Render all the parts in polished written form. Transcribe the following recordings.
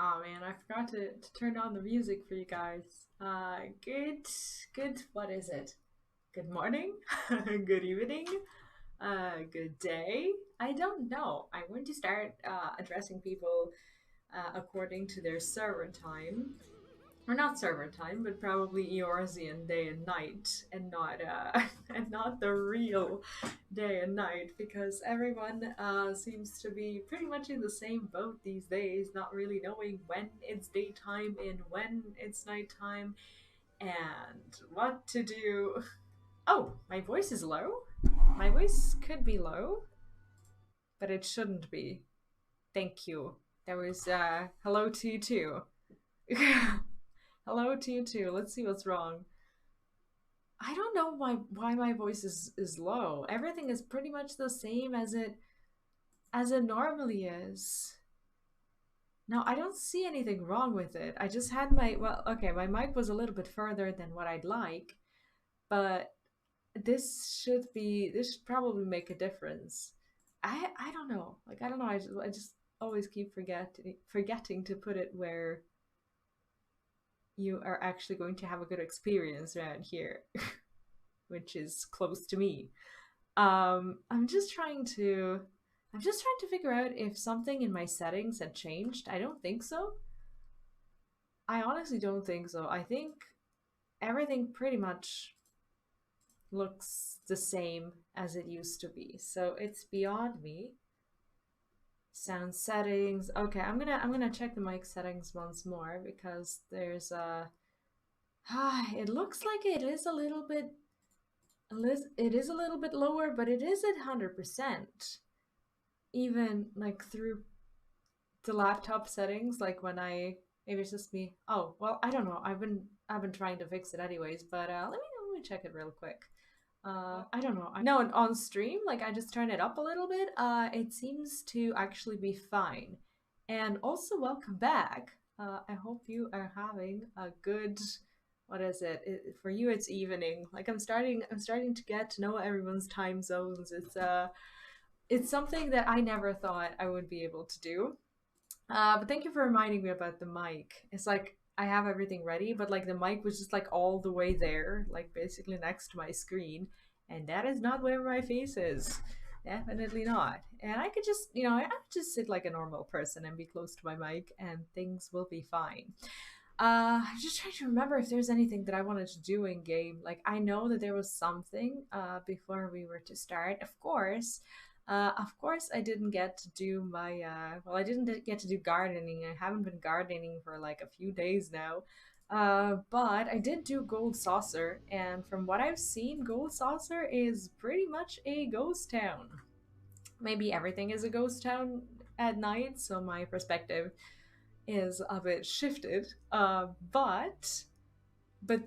Oh man, I forgot to turn on the music for you guys. Good, what is it? Good morning? Good evening? Good day? I don't know. I'm going to start addressing people according to their server time. Or not server time, but probably Eorzean day and night, and not and not the real day and night, because everyone seems to be pretty much in the same boat these days, not really knowing when it's daytime and when it's nighttime, and what to do. Oh, my voice is low. My voice could be low, but it shouldn't be. Thank you. That was hello to you too. Hello to you too. Let's see what's wrong. I don't know why my voice is low. Everything is pretty much the same as it normally is. No, I don't see anything wrong with it. I just had my mic was a little bit further than what I'd like, but this should probably make a difference. I don't know. Like I don't know. I just always keep forgetting to put it where you are actually going to have a good experience around here, which is close to me. I'm just trying to figure out if something in my settings had changed. I don't think so. I honestly don't think so. I think everything pretty much looks the same as it used to be. So it's beyond me. Sound settings. Okay, I'm gonna check the mic settings once more because there's a it looks like it is a little bit lower, but it is at 100%. Even like through the laptop settings, like when I maybe it's just me. Oh well, I don't know. I've been trying to fix it anyways, but let me check it real quick. I don't know. No, on stream, like I just turn it up a little bit. It seems to actually be fine. And also, welcome back. I hope you are having a good. What is for you? It's evening. Like I'm starting to get to know everyone's time zones. It's something that I never thought I would be able to do. But thank you for reminding me about the mic. It's like I have everything ready, but like the mic was just like all the way there, like basically next to my screen, and that is not where my face is. Definitely not. And I could just, I could just sit like a normal person and be close to my mic, and things will be fine. I'm just trying to remember if there's anything that I wanted to do in game. Like I know that there was something before we were to start. Of course, I didn't get to do I didn't get to do gardening. I haven't been gardening for like a few days now. But I did do Gold Saucer, and from what I've seen, Gold Saucer is pretty much a ghost town. Maybe everything is a ghost town at night, so my perspective is a bit shifted. But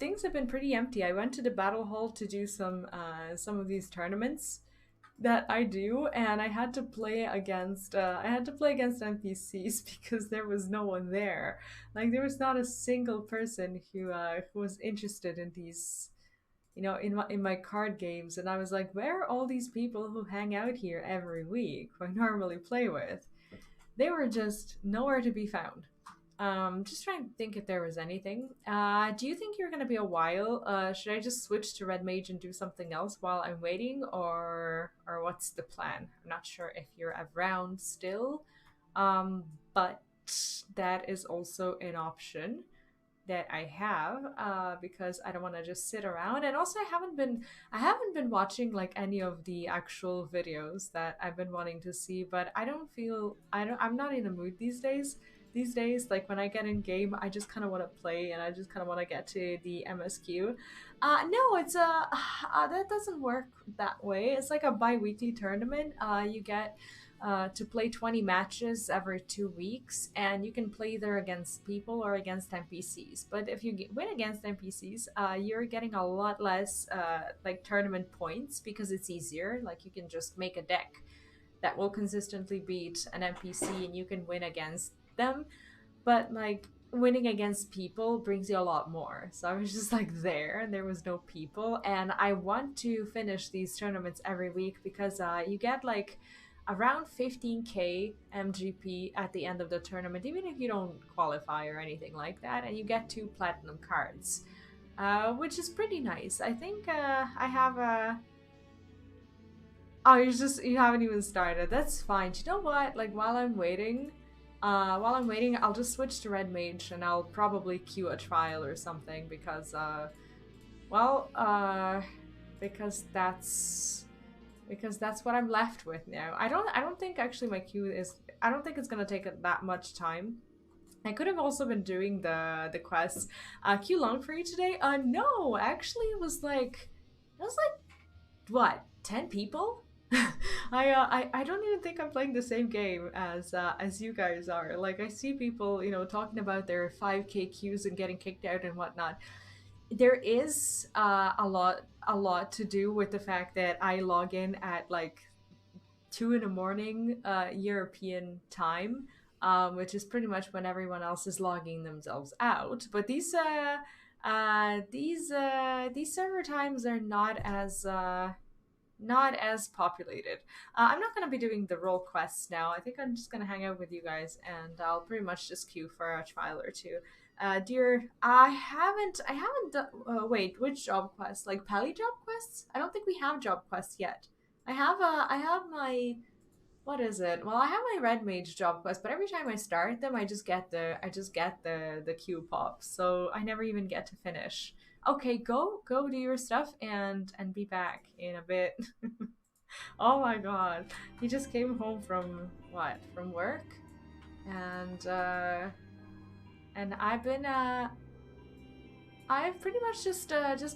things have been pretty empty. I went to the battle hall to do some of these tournaments that I do, and I had to play against NPCs because there was no one there. Like there was not a single person who was interested in these, in my card games, and I was like, where are all these people who hang out here every week who I normally play with? They were just nowhere to be found. Just trying to think if there was anything. Do you think you're gonna be a while? Should I just switch to Red Mage and do something else while I'm waiting, or what's the plan? I'm not sure if you're around still, but that is also an option that I have because I don't want to just sit around. And also, I haven't been watching like any of the actual videos that I've been wanting to see. But I'm not in a mood these days. These days, like when I get in game, I just kind of want to play and I just kind of want to get to the MSQ. No, it's that doesn't work that way. It's like a bi-weekly tournament. You get to play 20 matches every 2 weeks, and you can play either against people or against NPCs. But if you win against NPCs, you're getting a lot less like tournament points because it's easier. Like you can just make a deck that will consistently beat an NPC and you can win against them. But like winning against people brings you a lot more. So I was just like there and there was no people, and I want to finish these tournaments every week because you get like around 15k MGP at the end of the tournament, even if you don't qualify or anything like that, and you get 2 platinum cards, which is pretty nice. I think I have a. Oh, you haven't even started. That's fine. Do you know what? Like while I'm waiting, I'll just switch to Red Mage and I'll probably queue a trial or something because well, because that's what I'm left with now. I don't think actually my queue is. I don't think it's gonna take that much time. I could have also been doing the quests. Queue long for you today? No, actually it was like what 10 people. I don't even think I'm playing the same game as you guys are. Like I see people, you know, talking about their 5k queues and getting kicked out and whatnot. There is a lot to do with the fact that I log in at like 2 in the morning European time, which is pretty much when everyone else is logging themselves out. But these server times are not as populated. I'm not going to be doing the role quests now. I think I'm just going to hang out with you guys and I'll pretty much just queue for a trial or two. Dear, I haven't done, wait, which job quests? Like Pally job quests? I don't think we have job quests yet. I have my, what is it? Well, I have my Red Mage job quest, but every time I start them, I just get the queue pop. So I never even get to finish. Okay, go do your stuff and be back in a bit. Oh my god. He just came home from what? From work? And I've pretty much just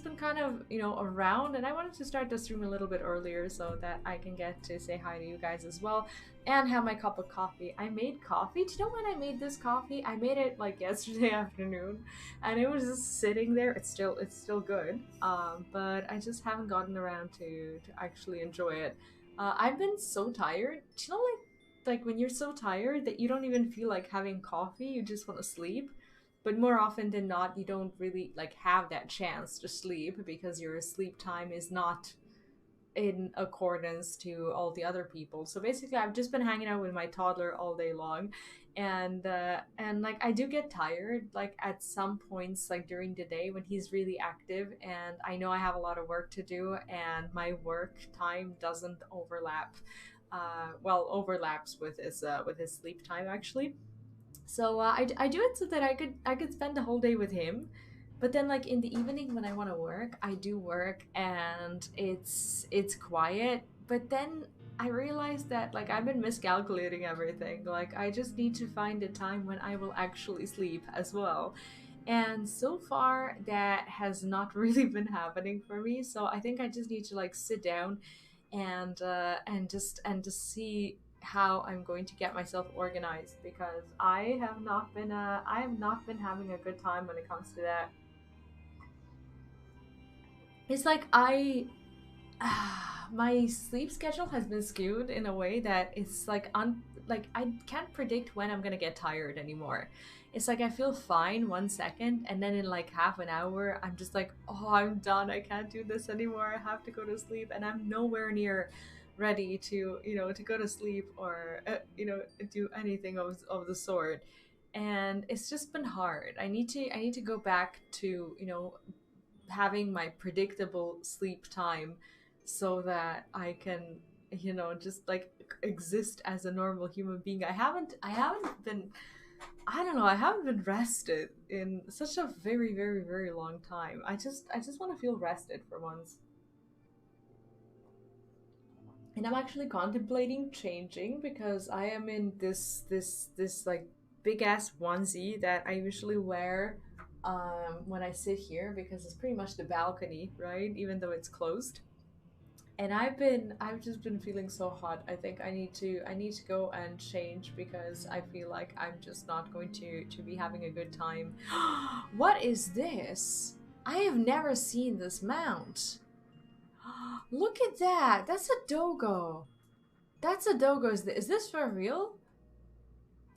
been kind of, you know, around, and I wanted to start the stream a little bit earlier so that I can get to say hi to you guys as well and have my cup of coffee. I made coffee. Do you know when I made this coffee? I made it like yesterday afternoon, and it was just sitting there. It's still good, but I just haven't gotten around to actually enjoy it. I've been so tired. Do you know like when you're so tired that you don't even feel like having coffee, you just want to sleep? But more often than not, you don't really like have that chance to sleep because your sleep time is not in accordance to all the other people. So basically, I've just been hanging out with my toddler all day long, and like I do get tired like at some points like during the day when he's really active, and I know I have a lot of work to do, and my work time doesn't overlap. Well, overlaps with his sleep time actually. So I do it so that I could spend the whole day with him, but then like in the evening when I want to work, I do work and it's quiet. But then I realized that like I've been miscalculating everything. Like I just need to find a time when I will actually sleep as well. And so far that has not really been happening for me. So I think I just need to like sit down and just see how I'm going to get myself organized because I have not been having a good time when it comes to that. It's like my sleep schedule has been skewed in a way that it's like like I can't predict when I'm gonna get tired anymore. It's like I feel fine 1 second and then in like half an hour I'm just like, oh, I'm done, I can't do this anymore, I have to go to sleep, and I'm nowhere near ready to, you know, to go to sleep or you know, do anything of the sort. And it's just been hard. I need to go back to, you know, having my predictable sleep time so that I can, you know, just like exist as a normal human being. I haven't been, I don't know, I haven't been rested in such a very, very, very long time. I just want to feel rested for once. And I'm actually contemplating changing because I am in this like big ass onesie that I usually wear when I sit here because it's pretty much the balcony, right? Even though it's closed. And I've just been feeling so hot. I think I need to go and change because I feel like I'm just not going to be having a good time. What is this? I have never seen this mount. Look at that. That's a dogo. That's a dogo. Is this for real?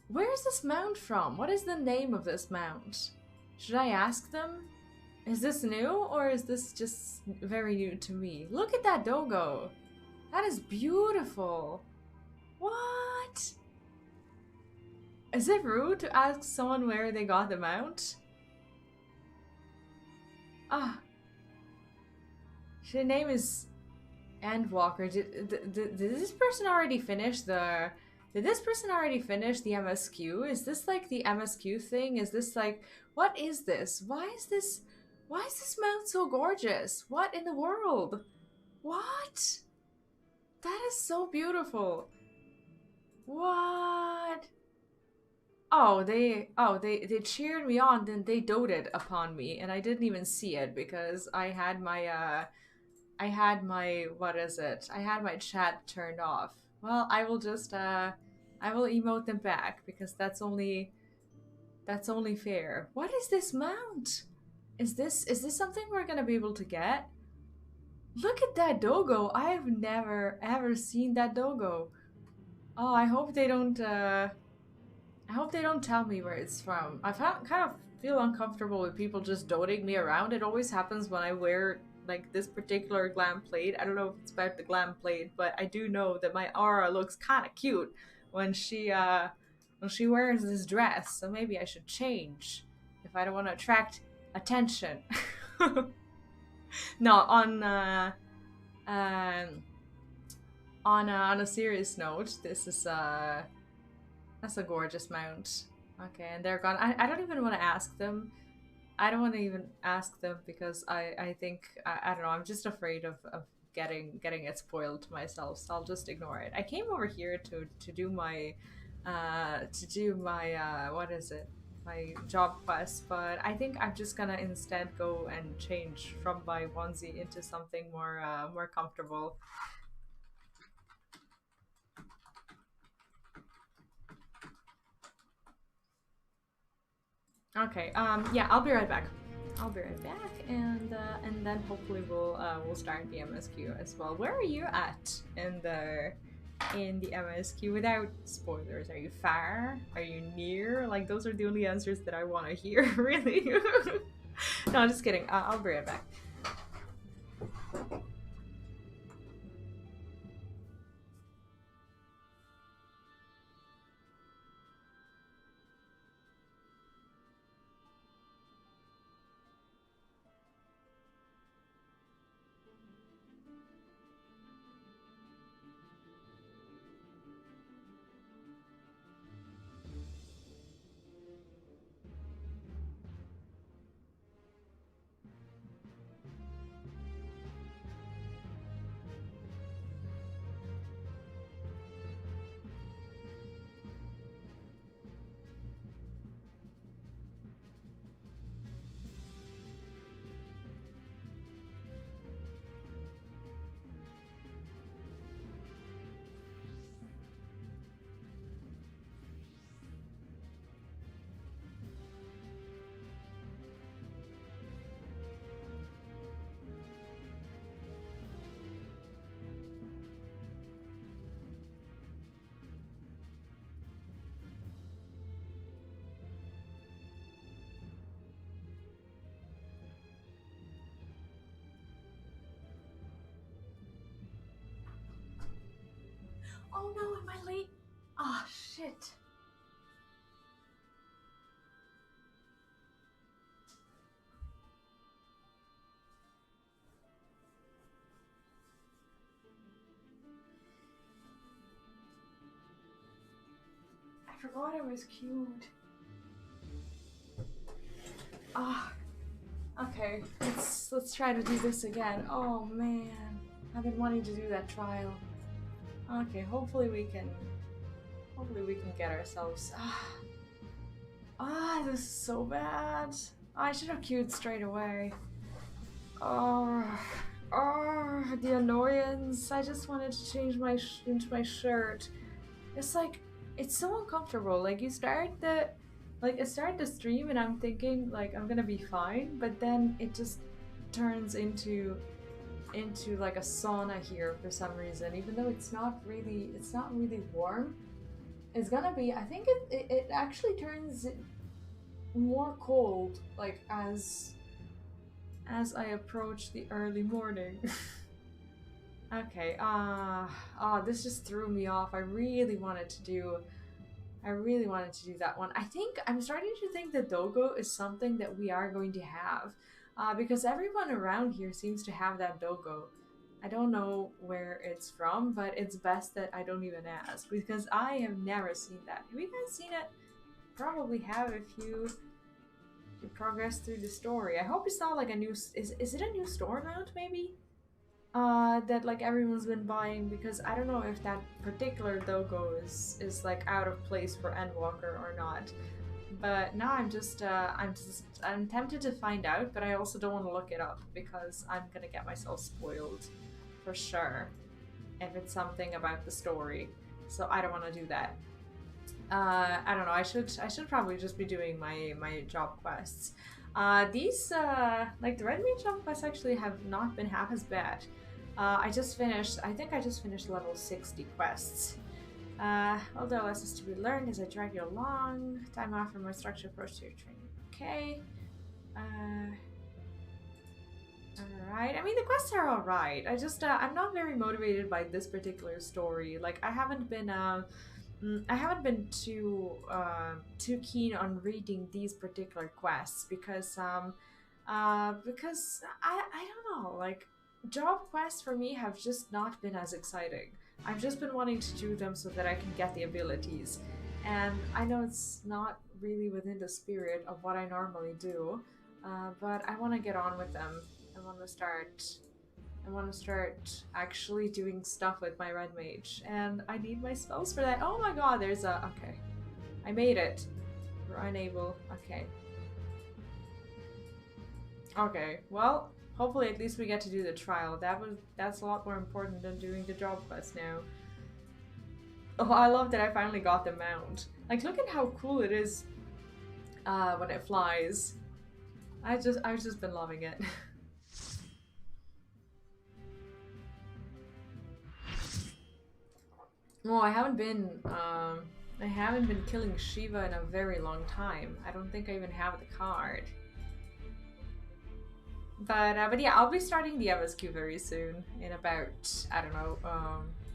Where is this mount from? What is the name of this mount? Should I ask them? Is this new or is this just very new to me? Look at that dogo. That is beautiful. What? Is it rude to ask someone where they got the mount? Ah, her name is Endwalker. Did this person already finish the... Did this person already finish the MSQ? Is this like the MSQ thing? Is this like... What is this? Why is this mount so gorgeous? What in the world? What? That is so beautiful. What? They cheered me on, then they doted upon me, and I didn't even see it because I had my, what is it? I had my chat turned off. Well, I will just I will emote them back because that's only fair. What is this mount? Is this something we're gonna be able to get? Look at that dogo. I have never ever seen that dogo. Oh, I hope they don't tell me where it's from. Kind of feel uncomfortable with people just doting me around. It always happens when I wear like this particular glam plate. I don't know if it's about the glam plate, but I do know that my aura looks kind of cute when she wears this dress. So maybe I should change if I don't want to attract attention. No, um, on a serious note, this is that's a gorgeous mount. Okay, and they're gone. I don't even want to ask them. I don't want to even ask them because I think I don't know. I'm just afraid of getting it spoiled to myself. So I'll just ignore it. I came over here to do my what is it? My job quest, but I think I'm just gonna instead go and change from my onesie into something more comfortable. Okay. Yeah, I'll be right back. I'll be right back, and then hopefully we'll start the MSQ as well. Where are you at in the MSQ without spoilers? Are you far? Are you near? Like those are the only answers that I want to hear, really. No, I'm just kidding. I'll be right back. Oh no, am I late? Oh shit. I forgot I was queued. Ah, okay. Let's try to do this again. Oh man, I've been wanting to do that trial. Okay, hopefully we can get ourselves. This is so bad. I should have queued straight away. The annoyance. I just wanted to change into my shirt. It's like, it's so uncomfortable. Like I start the stream and I'm thinking like I'm gonna be fine, but then it just turns into like a sauna here for some reason, even though it's not really warm. It's gonna be, I think it actually turns more cold like as I approach the early morning. Okay, oh, this just threw me off. I really wanted to do that one. I think I'm starting to think that Dogo is something that we are going to have, because everyone around here seems to have that Dogo. I don't know where it's from, but it's best that I don't even ask because I have never seen that. Have you guys seen it? Probably have if you progress through the story. I hope it's not like a new. Is it a new store mount maybe? That like everyone's been buying because I don't know if that particular logo is like out of place for Endwalker or not. But now I'm tempted to find out, but I also don't want to look it up because I'm gonna get myself spoiled for sure if it's something about the story. So I don't want to do that. I don't know. I should probably just be doing my job quests. These like the Red Meat job quests actually have not been half as bad. I just finished. I think I just finished level 60 quests. Although less is to be learned as I drag you along. Time off from my structured approach to your training. Okay. Alright. I mean, the quests are alright. I'm not very motivated by this particular story. Like, I haven't been too keen on reading these particular quests because I don't know, like job quests for me have just not been as exciting. I've just been wanting to do them so that I can get the abilities. And I know it's not really within the spirit of what I normally do, but I want to get on with them. I want to start I want to start actually doing stuff with my red mage, and I need my spells for that. Oh my god, there's a... Okay. I made it. We're unable. Okay. Okay, well, hopefully at least we get to do the trial. That's a lot more important than doing the job quest now. Oh, I love that I finally got the mount. Like, look at how cool it is when it flies. I've just been loving it. Oh, I haven't been killing Shiva in a very long time. I don't think I even have the card. But yeah, I'll be starting the MSQ very soon. In about, I don't know,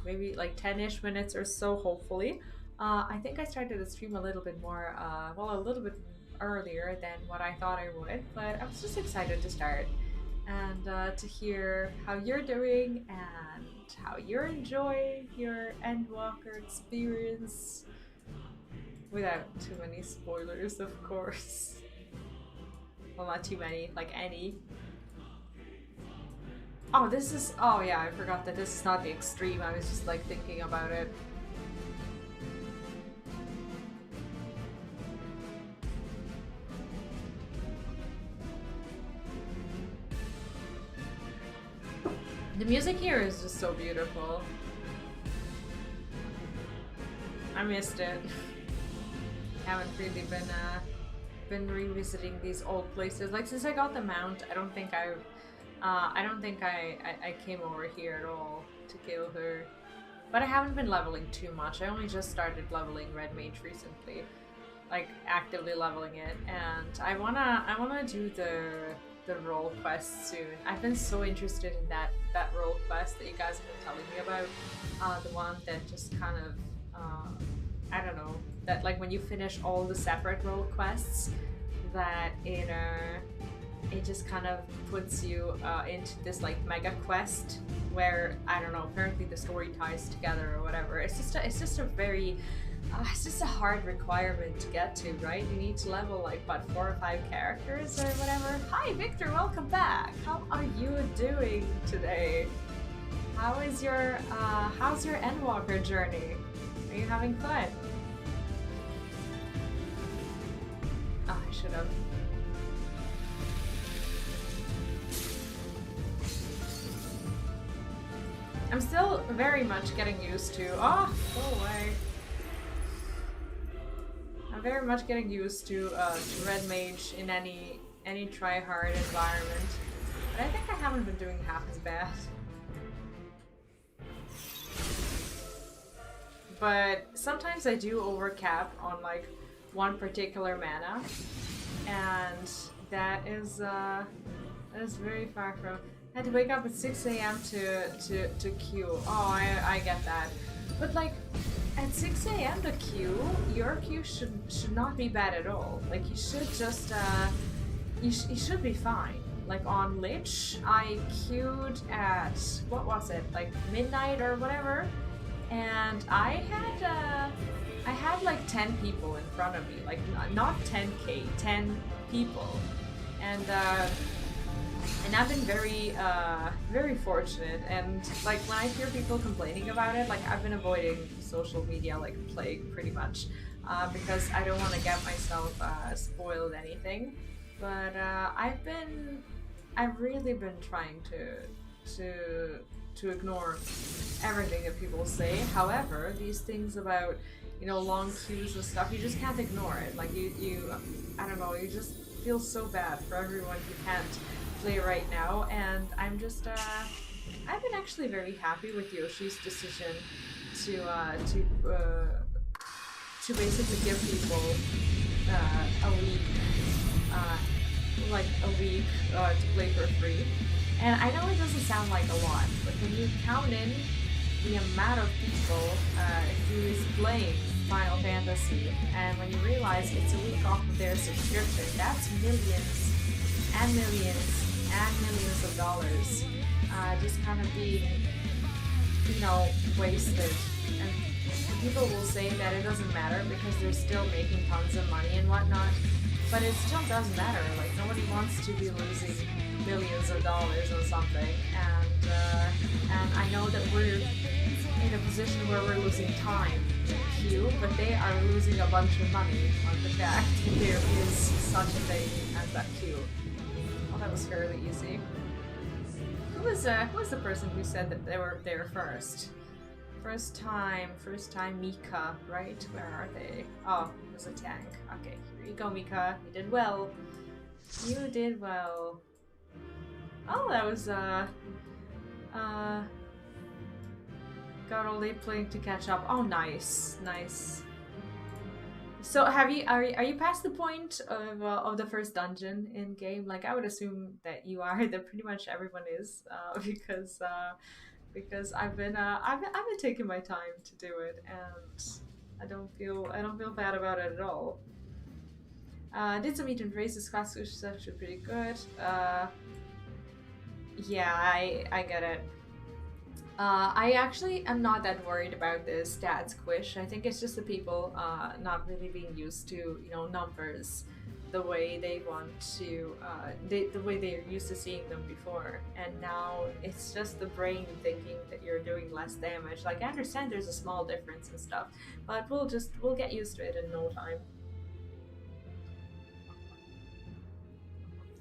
maybe like 10-ish minutes or so, hopefully. I think I started the stream a little bit more, well, a little bit earlier than what I thought I would. But I was just excited to start and to hear how you're doing and how you're enjoying your Endwalker experience. Without too many spoilers, of course. Well, not too many, like any. Oh, this is... Oh yeah, I forgot that this is not the extreme. I was just like thinking about it. The music here is just so beautiful. I missed it. Haven't really been revisiting these old places. Like since I got the mount, I don't think I came over here at all to kill her. But I haven't been leveling too much. I only just started leveling Red Mage recently, like actively leveling it, and I wanna do the role quest soon. I've been so interested in that role quest that you guys have been telling me about. The one that just kind of I don't know, that like when you finish all the separate role quests, that it just kind of puts you into this like mega quest where I don't know, apparently the story ties together or whatever. It's just a hard requirement to get to, right? You need to level like what, 4 or 5 characters or whatever. Hi Victor, welcome back. How are you doing today? How's your Endwalker journey? Are you having fun? Oh, I should have. I'm still very much getting used to... Oh, go away. I'm very much getting used to Red Mage in any try-hard environment. But I think I haven't been doing half as bad. But sometimes I do overcap on like one particular mana, and that is very far from... I had to wake up at 6 a.m. to queue. Oh, I get that. But like, at 6 a.m. to queue, your queue should not be bad at all. Like, you should just, you should be fine. Like, on Lich, I queued at, what was it, like midnight or whatever? And I had like 10 people in front of me. Like, not 10k, 10 people. And I've been very fortunate. And like when I hear people complaining about it, like I've been avoiding social media like plague pretty much, because I don't want to get myself spoiled anything. But I've really been trying to ignore everything that people say. However, these things about long queues and stuff, you just can't ignore it. Like you I don't know, you just feel so bad for everyone who can't play right now, and I'm just I've been actually very happy with Yoshi's decision to basically give people a week to play for free. And I know it doesn't sound like a lot, but when you count in the amount of people who is playing Final Fantasy, and when you realize it's a week off of their subscription, that's millions and millions and millions of dollars just kind of being, wasted. And people will say that it doesn't matter because they're still making tons of money and whatnot, but it still does matter. Like, nobody wants to be losing millions of dollars on something, and I know that we're in a position where we're losing time in queue, but they are losing a bunch of money on the fact that there is such a thing as that queue. Oh, that was fairly easy. Who was the person who said that they were there first? First time Mika, right? Where are they? Oh, it was a tank. Okay, here you go, Mika. You did well. You did well. Oh, that was got all day playing to catch up. Oh, nice. So are you past the point of the first dungeon in game? Like, I would assume that you are. That pretty much everyone is, because I've been taking my time to do it, and I don't feel bad about it at all. Did some eat and raise this class, which is actually pretty good. Yeah, I get it. I actually am not that worried about the stats squish. I think it's just the people not really being used to, numbers the way they want to, the way they're used to seeing them before. And now it's just the brain thinking that you're doing less damage. Like, I understand there's a small difference and stuff, but we'll get used to it in no time.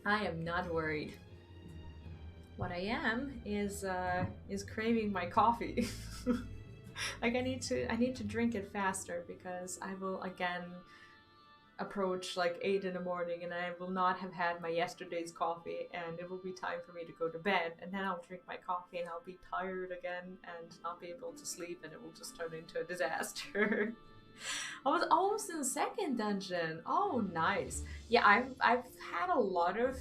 I am not worried. What I am is craving my coffee. Like, I need to drink it faster, because I will again approach like 8 in the morning, and I will not have had my yesterday's coffee, and it will be time for me to go to bed, and then I'll drink my coffee and I'll be tired again and not be able to sleep, and it will just turn into a disaster. I was almost in the second dungeon. Oh, nice. Yeah, I've had a lot of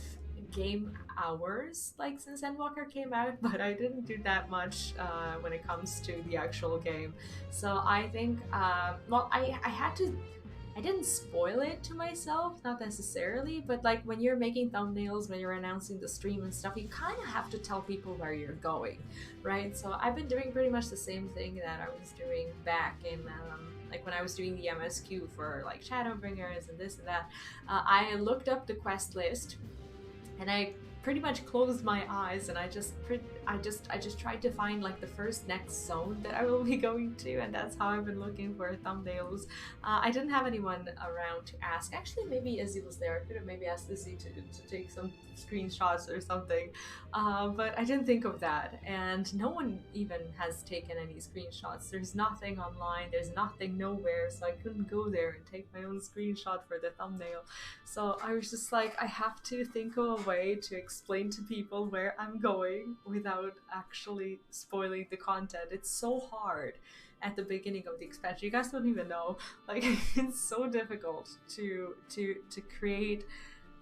game hours like since Endwalker came out, but I didn't do that much when it comes to the actual game. So I think, well, I didn't spoil it to myself, not necessarily, but like when you're making thumbnails, when you're announcing the stream and stuff, you kind of have to tell people where you're going, right? So I've been doing pretty much the same thing that I was doing back in like when I was doing the MSQ for like Shadowbringers and this and that. I looked up the quest list, and I pretty much closed my eyes, and I just tried to find like the first next zone that I will be going to, and that's how I've been looking for thumbnails. I didn't have anyone around to ask. Actually, maybe Izzy was there. I could have maybe asked Izzy to take some screenshots or something, but I didn't think of that, and no one even has taken any screenshots. There's nothing online, there's nothing nowhere, so I couldn't go there and take my own screenshot for the thumbnail. So I was just like, I have to think of a way to explain to people where I'm going without actually spoiling the content. It's so hard at the beginning of the expansion. You guys don't even know. Like, it's so difficult to create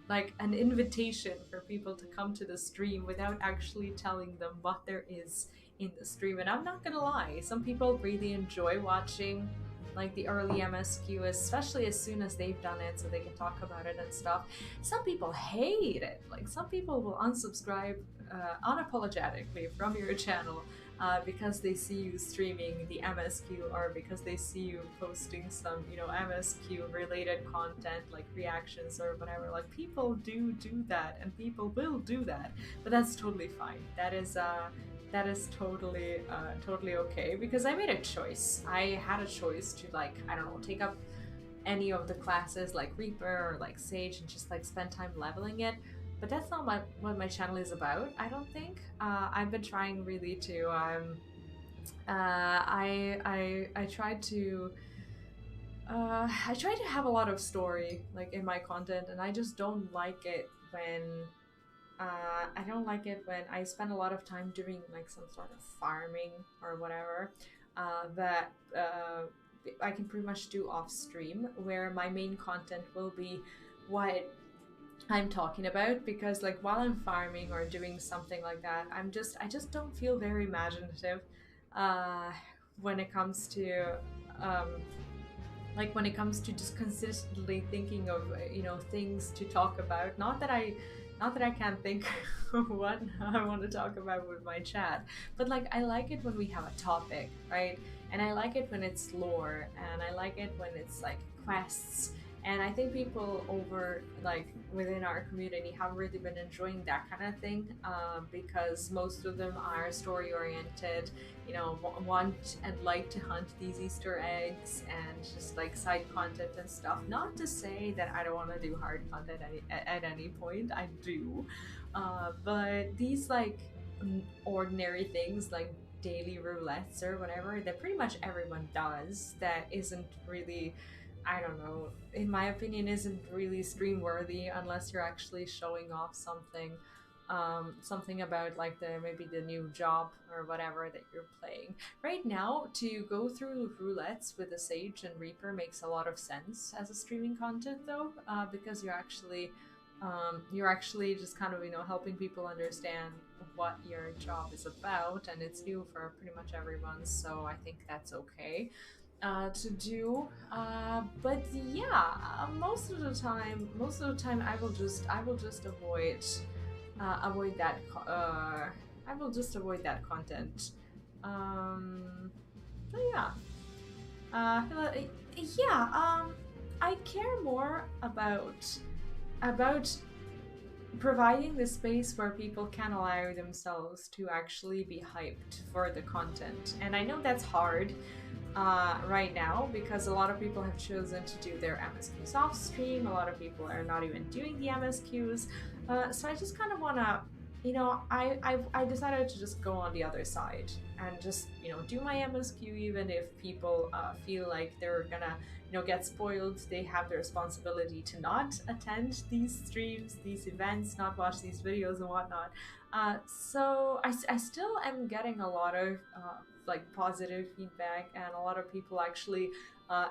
like an invitation for people to come to the stream without actually telling them what there is in the stream. And I'm not gonna lie, some people really enjoy watching like the early MSQ, especially as soon as they've done it so they can talk about it and stuff. Some people hate it. Like some people will unsubscribe unapologetically from your channel because they see you streaming the MSQ, or because they see you posting some, you know, MSQ related content like reactions or whatever. Like people do that, and people will do that, but that's totally fine. That is totally totally okay, because I made a choice. I had a choice to, like, I don't know, take up any of the classes like Reaper or like Sage and just like spend time leveling it. But that's not what my channel is about, I don't think. I've been trying really to I tried to I try to have a lot of story like in my content, and I just don't like it when I don't like it when I spend a lot of time doing like some sort of farming or whatever that I can pretty much do off stream, where my main content will be what I'm talking about. Because like while I'm farming or doing something like that, I just don't feel very imaginative uh, when it comes to um, like when it comes to just consistently thinking of you know, things to talk about. Not that I can't think of what I want to talk about with my chat, but like I like it when we have a topic, right? And I like it when it's lore, and I like it when it's like quests. And I think people over like within our community have really been enjoying that kind of thing, because most of them are story oriented, you know, want and like to hunt these Easter eggs and just like side content and stuff. Not to say that I don't want to do hard content at any point, I do, but these like ordinary things like daily roulettes or whatever that pretty much everyone does, that isn't really, I don't know, in my opinion, isn't really stream worthy unless you're actually showing off something, something about like the maybe the new job or whatever that you're playing. Right now, to go through roulettes with the Sage and Reaper makes a lot of sense as a streaming content though, because you're actually just kind of, you know, helping people understand what your job is about, and it's new for pretty much everyone. So I think that's okay to do. But yeah, most of the time, I will just avoid that. I will just avoid that content. But yeah, uh, yeah. I care more about providing the space where people can allow themselves to actually be hyped for the content. And I know that's hard right now, because a lot of people have chosen to do their MSQs off stream. A lot of people are not even doing the MSQs. So I just kind of want to, you know, I decided to just go on the other side and just, you know, do my MSQ, even if people feel like they're gonna, you know, get spoiled. They have the responsibility to not attend these streams, these events, not watch these videos and whatnot. So I still am getting a lot of like positive feedback, and a lot of people actually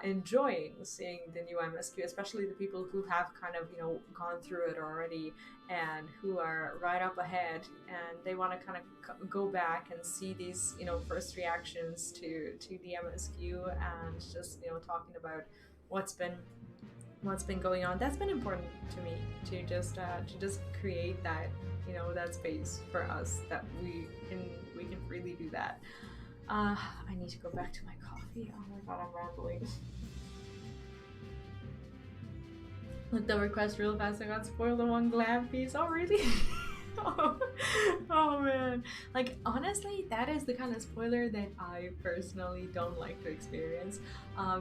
enjoying seeing the new MSQ, especially the people who have kind of, you know, gone through it already and who are right up ahead, and they want to kind of go back and see these, you know, first reactions to the MSQ, and just, you know, talking about what's been going on. That's been important to me, to just create that, you know, that space for us that we can freely do that. I need to go back to my coffee. Oh my god, I'm rambling. Looked the request real fast. I got spoiled in one glam piece. Oh really? oh, oh man. Like honestly, that is the kind of spoiler that I personally don't like to experience,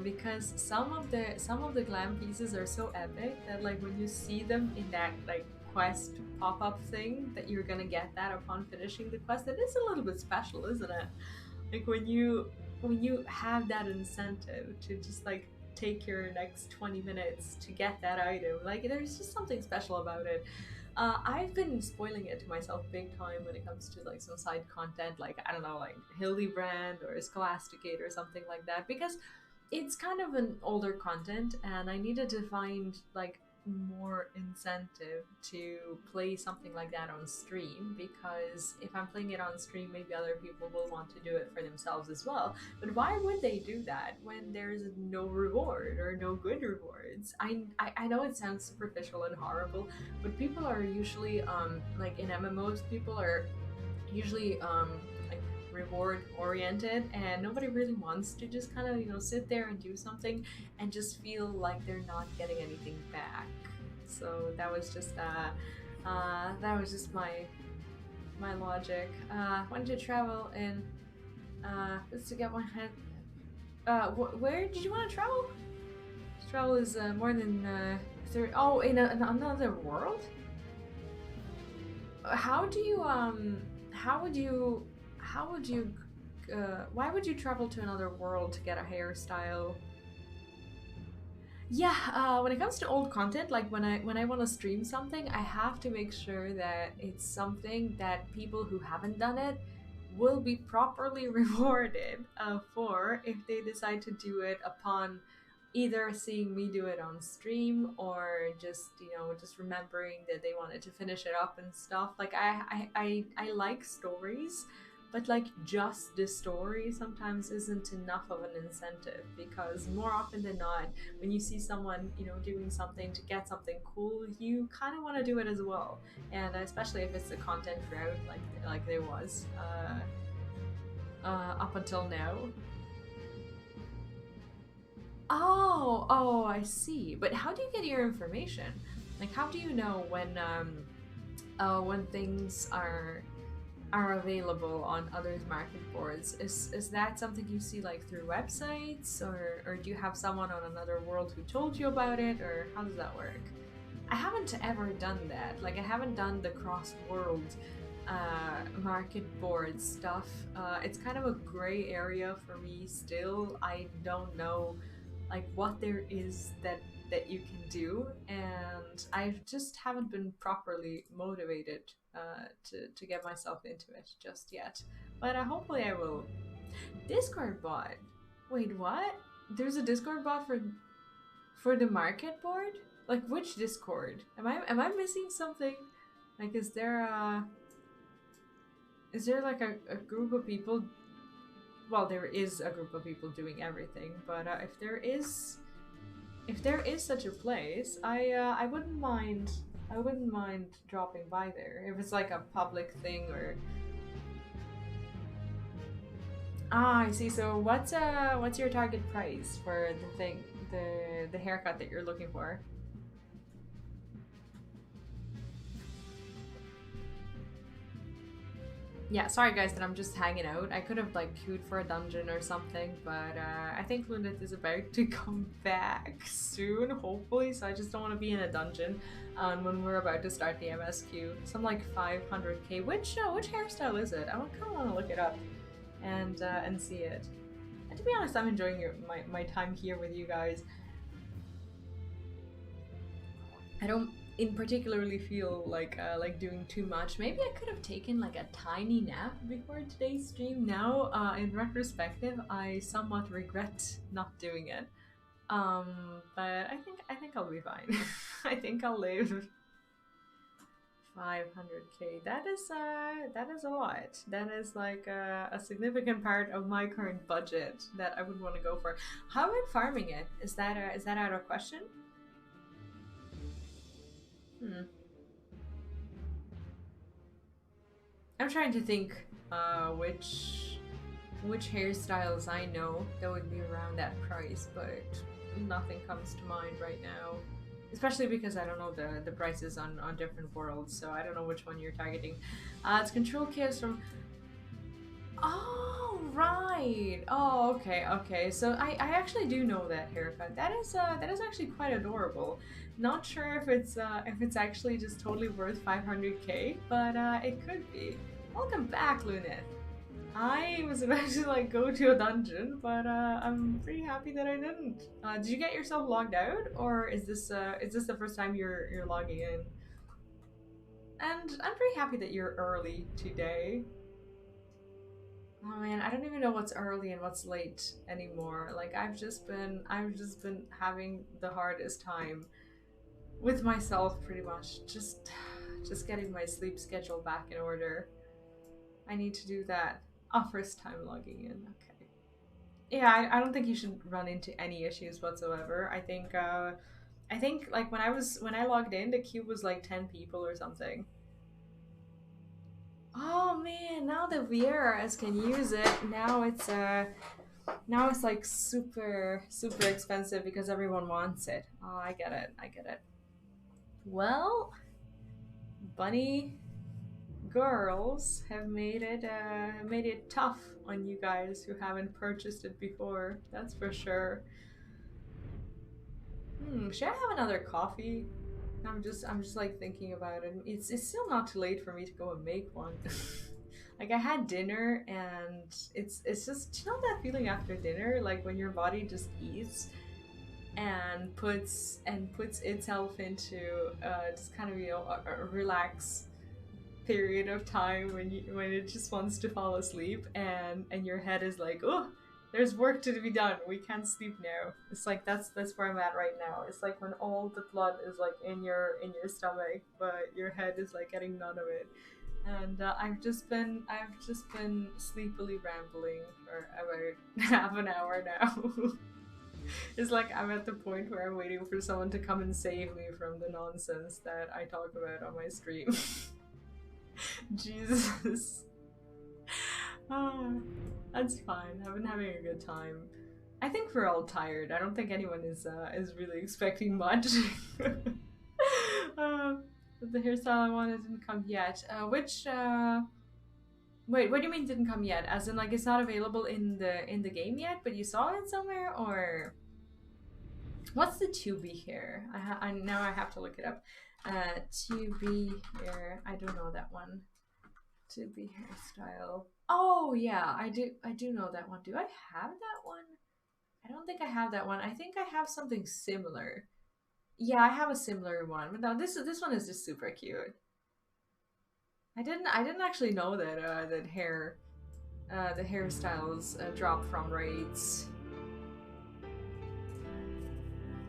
because some of the glam pieces are so epic that like when you see them in that like quest pop-up thing, that you're gonna get that upon finishing the quest, it is a little bit special, isn't it? Like when you have that incentive to just like take your next 20 minutes to get that item, like there's just something special about it. I've been spoiling it to myself big time when it comes to like some side content, like I don't know, like Hildebrand or Scholasticate or something like that, because it's kind of an older content, and I needed to find like more incentive to play something like that on stream, because if I'm playing it on stream, maybe other people will want to do it for themselves as well. But why would they do that when there's no reward or no good rewards? I know it sounds superficial and horrible, but people are usually like in MMOs, people are usually like reward oriented, and nobody really wants to just kind of, you know, sit there and do something and just feel like they're not getting anything back. So that was just my logic. Wanted to travel in just to get my head. Where did you want to travel? Travel is more than oh, in another world. How do you how would you why would you travel to another world to get a hairstyle? Yeah, when it comes to old content, like when I want to stream something, I have to make sure that it's something that people who haven't done it will be properly rewarded for if they decide to do it upon either seeing me do it on stream, or just, you know, just remembering that they wanted to finish it up and stuff. Like I like stories, but like just the story sometimes isn't enough of an incentive, because more often than not, when you see someone, you know, doing something to get something cool, you kind of want to do it as well. And especially if it's the content route, like there was up until now. Oh, I see. But how do you get your information? Like, how do you know when things are available on others' market boards? Is that something you see like through websites, or do you have someone on another world who told you about it, or how does that work? I haven't ever done that. Like, I haven't done the cross-world market board stuff. It's kind of a gray area for me still. I don't know like what there is that you can do, and I just haven't been properly motivated to get myself into it just yet. But hopefully I will. Discord bot. Wait, what? There's a Discord bot for the market board? Like, which Discord? Am I missing something? Like, is there like a group of people? Well, there is a group of people doing everything, but if there is such a place, I wouldn't mind. I wouldn't mind dropping by there if it's like a public thing. Or I see. So what's your target price for the thing, the haircut that you're looking for? Yeah, sorry guys that I'm just hanging out. I could have like queued for a dungeon or something, but I think Lunit is about to come back soon, hopefully, so I just don't want to be in a dungeon when we're about to start the MSQ. Some like 500k. Which hairstyle is it? I kind of want to look it up and see it. And to be honest, I'm enjoying my time here with you guys. I don't in particularly feel like doing too much. Maybe I could have taken like a tiny nap before today's stream. Now, in retrospective, I somewhat regret not doing it. But I think I'll be fine. I think I'll live. 500k. That is a lot. That is like a significant part of my current budget that I would want to go for. How about farming it? Is that out of question? I'm trying to think which hairstyles I know that would be around that price, but nothing comes to mind right now. Especially because I don't know the prices on different worlds, so I don't know which one you're targeting. It's control chaos from. Oh right. Oh okay. So I actually do know that haircut. That is actually quite adorable. Not sure if it's actually just totally worth 500k, but it could be. Welcome back, Lunith. I was about to like go to a dungeon, but I'm pretty happy that I didn't. Did you get yourself logged out, or is this the first time you're logging in? And I'm pretty happy that you're early today. Oh man, I don't even know what's early and what's late anymore. Like I've just been having the hardest time with myself pretty much. Just getting my sleep schedule back in order. I need to do that. Oh, first time logging in. Okay. Yeah, I don't think you should run into any issues whatsoever. I think like when I logged in, the queue was like 10 people or something. Oh man, now the VRs can use it. Now it's like super expensive because everyone wants it. Oh, I get it. I get it. Well, bunny girls have made it tough on you guys who haven't purchased it before. That's for sure. Should I have another coffee? I'm just like thinking about it. It's still not too late for me to go and make one. Like I had dinner and it's just, you know that feeling after dinner, like when your body just eats and puts itself into just kind of, you know, a relax period of time when it just wants to fall asleep and your head is like, oh, there's work to be done, we can't sleep now. It's like that's where I'm at right now. It's like when all the blood is like in your stomach but your head is like getting none of it. And I've just been sleepily rambling for about half an hour now. It's like I'm at the point where I'm waiting for someone to come and save me from the nonsense that I talk about on my stream. Jesus. Oh, that's fine. I've been having a good time. I think we're all tired. I don't think anyone is really expecting much. The hairstyle I wanted didn't come yet. Wait, what do you mean didn't come yet? As in like it's not available in the game yet, but you saw it somewhere, or what's the to be here? I now I have to look it up. To be here. I don't know that one. To be hairstyle. Oh yeah, I do know that one. Do I have that one? I don't think I have that one. I think I have something similar. Yeah, I have a similar one. But no, this one is just super cute. I didn't actually know that the hairstyles drop from raids.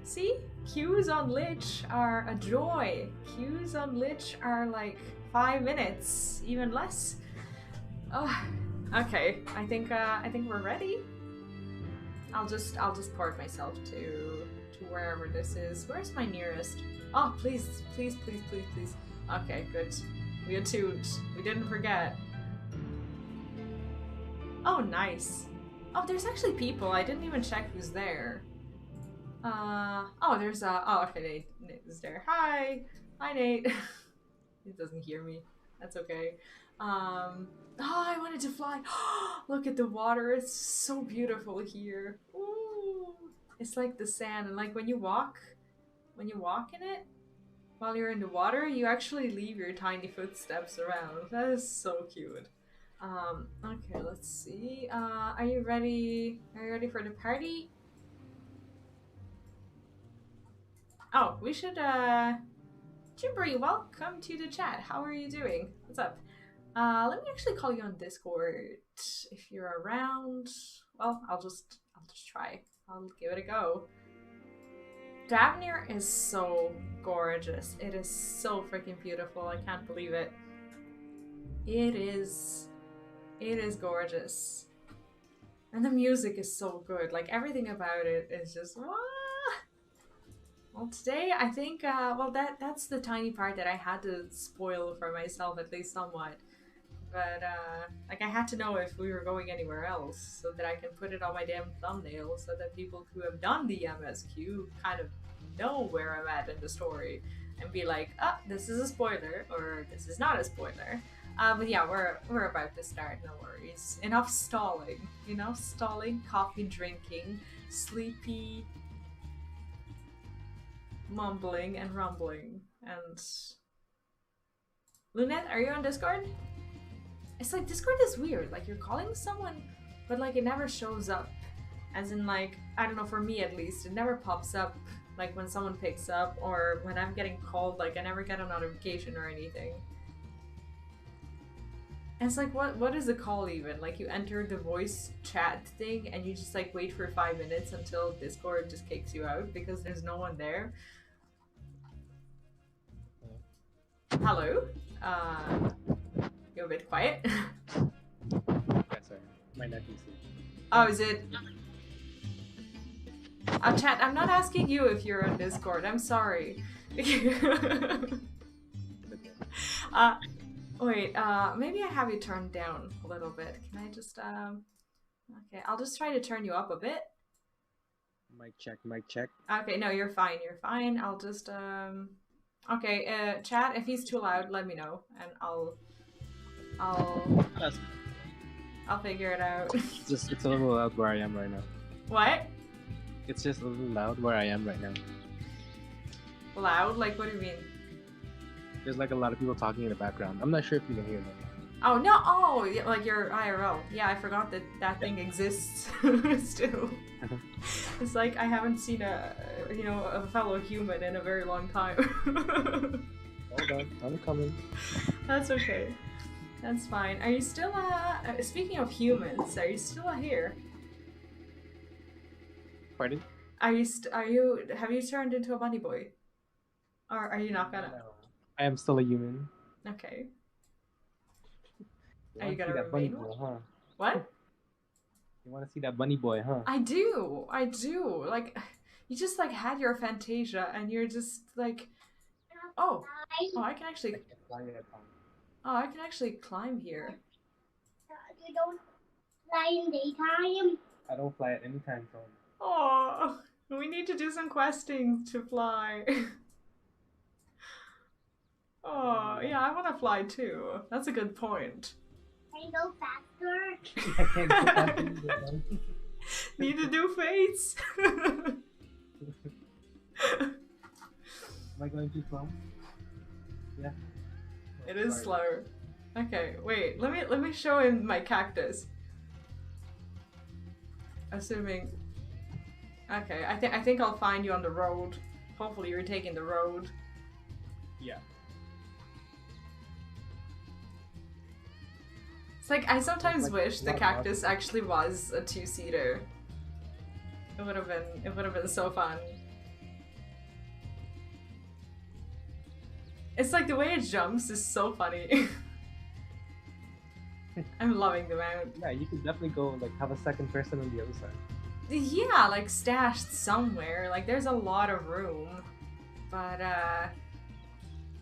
See? Queues on Lich are a joy. Queues on Lich are like 5 minutes, even less. Oh, okay. I think we're ready. I'll just port myself to wherever this is. Where's my nearest? Oh, please. Okay, good. We attuned. We didn't forget. Oh, nice. Oh, there's actually people. I didn't even check who's there. Oh, there's oh, okay, Nate is there. Hi, Nate. He doesn't hear me. That's okay. Oh, I wanted to fly. Look at the water. It's so beautiful here. Ooh. It's like the sand, and like when you walk in it, while you're in the water, you actually leave your tiny footsteps around. That is so cute. Okay, let's see. Are you ready? Are you ready for the party? Oh, we should, Jimbery, welcome to the chat. How are you doing? What's up? Let me actually call you on Discord if you're around. Well, I'll just try. I'll give it a go. Thavnair is so gorgeous. It is so freaking beautiful. I can't believe it. It is gorgeous. And the music is so good. Like everything about it is just, ah! Well, today I think, well, that's the tiny part that I had to spoil for myself, at least somewhat. But, like, I had to know if we were going anywhere else so that I can put it on my damn thumbnail so that people who have done the MSQ kind of know where I'm at in the story and be like, oh, this is a spoiler, or this is not a spoiler. But yeah, we're about to start, no worries. Enough stalling, you know? Stalling, coffee drinking, sleepy, mumbling and rumbling. And Lunette, are you on Discord? It's like Discord is weird. Like you're calling someone, but like it never shows up. As in like, I don't know, for me at least, it never pops up like when someone picks up or when I'm getting called, like I never get a notification or anything. And it's like, what is the call even? Like you enter the voice chat thing and you just like wait for 5 minutes until Discord just kicks you out because there's no one there. Hello. You're a bit quiet. Yeah, sorry. My nephew. Oh, is it? Chat, I'm not asking you if you're on Discord. I'm sorry. uh, wait, maybe I have you turned down a little bit. Can I just, okay, I'll just try to turn you up a bit. Mic check, mic check. Okay, no, you're fine, I'll just, okay, chat, if he's too loud, let me know, and I'll figure it out. It's a little loud where I am right now. What? It's just a little loud where I am right now. Loud? Like, what do you mean? There's like a lot of people talking in the background. I'm not sure if you can hear them. Oh, no! Oh, yeah, like your IRL. Yeah, I forgot that that thing exists still. It's like I haven't seen a fellow human in a very long time. Hold on, I'm coming. That's okay. That's fine. Are you still, speaking of humans, are you still here? Pardon? Have you turned into a bunny boy? Or are you not gonna? No. I am still a human. Okay. Are you gonna see that bunny boy, huh? What? You wanna see that bunny boy, huh? I do. Like, you just like had your Fantasia, and you're just like, oh, I can actually. Oh, I can actually climb here. You don't fly in daytime? I don't fly at any time zone. Oh, we need to do some questing to fly. Oh, yeah, I want to fly too. That's a good point. Can you go faster? I can't go faster. Need to do fates. Am I going too slow? Yeah. It is slow. Okay, wait. Let me show him my cactus. Assuming. Okay, I think I'll find you on the road. Hopefully, you're taking the road. Yeah. It's like I sometimes wish the cactus actually was a two-seater. It would have been so fun. It's like the way it jumps is so funny. I'm loving the mount. Yeah, you could definitely go like have a second person on the other side. Yeah, like stashed somewhere. Like there's a lot of room, but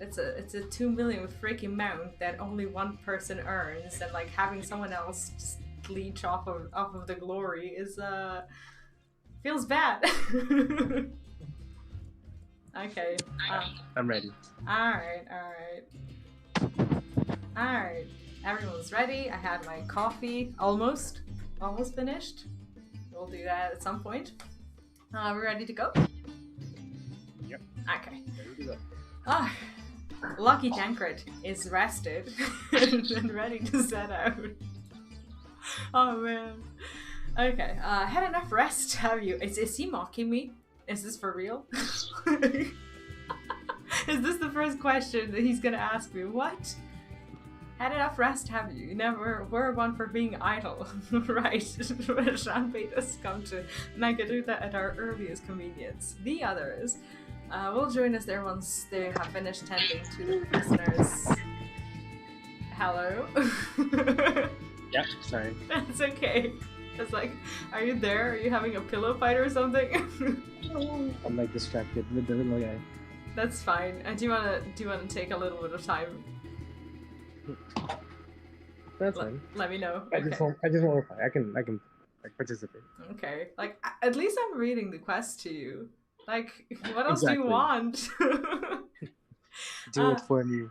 it's a 2 million freaking mount that only one person earns, and like having someone else just leech off of the glory is feels bad. Okay. I'm ready. Alright. Everyone's ready. I had my coffee almost finished. We'll do that at some point. We're ready to go? Yep. Okay. Ready to go. Ah, Lucky Tancred is rested and ready to set out. Oh man. Okay. Had enough rest, have you? Is he mocking me? Is this for real? Is this the first question that he's gonna ask me? What? Had enough rest, have you? You never were one for being idle. Right. Shan bade us come to Nagaduta at our earliest convenience. The others will join us there once they have finished tending to the prisoners. Hello? Yeah, sorry. That's okay. It's like, are you there? Are you having a pillow fight or something? I'm like distracted with the little guy. That's fine. Do you wanna take a little bit of time? That's fine. Let me know. I just want to play. I can like participate. Okay. Like at least I'm reading the quest to you. Like what else do you want? Do it for me.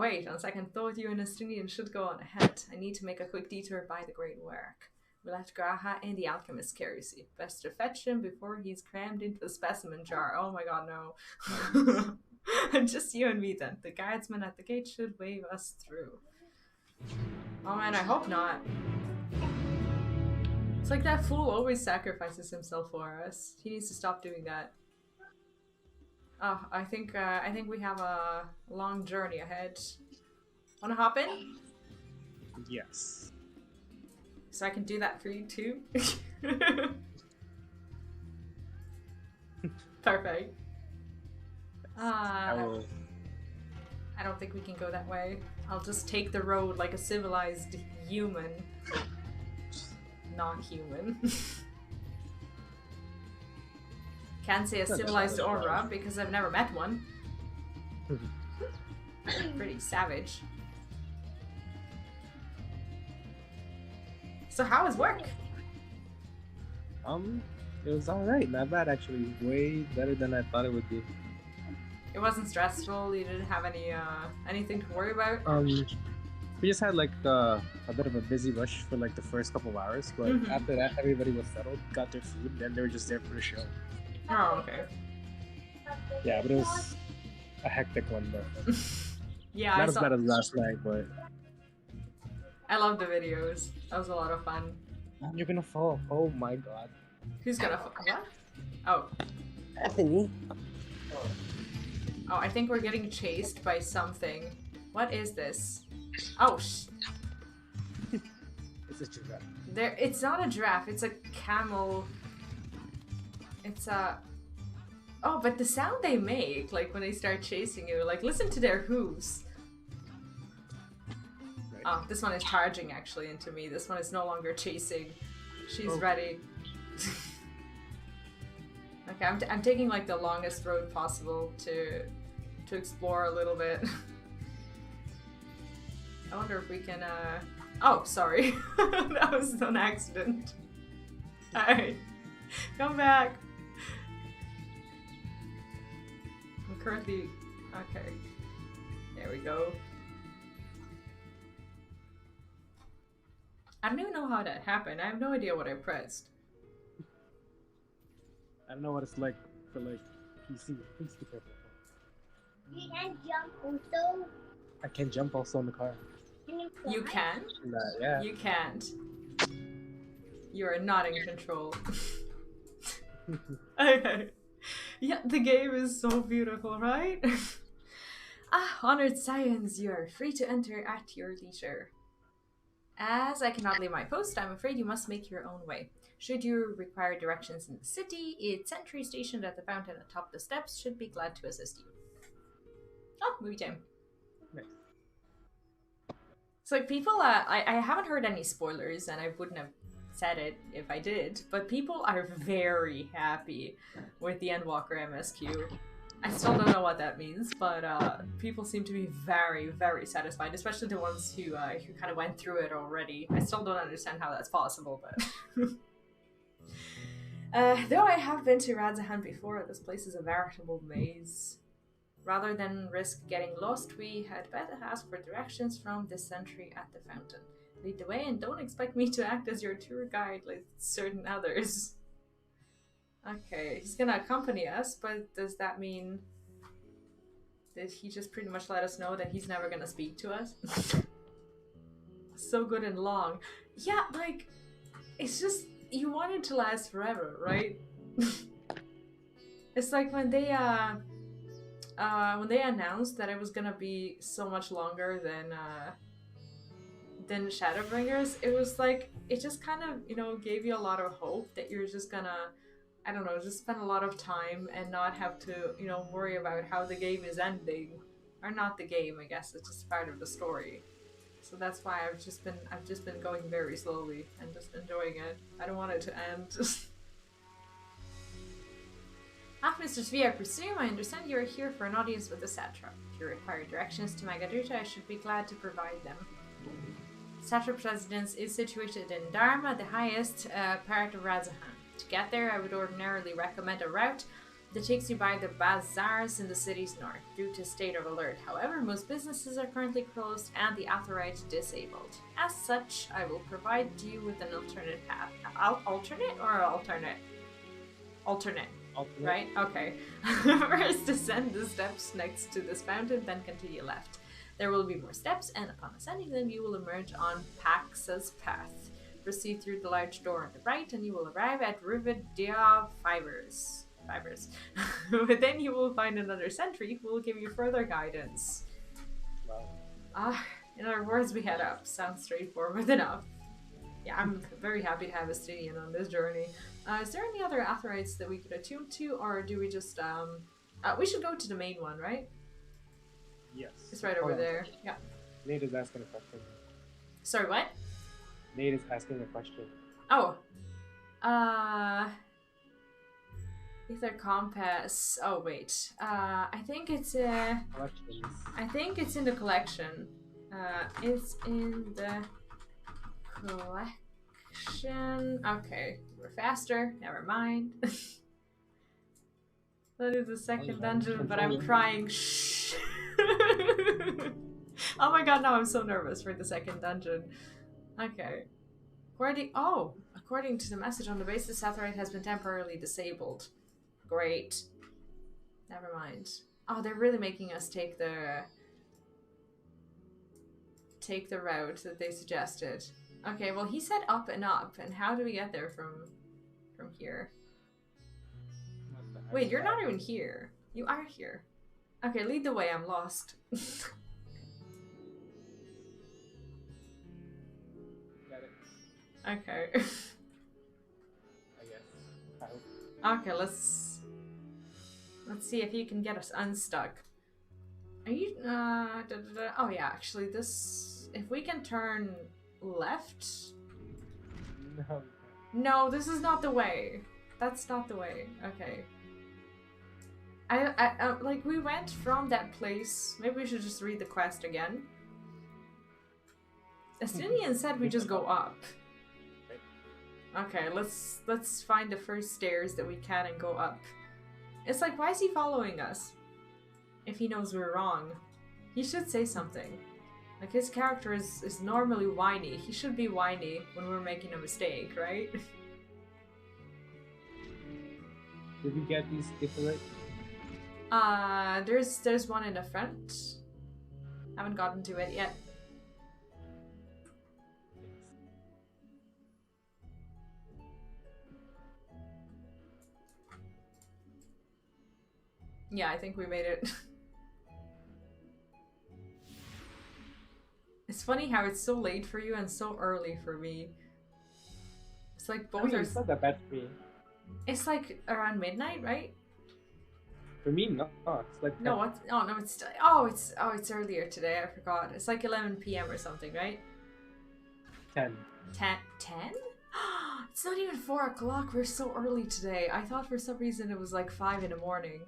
Wait, on second thought, you and Estinian should go on ahead. I need to make a quick detour by the Great Work. We'll let Graha and the alchemist carry you. Best to fetch him before he's crammed into the specimen jar. Oh my god, no. Just you and me then. The guardsman at the gate should wave us through. Oh man, I hope not. It's like that fool always sacrifices himself for us. He needs to stop doing that. Oh, I think we have a long journey ahead. Wanna hop in? Yes. So I can do that for you too? Perfect. I don't think we can go that way. I'll just take the road like a civilized human. Not human. Can't say a civilized aura because I've never met one. Pretty savage. So how was work? It was alright, not bad actually. Way better than I thought it would be. It wasn't stressful. You didn't have any anything to worry about. We just had like a bit of a busy rush for like the first couple of hours, but after that, everybody was settled, got their food, and they were just there for the show. Oh, okay. Yeah, but it was a hectic one though. Yeah, not as bad as last night, but I love the videos. That was a lot of fun. you're gonna fall. Oh my god. Who's gonna fall? What? Oh. Bethany. Oh, I think we're getting chased by something. What is this? Oh, It's a giraffe. it's not a giraffe. It's a camel. It's a. Oh, but the sound they make, like when they start chasing you, like listen to their hooves. Right. Oh, this one is charging actually into me. This one is no longer chasing. She's ready. Okay, I'm taking like the longest road possible to explore a little bit. I wonder if we can oh, sorry. That was an accident. Alright. Come back. I'm currently okay. There we go. I don't even know how that happened. I have no idea what I pressed. I don't know what it's like for like PC. Please be careful. You can jump also. I can jump also in the car. Can you You fly? can? Yeah. You can't. You are not in control. Okay. Yeah, the game is so beautiful, right? Honored Scions, you are free to enter at your leisure. As I cannot leave my post, I'm afraid you must make your own way. Should you require directions in the city, its sentry stationed at the fountain atop the steps should be glad to assist you. Oh, movie time. Nice. So like people, I haven't heard any spoilers, and I wouldn't have said it if I did, but people are very happy with the Endwalker MSQ. I still don't know what that means, but people seem to be very, very satisfied, especially the ones who kind of went through it already. I still don't understand how that's possible, but... though I have been to Radzahan before, this place is a veritable maze. Rather than risk getting lost, we had better ask for directions from the sentry at the fountain. Lead the way and don't expect me to act as your tour guide like certain others. Okay, he's gonna accompany us, but does that mean that he just pretty much let us know that he's never gonna speak to us? So good and long. Yeah, like, it's just, you want it to last forever, right? It's like when they announced that it was gonna be so much longer than Shadowbringers, it was like, it just kind of, you know, gave you a lot of hope that you're just gonna, I don't know, just spend a lot of time and not have to, you know, worry about how the game is ending. Or not the game, I guess, it's just part of the story. So that's why I've just been going very slowly and just enjoying it. I don't want it to end. Mr. Svi, I presume I understand you are here for an audience with the satrap. If you require directions to Magaduta, I should be glad to provide them. Satrap's residence is situated in Dharma, the highest part of Radzahan. To get there, I would ordinarily recommend a route that takes you by the bazaars in the city's north, due to state of alert. However, most businesses are currently closed and the Autherite disabled. As such, I will provide you with an alternate path. Alternate or alternate? Alternate. Right? Okay. First, descend the steps next to this fountain, then continue left. There will be more steps, and upon ascending them, you will emerge on Paxa's path. Proceed through the large door on the right, and you will arrive at Rividia Fibers. Within, you will find another sentry who will give you further guidance. Wow. In other words, we head up. Sounds straightforward enough. Yeah, I'm very happy to have a Stydian on this journey. Is there any other Atherites that we could attune to, or do we just, we should go to the main one, right? Yes. It's right Hold over on. there. Yeah. Nate is asking a question. Sorry, what? Nate is asking a question. Oh. Ether compass. Oh wait. I think it's Collections. I think it's in the collection. It's in the collection. Okay, we're faster. Never mind. That is the second dungeon, but I'm crying. Shh. Oh my god, now I'm so nervous for the second dungeon. Okay. According to the message on the base, the satellite has been temporarily disabled. Great. Never mind. Oh, they're really making us take the route that they suggested. Okay, well he said up and up, and how do we get there from here? Wait, you're not even here. You are here. Okay, lead the way, I'm lost. Got it. Okay. I guess. I hope. Okay, let's see if you can get us unstuck. Are you oh yeah, actually this, if we can turn left. No. No, this is not the way. That's not the way. Okay. I like, we went from that place. Maybe we should just read the quest again. Estinian said we just go up. Okay, let's find the first stairs that we can and go up. It's like, why is he following us? If he knows we're wrong. He should say something. Like, his character is normally whiny. He should be whiny when we're making a mistake, right? Did we get these different? There's one in the front. Haven't gotten to it yet. Yeah, I think we made it. It's funny how it's so late for you and so early for me. It's like both are. It's not that bad for me. It's like around midnight, right? For me, no. It's like No, what? Oh no, it's still. Oh, it's earlier today. I forgot. It's like 11 p.m. or something, right? 10. 10? It's not even 4 o'clock. We're so early today. I thought for some reason it was like 5 in the morning.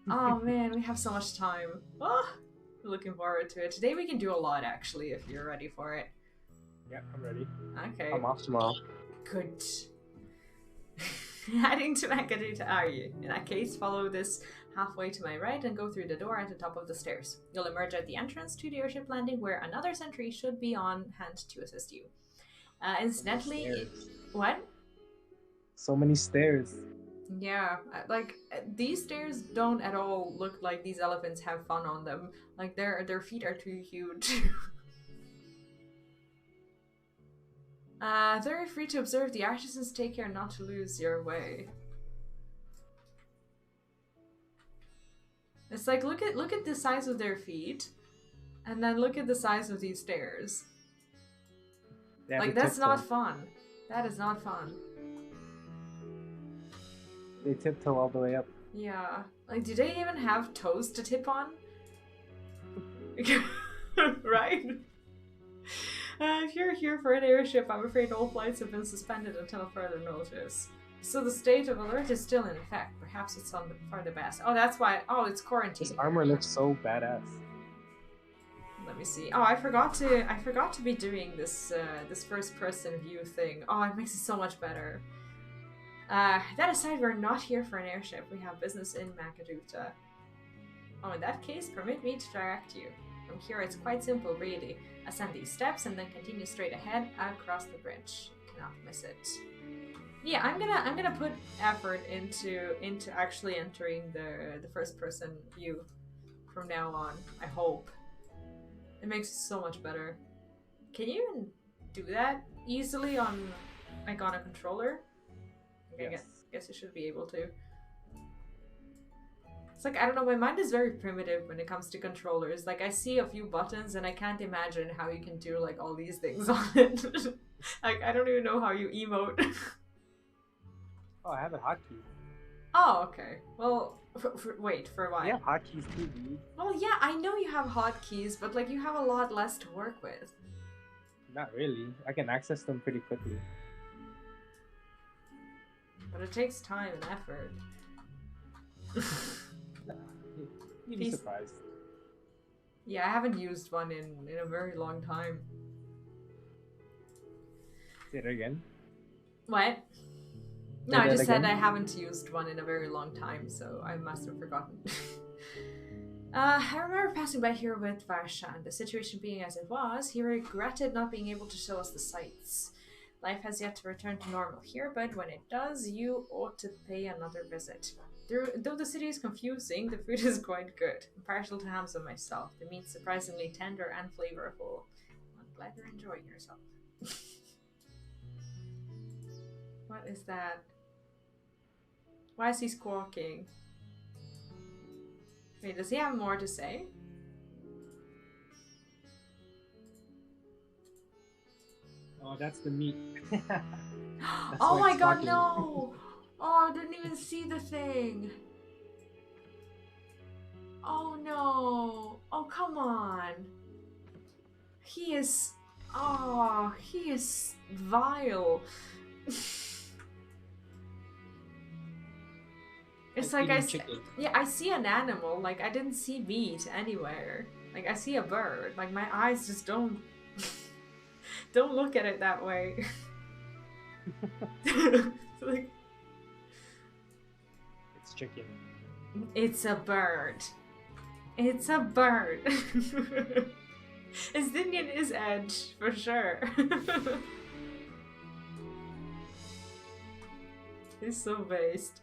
Oh man, we have so much time. Oh, looking forward to it. Today we can do a lot, actually, if you're ready for it. Yeah, I'm ready. Okay. I'm off tomorrow. Good. Heading to Macadita, are you? In that case, follow this halfway to my right and go through the door at the top of the stairs. You'll emerge at the entrance to the airship landing, where another sentry should be on hand to assist you. Incidentally, what? So many stairs. Yeah, like, these stairs don't at all look like these elephants have fun on them. Like, their feet are too huge. Very free to observe the artisans. Take care not to lose your way. It's like, look at the size of their feet, and then look at the size of these stairs. Yeah, Like, that's not fun. That is not fun. They tiptoe all the way up. Yeah. Like, do they even have toes to tip on? Right? If you're here for an airship, I'm afraid all flights have been suspended until further notice. So the state of alert is still in effect. Perhaps it's for the best. Oh, that's why. Oh, it's quarantine. This armor looks so badass. Let me see. Oh, I forgot to be doing this this first person view thing. Oh, it makes it so much better. That aside, we're not here for an airship. We have business in Macadita. Oh, in that case, permit me to direct you. From here, it's quite simple, really. Ascend these steps and then continue straight ahead across the bridge. Cannot miss it. Yeah, I'm gonna put effort into actually entering the first person view from now on. I hope. It makes it so much better. Can you even do that easily on a controller? Yes. I guess you should be able to. It's like, I don't know, my mind is very primitive when it comes to controllers. Like, I see a few buttons and I can't imagine how you can do, like, all these things on it. Like, I don't even know how you emote. Oh, I have a hotkey. Oh, okay. Well, wait, for what? Yeah, hotkeys too, dude. Well, yeah, I know you have hotkeys, but like you have a lot less to work with. Not really. I can access them pretty quickly. But it takes time and effort. You'd be surprised. Yeah, I haven't used one in a very long time. Say it again. What? Say No, I that just said again? I haven't used one in a very long time, so I must have forgotten. I remember passing by here with Varshan. The situation being as it was, he regretted not being able to show us the sights. Life has yet to return to normal here, but when it does, you ought to pay another visit. Though the city is confusing, the food is quite good. I'm partial to hams myself. The meat's surprisingly tender and flavorful. I'm glad you're enjoying yourself. What is that? Why is he squawking? Wait, does he have more to say? Oh, that's the meat. Oh my god, no! Oh, I didn't even see the thing. Oh no. Oh, come on. He is... Oh, he is vile. It's like I see an animal, like I didn't see meat anywhere. Like I see a bird, like my eyes just don't look at it that way. Like, it's chicken. It's a bird. It's a bird. Estinian is edge for sure. He's so based.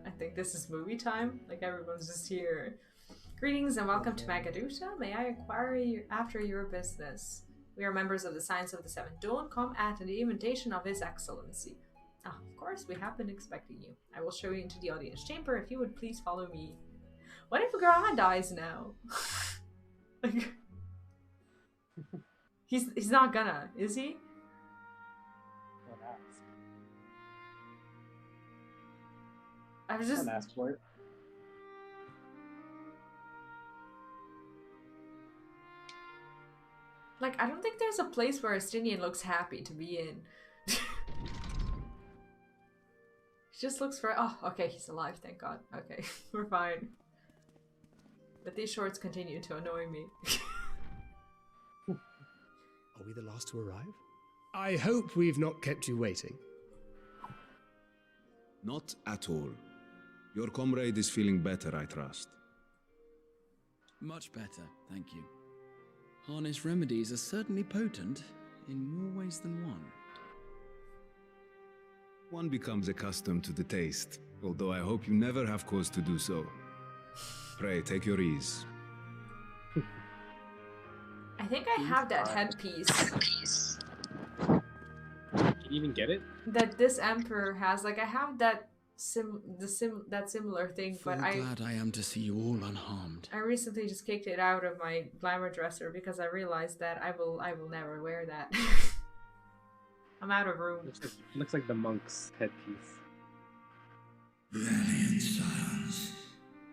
I think this is movie time. Like everyone's just here. Greetings and welcome to Magaduta. May I inquire after your business? We are members of the Science of the Seventh Dawn. Come at the invitation of His Excellency. Ah, of course, we have been expecting you. I will show you into the audience chamber if you would please follow me. What if Grandma dies now? Like, he's not gonna, is he? I was just... Don't ask for it. Like, I don't think there's a place where Estinian looks happy to be in. He just looks for... Oh, okay, he's alive, thank God. Okay, we're fine. But these shorts continue to annoy me. Are we the last to arrive? I hope we've not kept you waiting. Not at all. Your comrade is feeling better, I trust. Much better, thank you. Harness remedies are certainly potent, in more ways than one. One becomes accustomed to the taste, although I hope you never have cause to do so. Pray, take your ease. I think I have that headpiece. Can you even get it? That this emperor has. Like, I have that that similar thing, but glad I am to see you all unharmed. I recently just kicked it out of my glamour dresser because I realized that I will never wear that. I'm out of room. Looks like the monk's headpiece. Valiant sons,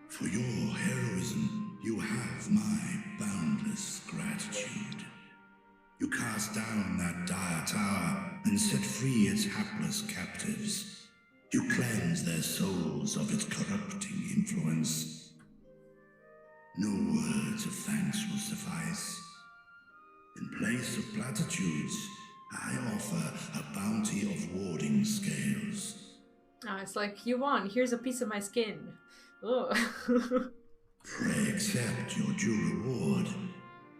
for your heroism, you have my boundless gratitude. You cast down that dire tower and set free its hapless captives. You cleanse their souls of its corrupting influence. No words of thanks will suffice. In place of platitudes, I offer a bounty of warding scales. Oh, it's like, you won, here's a piece of my skin. Ugh. Pray accept your due reward,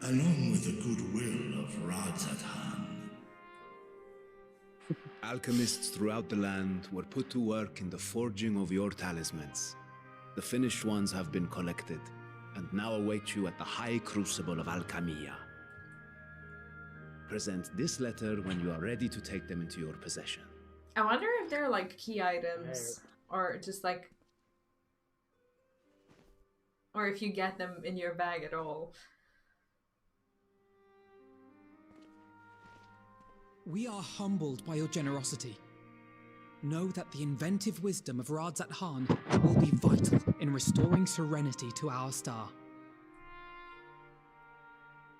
along with the goodwill of Radzatan. Alchemists throughout the land were put to work in the forging of your talismans. The finished ones have been collected, and now await you at the high crucible of Alchemia. Present this letter when you are ready to take them into your possession. I wonder if they're like key items, or just like... Or if you get them in your bag at all. We are humbled by your generosity. Know that the inventive wisdom of Radzat Han will be vital in restoring serenity to our star.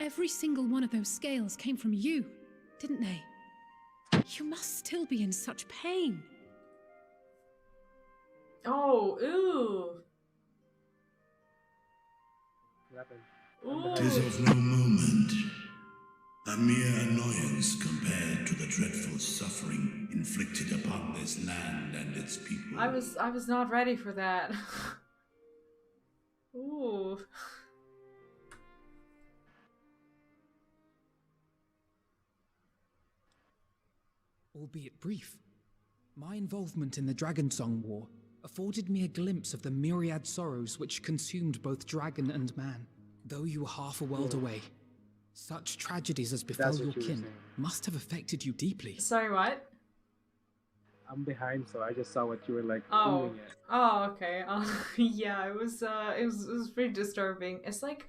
Every single one of those scales came from you, didn't they? You must still be in such pain. Oh, ooh. What happened? Ooh. 'Tis of no moment, a mere annoyance compared to the dreadful suffering inflicted upon this land and its people. I was not ready for that. Ooh. Albeit brief, my involvement in the Dragonsong War afforded me a glimpse of the myriad sorrows which consumed both dragon and man. Though you were half a world away, such tragedies as befell That's your what you were kin saying. must have affected you deeply. Sorry, what? I'm behind, so I just saw what you were like Oh. oohing at. Oh, okay. Yeah, it was pretty disturbing. It's like,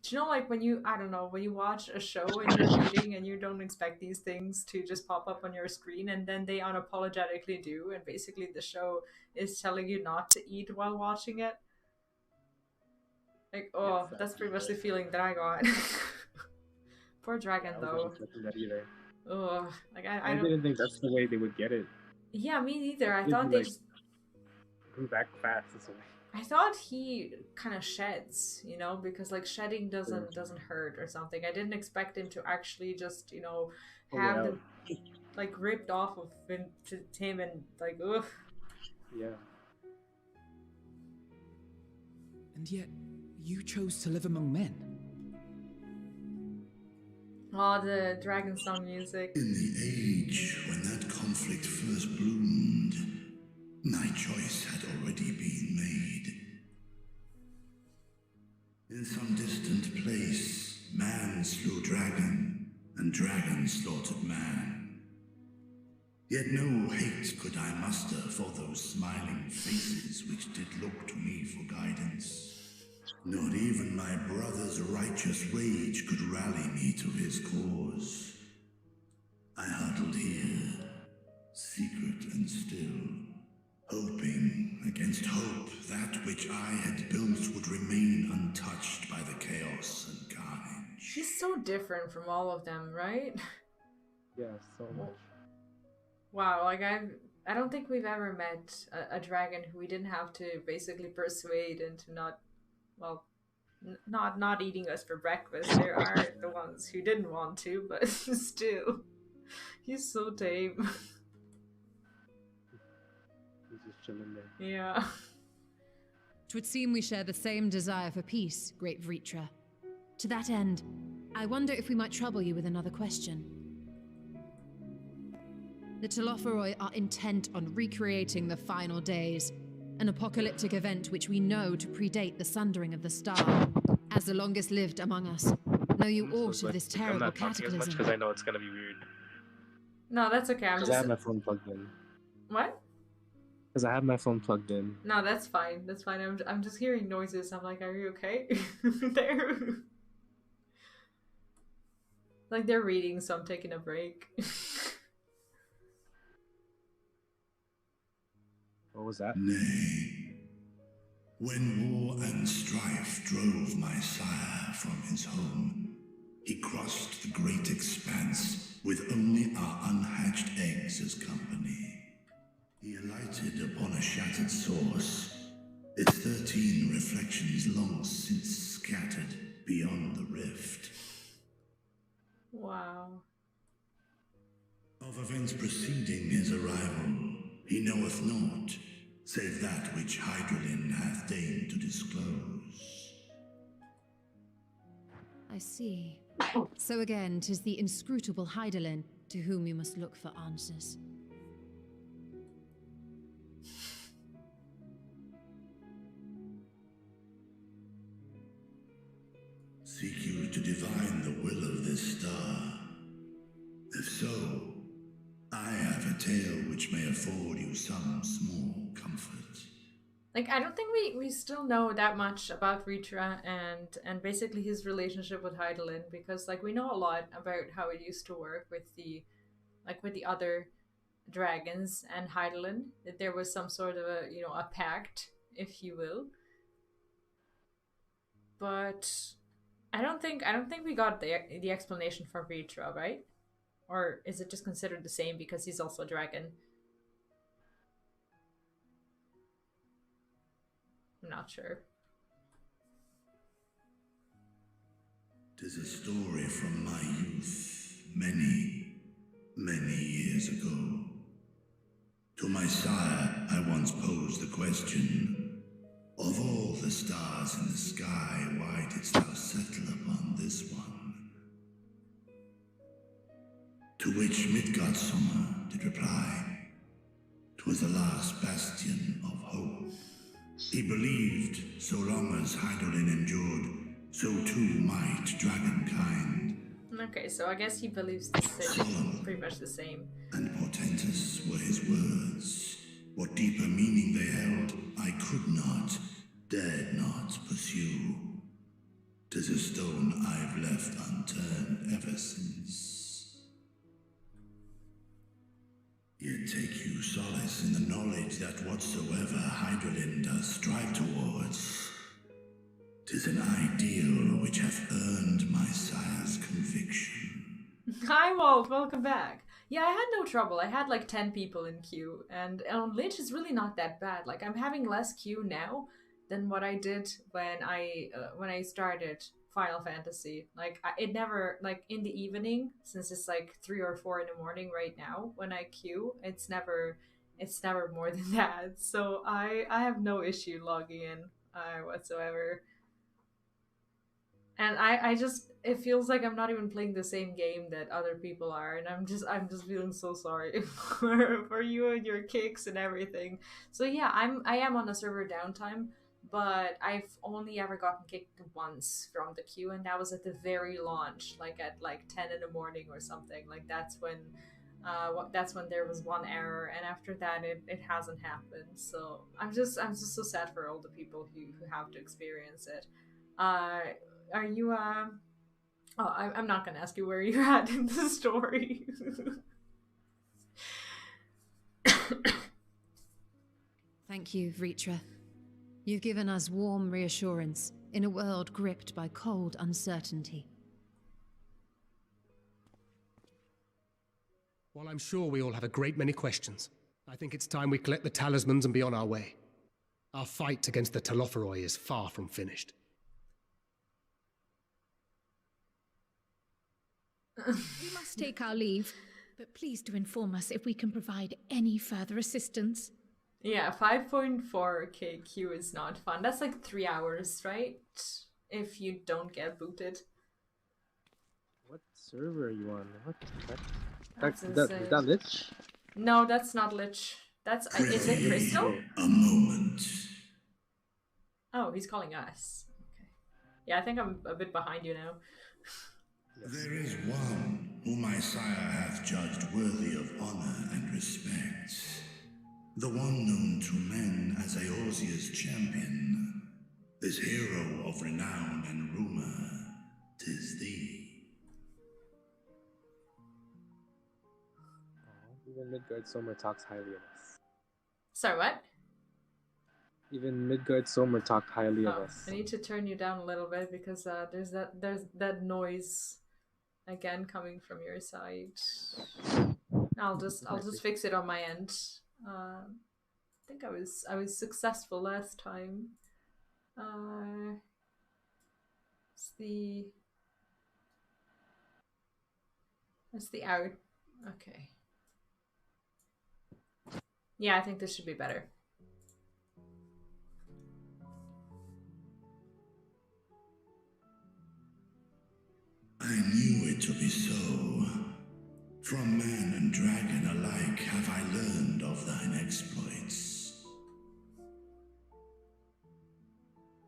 do you know, like when you, I don't know, when you watch a show and you're eating and you don't expect these things to just pop up on your screen, and then they unapologetically do, and basically the show is telling you not to eat while watching it. Like, oh, Yes, that's pretty much the feeling that I got. Poor dragon, I though. wasn't expecting that either. Oh, like I I don't. didn't think that's the way they would get it. Yeah, me neither. I It'd thought be they like- just. Grew back fast this way. I thought he kind of sheds, you know, because like shedding doesn't hurt or something. I didn't expect him to actually just, you know, have yeah. them like ripped off of him and like ugh. Yeah. And yet, you chose to live among men. Oh, the dragon song music. In the age when that conflict first bloomed, my choice had already been made. In some distant place, man slew dragon, and dragon slaughtered man. Yet no hate could I muster for those smiling faces which did look to me for guidance. Not even my brother's righteous rage could rally me to his cause. I huddled here, secret and still, hoping against hope that which I had built would remain untouched by the chaos and carnage. He's so different from all of them, right? Yeah, so much. Wow, like I don't think we've ever met a dragon who we didn't have to basically persuade into not, well, not eating us for breakfast. There are the ones who didn't want to, but still, he's so tame. He's just chilling there. Yeah. 'Twould seem we share the same desire for peace, great Vritra. To that end, I wonder if we might trouble you with another question. The Telophoroi are intent on recreating the final days, an apocalyptic event which we know to predate the sundering of the star. As the longest lived among us, know you aught of this I'm terrible not talking as much cataclysm? because I know it's gonna be weird. No, that's okay. I'm Because I have just my phone plugged in. what? Because I have my phone plugged in. No, that's fine. That's fine. I'm just hearing noises. I'm like, are you okay? There. Like they're reading, so I'm taking a break. What was that? Nay, when war and strife drove my sire from his home, he crossed the great expanse with only our unhatched eggs as company. He alighted upon a shattered source, its 13 reflections long since scattered beyond the rift. Wow. Of events preceding his arrival, he knoweth naught, save that which Hydralin hath deigned to disclose. I see. So again, 'tis the inscrutable Hydaelyn to whom you must look for answers. Seek you to divine the will of this star? If so, I have a tale which may afford you some small comfort. Like I don't think we still know that much about Ritra and basically his relationship with Hydaelyn, because like we know a lot about how it used to work with the like with the other dragons and Hydaelyn, that there was some sort of a, a pact, if you will. But I don't think we got the explanation for Vitra, right? Or is it just considered the same because he's also a dragon? I'm not sure. Tis a story from my youth, many, many years ago. To my sire, I once posed the question, of all the stars in the sky, why didst thou settle upon this one? To which Midgardsormr did reply, 'twas the last bastion of hope. He believed, so long as Hydaelyn endured, so too might dragonkind. Okay, so I guess he believes the same, pretty much the same. And portentous were his words. What deeper meaning they held, I could not, dared not pursue. 'Tis a stone I've left unturned ever since. Yet take you solace in the knowledge that whatsoever Hydaelyn does strive towards, 'tis an ideal which hath earned my sire's conviction. Hi Wolf, welcome back. Yeah, I had no trouble. I had like 10 people in queue, and on Lich is really not that bad. Like, I'm having less queue now than what I did when I started Final Fantasy. Like, it never, like, in the evening, since it's like 3 or 4 in the morning right now when I queue, it's never more than that. So I have no issue logging in whatsoever. And I just, it feels like I'm not even playing the same game that other people are, and I'm just feeling so sorry for you and your kicks and everything. So yeah, I am on a server downtime, but I've only ever gotten kicked once from the queue, and that was at the very launch, like at like 10 in the morning or something. Like that's when there was one error, and after that it hasn't happened. So I'm just so sad for all the people who have to experience it. Are you, I'm not gonna ask you where you're at in the story. Thank you, Vritra. You've given us warm reassurance in a world gripped by cold uncertainty. While I'm sure we all have a great many questions, I think it's time we collect the talismans and be on our way. Our fight against the Telophoroi is far from finished. We must take our leave, but please do inform us if we can provide any further assistance. Yeah, 5.4k queue is not fun. That's like 3 hours, right? If you don't get booted. What server are you on? What the That's is that Lich? No, that's not Lich. That's is it Crystal? A moment. Oh, he's calling us. Okay. Yeah, I think I'm a bit behind you now. There is one whom my sire hath judged worthy of honor and respect. The one known to men as Eorzea's champion. This hero of renown and rumor, 'tis thee. Oh, even Midgardsormr talks highly of us. Sorry, what? Even Midgardsormr talked highly of us. I need to turn you down a little bit because there's that noise again coming from your side. I'll just fix it on my end. I think I was successful last time. That's the out. Okay. Yeah, I think this should be better. I knew it to be so. From man and dragon alike have I learned of thine exploits.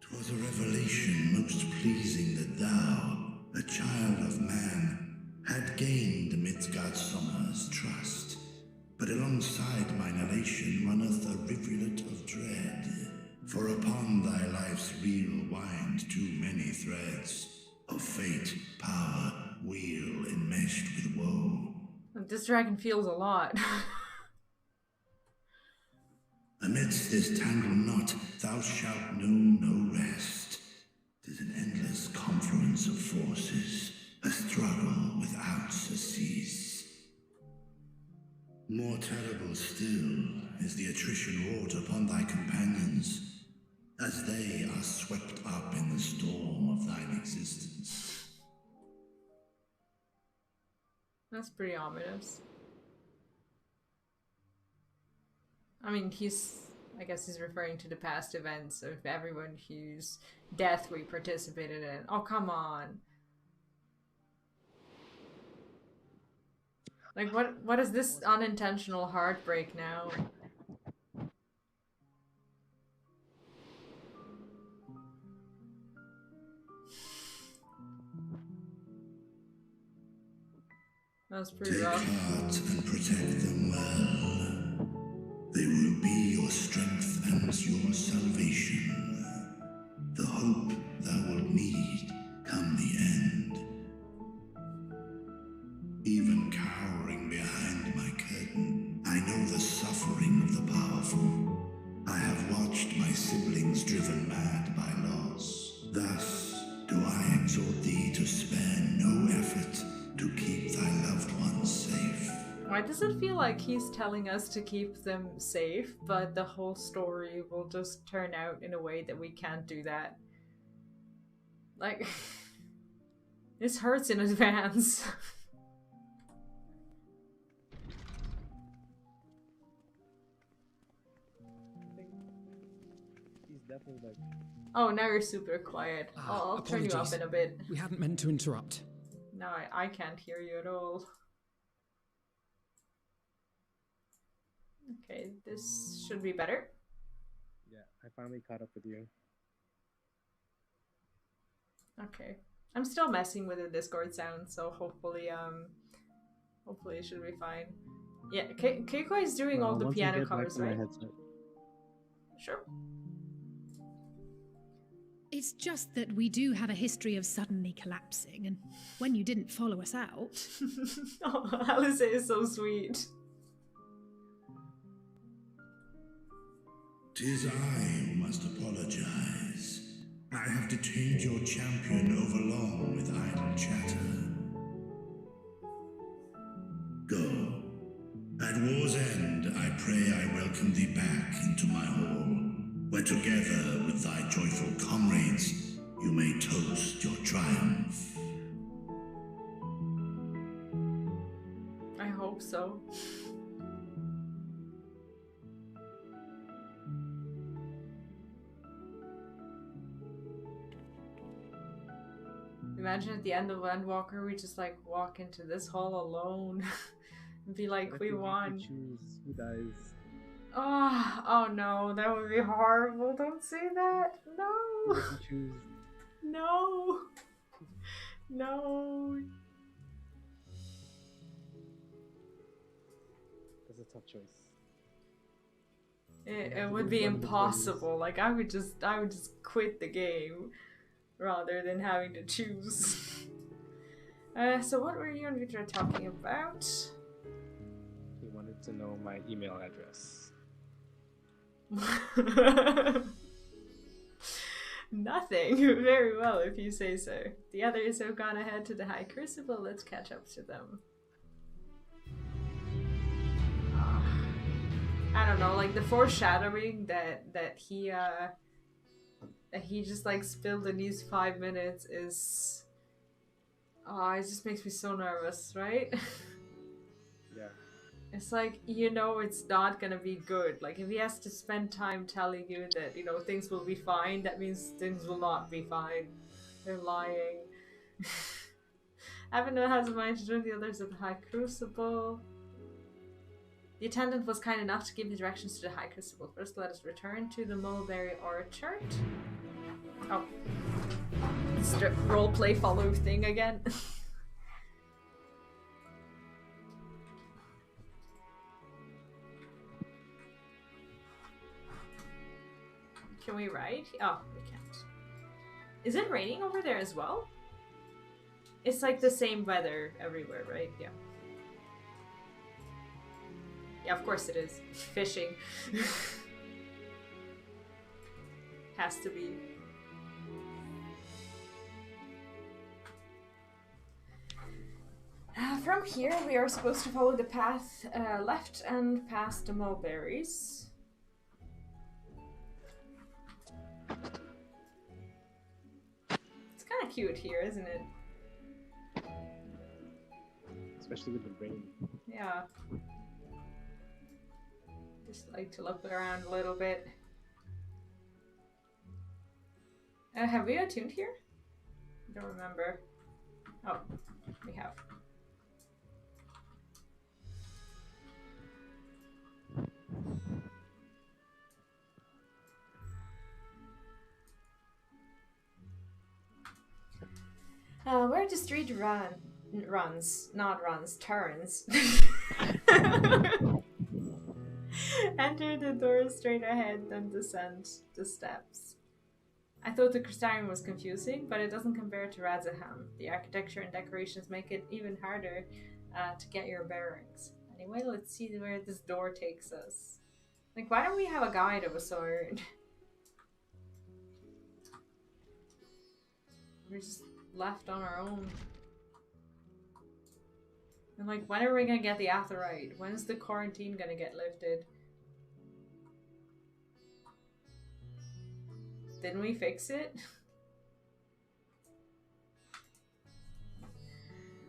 'Twas a revelation most pleasing that thou, a child of man, had gained Midgardsormr's trust. But alongside mine elation runneth a rivulet of dread. For upon thy life's reel wind too many threads of fate, power, wheel enmeshed with woe. This dragon feels a lot. Amidst this tangled knot, thou shalt know no rest. 'Tis an endless confluence of forces, a struggle without surcease. More terrible still is the attrition wrought upon thy companions, as they are swept up in the storm of thine existence. That's pretty ominous. I mean, I guess he's referring to the past events of everyone whose death we participated in. Oh, come on. Like, what is this unintentional heartbreak now? That was pretty rough. Take heart and protect them well. They will be your strength and your salvation. The hope thou wilt need come the end. Even cowering behind my curtain, I know the suffering of the powerful. I have watched my siblings driven mad by loss. Thus do I exhort thee to spare no effort to keep thy loved ones safe. Why does it feel like he's telling us to keep them safe, but the whole story will just turn out in a way that we can't do that? Like, this hurts in advance. He's definitely like... Oh, now you're super quiet. I'll turn you up in a bit. We hadn't meant to interrupt. No, I can't hear you at all. Okay, this should be better. Yeah, I finally caught up with you. Okay. I'm still messing with the Discord sound, so hopefully it should be fine. Yeah, Keiko is doing all the piano covers, right? Sure. It's just that we do have a history of suddenly collapsing, and when you didn't follow us out... Oh, Alice is so sweet. 'Tis I who must apologize. I have detained your champion overlong with idle chatter. Go. At war's end, I pray I welcome thee back into my hall, where together with thy joyful comrades, you may toast your triumph. I hope so. Imagine at the end of Endwalker, we just like walk into this hall alone and be like, we won. Choose who dies. Oh no, that would be horrible. Don't say that. No. Choose. No. No. That's a tough choice. It would be impossible. Like I would just quit the game rather than having to choose. So what were you and Victor talking about? He wanted to know my email address. Nothing. Very well, if you say so. The others have gone ahead to the High Crucible. Let's catch up to them. I don't know, like the foreshadowing that he just like spilled in these 5 minutes is... Oh, it just makes me so nervous, right? Yeah. It's like, you know it's not gonna be good. Like, if he has to spend time telling you that, you know, things will be fine, that means things will not be fine. They're lying. Avenel has a mind to join the others at the High Crucible. The attendant was kind enough to give the directions to the High Crucible. First, let us return to the Mulberry Orchard. Oh. It's the roleplay follow thing again. Can we ride? Oh, we can't. Is it raining over there as well? It's like the same weather everywhere, right? Yeah. Yeah, of course it is. Fishing. Has to be. From here, we are supposed to follow the path left and past the mulberries. It's kind of cute here, isn't it? Especially with the rain. Yeah. Just like to look around a little bit. Have we attuned here? I don't remember. Oh, we have. Where the street turns. Enter the door straight ahead, then descend the steps. I thought the Crystarium was confusing, but it doesn't compare to Radzaham. The architecture and decorations make it even harder to get your bearings. Anyway, let's see where this door takes us. Like, why don't we have a guide of a sort? We're just left on our own. And like, when are we gonna get the Aetheryte? When is the quarantine gonna get lifted? Didn't we fix it?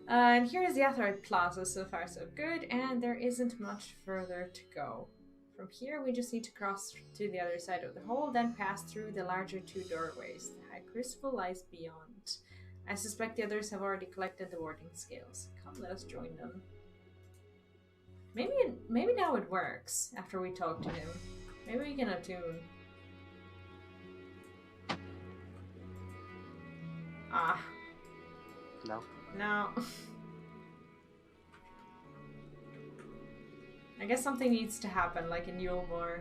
And here is the Aetheryte Plaza, so far so good, and there isn't much further to go. From here we just need to cross to the other side of the hole, then pass through the larger two doorways. The High Crucible lies beyond. I suspect the others have already collected the warding scales. Come, let us join them. Maybe now it works, after we talk to him. Maybe we can attune. Ah. No. No. I guess something needs to happen, like in Yulmore.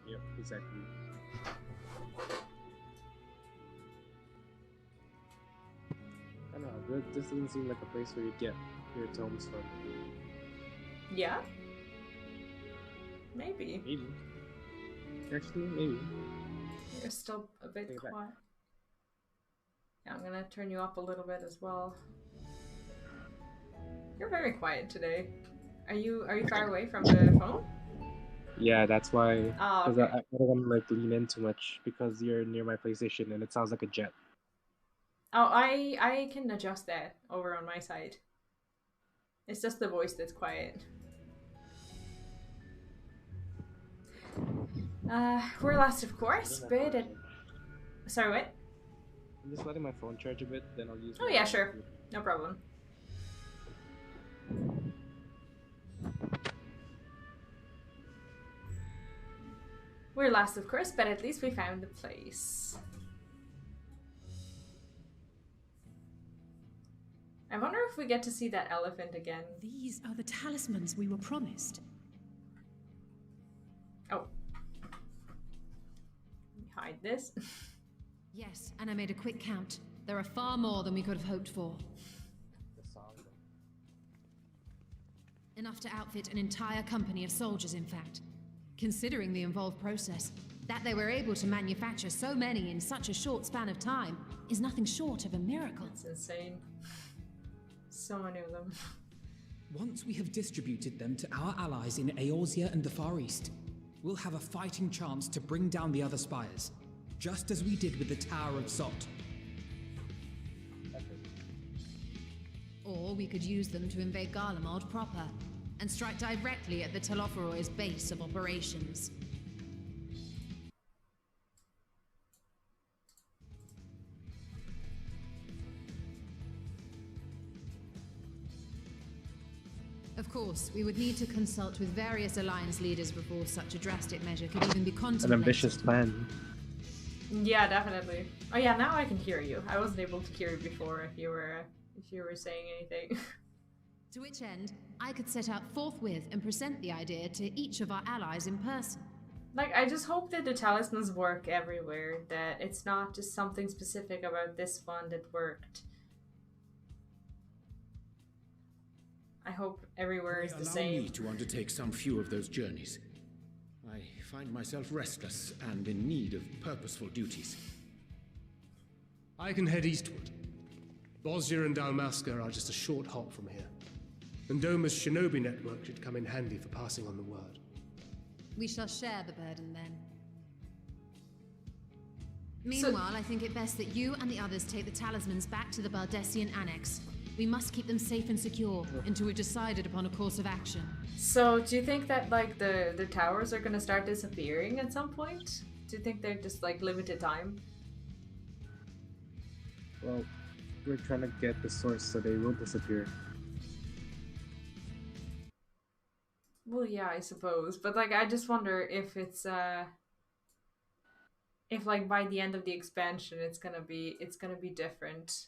Yep, exactly. I don't know, this doesn't seem like a place where you get your tomes from. Yeah? Maybe. Maybe. Actually, maybe. You're still a bit Take it back. quiet. Yeah, I'm gonna turn you up a little bit as well. You're very quiet today. Are you far away from the phone? Yeah, that's why. Oh, Because okay. I don't want to like lean in too much because you're near my PlayStation and it sounds like a jet. Oh, I can adjust that over on my side. It's just the voice that's quiet. We're last, of course, but it... Sorry, what? I'm just letting my phone charge a bit, then I'll use. Oh yeah, sure, no problem. We're last, of course, but at least we found the place. I wonder if we get to see that elephant again. These are the talismans we were promised. Oh. Let me hide this. Yes, and I made a quick count. There are far more than we could have hoped for. Enough to outfit an entire company of soldiers, in fact. Considering the involved process, that they were able to manufacture so many in such a short span of time is nothing short of a miracle. It's insane. So many of them. Once we have distributed them to our allies in Eorzea and the Far East, we'll have a fighting chance to bring down the other spires, just as we did with the Tower of Sot. Or we could use them to invade Garlemald proper, and strike directly at the Telophoroid's base of operations. Of course, we would need to consult with various alliance leaders before such a drastic measure could even be contemplated. An ambitious plan. Yeah, definitely. Oh yeah, now I can hear you. I wasn't able to hear you before if you were saying anything. To which end, I could set out forthwith and present the idea to each of our allies in person. Like, I just hope that the talismans work everywhere, that it's not just something specific about this one that worked. I hope everywhere is the Allow same. me to undertake some few of those journeys. I find myself restless and in need of purposeful duties. I can head eastward. Bosnia and Dalmasca are just a short hop from here. And Doma's shinobi network should come in handy for passing on the word. We shall share the burden then. Meanwhile, I think it best that you and the others take the talismans back to the Baldessian Annex. We must keep them safe and secure until we've decided upon a course of action. So, do you think that like the towers are gonna start disappearing at some point? Do you think they're just like limited time? Well, we're trying to get the source so they will disappear. Well, yeah, I suppose. But like, I just wonder if it's if like by the end of the expansion, it's gonna be different.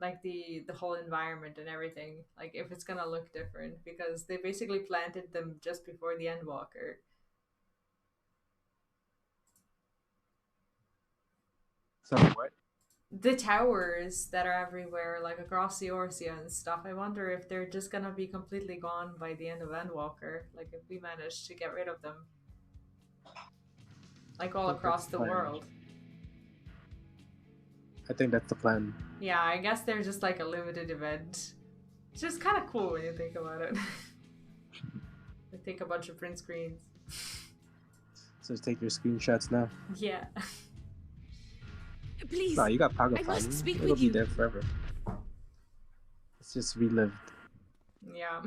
Like the whole environment and everything. Like if it's gonna look different because they basically planted them just before the Endwalker. So what? The towers that are everywhere, like across the Orsia and stuff, I wonder if they're just gonna be completely gone by the end of Endwalker. Like if we manage to get rid of them. Like all across the world. I think that's the plan. Yeah, I guess they're just like a limited event. It's just kind of cool when you think about it. I take a bunch of print screens. So take your screenshots now. Yeah. Please. No, you got Pago I must speak It'll with be you. there forever. It's just relived. Yeah.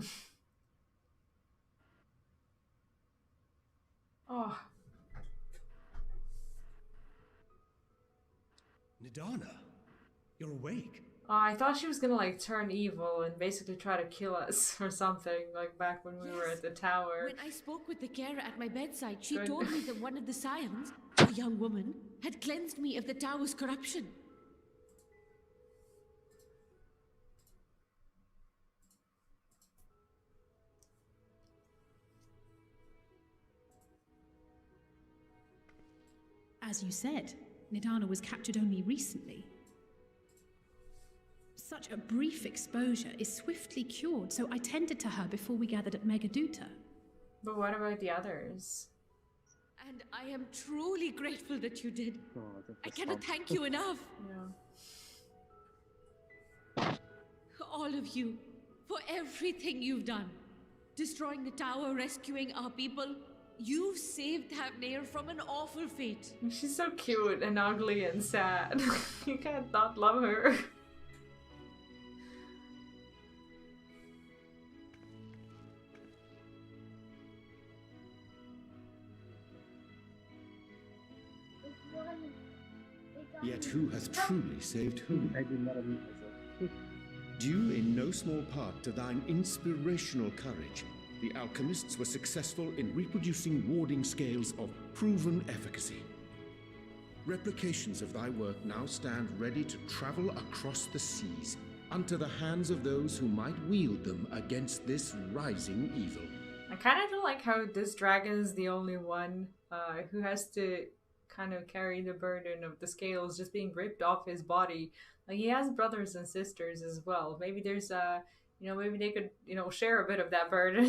Oh. Nidana, you're awake. I thought she was gonna like turn evil and basically try to kill us or something, like back when we were at the tower. When I spoke with the carer at my bedside, she Good. told me that one of the scions, a young woman, had cleansed me of the tower's corruption. As you said, Nidana was captured only recently. Such a brief exposure is swiftly cured, so I tended to her before we gathered at Megaduta. But what about the others? And I am truly grateful that you did. Oh, I cannot thank you enough. Yeah. All of you, for everything you've done. Destroying the tower, rescuing our people. You've saved Thavnair from an awful fate. She's so cute and ugly and sad. You can't not love her. Yet who has truly saved whom? I did not admit myself. Due in no small part to thine inspirational courage, the alchemists were successful in reproducing warding scales of proven efficacy. Replications of thy work now stand ready to travel across the seas, unto the hands of those who might wield them against this rising evil. I kind of don't like how this dragon is the only one who has to kind of carry the burden of the scales just being ripped off his body. Like he has brothers and sisters as well. Maybe there's maybe they could, share a bit of that burden.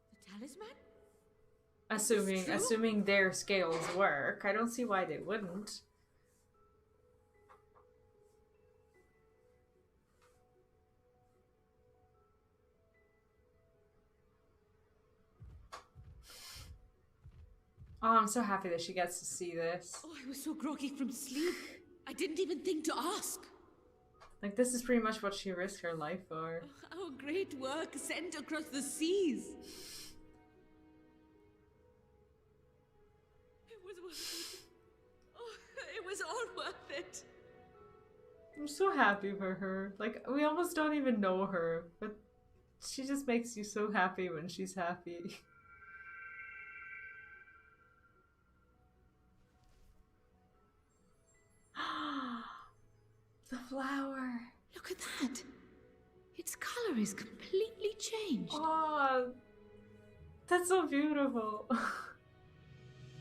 The talisman? assuming their scales work. I don't see why they wouldn't. Oh, I'm so happy that she gets to see this. Oh, I was so groggy from sleep. I didn't even think to ask. Like, this is pretty much what she risked her life for. Our great work sent across the seas. It was worth it. Oh, it was all worth it. I'm so happy for her. Like, we almost don't even know her, but she just makes you so happy when she's happy. The flower. Look at that. Its color is completely changed. Oh, that's so beautiful.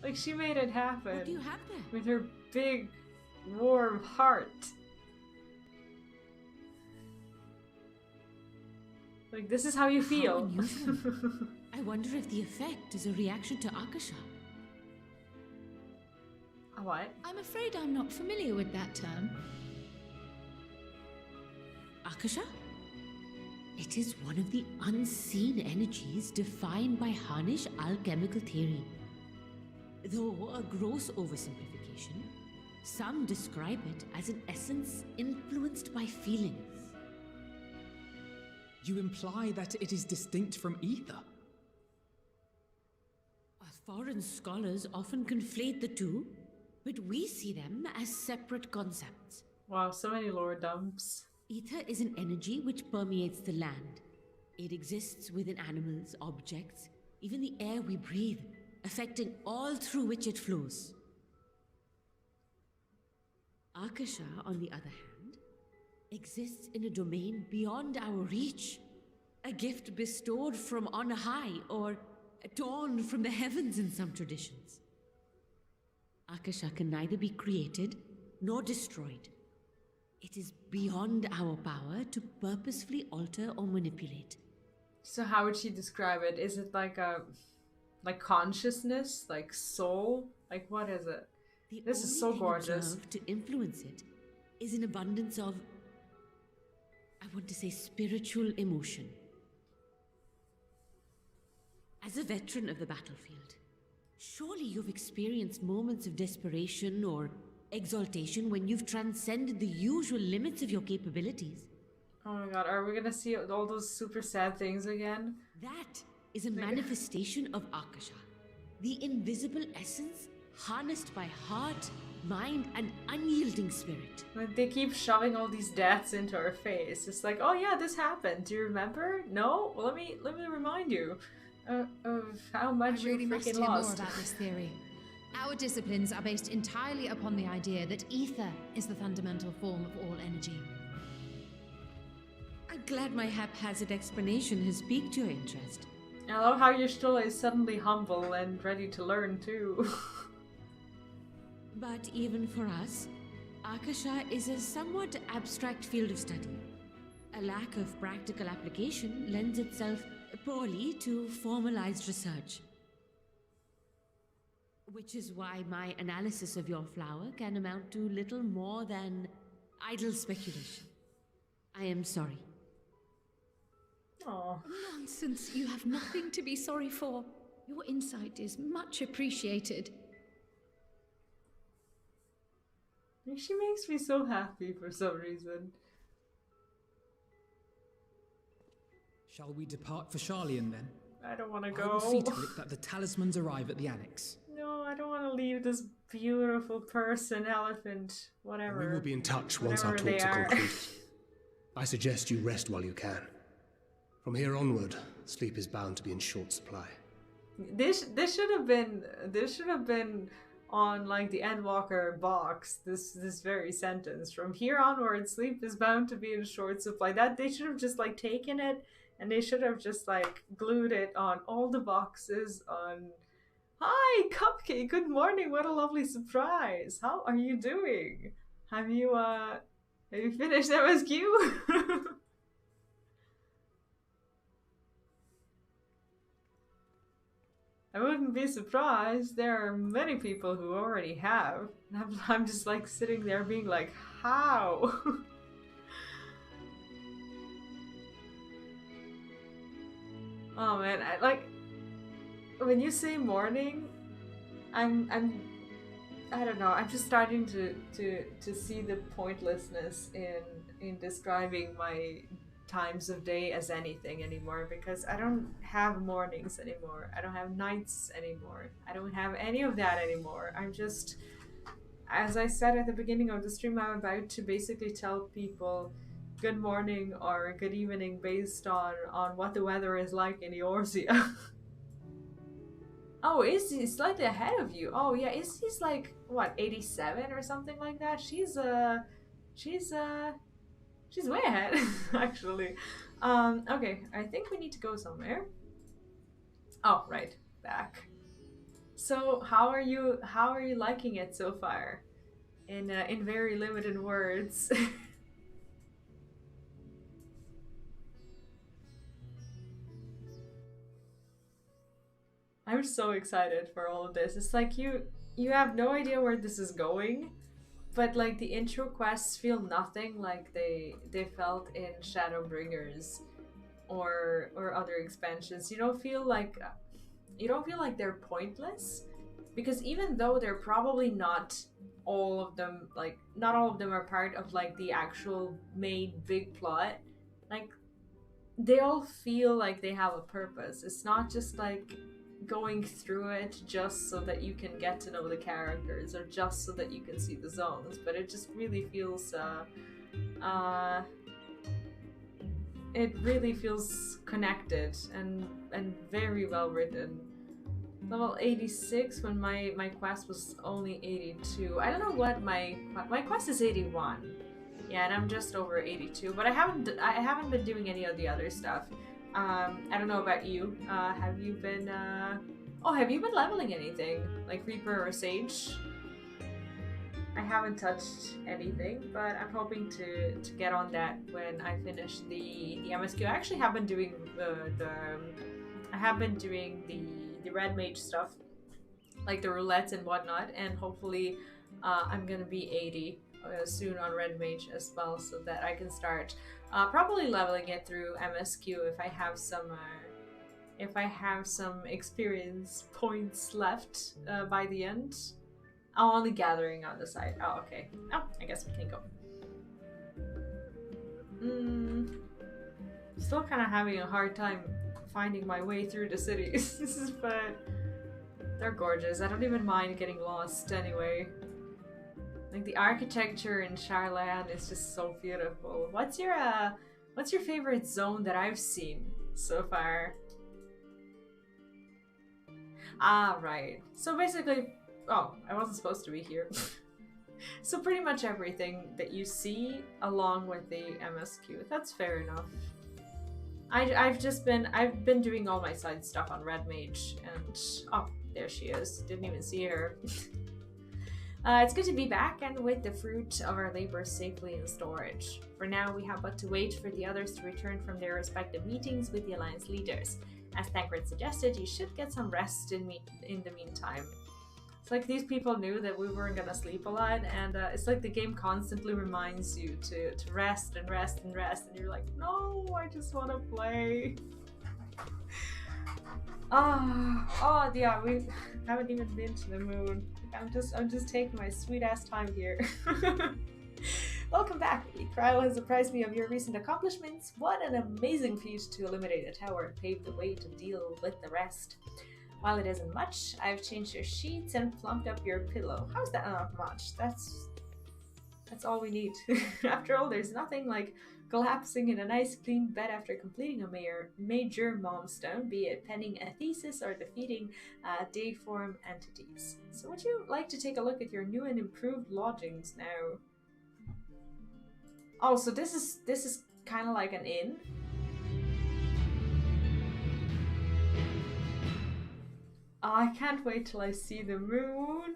Like she made it happen. What do you have there? With her big warm heart. Like, this is how you feel. How unusual. I wonder if the effect is a reaction to Akasha. What? I'm afraid I'm not familiar with that term. Akasha? It is one of the unseen energies defined by Harnish alchemical theory. Though a gross oversimplification, some describe it as an essence influenced by feelings. You imply that it is distinct from ether? Foreign scholars often conflate the two, but we see them as separate concepts. Wow, so many lore dumps. Ether is an energy which permeates the land. It exists within animals, objects, even the air we breathe, affecting all through which it flows. Akasha, on the other hand, exists in a domain beyond our reach. A gift bestowed from on high, or torn from the heavens in some traditions. Akasha can neither be created nor destroyed. It is beyond our power to purposefully alter or manipulate. So how would she describe it? Is it like consciousness? Like soul? Like what is it? This is so gorgeous. To influence it is an abundance of, I want to say, spiritual emotion. As a veteran of the battlefield, surely you've experienced moments of desperation or exaltation when you've transcended the usual limits of your capabilities. Oh my god, are we gonna see all those super sad things again? That is a manifestation of Akasha, the invisible essence harnessed by heart, mind, and unyielding spirit. Like they keep shoving all these deaths into our face. It's like, oh yeah, this happened. Do you remember? No? Well, let me remind you of how much you must freaking hear more lost. about this theory. Our disciplines are based entirely upon the idea that ether is the fundamental form of all energy. I'm glad my haphazard explanation has piqued your interest. I love how Y'shtola is suddenly humble and ready to learn too. But even for us, Akasha is a somewhat abstract field of study. A lack of practical application lends itself poorly to formalized research. Which is why my analysis of your flower can amount to little more than idle speculation. I am sorry. Oh. Nonsense, you have nothing to be sorry for. Your insight is much appreciated. She makes me so happy for some reason. Shall we depart for Sharlayan then? I don't want to I will go. see to it that the talismans arrive at the annex. No, I don't want to leave this beautiful person, elephant, whatever. We will be in touch once our whatever talks they are are. concluded. I suggest you rest while you can. From here onward, sleep is bound to be in short supply. This should have been on like the Endwalker box. This very sentence. From here onward, sleep is bound to be in short supply. That they should have just like taken it and they should have just like glued it on all the boxes. On hi Cupcake, good morning. What a lovely surprise. How are you doing? Have you finished MSQ? I wouldn't be surprised. There are many people who already have. I'm just like sitting there being like, how? Oh man, I like when you say morning, I don't know. I'm just starting to see the pointlessness in describing my times of day as anything anymore, because I don't have mornings anymore. I don't have nights anymore. I don't have any of that anymore. I'm just, as I said at the beginning of the stream, I'm about to basically tell people good morning or good evening based on what the weather is like in Eorzea. Oh, Izzy's slightly ahead of you. Oh yeah, Izzy's like what, 87 or something like that. She's way ahead, actually. Okay, I think we need to go somewhere. Oh, right, back. So, how are you liking it so far? in very limited words. I'm so excited for all of this. It's like you have no idea where this is going, but like the intro quests feel nothing like they felt in Shadowbringers or other expansions. You don't feel like they're pointless, because even though they're probably not all of them, like not all of them are part of like the actual main big plot, like they all feel like they have a purpose. It's not just like going through it just so that you can get to know the characters or just so that you can see the zones, but it just really feels it really feels connected and very well written. Level 86 when my quest was only 82. I don't know what my quest is 81. Yeah, and I'm just over 82, but I haven't been doing any of the other stuff. I don't know about you. Have you been leveling anything? Like Reaper or Sage? I haven't touched anything, but I'm hoping to get on that when I finish the MSQ. I actually have been doing the red mage stuff, like the roulettes and whatnot, and hopefully I'm gonna be 80 soon on red mage as well, so that I can start probably leveling it through MSQ if I have some experience points left by the end. Oh, only gathering on the side. Oh, okay. Oh, I guess we can go. Still kind of having a hard time finding my way through the cities, but they're gorgeous. I don't even mind getting lost anyway. Like the architecture in Sharlayan is just so beautiful. What's your favorite zone that I've seen so far? Ah, right. So basically, oh, I wasn't supposed to be here. So pretty much everything that you see along with the MSQ. That's fair enough. I've been doing all my side stuff on Red Mage, and oh, there she is. Didn't even see her. It's good to be back and with the fruit of our labor safely in storage. For now, we have but to wait for the others to return from their respective meetings with the Alliance leaders. As Thancred suggested, you should get some rest in the meantime. It's like these people knew that we weren't gonna sleep a lot, and it's like the game constantly reminds you to rest and rest and rest, and you're like, no, I just want to play. Oh yeah, we haven't even been to the moon. I'm just taking my sweet ass time here. Welcome back. Cryo has apprised me of your recent accomplishments. What an amazing feat to eliminate a tower and pave the way to deal with the rest. While it isn't much, I've changed your sheets and plumped up your pillow. How's that not much? That's all we need. After all, there's nothing like collapsing in a nice clean bed after completing a major milestone, be it penning a thesis or defeating deiform entities. So would you like to take a look at your new and improved lodgings now? Oh, so this is kind of like an inn. Oh, I can't wait till I see the moon.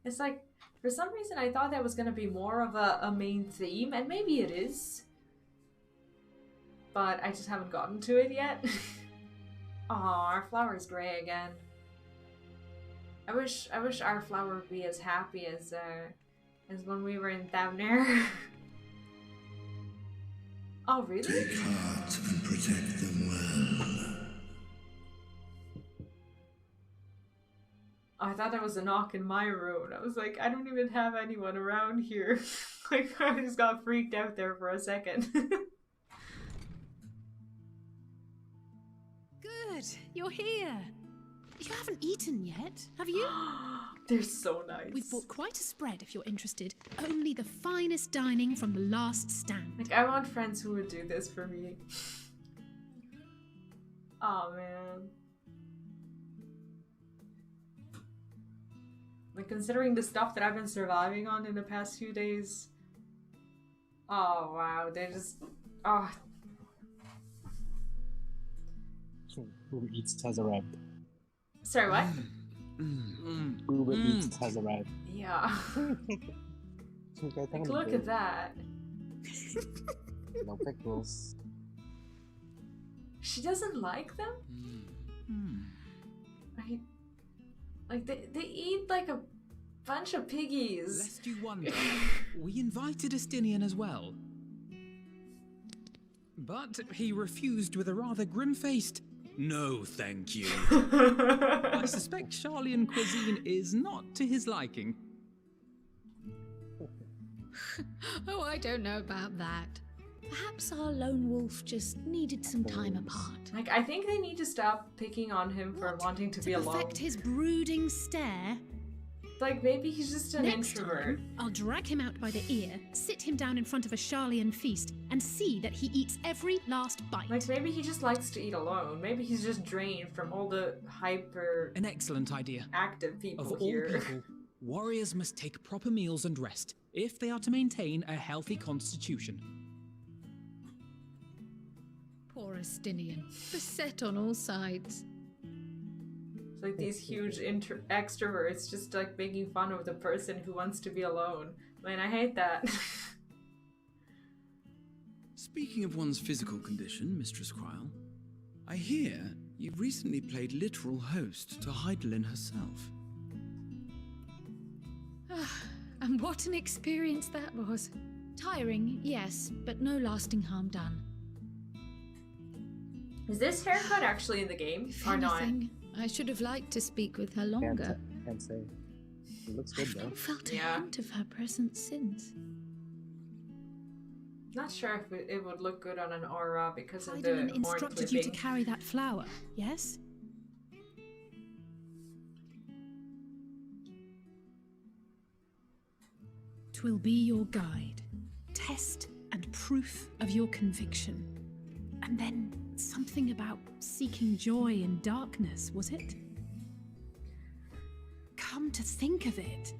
It's like, for some reason I thought that was going to be more of a main theme, and maybe it is. But I just haven't gotten to it yet. Aw, our flower's grey again. I wish our flower would be as happy as when we were in Thavnair. Oh, really? Take heart and protect them well. Oh, I thought that was a knock in my room. I was like, I don't even have anyone around here. Like, I just got freaked out there for a second. Good, you're here. You haven't eaten yet, have you? They're so nice. We've bought quite a spread if you're interested. Only the finest dining from the last stand. Like, I want friends who would do this for me. Oh man. Like, considering the stuff that I've been surviving on in the past few days. Oh wow, they just... Oh. Who eats has arrived. Sorry, what? Who eats has arrived. Yeah. Like, look at that. No pickles. She doesn't like them? Like they eat like a bunch of piggies. Lest you wonder, we invited Estinian as well. But he refused with a rather grim-faced, "No, thank you." I suspect Sharlayan cuisine is not to his liking. Oh, I don't know about that. Perhaps our lone wolf just needed some time apart. Like, I think they need to stop picking on him for wanting to be alone. Perfect his brooding stare. Like, maybe he's just an introvert. I'll drag him out by the ear, sit him down in front of a Sharlayan feast, and see that he eats every last bite. Like, maybe he just likes to eat alone. Maybe he's just drained from all the hyper... An excellent idea. ...active people of here. All people, warriors must take proper meals and rest if they are to maintain a healthy constitution. Poor Estinian, beset on all sides. It's like these huge extroverts just like making fun of the person who wants to be alone. Man, I hate that. Speaking of one's physical condition, Mistress Cryle, I hear you've recently played literal host to Heidelin herself. And what an experience that was. Tiring, yes, but no lasting harm done. Is this haircut actually in the game or not? I should have liked to speak with her longer. Can't say. It looks good though. I've not felt a hint of her presence since. Not sure if it would look good on an aura because of the Heidelin horn instructed you to clipping. carry that flower, yes? Twill be your guide, test and proof of your conviction. And then something about seeking joy in darkness, was it? Come to think of it,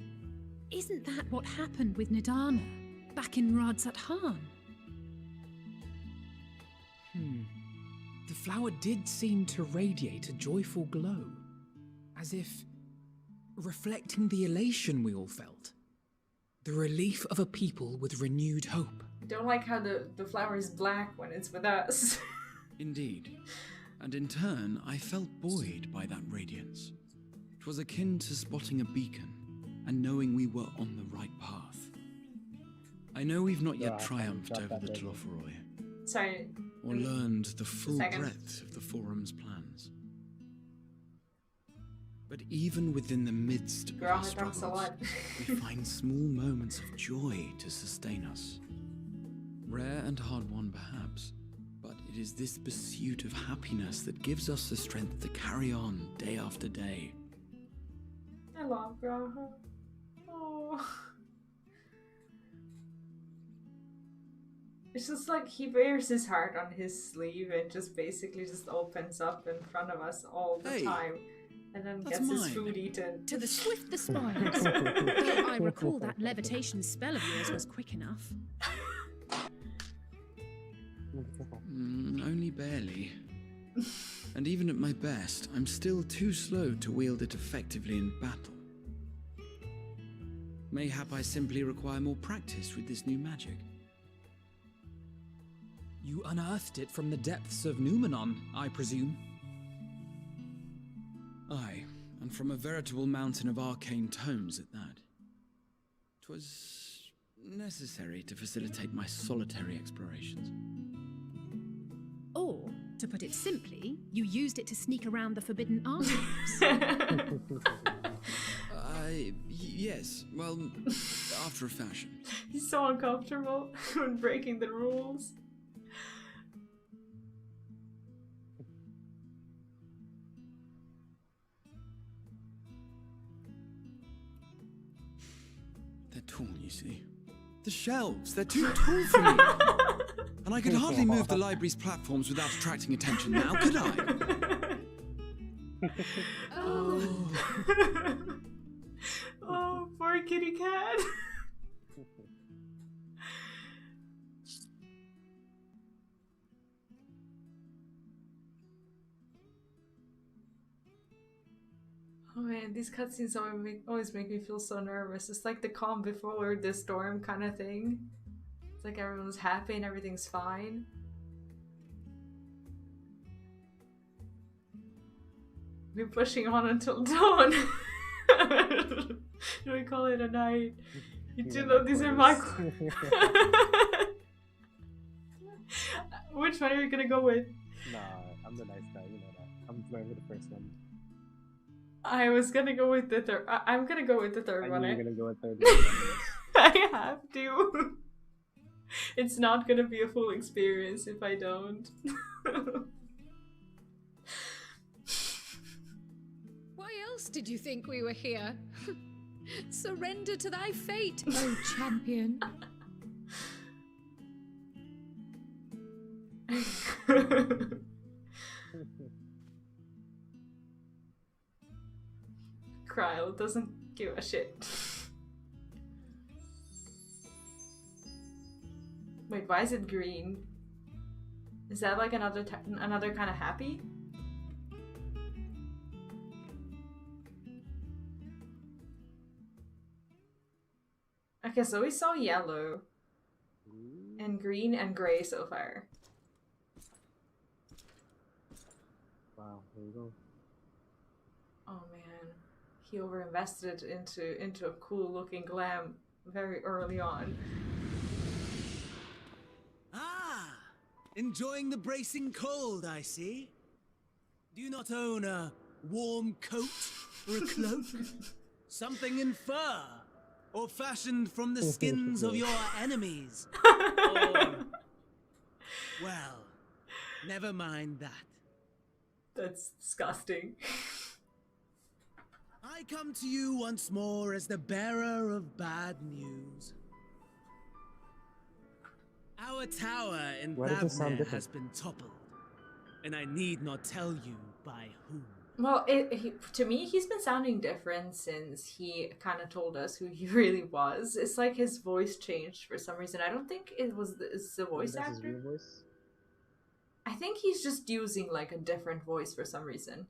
isn't that what happened with Nidana back in Radsat Han? The flower did seem to radiate a joyful glow, as if reflecting the elation we all felt. The relief of a people with renewed hope. I don't like how the flower is black when it's with us. Indeed. And in turn, I felt buoyed by that radiance. It was akin to spotting a beacon and knowing we were on the right path. I know we've not yet triumphed over the Tlofuroi. Sorry. Or learned the full breadth of the Forum's plans. But even within the midst of our struggles, we find small moments of joy to sustain us. Rare and hard-won perhaps, but it is this pursuit of happiness that gives us the strength to carry on day after day. I love Graha. Oh. It's just like he wears his heart on his sleeve and just basically just opens up in front of us all the time. And then gets his food eaten. To the swift the spoils. Though I recall that levitation spell of yours was quick enough. Only barely. And even at my best, I'm still too slow to wield it effectively in battle. Mayhap I simply require more practice with this new magic. You unearthed it from the depths of Numenon, I presume? Aye, and from a veritable mountain of arcane tomes at that. 'Twas necessary to facilitate my solitary explorations. Or, to put it simply, you used it to sneak around the forbidden archives. Yes, well, after a fashion. He's so uncomfortable when breaking the rules. They're tall, you see. The shelves, they're too tall for me. And I could hardly move the library's platforms without attracting attention now, could I? Oh. Oh, poor kitty cat. Oh man, these cutscenes always make me feel so nervous. It's like the calm before the storm kind of thing. It's like everyone's happy and everything's fine. We're pushing on until dawn. Do we call it a night? You do know these are my... Which one are you gonna go with? Nah, I'm the nice guy, you know that. I'm going with the first one. I was gonna go with the third. I'm gonna go with the third one. You're gonna go with third one. I have to. It's not gonna be a full experience if I don't. Why else did you think we were here? Surrender to thy fate, oh champion. Kryle doesn't give a shit. Wait, why is it green? Is that like another kind of happy? Okay, so we saw yellow and green and gray so far. Wow, there you go. Oh man, he overinvested into a cool looking glam very early on. Ah, enjoying the bracing cold, I see. Do you not own a warm coat or a cloak? Something in fur? Or fashioned from the skins of your enemies? Or... well, never mind that. That's disgusting. I come to you once more as the bearer of bad news. Our tower in Thavnair has been toppled, and I need not tell you by whom. Well, to me, he's been sounding different since he kind of told us who he really was. It's like his voice changed for some reason. I don't think it's the voice actor. His real voice? I think he's just using like a different voice for some reason.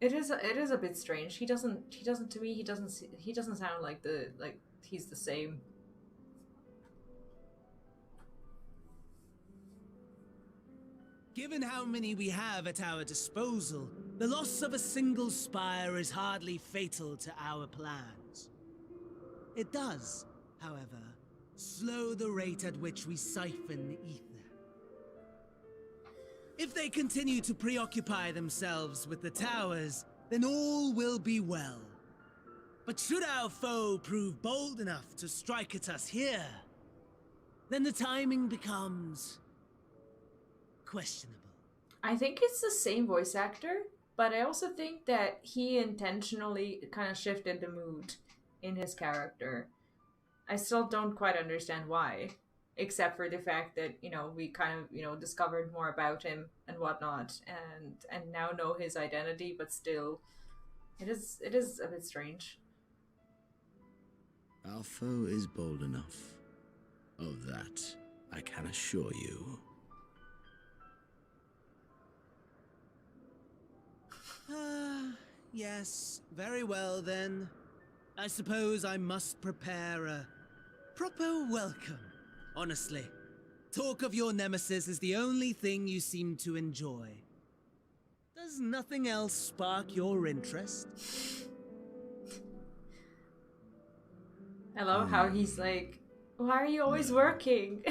It is a bit strange. He doesn't to me he doesn't sound like he's the same. Given how many we have at our disposal, the loss of a single spire is hardly fatal to our plans. It does, however, slow the rate at which we siphon the ether. If they continue to preoccupy themselves with the towers, then all will be well. But should our foe prove bold enough to strike at us here, then the timing becomes questionable. I think it's the same voice actor, but I also think that he intentionally kind of shifted the mood in his character. I still don't quite understand why, except for the fact that, you know, we kind of, you know, discovered more about him and whatnot, and now know his identity, but still, it is a bit strange. Our foe is bold enough. Of that, I can assure you. Yes, very well then. I suppose I must prepare a proper welcome. Honestly, talk of your nemesis is the only thing you seem to enjoy. Does nothing else spark your interest? I love how he's like, why are you always working?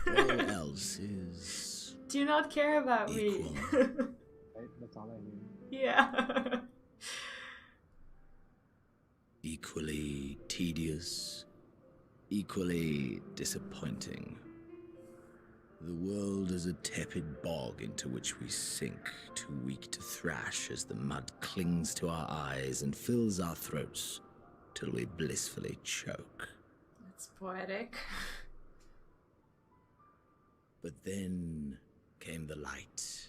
All else is... Do you not care about me? Right? That's all I mean. Yeah. Equally tedious, equally disappointing. The world is a tepid bog into which we sink, too weak to thrash as the mud clings to our eyes and fills our throats till we blissfully choke. That's poetic. But then came the light,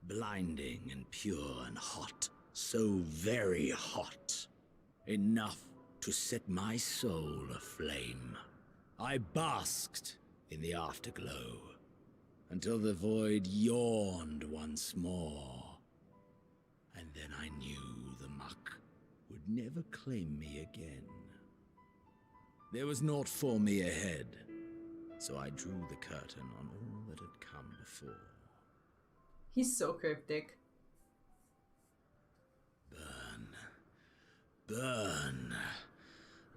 blinding and pure and hot, so very hot, enough to set my soul aflame. I basked in the afterglow until the void yawned once more, and then I knew the never claim me again. There was naught for me ahead, so I drew the curtain on all that had come before. He's so cryptic. Burn. Burn.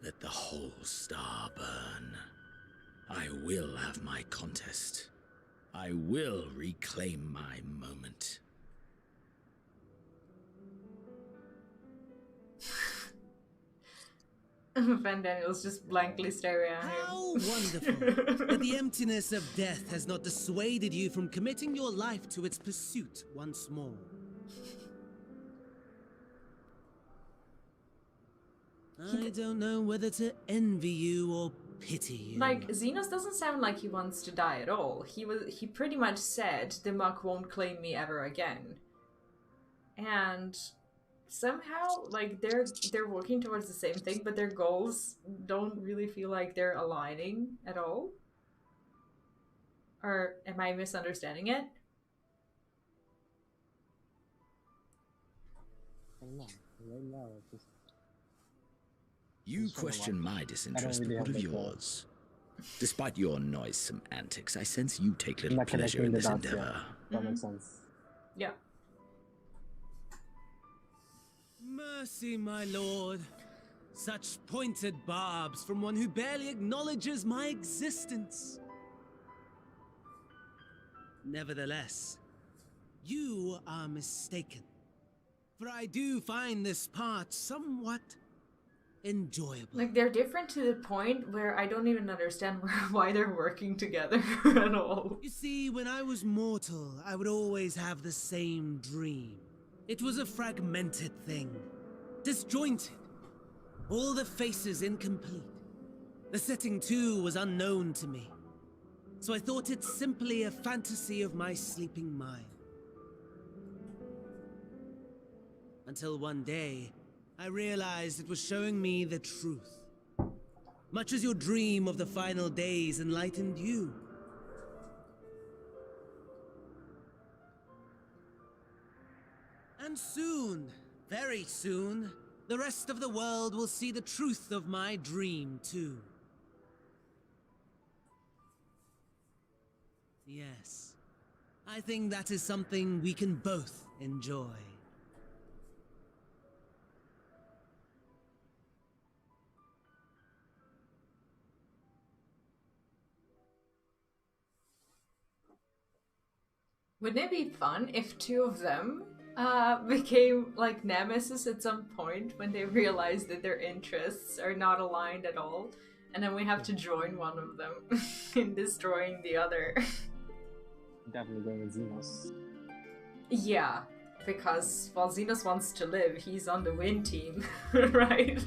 Let the whole star burn. I will have my contest. I will reclaim my moment. Van Daniel's just blankly staring at him. How wonderful that the emptiness of death has not dissuaded you from committing your life to its pursuit once more. I don't know whether to envy you or pity you. Like, Xenos doesn't sound like he wants to die at all. He pretty much said the Muck won't claim me ever again. And somehow, like, they're working towards the same thing, but their goals don't really feel like they're aligning at all. Or am I misunderstanding it? I don't know. Right now, just... You question my disinterest, but what of yours? Despite your noisome antics, I sense you take little pleasure in this endeavor. That makes sense. Yeah. Mercy, my lord. Such pointed barbs from one who barely acknowledges my existence. Nevertheless, you are mistaken. For I do find this part somewhat enjoyable. Like, they're different to the point where I don't even understand why they're working together at all. You see, when I was mortal, I would always have the same dream. It was a fragmented thing, disjointed, all the faces incomplete. The setting too was unknown to me, so I thought it simply a fantasy of my sleeping mind. Until one day, I realized it was showing me the truth. Much as your dream of the final days enlightened you. And soon, very soon, the rest of the world will see the truth of my dream too. Yes, I think that is something we can both enjoy. Wouldn't it be fun if two of them became like nemesis at some point when they realize that their interests are not aligned at all, and then we have to join one of them in destroying the other? Definitely going with Xenos. Yeah, because while Xenos wants to live, he's on the win team, right?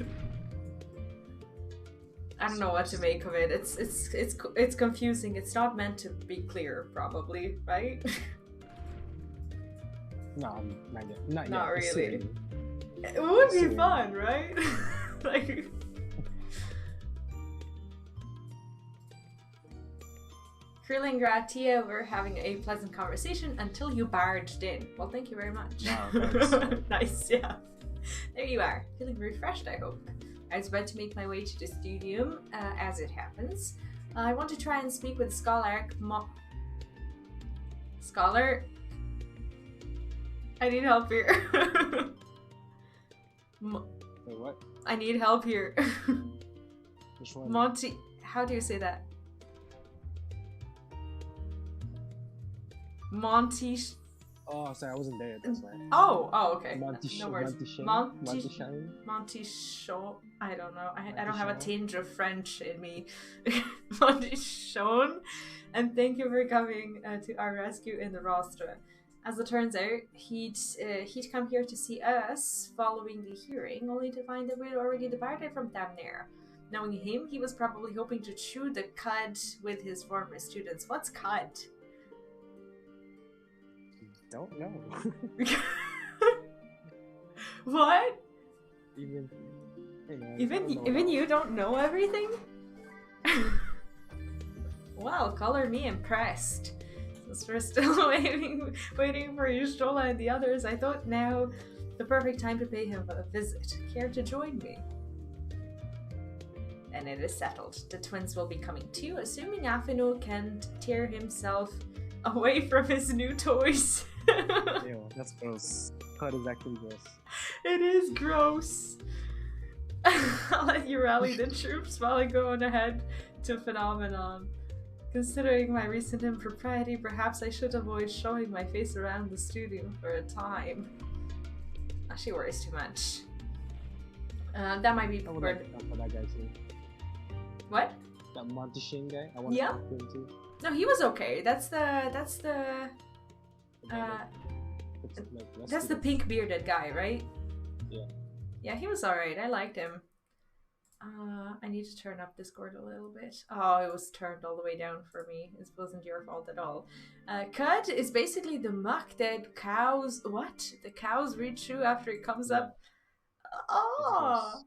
I don't know what to make of it. It's confusing. It's not meant to be clear, probably, right? No, not yet. Not really. Soon. It would be Soon. fun, right? Like... Krilingratia, we're having a pleasant conversation until you barged in. Well, thank you very much. Oh, Nice, yeah. There you are. Feeling refreshed, I hope. I was about to make my way to the studium, as it happens. I want to try and speak with Scholar. Scholar? I need help here. Wait, what? I need help here. Which one? Monty, how do you say that? Monty. Oh, sorry, I wasn't there. That's why. Oh, okay. Monty No worries. Monty Shaw. I don't know. I don't have a tinge of French in me. Monty Shawn. And thank you for coming to our rescue in the roster. As it turns out, he'd come here to see us following the hearing, only to find that we'd already departed from Thavnair. Knowing him, he was probably hoping to chew the cud with his former students. What's cud? Don't know. What? Even you don't know everything? Well, color me impressed. Since we're still waiting for Yshtola and the others, I thought now The perfect time to pay him a visit. Care to join me? And it is settled. The twins will be coming too, assuming Afino can't tear himself away from his new toys. Ew, that's gross. Cut is actually gross. It is gross. I'll let you rally the troops while I go on ahead to Phenomenon. Considering my recent impropriety, perhaps I should avoid showing my face around the studio for a time. She worries too much. That might be I would like to talk about that guy too. What? That Montishin guy? I want to talk to him too. No, he was okay. That's the pink bearded guy, right? Yeah. Yeah, he was alright. I liked him. I need to turn up Discord a little bit. Oh, it was turned all the way down for me. It wasn't your fault at all. Cud is basically the muck that cows... What? The cows read through after it comes up. Oh!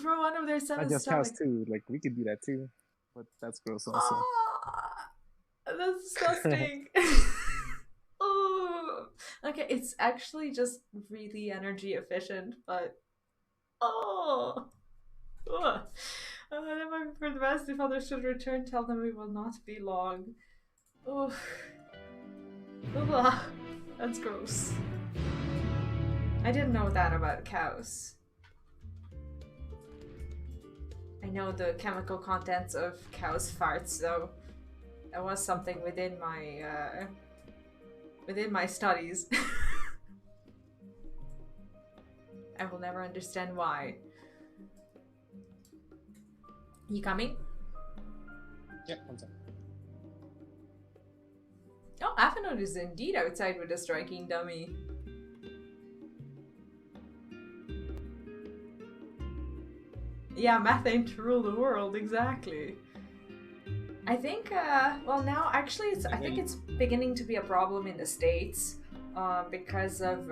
For one of their sons. Not just cows too. Like, we could do that too. But that's gross also. Oh, that's disgusting. Oh. Okay, it's actually just really energy efficient, but... Oh! Ugh. That might be for the best. If others should return, tell them we will not be long. Oh. Ugh. That's gross. I didn't know that about cows. I know the chemical contents of cows' farts, though. That was something within my studies. I will never understand why. You coming? Yeah, one second. Oh, Affinode is indeed outside with a striking dummy. Yeah, methane to rule the world, exactly. I think, well now, actually, I think it's beginning to be a problem in the States because of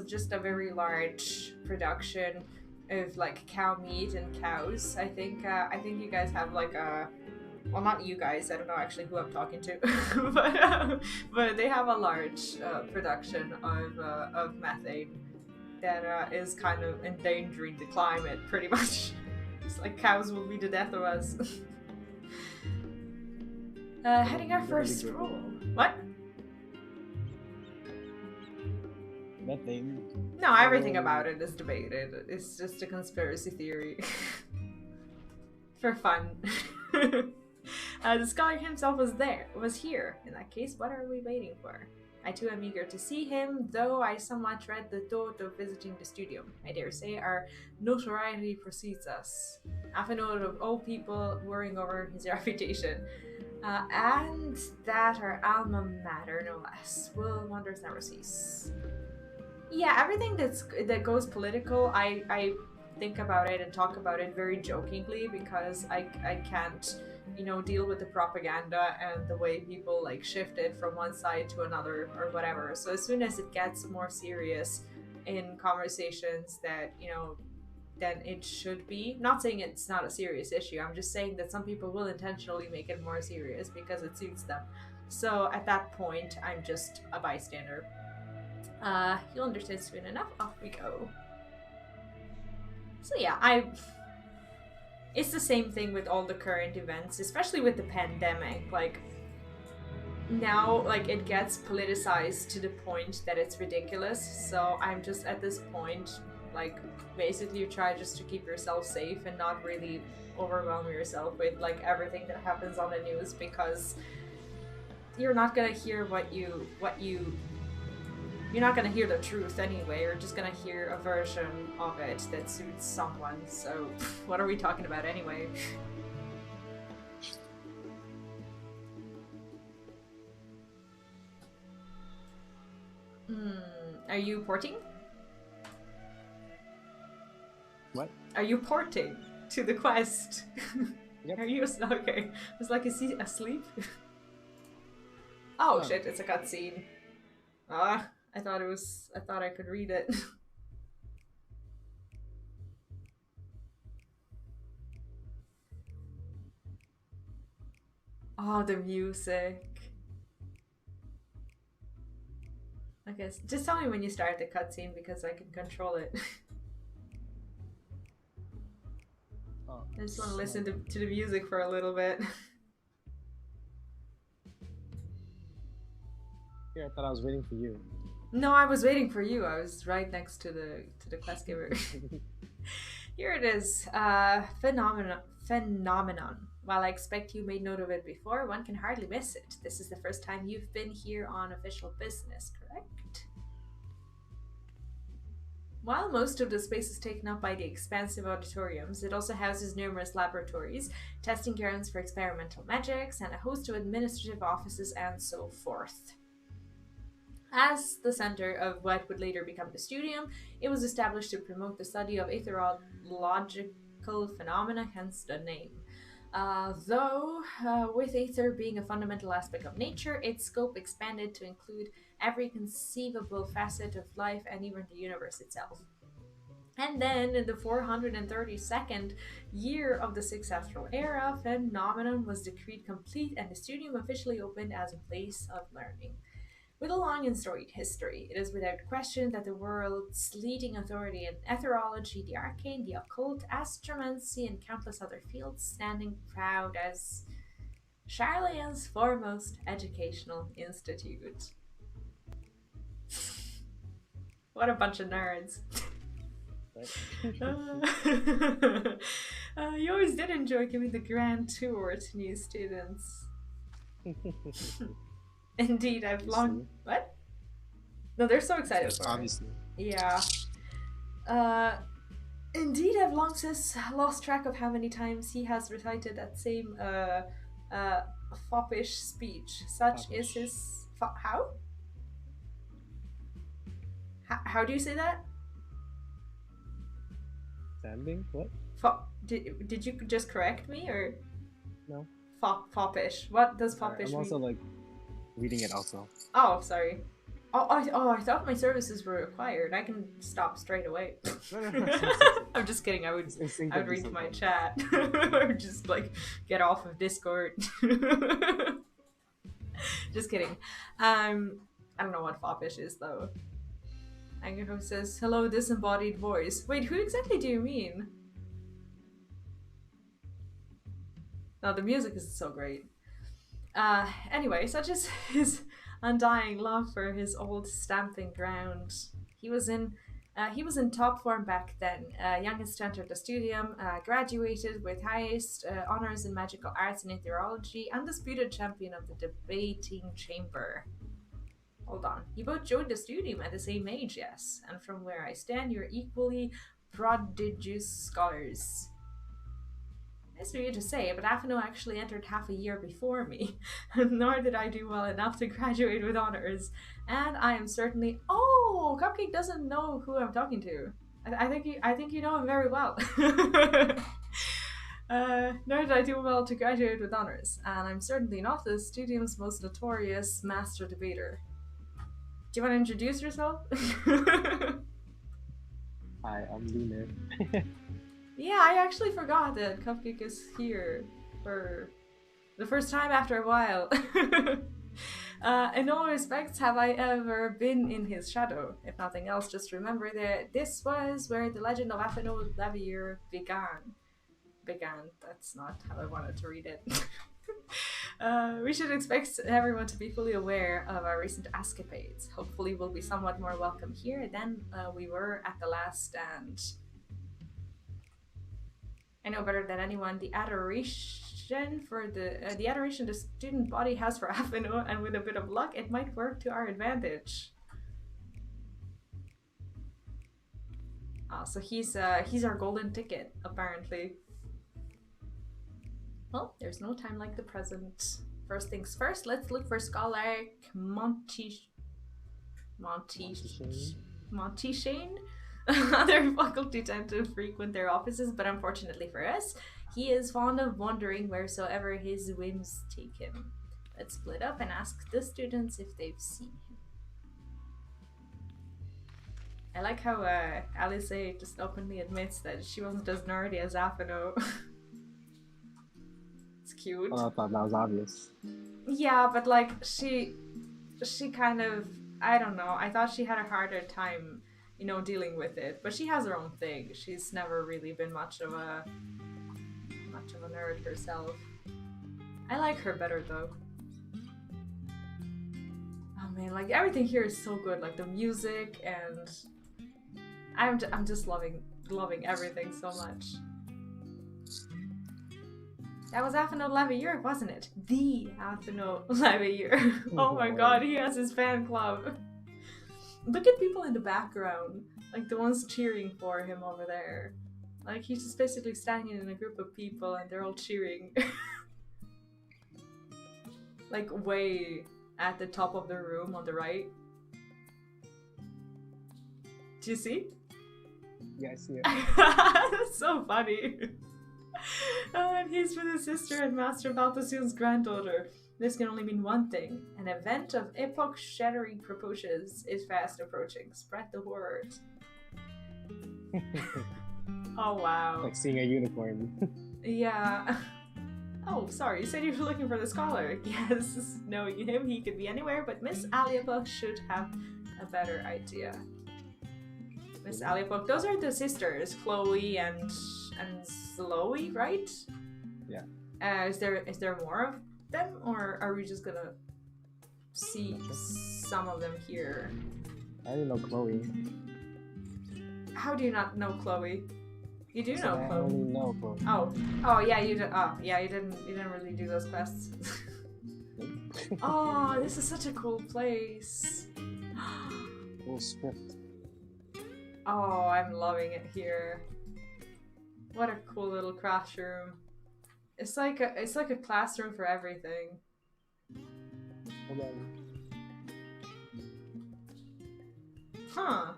just a very large production of like cow meat and cows. I think you guys have like a, well, not you guys, I don't know actually who I'm talking to, but they have a large production of methane that is kind of endangering the climate pretty much. It's like cows will be the death of us. Heading our first stroll. What? Nothing. No, everything about it is debated. It's just a conspiracy theory. For fun. The scholar himself was here. In that case, what are we waiting for? I too am eager to see him, though I somewhat dread the thought of visiting the studio. I dare say our notoriety precedes us. Affinode of all people worrying over his reputation. And that our alma mater, no less. Will wonders never cease. Yeah, everything that goes political, I think about it and talk about it very jokingly because I can't, you know, deal with the propaganda and the way people like shift it from one side to another or whatever. So as soon as it gets more serious in conversations that, you know, then it should be. Not saying it's not a serious issue, I'm just saying that some people will intentionally make it more serious because it suits them. So at that point, I'm just a bystander. You'll understand soon enough. Off we go. So yeah, it's the same thing with all the current events, especially with the pandemic. Like, now, like, it gets politicized to the point that it's ridiculous. So I'm just at this point, like, basically you try just to keep yourself safe and not really overwhelm yourself with, like, everything that happens on the news, because you're not gonna hear you're not gonna hear the truth anyway. You're just gonna hear a version of it that suits someone. So what are we talking about anyway? Are you porting? What? Are you porting to the quest? Yep. Are you okay? It's like, is he asleep? Oh shit! It's a cutscene. Ah. I thought I could read it. Oh, the music. Okay, so just tell me when you start the cutscene because I can control it. I just want to listen to the music for a little bit. Here, I thought I was waiting for you. No, I was waiting for you. I was right next to the quest giver. Here it is. Phenomenon. While I expect you made note of it before, one can hardly miss it. This is the first time you've been here on official business, correct? While most of the space is taken up by the expansive auditoriums, it also houses numerous laboratories, testing grounds for experimental magics, and a host of administrative offices and so forth. As the center of what would later become the Studium, it was established to promote the study of aetherological phenomena, hence the name. Though, with aether being a fundamental aspect of nature, its scope expanded to include every conceivable facet of life and even the universe itself. And then, in the 432nd year of the Sixth Astral Era, Phenomenon was decreed complete and the Studium officially opened as a place of learning. With a long and storied history, it is without question that the world's leading authority in etherology, the arcane, the occult, astromancy, and countless other fields, standing proud as Sharlayan's foremost educational institute. What a bunch of nerds. You always did enjoy giving the grand tour to new students. Indeed, I've long... What? No, they're so excited for it. Obviously. Yeah. Indeed, I've long since lost track of how many times he has recited that same, foppish speech. Such is his... How? How do you say that? Standing? What? Did you just correct me, or...? No. Foppish. What does foppish mean? I'm also, like, reading it also. Oh, sorry. I thought my services were required. I can stop straight away. I'm just kidding. I would read my chat. Or just like get off of Discord. Just kidding. I don't know what foppish is though. Angerho says, "Hello, disembodied voice." Wait, who exactly do you mean? No, the music is so great. Anyway, such is his undying love for his old stamping ground. He was in top form back then. Youngest to enter the Studium, graduated with highest honors in magical arts and aetherology, undisputed champion of the debating chamber. Hold on. You both joined the Studium at the same age, yes. And from where I stand, you're equally prodigious scholars. Nice for you to say, but Aphino actually entered half a year before me, nor did I do well enough to graduate with honors. And I am certainly... Oh, Cupcake doesn't know who I'm talking to. I think you know him very well. Nor did I do well to graduate with honors, and I'm certainly not the Studium's most notorious master debater. Do you want to introduce yourself? Hi, I'm Lunar. Yeah, I actually forgot that Cupcake is here for the first time after a while. In all respects, have I ever been in his shadow? If nothing else, just remember that this was where the legend of Aphino Levier began. That's not how I wanted to read it. We should expect everyone to be fully aware of our recent escapades. Hopefully we'll be somewhat more welcome here than we were at the last stand. I know better than anyone the adoration the student body has for Aphino, and with a bit of luck it might work to our advantage. So he's our golden ticket, apparently. Well, there's no time like the present. First things first, let's look for Scholar Montishane. Other faculty tend to frequent their offices, but unfortunately for us, he is fond of wandering wheresoever his whims take him. Let's split up and ask the students if they've seen him. I like how Alice just openly admits that she wasn't as nerdy as Aphino. It's cute. Oh, I thought that was obvious. Yeah, but like she kind of I don't know. I thought she had a harder time, you know, dealing with it. But she has her own thing. She's never really been much of a nerd herself. I like her better though. Oh man, like everything here is so good. Like the music, and I'm just loving everything so much. That was Atheno Levier, wasn't it? The Atheno Levier. Oh my god, he has his fan club. Look at people in the background, like the ones cheering for him over there. Like he's just basically standing in a group of people and they're all cheering. Like way at the top of the room on the right. Do you see? Yeah, I see it. That's so funny. And he's with his sister and Master Balthazar's granddaughter. This can only mean one thing. An event of epoch-shattering proportions is fast approaching. Spread the word. Oh wow. Like seeing a unicorn. Yeah. Oh, sorry, you said you were looking for the scholar. Yes, knowing him, he could be anywhere, but Miss Aliapok should have a better idea. Miss Aliapok, those are the sisters, Chloe and Sloey, right? Yeah. Is there more of them, or are we just gonna see some of them here? I don't know Chloe. How do you not know Chloe? You do know I Chloe. only know Chloe. Oh yeah, you did. Oh yeah, you didn't really do those quests. Oh, this is such a cool place. Cool script. Oh, I'm loving it here. What a cool little classroom. It's like a classroom for everything. Hold on. Huh.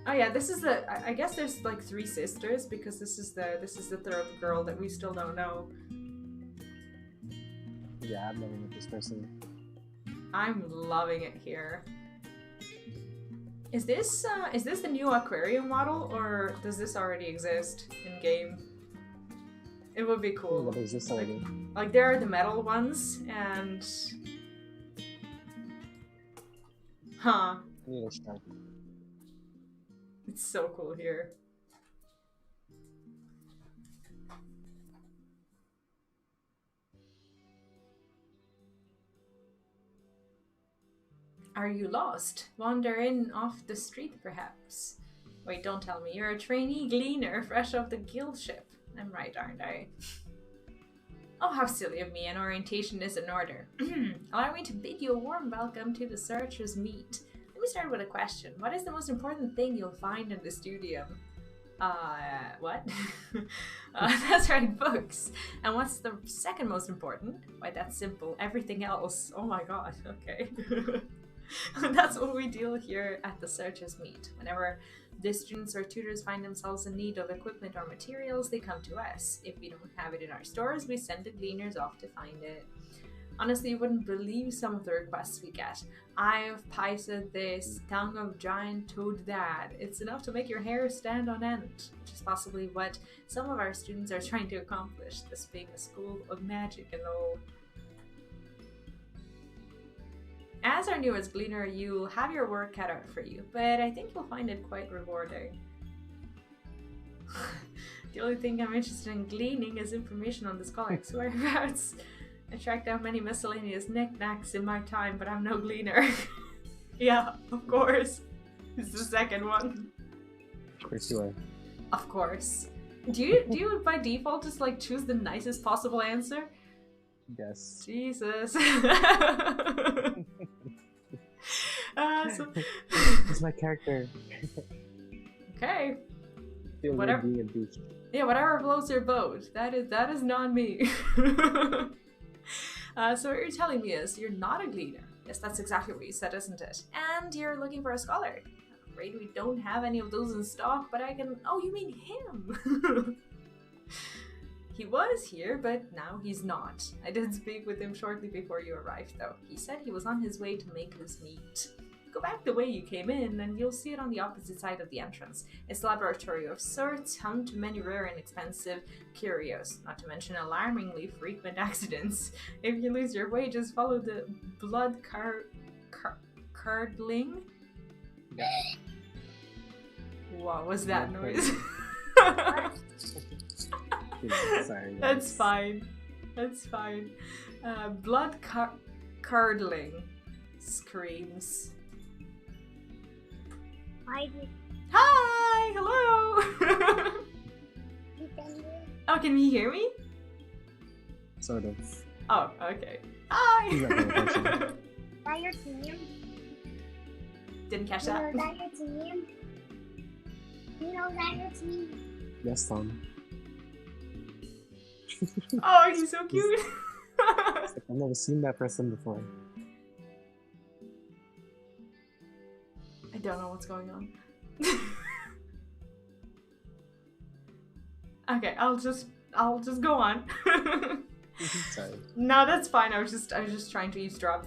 Oh yeah, this is the. I guess there's like 3 sisters because this is the third girl that we still don't know. Yeah, I've never met this person. I'm loving it here. Is this the new aquarium model, or does this already exist in game? It would be cool. What is this already? Like there are the metal ones, and huh? I need a strike. It's so cool here. Are you lost? Wandering off the street, perhaps? Wait, don't tell me. You're a trainee gleaner fresh off the guild ship. I'm right, aren't I? Oh, how silly of me. An orientation is in order. Allow me to bid you a warm welcome to the Searcher's Meet. Let me start with a question. What is the most important thing you'll find in the studio? What? That's right, books. And what's the second most important? Why, that's simple. Everything else. Oh my god, okay. That's what we deal here at the Searchers Meet. Whenever the students or tutors find themselves in need of equipment or materials, they come to us. If we don't have it in our stores, we send the gleaners off to find it. Honestly, you wouldn't believe some of the requests we get. Eye of Pysa this, tongue of giant toad that. It's enough to make your hair stand on end, which is possibly what some of our students are trying to accomplish, this being a school of magic and all. As our newest gleaner, you'll have your work cut out for you, but I think you'll find it quite rewarding. The only thing I'm interested in gleaning is information on the Scolic's whereabouts. I tracked down many miscellaneous knickknacks in my time, but I'm no gleaner. Yeah, of course. It's the second one. Of course you are. Of course. Do you by default just like choose the nicest possible answer? Yes. Jesus. It's my character. Okay. Feel Whatever. being a beast. Yeah, whatever floats your boat. That is not me. So what you're telling me is you're not a gleaner. Yes, that's exactly what you said, isn't it? And you're looking for a scholar. I'm afraid we don't have any of those in stock, but I can... Oh, you mean him? He was here, but now he's not. I did speak with him shortly before you arrived, though. He said he was on his way to make his meet. Go back the way you came in, and you'll see it on the opposite side of the entrance. It's a laboratory of sorts, home to many rare and expensive curios, not to mention alarmingly frequent accidents. If you lose your way, just follow the blood curdling. What was that noise? Sorry, That's fine. That's fine. Blood curdling screams. Hi. Hello. Oh, can you hear me? Sort of. Oh, okay. Hi. That your team? Didn't catch that. That your team? You know that your team? Yes, Tom. Oh, he's so cute. I've never seen that person before. I don't know what's going on. Okay, I'll just go on. Sorry. No, that's fine. I was just trying to eavesdrop.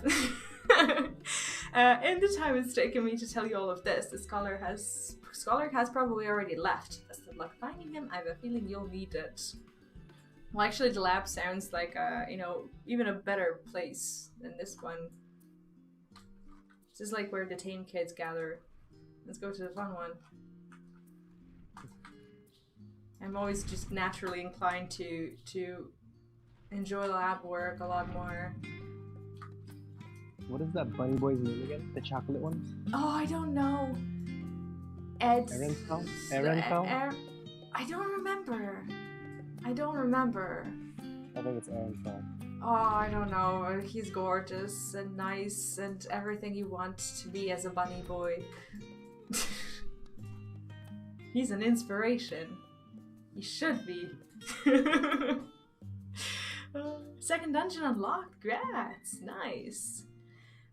In the time it's taken me to tell you all of this, the scholar has probably already left. Best of luck finding him. I have a feeling you'll need it. Well, actually, the lab sounds like even a better place than this one. This is like where the tame kids gather. Let's go to the fun one. I'm always just naturally inclined to enjoy lab work a lot more. What is that bunny boy's name again? The chocolate one? Oh, I don't know. Ed. Ehrenfeld? I don't remember. I don't remember. I think it's Ehrenfeld. Oh, I don't know. He's gorgeous and nice and everything you want to be as a bunny boy. He's an inspiration. He should be. Second dungeon unlocked. Congrats. Nice.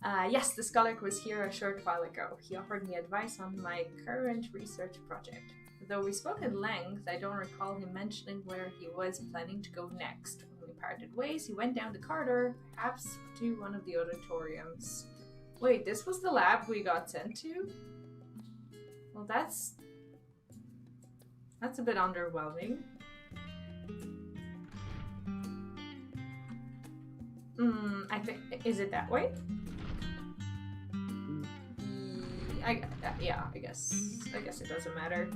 Yes, the scholar was here a short while ago. He offered me advice on my current research project. Though we spoke at length, I don't recall him mentioning where he was planning to go next. When we parted ways, he went down the corridor, perhaps to one of the auditoriums. Wait, this was the lab we got sent to? Well, that's a bit underwhelming. I think, is it that way? Yeah, I guess it doesn't matter.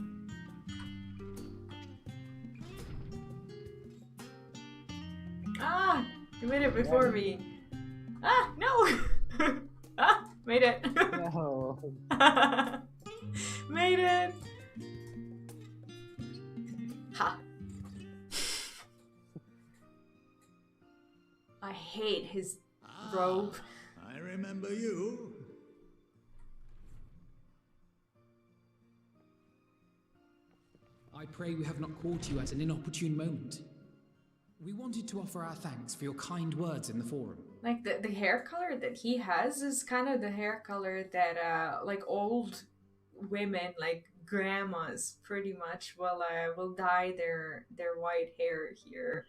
Ah, you made it before me. Ah, no! Ah, made it. No. Made it. Ha. I hate his robe. I remember you. I pray we have not caught you at an inopportune moment. We wanted to offer our thanks for your kind words in the forum. Like, the hair color that he has is kind of the hair color that, like, old women, like grandmas, pretty much, will dye their white hair here.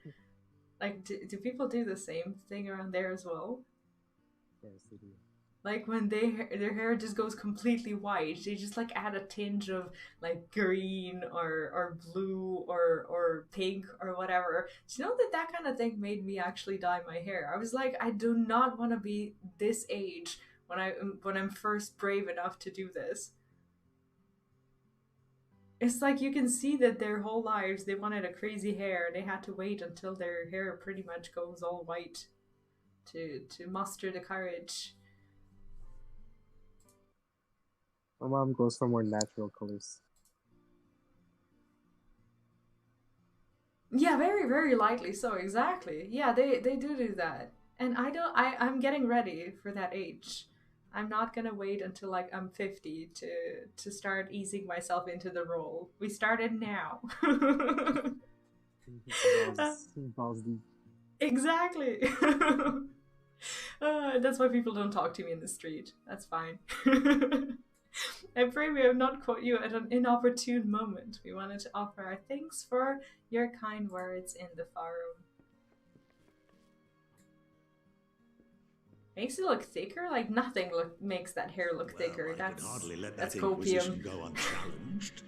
Like, do people do the same thing around there as well? Yes, they do. Like, when their hair just goes completely white, they just, like, add a tinge of, like, green or blue or pink or whatever. Do you know that kind of thing made me actually dye my hair? I was like, I do not want to be this age when I'm first brave enough to do this. It's like you can see that their whole lives they wanted a crazy hair. They had to wait until their hair pretty much goes all white to muster the courage. My mom goes for more natural colors. Yeah, very, very likely so, exactly. Yeah, they do that. And I'm getting ready for that age. I'm not gonna wait until like I'm 50 to start easing myself into the role. We started now. Balls deep. Exactly. That's why people don't talk to me in the street. That's fine. I pray we have not caught you at an inopportune moment. We wanted to offer our thanks for your kind words in the forum. Makes it look thicker? Like nothing makes that hair look thicker. I could hardly let that's that copium. inquisition go unchallenged.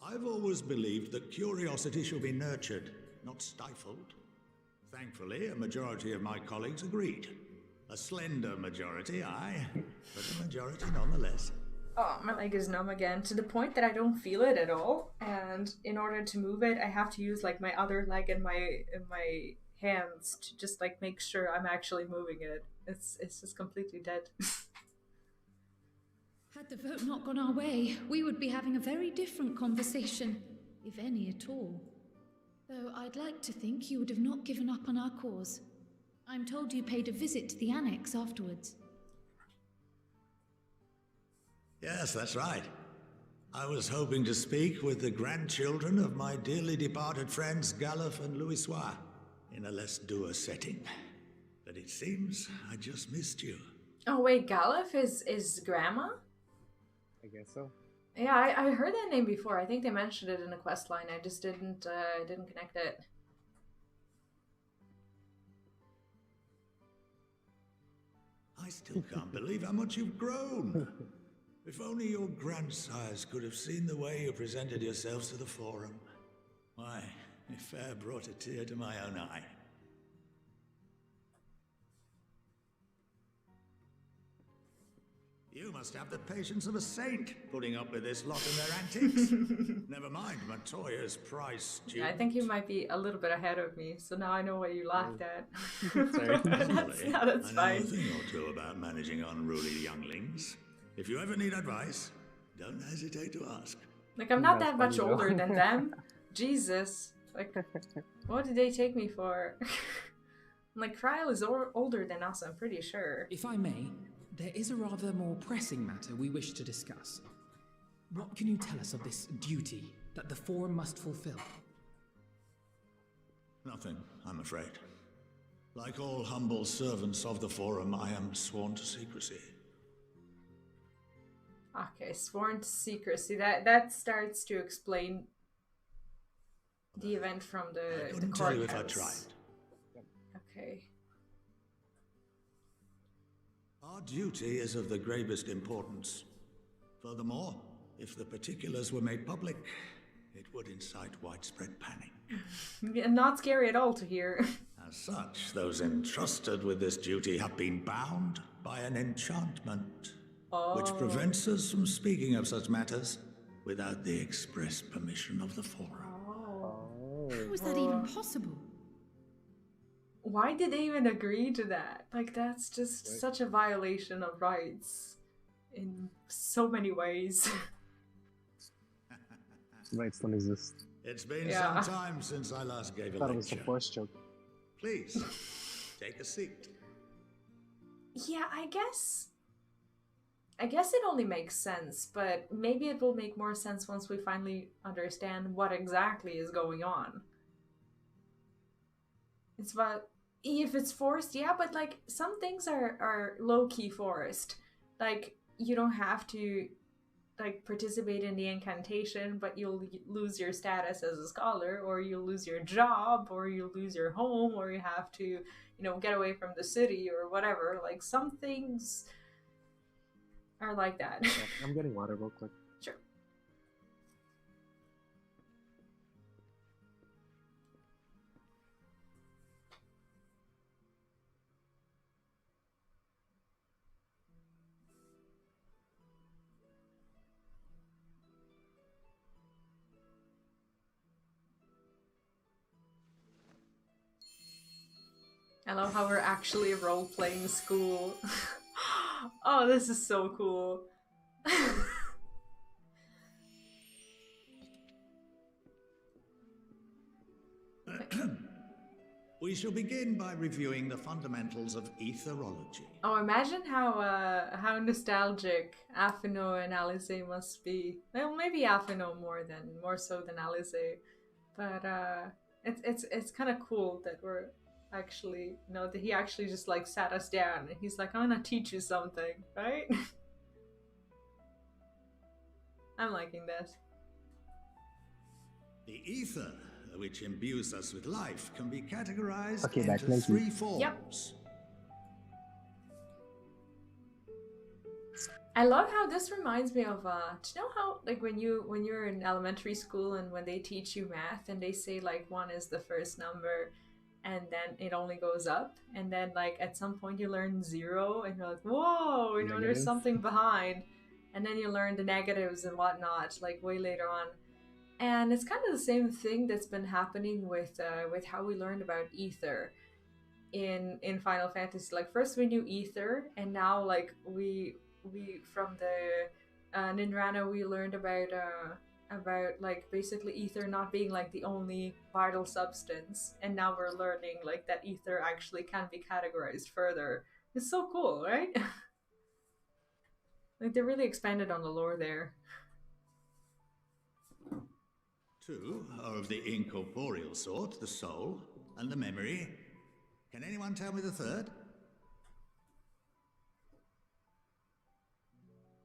I've always believed that curiosity should be nurtured, not stifled. Thankfully, a majority of my colleagues agreed. A slender majority, aye, but a majority nonetheless. Oh, my leg is numb again, to the point that I don't feel it at all. And in order to move it, I have to use like my other leg and my hands to just like make sure I'm actually moving it. It's just completely dead. Had the vote not gone our way, we would be having a very different conversation, if any at all. Though I'd like to think you would have not given up on our cause. I'm told you paid a visit to the annex afterwards. Yes, that's right. I was hoping to speak with the grandchildren of my dearly departed friends Galef and Louisois in a less dour setting. But it seems I just missed you. Oh wait, Galef is grandma? I guess so. Yeah, I heard that name before. I think they mentioned it in a quest line. I just didn't connect it. I still can't believe how much you've grown. If only your grandsires could have seen the way you presented yourselves to the Forum. Why, it fair brought a tear to my own eye. You must have the patience of a saint, putting up with this lot and their antics. Never mind Matoya's prize student. Yeah, I think you might be a little bit ahead of me, so now I know what you laughed at. Sorry. That's I know fine. a thing or two about managing unruly younglings. If you ever need advice, don't hesitate to ask. Like, I'm not That's that much funny, though. older than them. Jesus. Like, what did they take me for? Like, Kryl is older than us, I'm pretty sure. If I may, there is a rather more pressing matter we wish to discuss. What can you tell us of this duty that the Forum must fulfill? Nothing, I'm afraid. Like all humble servants of the Forum, I am sworn to secrecy. Okay, sworn to secrecy. That starts to explain the event from I the couldn't tell you if I courthouse. tried. Okay. Our duty is of the gravest importance. Furthermore, if the particulars were made public, it would incite widespread panic. Yeah, not scary at all to hear. As such, those entrusted with this duty have been bound by an enchantment, which prevents us from speaking of such matters without the express permission of the Forum. How is that even possible? Why did they even agree to that? Like, that's just such a violation of rights in so many ways. Rights don't exist. It's been Yeah. some time since I last gave a Thought it was the lecture. first joke. Please, take a seat. Yeah, I guess it only makes sense, but maybe it will make more sense once we finally understand what exactly is going on. It's about if it's forced, yeah, but like some things are low-key forced. Like, you don't have to like participate in the incantation, but you'll lose your status as a scholar, or you'll lose your job, or you'll lose your home, or you have to, you know, get away from the city or whatever. Like, some things are like that. Yeah, I'm getting water real quick. Sure. I love how we're actually role-playing school. Oh, this is so cool. We shall begin by reviewing the fundamentals of etherology. Oh, imagine how nostalgic Afino and Alice must be. Well, maybe Afino more so than Alice, but it's kind of cool that we're actually, you know, that he actually just like sat us down and he's like, I'm gonna teach you something, right? I'm liking this. The ether, which imbues us with life, can be categorized Okay, into back, thank you. three forms. I love how this reminds me of do you know how, like, when you're in elementary school and when they teach you math and they say like 1 is the first number and then and it only goes up. And then like at some point you learn 0 and you're like, whoa, you know, there's something behind. And then you learn the negatives and whatnot, like way later on. And it's kind of the same thing that's been happening with how we learned about ether in Final Fantasy. Like first we knew ether, and now like we from the Ninrana we learned about like basically ether not being like the only vital substance, and now we're learning like that ether actually can be categorized further. It's so cool, right? Like they really expanded on the lore there. 2 are of the incorporeal sort, the soul and the memory. Can anyone tell me the third?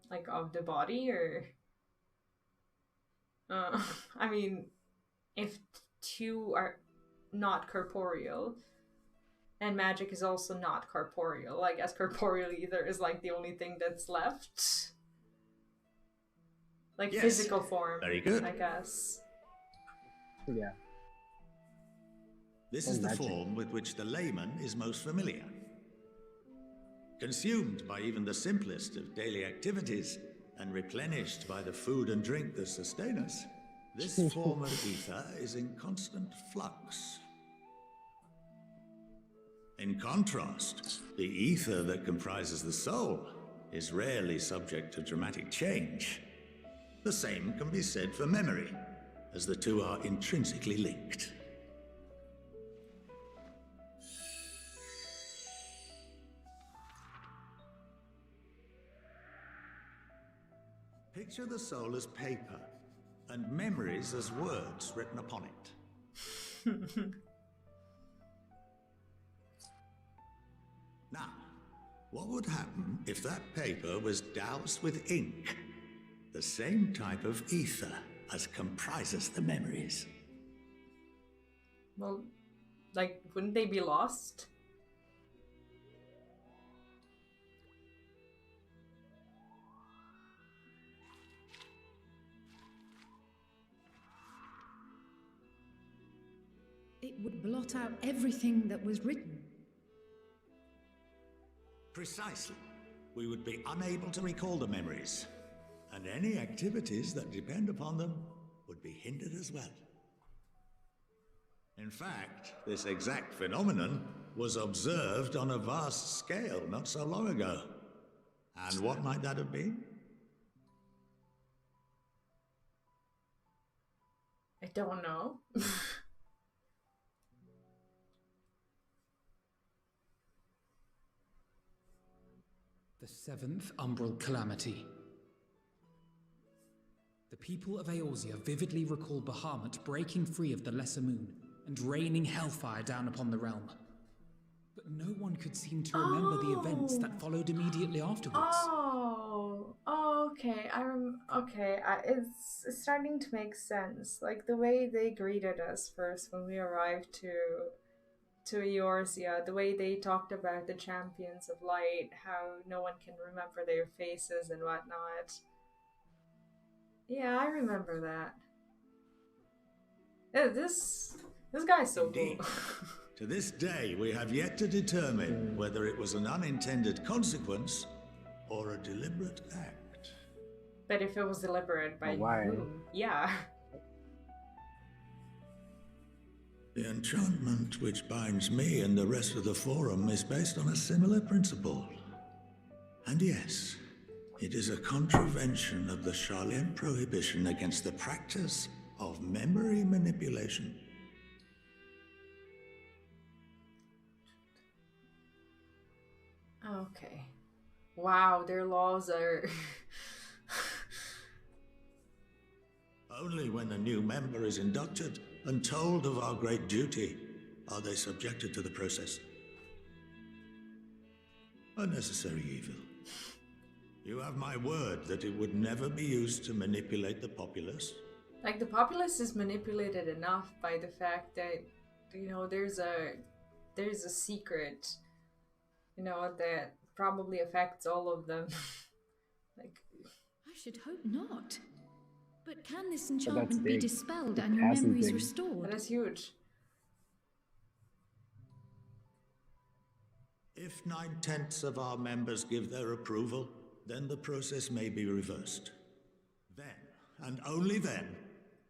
Like of the body, or I mean, if 2 are not corporeal, and magic is also not corporeal, I guess corporeal ether is like the only thing that's left. Like yes. Physical form. Very good. I guess. Yeah. This is the form with which the layman is most familiar. Consumed by even the simplest of daily activities, and replenished by the food and drink that sustain us, this form of ether is in constant flux. In contrast, the ether that comprises the soul is rarely subject to dramatic change. The same can be said for memory, as the 2 are intrinsically linked. Picture the soul as paper, and memories as words written upon it. Now, what would happen if that paper was doused with ink? The same type of ether as comprises the memories. Well, like, wouldn't they be lost? It would blot out everything that was written. Precisely. We would be unable to recall the memories, and any activities that depend upon them would be hindered as well. In fact, this exact phenomenon was observed on a vast scale not so long ago. And what might that have been? I don't know. The 7th Umbral Calamity. The people of Eorzea vividly recall Bahamut breaking free of the Lesser Moon and raining hellfire down upon the realm. But no one could seem to remember the events that followed immediately afterwards. Okay. It's starting to make sense. Like the way they greeted us first when we arrived to Eorzea, the way they talked about the champions of light, how no one can remember their faces and whatnot. Yeah, I remember that. Yeah, this guy's so Indeed. cool. To this day, we have yet to determine whether it was an unintended consequence or a deliberate act. But if it was deliberate by why? whom? Yeah. The enchantment which binds me and the rest of the Forum is based on a similar principle. And yes, it is a contravention of the Sharlayan prohibition against the practice of memory manipulation. Okay. Wow, their laws are... Only when a new member is inducted and told of our great duty are they subjected to the process. A necessary evil. You have my word that it would never be used to manipulate the populace. Like, the populace is manipulated enough by the fact that, you know, there's a secret, you know, that probably affects all of them. Like, I should hope not. But can this enchantment be dispelled and your That's memories big. restored? that is huge. If 9/10 of our members give their approval, then the process may be reversed. Then, and only then,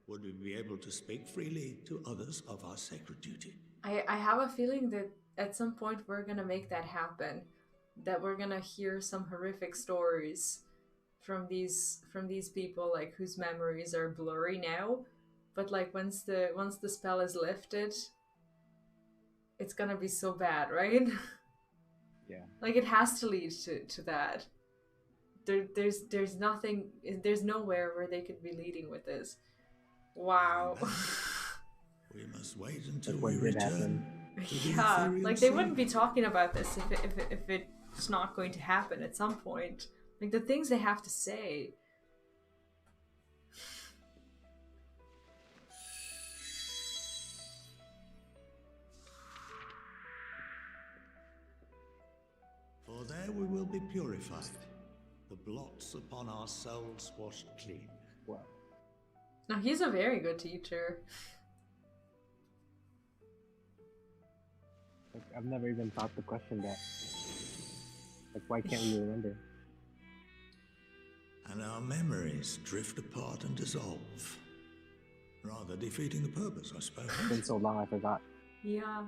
would we be able to speak freely to others of our sacred duty. I have a feeling that at some point we're gonna make that happen. That we're gonna hear some horrific stories from these people, like whose memories are blurry now. But like once the spell is lifted, it's gonna be so bad, right? Yeah. Like it has to lead to that. There's nothing, there's nowhere where they could be leading with this. Wow. We must wait until we return. Yeah, like they wouldn't be talking about this if it's not going to happen at some point. Like the things they have to say. For there we will be purified, the blots upon our souls washed clean. Wow. Now he's a very good teacher. Like, I've never even thought to question that. Like, why can't we remember? And our memories drift apart and dissolve, rather defeating the purpose, I suppose. It's been so long, I forgot. Yeah.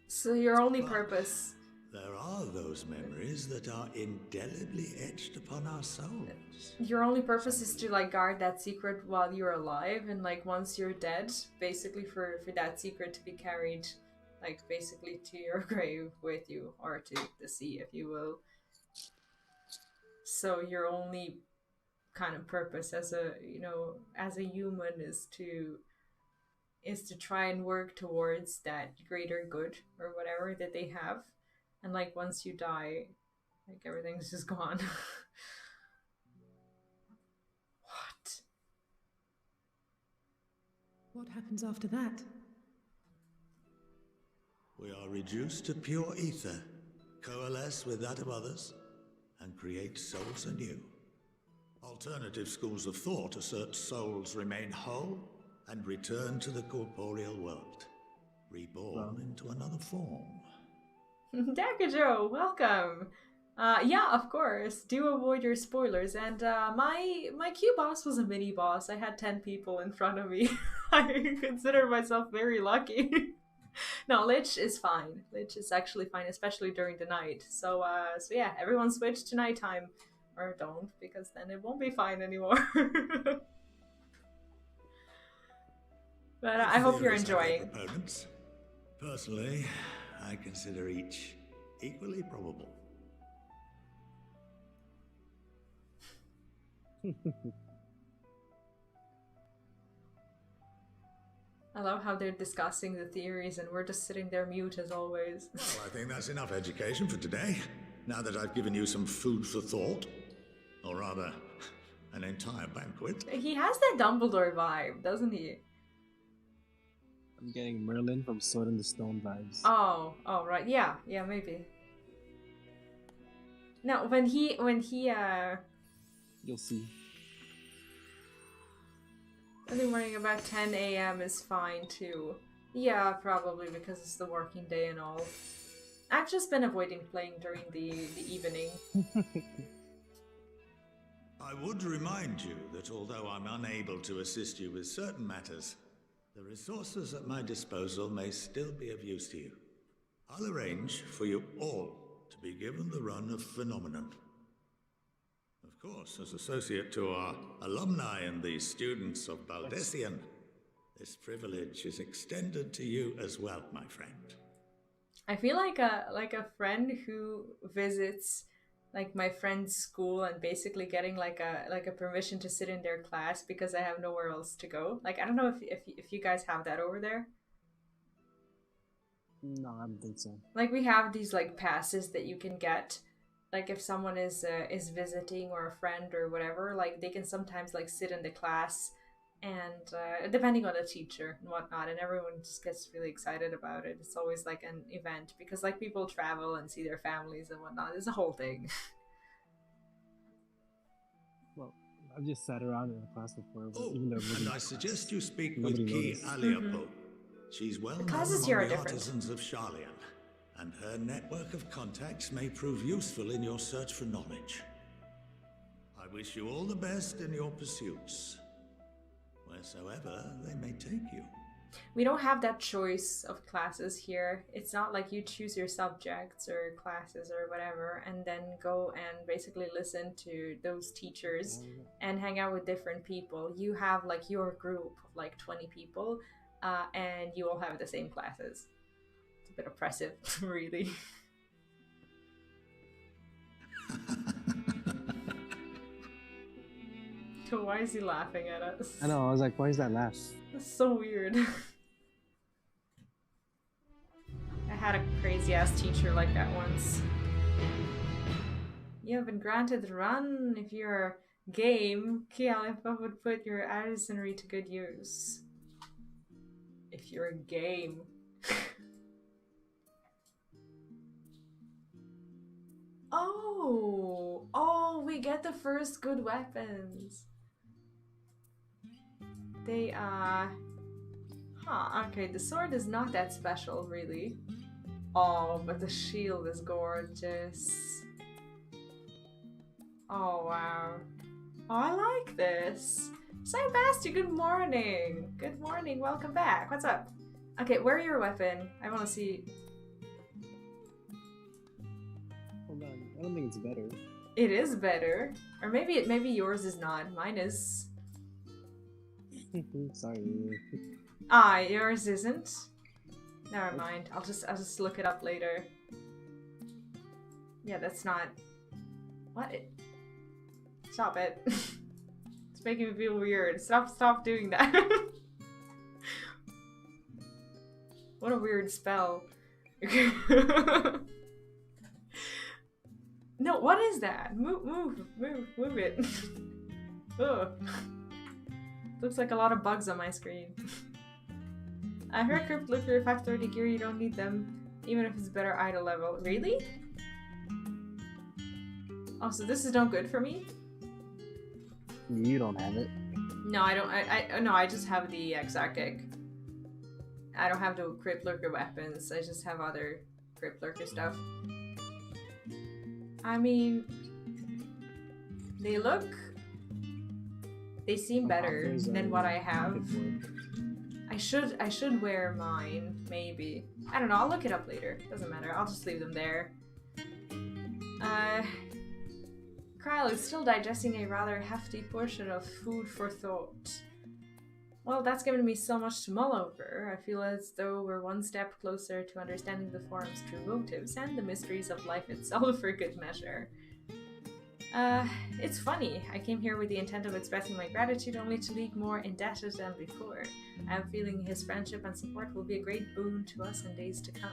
So your only purpose... There are those memories that are indelibly etched upon our souls. Your only purpose is to like guard that secret while you're alive, and like once you're dead, basically for that secret to be carried like basically to your grave with you, or to the sea, if you will. So your only kind of purpose as a, you know, as a human is to try and work towards that greater good or whatever that they have. And like once you die, like everything's just gone. What? What happens after that? We are reduced to pure ether, coalesce with that of others, and create souls anew. Alternative schools of thought assert souls remain whole and return to the corporeal world, reborn into another form. Dakajo, welcome! Yeah, of course. Do avoid your spoilers. And my Q boss was a mini boss. I had 10 people in front of me. I consider myself very lucky. No, Lich is fine. Lich is actually fine, especially during the night. So yeah, everyone switch to nighttime. Or don't, because then it won't be fine anymore. But I hope you're enjoying. Personally, I consider each equally probable. I love how they're discussing the theories and we're just sitting there mute as always. Well, I think that's enough education for today. Now that I've given you some food for thought. Or rather, an entire banquet. He has that Dumbledore vibe, doesn't he? I'm getting Merlin from Sword in the Stone vibes. Oh, right. Yeah, maybe. No, when he You'll see. early morning about 10 a.m. is fine too. Yeah, probably because it's the working day and all. I've just been avoiding playing during the evening. I would remind you that although I'm unable to assist you with certain matters, the resources at my disposal may still be of use to you. I'll arrange for you all to be given the run of Phenomenon. Of course, as associate to our alumni and the students of Baldessian, this privilege is extended to you as well, my friend. I feel like a friend who visits like my friend's school and basically getting like a permission to sit in their class because I have nowhere else to go. Like I don't know if you guys have that over there. No, I don't think so. Like we have these like passes that you can get. Like if someone is visiting or a friend or whatever, like they can sometimes like sit in the class and depending on the teacher and whatnot, and everyone just gets really excited about it. It's always like an event because like people travel and see their families and whatnot. It's a whole thing. Well, I've just sat around in the class before, but Oh, even though and I suggest you speak nobody with Ki noticed. Aliapo. She's well known classes here are among the different. artisans of Sharlayan, and her network of contacts may prove useful in your search for knowledge. I wish you all the best in your pursuits, wheresoever they may take you. We don't have that choice of classes here. It's not like you choose your subjects or classes or whatever and then go and basically listen to those teachers and hang out with different people. You have like your group of like 20 people and you all have the same classes. It's a bit oppressive, really. So why is he laughing at us? I know, I was like, why is that laugh? That's so weird. I had a crazy ass teacher like that once. You have been granted the run. If you're game, Kialipa would put your artisanry to good use. If you're game. Oh, we get the first good weapons. They, okay, the sword is not that special, really. Oh, but the shield is gorgeous. Oh, wow. Oh, I like this. Sebastian, good morning. Good morning, welcome back. What's up? Okay, where's your weapon? I want to see. Hold on, I don't think it's better. It is better. Or maybe yours is not. Mine is. Sorry. Yours isn't? Never mind. I'll just look it up later. Yeah, that's not. What? Stop it. It's making me feel weird. Stop doing that. What a weird spell. No, what is that? Move it. Ugh. Looks like a lot of bugs on my screen. I heard Crypt Looker 530 gear, you don't need them, even if it's better idle level. Really? Oh, so this is no good for me? You don't have it. No, I don't. No, I just have the Exarchic. I don't have the Crypt Lurker weapons. I just have other Crypt Lurker stuff. I mean, they seem better than what I have. I should wear mine, maybe. I don't know, I'll look it up later. Doesn't matter, I'll just leave them there. Kryle is still digesting a rather hefty portion of food for thought. Well, that's given me so much to mull over. I feel as though we're one step closer to understanding the forum's true motives and the mysteries of life itself for good measure. It's funny. I came here with the intent of expressing my gratitude only to leave more indebted than before. I have a feeling his friendship and support will be a great boon to us in days to come.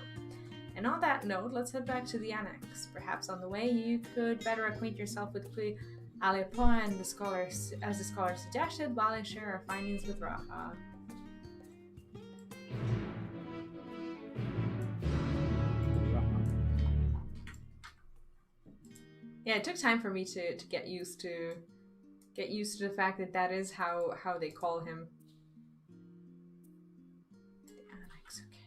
And on that note, let's head back to the annex. Perhaps on the way you could better acquaint yourself with Kui Alepa and the scholars, as the scholar suggested, while I share our findings with Raha. Yeah, it took time for me to get used to the fact that that is how they call him. The annex, okay.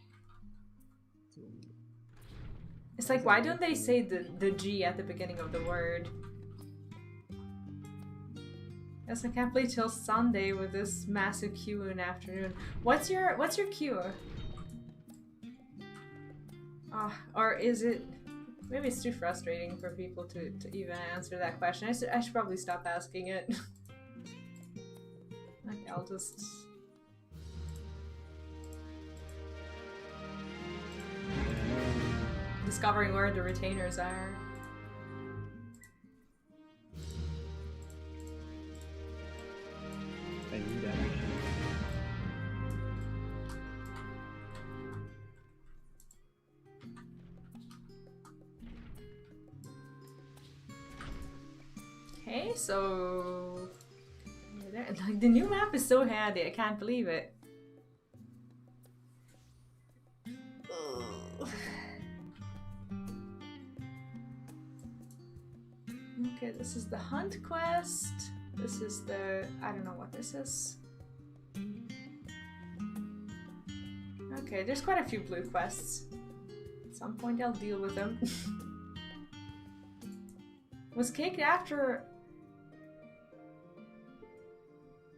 It's like, why don't they say the G at the beginning of the word? Yes, I can't play till Sunday with this massive queue in the afternoon. What's your queue? Or is it? Maybe it's too frustrating for people to even answer that question. I should probably stop asking it. Okay, I'll just. Discovering where the retainers are. I need that. Okay, so like the new map is so handy. I can't believe it. Ugh. Okay, this is the hunt quest. This is the... I don't know what this is. Okay, there's quite a few blue quests. At some point I'll deal with them. Was kicked after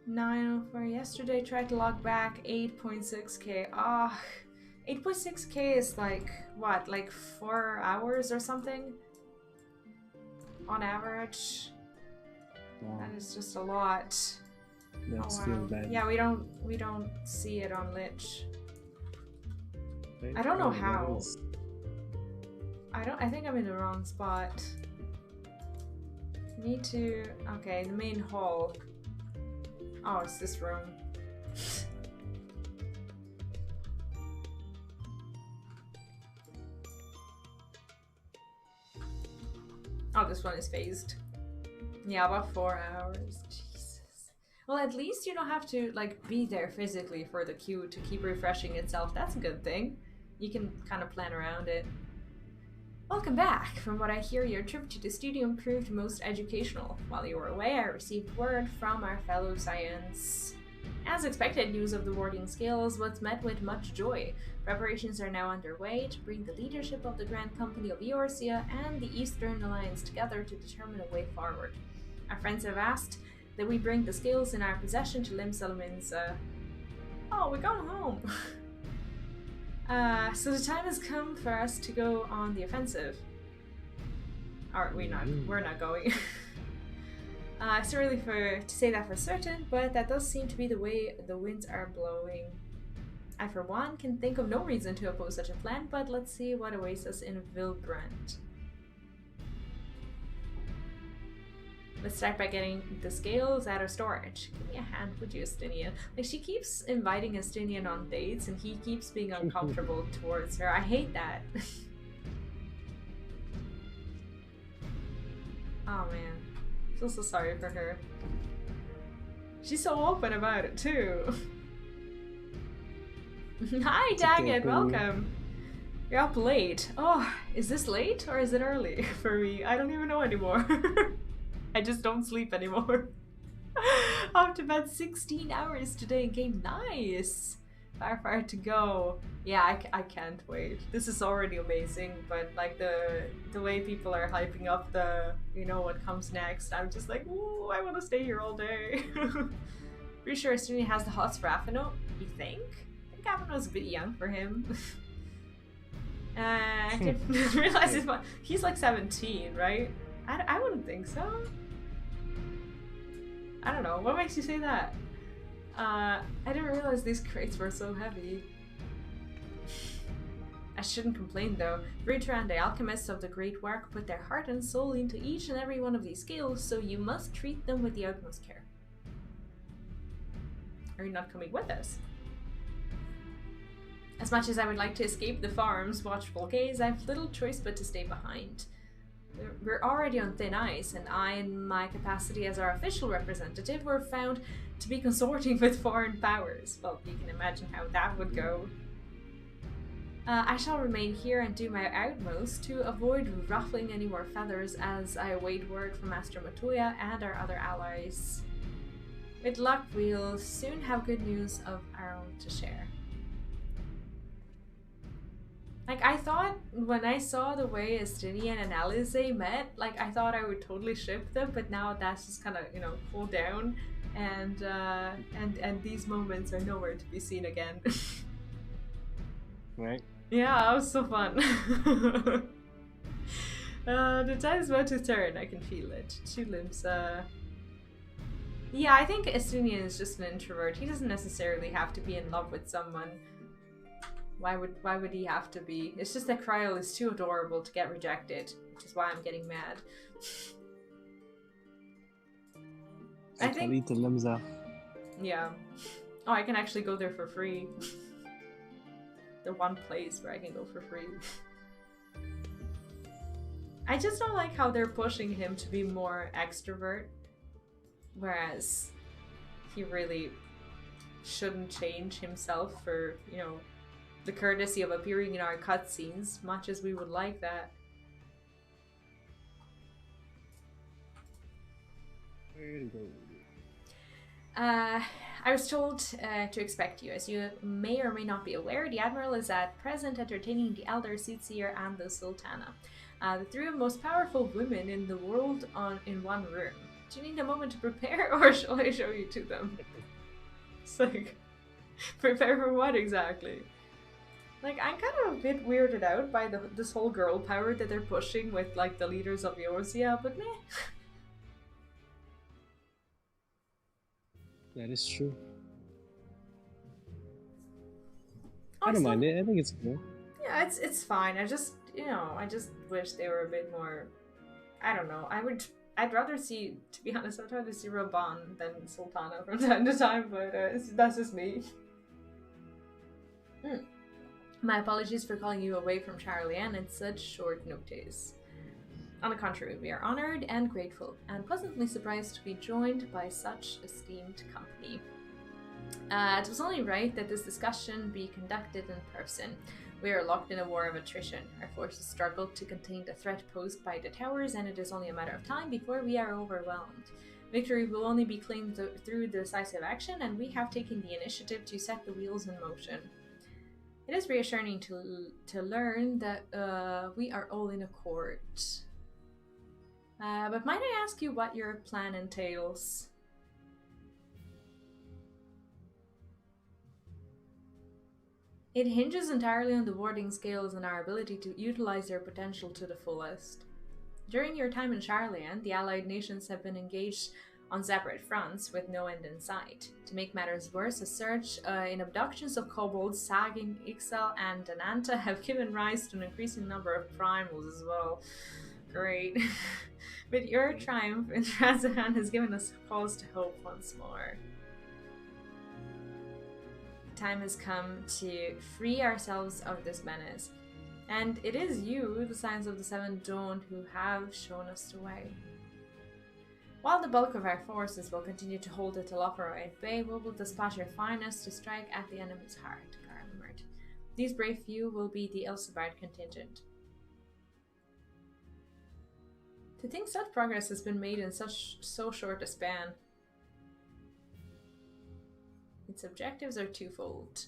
9:04 yesterday, tried to log back 8.6k. Ah, 8.6k is like, what, like 4 hours or something? On average? Wow. That is just a lot. That's oh, still wow. bad. Yeah, we don't see it on Lich. I don't know how. I think I'm in the wrong spot. Need to... Okay, the main hall. Oh, it's this room. Oh, this one is phased. Yeah, about 4 hours. Jesus. Well, at least you don't have to, like, be there physically for the queue to keep refreshing itself. That's a good thing. You can kind of plan around it. Welcome back. From what I hear, your trip to the studio proved most educational. While you were away, I received word from our fellow science. As expected, news of the warding scales was met with much joy. Preparations are now underway to bring the leadership of the Grand Company of Eorzea and the Eastern Alliance together to determine a way forward. Our friends have asked that we bring the scales in our possession to Lim Solomon's, Oh, we're going home! So the time has come for us to go on the offensive. Are we not? We're not going. It's early to say that for certain, but that does seem to be the way the winds are blowing. I, for one, can think of no reason to oppose such a plan, but let's see what awaits us in Vilbrand. Let's start by getting the scales out of storage. Give me a hand, would you, Estinian? Like, she keeps inviting Estinian on dates, and he keeps being uncomfortable towards her. I hate that. Oh, man. I feel so sorry for her. She's so open about it, too. Hi, Daggett, welcome. You're up late. Oh, is this late or is it early for me? I don't even know anymore. I just don't sleep anymore. Up to about 16 hours today in game. Nice! Far to go. Yeah, I can't wait. This is already amazing, but like the way people are hyping up the, you know, what comes next, I'm just like, ooh, I want to stay here all day. Pretty sure Estini has the hots for Afino. You think? I think Afino's a bit young for him. I didn't realize he's like 17, right? I wouldn't think so. I don't know. What makes you say that? I didn't realize these crates were so heavy. I shouldn't complain though. Rita and the alchemists of the Great Work put their heart and soul into each and every one of these scales, so you must treat them with the utmost care. Are you not coming with us? As much as I would like to escape the farm's watchful gaze, I have little choice but to stay behind. We're already on thin ice, and I, in my capacity as our official representative, were found to be consorting with foreign powers. Well, you can imagine how that would go. I shall remain here and do my utmost to avoid ruffling any more feathers as I await word from Master Matoya and our other allies. With luck, we'll soon have good news of our own to share. Like, I thought when I saw the way Estinian and Alize met, like, I thought I would totally ship them, but now that's just kind of, you know, cooled down, and these moments are nowhere to be seen again. Right? Yeah, that was so fun. The tide is about to turn, I can feel it. Two limbs, Yeah, I think Estinian is just an introvert. He doesn't necessarily have to be in love with someone. Why would he have to be? It's just that Cryo is too adorable to get rejected, which is why I'm getting mad. I think... Yeah. Oh, I can actually go there for free. The one place where I can go for free. I just don't like how they're pushing him to be more extrovert, whereas he really shouldn't change himself for, you know, the courtesy of appearing in our cutscenes, much as we would like that. Where to go? I was told to expect you. As you may or may not be aware, the Admiral is at present entertaining the Elder Soothsayer and the Sultana, the three most powerful women in the world in one room. Do you need a moment to prepare, or shall I show you to them? It's like, prepare for what exactly? Like, I'm kind of a bit weirded out by this whole girl power that they're pushing with, like, the leaders of Eorzea, but meh. That is true. I don't mind it. I think it's cool. Yeah, it's fine. I just, I just wish they were a bit more. I don't know. I'd rather see, to be honest, I'd rather see Raban than Sultana from time to time, but that's just me. My apologies for calling you away from Sharlayan at such short notice. On the contrary, we are honored and grateful, and pleasantly surprised to be joined by such esteemed company. It was only right that this discussion be conducted in person. We are locked in a war of attrition. Our forces struggle to contain the threat posed by the towers, and it is only a matter of time before we are overwhelmed. Victory will only be claimed through decisive action, and we have taken the initiative to set the wheels in motion. It is reassuring to learn that we are all in accord. But might I ask you what your plan entails? It hinges entirely on the warding scales and our ability to utilize their potential to the fullest. During your time in Sharlayan, the allied nations have been engaged on separate fronts with no end in sight. To make matters worse, a surge in abductions of kobolds, Sagin, Ixal, and Dananta have given rise to an increasing number of primals as well. Great. But your triumph in Razahan has given us cause to hope once more. The time has come to free ourselves of this menace, and it is you, the Scions of the Seventh Dawn, who have shown us the way. While the bulk of our forces will continue to hold the Telophoroi at bay, we will dispatch your finest to strike at the enemy's heart, Garlemald. These brave few will be the Elsebard contingent. To think such progress has been made in so short a span. Its objectives are twofold.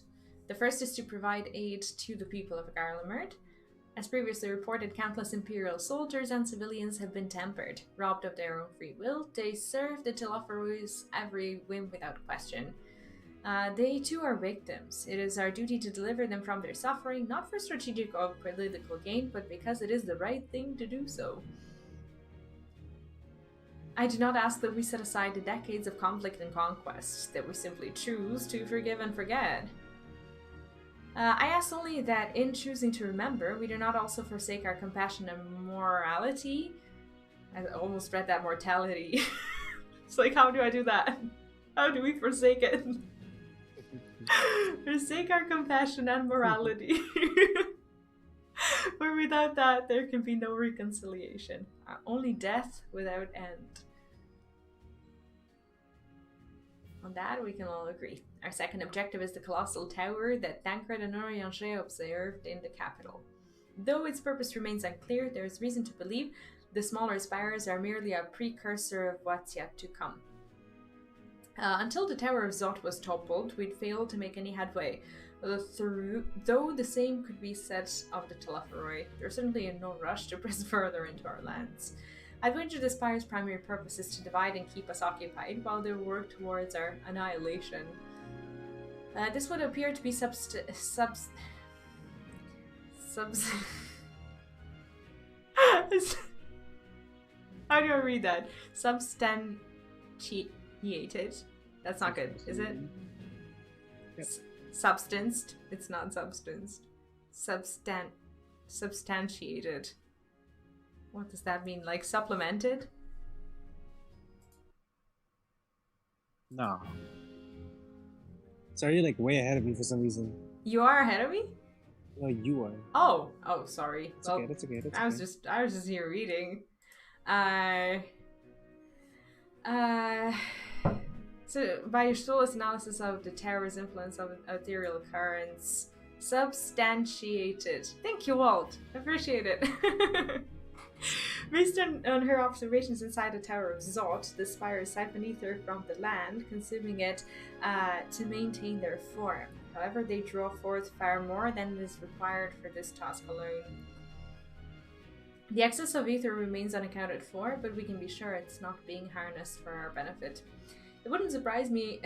The first is to provide aid to the people of Garlemald. As previously reported, countless Imperial soldiers and civilians have been tempered. Robbed of their own free will, they serve the Telophoroi's every whim without question. They too are victims. It is our duty to deliver them from their suffering, not for strategic or political gain, but because it is the right thing to do so. I do not ask that we set aside the decades of conflict and conquest, that we simply choose to forgive and forget. I ask only that in choosing to remember, we do not also forsake our compassion and morality. I almost read that mortality. It's like, how do I do that? How do we forsake it? Forsake our compassion and morality. For without that, there can be no reconciliation. Only death without end. On that, we can all agree. Our second objective is the colossal tower that Thancred and Urianger observed in the capital. Though its purpose remains unclear, there is reason to believe the smaller spires are merely a precursor of what's yet to come. Until the Tower of Zot was toppled, we'd failed to make any headway. Though the same could be said of the Telophoroi, there's certainly no rush to press further into our lands. I've wagered the Spire's primary purpose is to divide and keep us occupied while they work towards our annihilation. This would appear to be how do I read that? Substantiated. That's not good, is it? Yep. Substanced. It's not substanced. Substantiated. What does that mean? Like supplemented? No. Sorry, you're like way ahead of me for some reason. You are ahead of me? No, you are. Oh, sorry. That's okay. That's okay. I was just here reading. So by your Stolas analysis of the tower's influence of ethereal currents, substantiated. Thank you, Walt. Appreciate it. Based on her observations inside the Tower of Zot, the spires siphon ether from the land, consuming it to maintain their form. However, they draw forth far more than is required for this task alone. The excess of ether remains unaccounted for, but we can be sure it's not being harnessed for our benefit. It wouldn't surprise me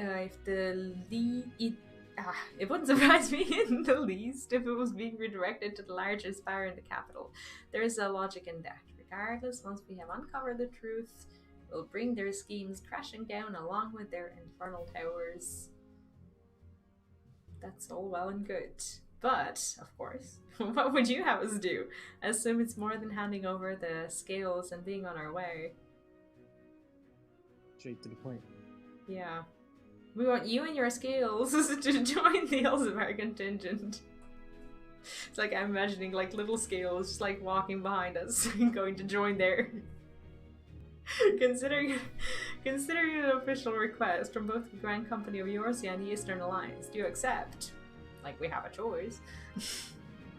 it wouldn't surprise me in the least if it was being redirected to the larger spire in the capital. There is a logic in that. Regardless, once we have uncovered the truth, we'll bring their schemes crashing down along with their infernal towers. That's all well and good. But, of course, what would you have us do? I assume it's more than handing over the scales and being on our way. Straight to the point. Yeah. We want you and your scales to join the Elsevier contingent. It's like I'm imagining like little scales just like walking behind us and going to join there. Considering an official request from both the Grand Company of Eorzea and the Eastern Alliance, do you accept? Like we have a choice.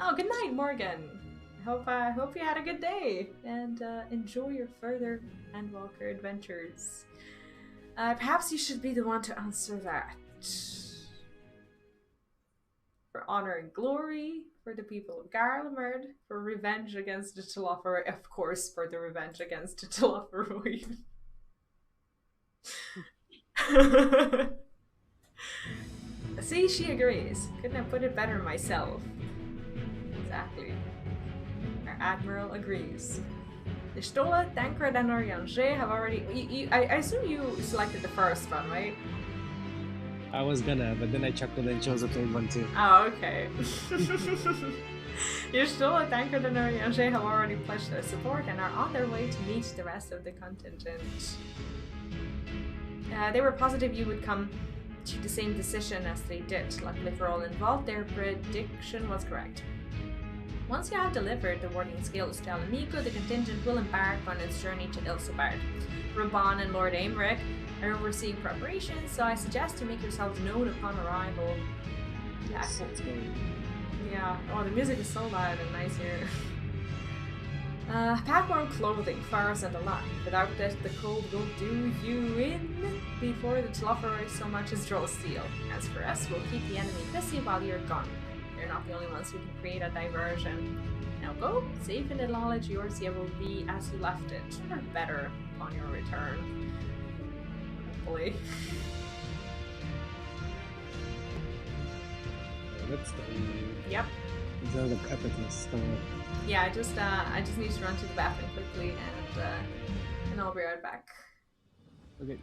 Oh, good night, Morgan. I hope you had a good day and enjoy your further Endwalker adventures. Perhaps you should be the one to answer that. For honor and glory, for the people of Garlemald, for revenge against the Telophoroi, of course, for the revenge against the Telophoroi. See, she agrees. Couldn't have put it better myself. Exactly. Our admiral agrees. The Stola, Tancred, and Orianger have already... I assume you selected the first one, right? I was gonna, but then I chuckled and chose a third one too. Oh, okay. Your Stola, Tancred, and Orianger have already pledged their support and are on their way to meet the rest of the contingent. They were positive you would come to the same decision as they did. Luckily for all involved, their prediction was correct. Once you have delivered the warding scales to Alamico, the contingent will embark on its journey to Ilsebard. Raban and Lord Aymeric are overseeing preparations, so I suggest you make yourselves known upon arrival. Yes, let's go. Yeah, oh, the music is so loud and nice here. Pack warm clothing, furs, and the like. Without that, the cold will do you in before the Telophoroi so much as draw steel. As for us, we'll keep the enemy busy while you're gone. You're not the only ones who can create a diversion. Now go, safe in the knowledge Eorzea will be as you left it, or better upon your return. Hopefully. That's the Yep. These are the epicness. Yeah, I just need to run to the bathroom quickly and I'll be right back. Okay.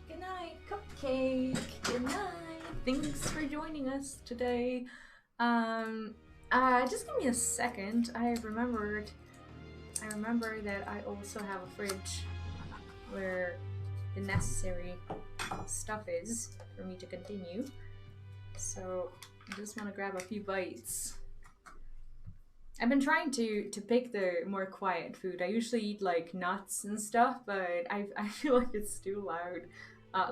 Good night, Cupcake. Good night. Thanks for joining us today. Just give me a second. I remember that I also have a fridge where the necessary stuff is for me to continue. So I just want to grab a few bites. I've been trying to pick the more quiet food. I usually eat like nuts and stuff, but I feel like it's too loud.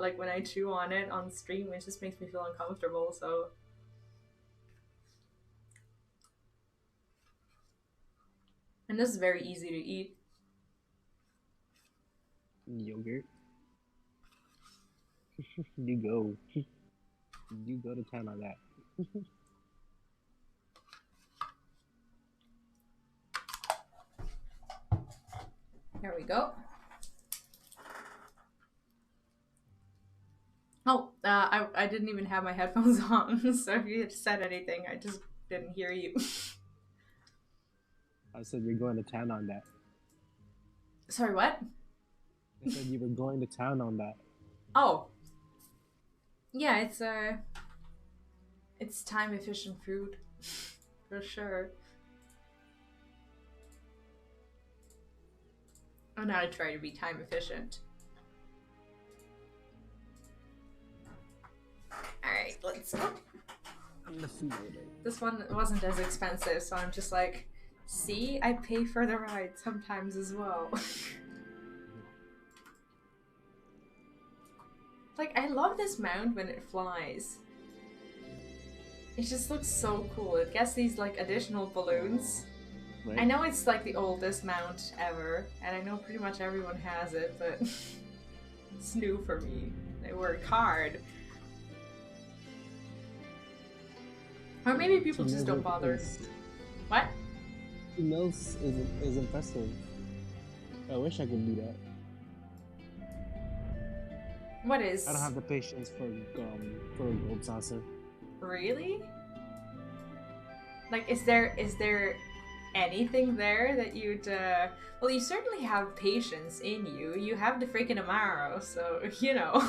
Like when I chew on it on stream, it just makes me feel uncomfortable. So. And this is very easy to eat. Yogurt. You go. You go to town on that. There we go. Oh, I didn't even have my headphones on, so if you had said anything, I just didn't hear you. I said you're going to town on that. Sorry, what? I said you were going to town on that. Oh. Yeah, it's time efficient food. For sure. I'm not trying to be time efficient. Alright, let's go. I'm the food order. This one wasn't as expensive, so I'm just like, see, I pay for the ride sometimes as well. Like, I love this mount when it flies. It just looks so cool. It gets these like additional balloons. Right. I know it's like the oldest mount ever, and I know pretty much everyone has it, but it's new for me. They work hard. Or maybe people just don't bother. What? 2 mils is impressive. I wish I could do that. What is? I don't have the patience for a gold saucer. Really? Like, is there anything there that you'd well, you certainly have patience in you. You have the freaking Amaro, so you know.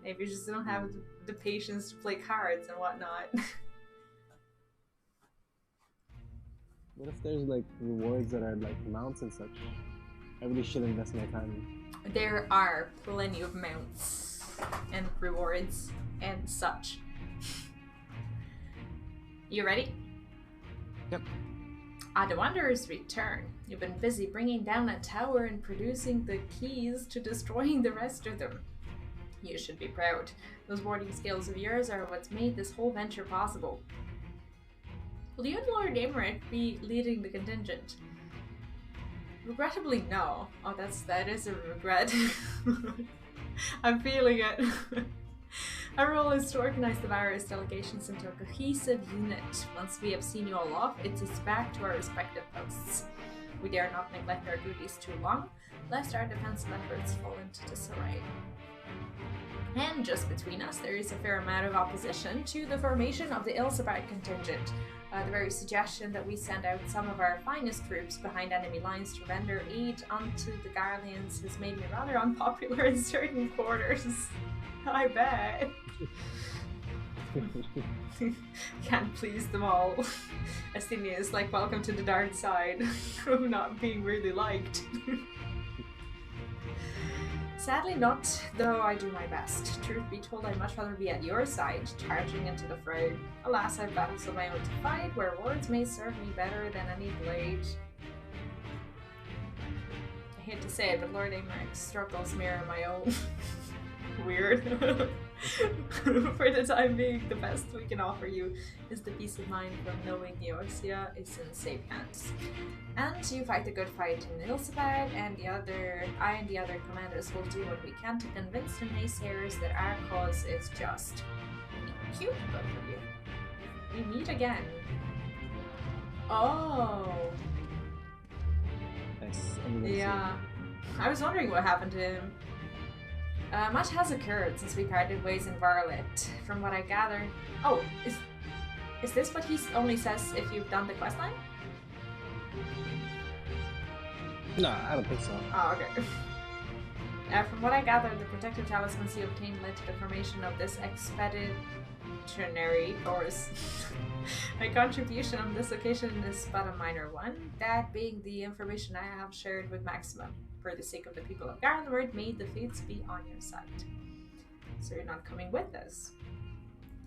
Maybe you just don't have the patience to play cards and whatnot. What if there's like rewards that are like mounts and such? I really should invest my time in. There are plenty of mounts and rewards and such. You ready? Yep. The Wanderers return. You've been busy bringing down a tower and producing the keys to destroying the rest of them. You should be proud. Those warding skills of yours are what's made this whole venture possible. Will you and Lord Aymeric be leading the contingent? Regrettably, no. Oh, that is a regret. I'm feeling it. Our role is to organize the various delegations into a cohesive unit. Once we have seen you all off, it's us back to our respective posts. We dare not neglect our duties too long, lest our defensive efforts fall into disarray. And just between us, there is a fair amount of opposition to the formation of the Ilsabard contingent. The very suggestion that we send out some of our finest troops behind enemy lines to render aid unto the Garleans has made me rather unpopular in certain quarters. I bet. Can't please them all. Estimia is like, welcome to the dark side. I'm not being really liked. Sadly not, though I do my best. Truth be told, I'd much rather be at your side, charging into the fray. Alas, I've battles of my own to fight, where words may serve me better than any blade. I hate to say it, but Lord Aymeric's struggles mirror my own. Weird. For the time being, the best we can offer you is the peace of mind from knowing Eorzea is in safe hands. And you fight the good fight in Ilsabard, and I and the other commanders will do what we can to convince the naysayers that our cause is just. Cute, both of you. We meet again. Oh. Nice. Yeah. I was wondering what happened to him. Much has occurred since we parted ways in Varlet. From what I gather... Oh, is this what he only says if you've done the questline? No, I don't think so. Oh, okay. From what I gather, the protective talismans you obtained led to the formation of this itinerary course. My contribution on this occasion is but a minor one, that being the information I have shared with Maximum. For the sake of the people of Garlemald, may the fates be on your side. So you're not coming with us.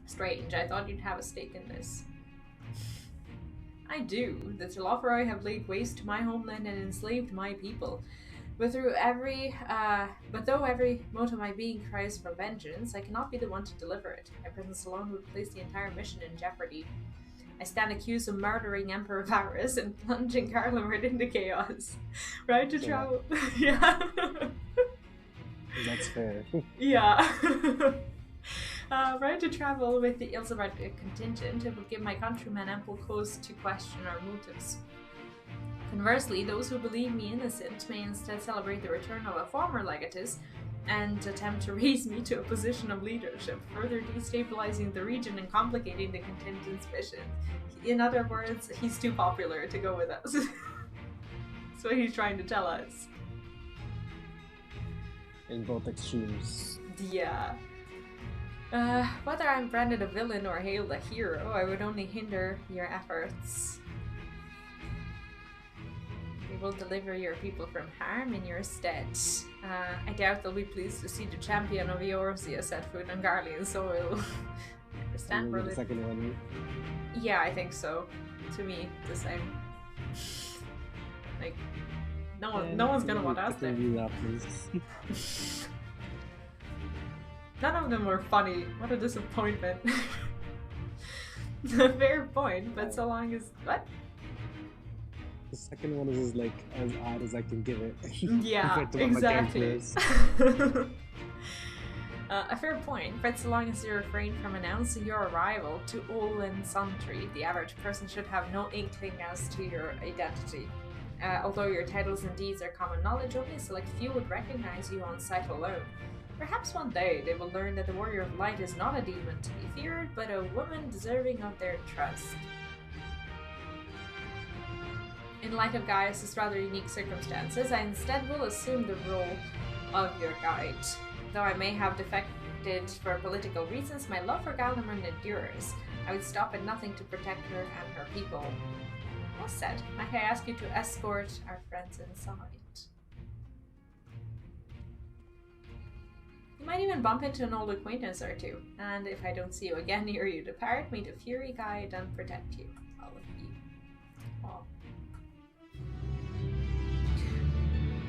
Strange, I thought you'd have a stake in this. I do. The Thavnair have laid waste to my homeland and enslaved my people. But though every mote of my being cries for vengeance, I cannot be the one to deliver it. My presence alone would place the entire mission in jeopardy. I stand accused of murdering Emperor Varus and plunging Garlemald into chaos. Right to travel. Yeah. That's fair. Yeah. Right to travel with the Ilsabard contingent, it would give my countrymen ample cause to question our motives. Conversely, those who believe me innocent may instead celebrate the return of a former legatus and attempt to raise me to a position of leadership, further destabilizing the region and complicating the contingent's mission. In other words, he's too popular to go with us. That's what he's trying to tell us. In both extremes. Yeah. Whether I'm branded a villain or hailed a hero, I would only hinder your efforts. We will deliver your people from harm in your stead. I doubt they'll be pleased to see the champion of Eorzea set foot on Garlean soil. I understand, the second one. Yeah, I think so. To me, the same. Like, no one's gonna want us there. None of them were funny. What a disappointment. Fair point, but so long as what? The second one is like as odd as I can give it. Yeah, exactly. A fair point, but so long as you refrain from announcing your arrival to all and sundry, the average person should have no inkling as to your identity. Although your titles and deeds are common knowledge, only a select few would recognize you on sight alone. Perhaps one day they will learn that the Warrior of Light is not a demon to be feared, but a woman deserving of their trust. In light of Gaius' rather unique circumstances, I instead will assume the role of your guide. Though I may have defected for political reasons, my love for Garlemald endures. I would stop at nothing to protect her and her people. Well said. Might I ask you to escort our friends inside? You might even bump into an old acquaintance or two, and if I don't see you again ere you depart, may the Fury guide and protect you. All of you. All.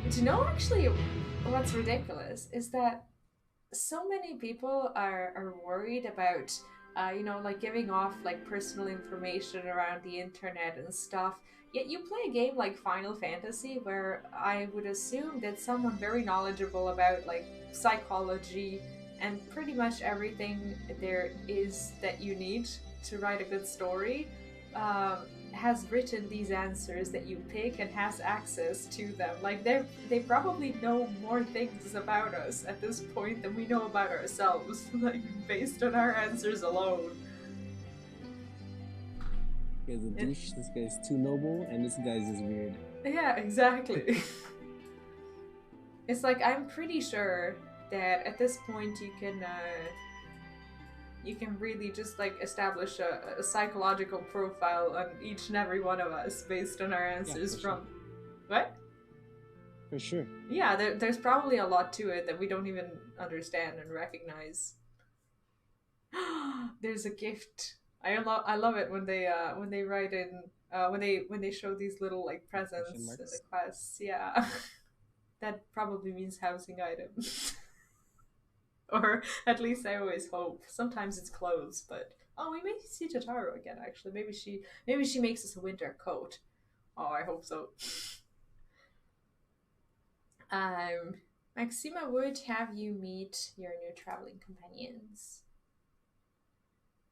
But you know, actually, what's ridiculous is that so many people are worried about, you know, like giving off like personal information around the internet and stuff. Yet you play a game like Final Fantasy, where I would assume that someone very knowledgeable about like psychology and pretty much everything there is that you need to write a good story has written these answers that you pick and has access to them. Like they probably know more things about us at this point than we know about ourselves, like based on our answers alone. This guy's a douche, this guy's too noble, and this guy's just weird. Yeah, exactly. It's like, I'm pretty sure that at this point you can really just like establish a psychological profile on each and every one of us based on our answers from... Sure. What? For sure. Yeah, there's probably a lot to it that we don't even understand and recognize. There's a gift. I love it when they write in when they show these little like presents in the quests. Yeah. That probably means housing items. Or at least I always hope. Sometimes it's clothes, but oh, we may see Jotaro again actually. Maybe she makes us a winter coat. Oh, I hope so. Maxima would have you meet your new traveling companions.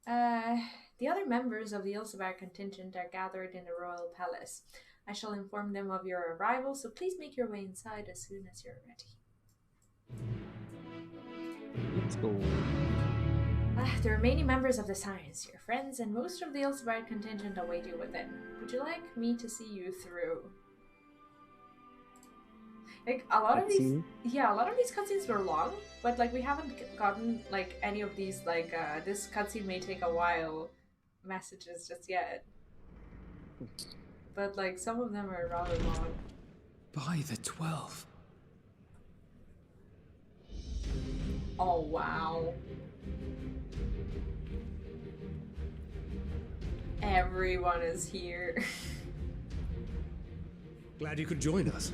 The other members of the Ilsabar contingent are gathered in the royal palace. I shall inform them of your arrival, so please make your way inside as soon as you're ready. Let's go. The remaining members of the Science, your friends, and most of the Ilsabar contingent await you within. Would you like me to see you through? Like a lot of these, Cutscene? yeah, a lot of these cutscenes were long, but like we haven't gotten like any of these like this cutscene may take a while messages just yet. But like some of them are rather long. By the 12. Oh wow. Everyone is here. Glad you could join us.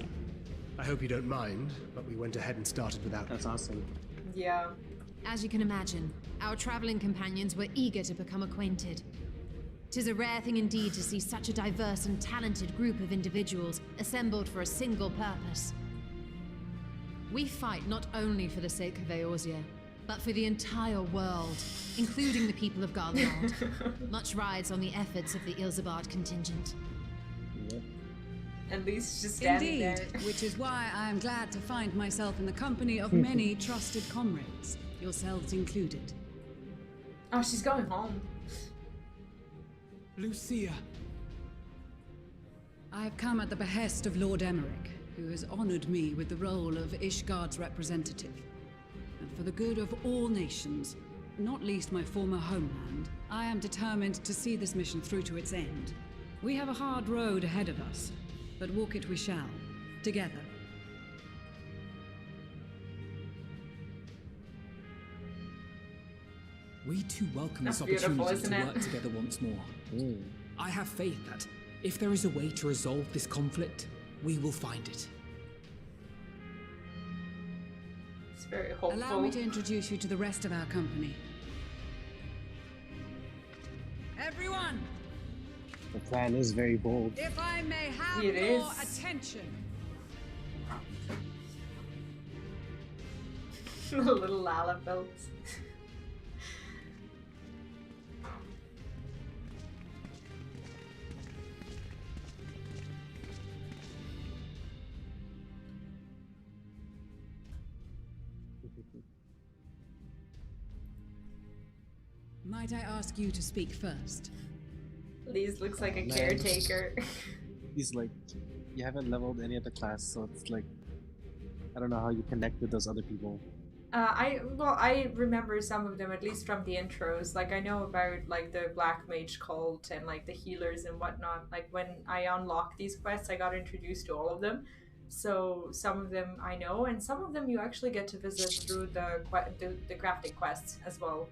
I hope you don't mind, but we went ahead and started without. That's awesome. Yeah. As you can imagine, our traveling companions were eager to become acquainted. 'Tis a rare thing indeed to see such a diverse and talented group of individuals assembled for a single purpose. We fight not only for the sake of Eorzea, but for the entire world, including the people of Garlemald. Much rides on the efforts of the Ilzabard contingent. Yep. At least just standing Indeed, there. which is why I am glad to find myself in the company of many trusted comrades, yourselves included. Oh, she's going home. Lucia. I have come at the behest of Lord Emmerich, who has honored me with the role of Ishgard's representative. And for the good of all nations, not least my former homeland, I am determined to see this mission through to its end. We have a hard road ahead of us, but walk it we shall, together. We too welcome That's this beautiful, opportunity isn't to it? work together once more. I have faith that, if there is a way to resolve this conflict, we will find it. It's very hopeful. Allow me to introduce you to the rest of our company. Everyone, The plan is very bold. if I may have It your is. attention. Little Lala belts. Might I ask you to speak first? Lise looks like a Man. caretaker. He's like, you haven't leveled any other class, so it's like, I don't know how you connect with those other people. I remember some of them at least from the intros. Like I know about like the Black Mage cult and like the healers and whatnot. Like when I unlocked these quests, I got introduced to all of them. So some of them I know, and some of them you actually get to visit through the crafting quests as well,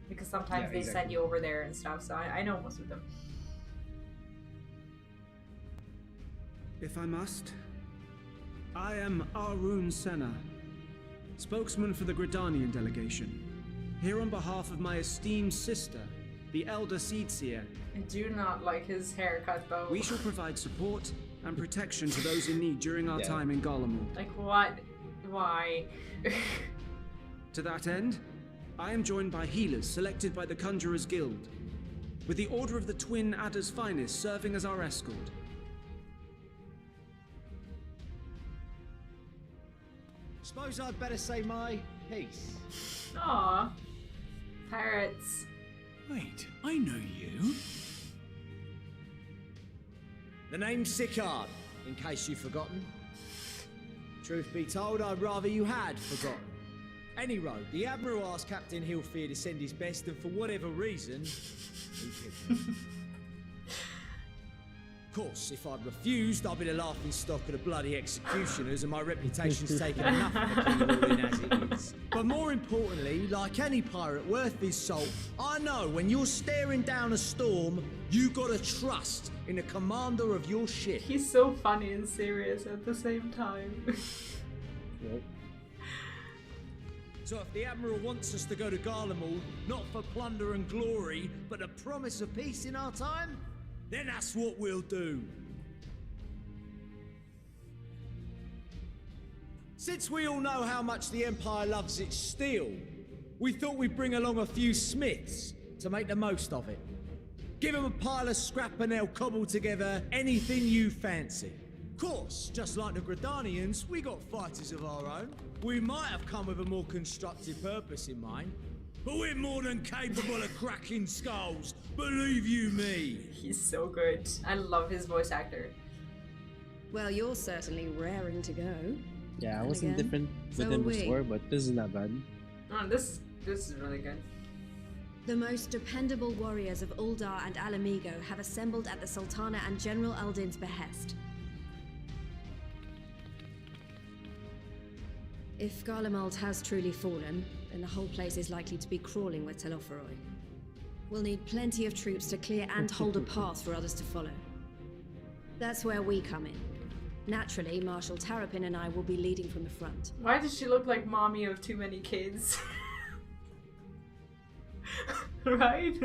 because sometimes Yeah, they send you over there and stuff. So I know most of them. If I must, I am Arun Senna, spokesman for the Gridanian delegation, here on behalf of my esteemed sister, the Elder Seedseer. I do not like his haircut though. We shall provide support and protection to those in need during our Yeah. time in Garlemald. Like what? Why? To that end, I am joined by healers selected by the Conjurers Guild, with the Order of the Twin Adder's Finest serving as our escort. Suppose I'd better say my piece. Aw. Pirates. Wait, I know you. The name's Sicard, in case you've forgotten. Truth be told, I'd rather you had forgotten. Any road, the Admiral asked Captain Hillfear to send his best, and for whatever reason, he picked me. Of course, if I'd refused, I'd be the laughing stock of the bloody executioners, and my reputation's taken enough of the key ruling as it is. But more importantly, like any pirate worth his salt, I know when you're staring down a storm, you gotta trust in the commander of your ship. He's so funny and serious at the same time. Yep. So if the Admiral wants us to go to Garlemald, not for plunder and glory, but the promise of peace in our time, then that's what we'll do. Since we all know how much the Empire loves its steel, we thought we'd bring along a few smiths to make the most of it. Give them a pile of scrap and they'll cobble together anything you fancy. Of course, just like the Gridanians, we got fighters of our own. We might have come with a more constructive purpose in mind, but we're more than capable of cracking skulls, believe you me. He's so good. I love his voice actor. Well, you're certainly raring to go. Yeah, I And wasn't again, different so with him are we. before, but this is not bad. Oh, this is really good. The most dependable warriors of Uldar and Alamigo have assembled at the Sultana and General Aldin's behest. If Garlemald has truly fallen, then the whole place is likely to be crawling with Telophoroi. We'll need plenty of troops to clear and hold a path for others to follow. That's where we come in. Naturally, Marshal Tarapin and I will be leading from the front. Why does she look like mommy of too many kids? Right?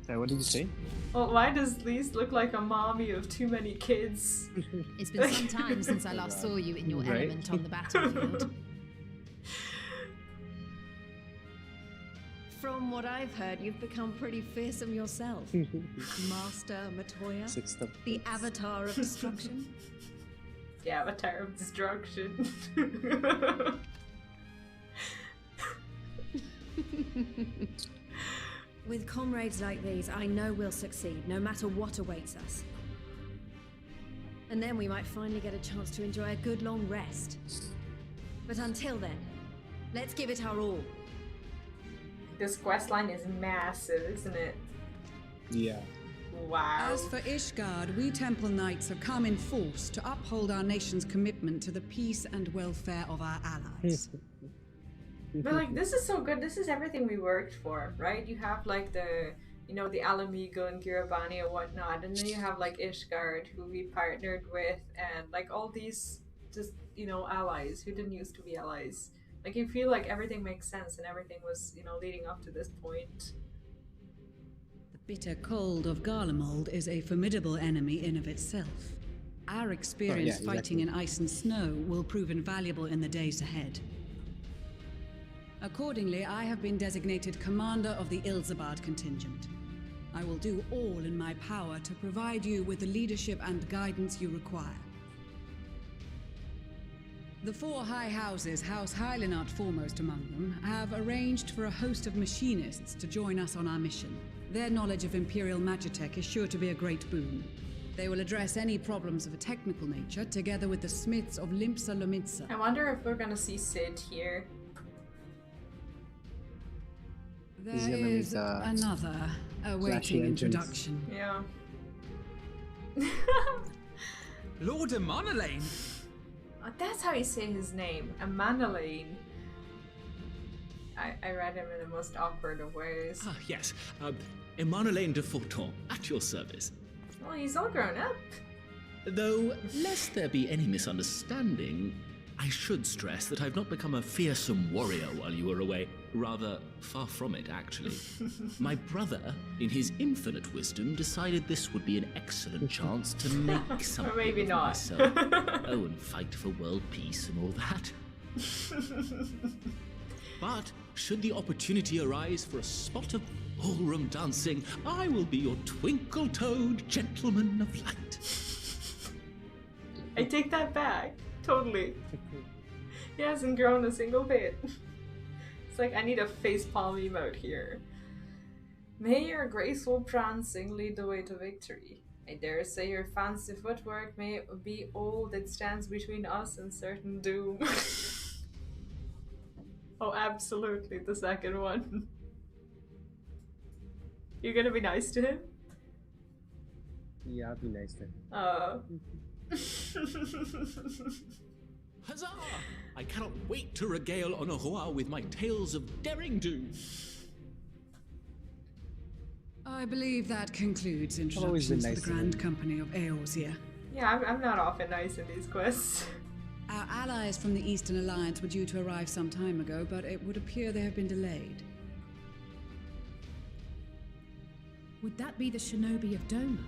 What did you say? Well, why does Lise look like a mommy of too many kids? It's been some time since I last saw you in your Right? element on the battlefield. From what I've heard, you've become pretty fearsome yourself. Master Matoya, Sixth of the Avatar of Destruction. The Avatar of Destruction. With comrades like these, I know we'll succeed, no matter what awaits us. And then we might finally get a chance to enjoy a good long rest. But until then, let's give it our all. This questline is massive, isn't it? Yeah. Wow. As for Ishgard, we Temple Knights have come in force to uphold our nation's commitment to the peace and welfare of our allies. But like, this is so good. This is everything we worked for, right? You have like the, you know, the Alamigo and Girabani and whatnot, and then you have like Ishgard, who we partnered with, and like all these just, you know, allies who didn't used to be allies. Like, you feel like everything makes sense and everything was, you know, leading up to this point. The bitter cold of Garlemald is a formidable enemy in of itself. Our experience fighting in ice and snow will prove invaluable in the days ahead. Accordingly, I have been designated commander of the Ilzabard contingent. I will do all in my power to provide you with the leadership and guidance you require. The four high houses, House Hylinart foremost among them, have arranged for a host of machinists to join us on our mission. Their knowledge of Imperial Magitech is sure to be a great boon. They will address any problems of a technical nature, together with the smiths of Limpsa Lomitsa. I wonder if we're gonna see Sid here. There is another awaiting introduction. Yeah. Lord Amanalain? That's how you say his name, Amanalain. I read him in the most awkward of ways. Ah, yes. Amanalain de Forton, at your service. Well, he's all grown up. Though, lest there be any misunderstanding, I should stress that I've not become a fearsome warrior while you were away. Rather, far from it, actually. My brother, in his infinite wisdom, decided this would be an excellent chance to make something Or maybe of not. myself. Oh, and fight for world peace and all that. But, should the opportunity arise for a spot of ballroom dancing, I will be your twinkle-toed gentleman of light. I take that back. Totally. He hasn't grown a single bit. It's like, I need a facepalm emote here. May your graceful prancing lead the way to victory. I dare say your fancy footwork may be all that stands between us and certain doom. Oh, absolutely, the second one. You're gonna be nice to him? Yeah, I'll be nice then. Huzzah! I cannot wait to regale Honohua with my tales of daring-do. I believe that concludes always been introductions nice to the to Grand him. Company of Eorzea. Yeah, I'm not often nice in these quests. Our allies from the Eastern Alliance were due to arrive some time ago, but it would appear they have been delayed. Would that be the shinobi of Doma?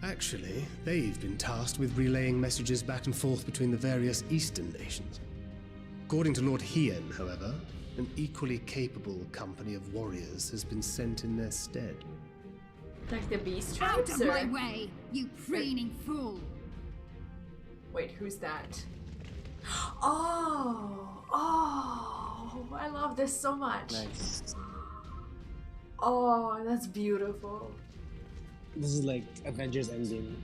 Actually, they've been tasked with relaying messages back and forth between the various eastern nations. According to Lord Hien, however, an equally capable company of warriors has been sent in their stead. Like the beast Out tribes, of or... my way, you preening fool! Wait, who's that? Oh, I love this so much. Nice. Oh, that's beautiful. This is like Avengers Endgame.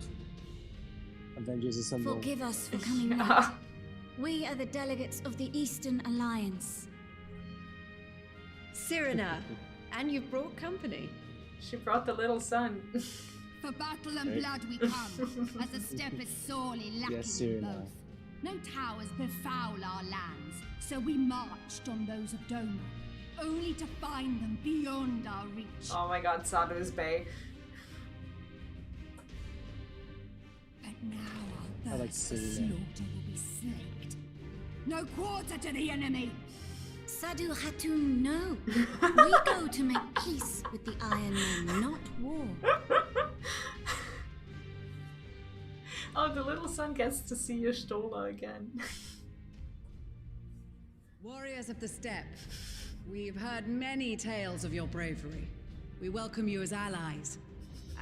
Avengers Assemble. Forgive us for coming late. We are the delegates of the Eastern Alliance. Cyrena, and you've brought company. She brought the little son. For battle and blood we come, as the steppe is sorely lacking in both. No towers befoul our lands, so we marched on those of Doma, only to find them beyond our reach. Oh my god, Sadu's Bay. But now our thirst for slaughter will be slaked. No quarter to the enemy! Sadu Hatun, no. We go to make peace with the Iron Men, not war. Oh, the little son gets to see Y'shtola again. Warriors of the Steppe, we've heard many tales of your bravery. We welcome you as allies.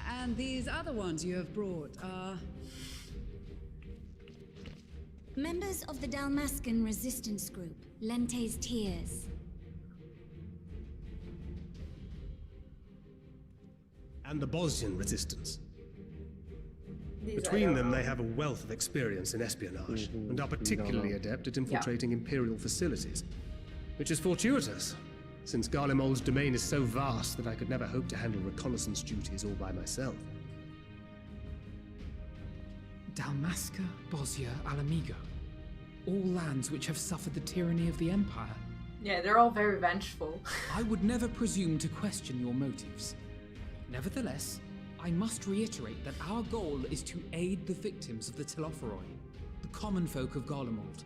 And these other ones you have brought are... Members of the Dalmascan resistance group, Lente's Tears. And the Bosnian resistance. These Between them, they have a wealth of experience in espionage, and are particularly adept at infiltrating Imperial facilities. Which is fortuitous, since Garlemald's domain is so vast that I could never hope to handle reconnaissance duties all by myself. Dalmasca, Bosnia, Alamigo. All lands which have suffered the tyranny of the Empire. Yeah, they're all very vengeful. I would never presume to question your motives. Nevertheless, I must reiterate that our goal is to aid the victims of the Telopheroi, the common folk of Garlemald.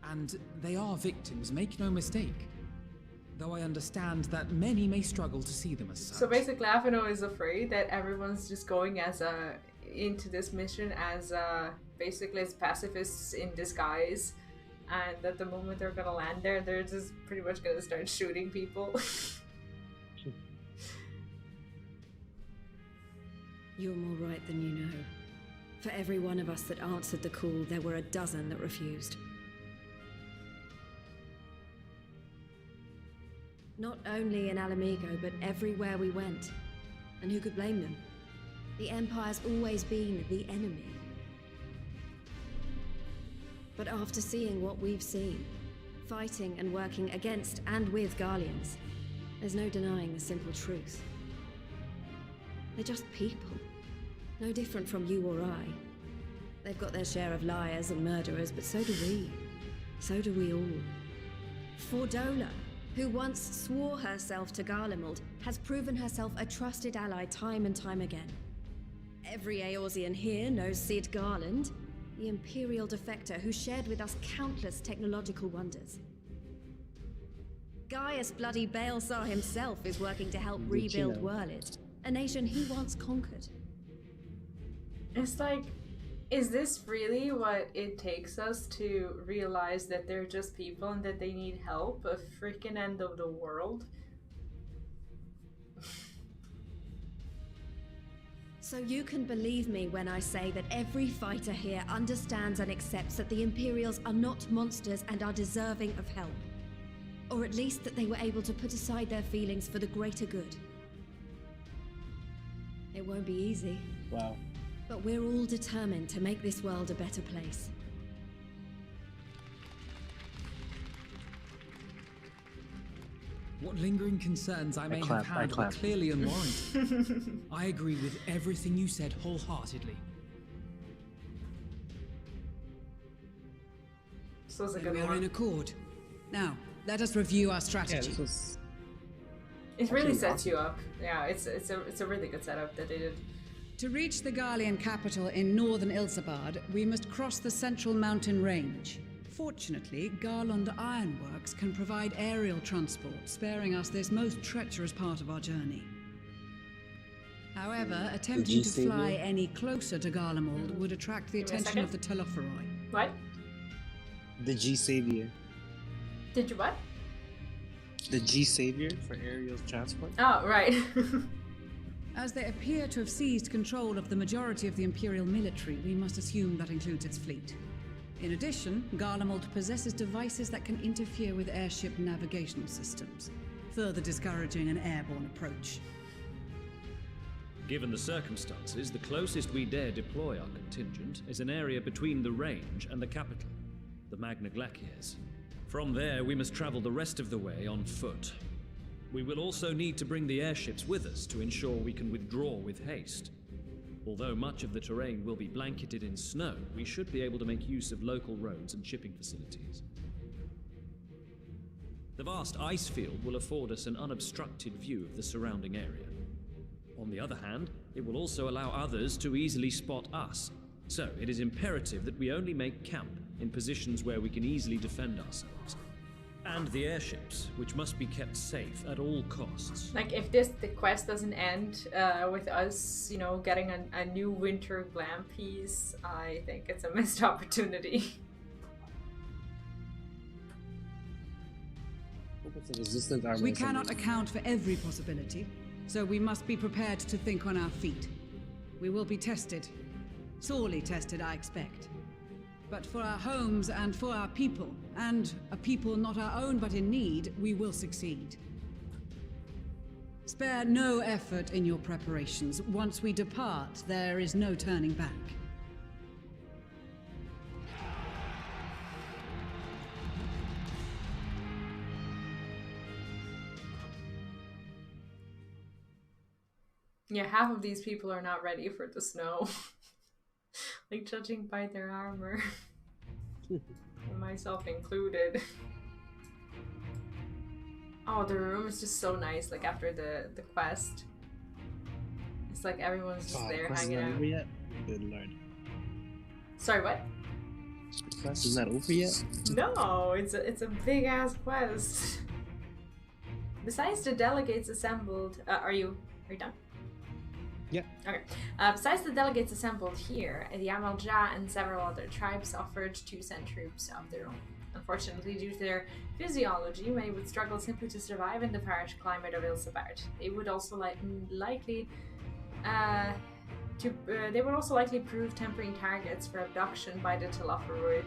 And they are victims, make no mistake. Though I understand that many may struggle to see them as such. So basically, Avino is afraid that everyone's just going as into this mission as basically as pacifists in disguise, and that the moment they're gonna land there, they're just pretty much gonna start shooting people. You're more right than you know. For every one of us that answered the call, there were a dozen that refused. Not only in Alamigo, but everywhere we went. And who could blame them? The Empire's always been the enemy. But after seeing what we've seen, fighting and working against and with Garleans, there's no denying the simple truth. They're just people. No different from you or I. They've got their share of liars and murderers, but so do we. So do we all. Fordola, who once swore herself to Garlemald, has proven herself a trusted ally time and time again. Every Eorzean here knows Cid Garland, the Imperial defector who shared with us countless technological wonders. Gaius bloody Baelsar himself is working to help rebuild Wurlid, a nation he once conquered. It's like, is this really what it takes us to realize that they're just people and that they need help? A freaking end of the world? So you can believe me when I say that every fighter here understands and accepts that the Imperials are not monsters and are deserving of help. Or at least that they were able to put aside their feelings for the greater good. It won't be easy. Wow. But we're all determined to make this world a better place. What lingering concerns I may have had were clearly unwarranted. I agree with everything you said wholeheartedly. This was a good We one. are in accord. Now, let us review our strategy. It really sets you up. Yeah, it's a really good setup that they did. To reach the Garlean capital in northern Ilsabard, we must cross the central mountain range. Fortunately, Garland Ironworks can provide aerial transport, sparing us this most treacherous part of our journey. However, attempting to fly any closer to Garlemald would attract the attention of the Telopheroi. What? The G-Savior. Did you what? The G-Savior for aerial transport. Oh, right. As they appear to have seized control of the majority of the Imperial military, we must assume that includes its fleet. In addition, Garlemald possesses devices that can interfere with airship navigational systems, further discouraging an airborne approach. Given the circumstances, the closest we dare deploy our contingent is an area between the range and the capital, the Magna Glaciers. From there, we must travel the rest of the way on foot. We will also need to bring the airships with us to ensure we can withdraw with haste. Although much of the terrain will be blanketed in snow, we should be able to make use of local roads and shipping facilities. The vast ice field will afford us an unobstructed view of the surrounding area. On the other hand, it will also allow others to easily spot us, so it is imperative that we only make camp in positions where we can easily defend ourselves. And the airships, which must be kept safe at all costs. Like, if the quest doesn't end with us, you know, getting a new winter glam piece, I think it's a missed opportunity. We cannot account for every possibility, so we must be prepared to think on our feet. We will be tested. Sorely tested, I expect. But for our homes and for our people, and a people not our own but in need, we will succeed. Spare no effort in your preparations. Once we depart, there is no turning back. Yeah, half of these people are not ready for the snow. Like, judging by their armor. Myself included. Oh, the room is just so nice, like, after the quest. It's like everyone's just there hanging out. Over yet? Good lord. Sorry, what? The quest is not over yet? No, it's a big ass quest. Besides the delegates assembled, are you done? Yeah. Okay. Besides the delegates assembled here, the Amalja and several other tribes offered to send troops of their own. Unfortunately, due to their physiology, many would struggle simply to survive in the harsh climate of Ilsabard. They would also likely prove tempting targets for abduction by the Telophoroi.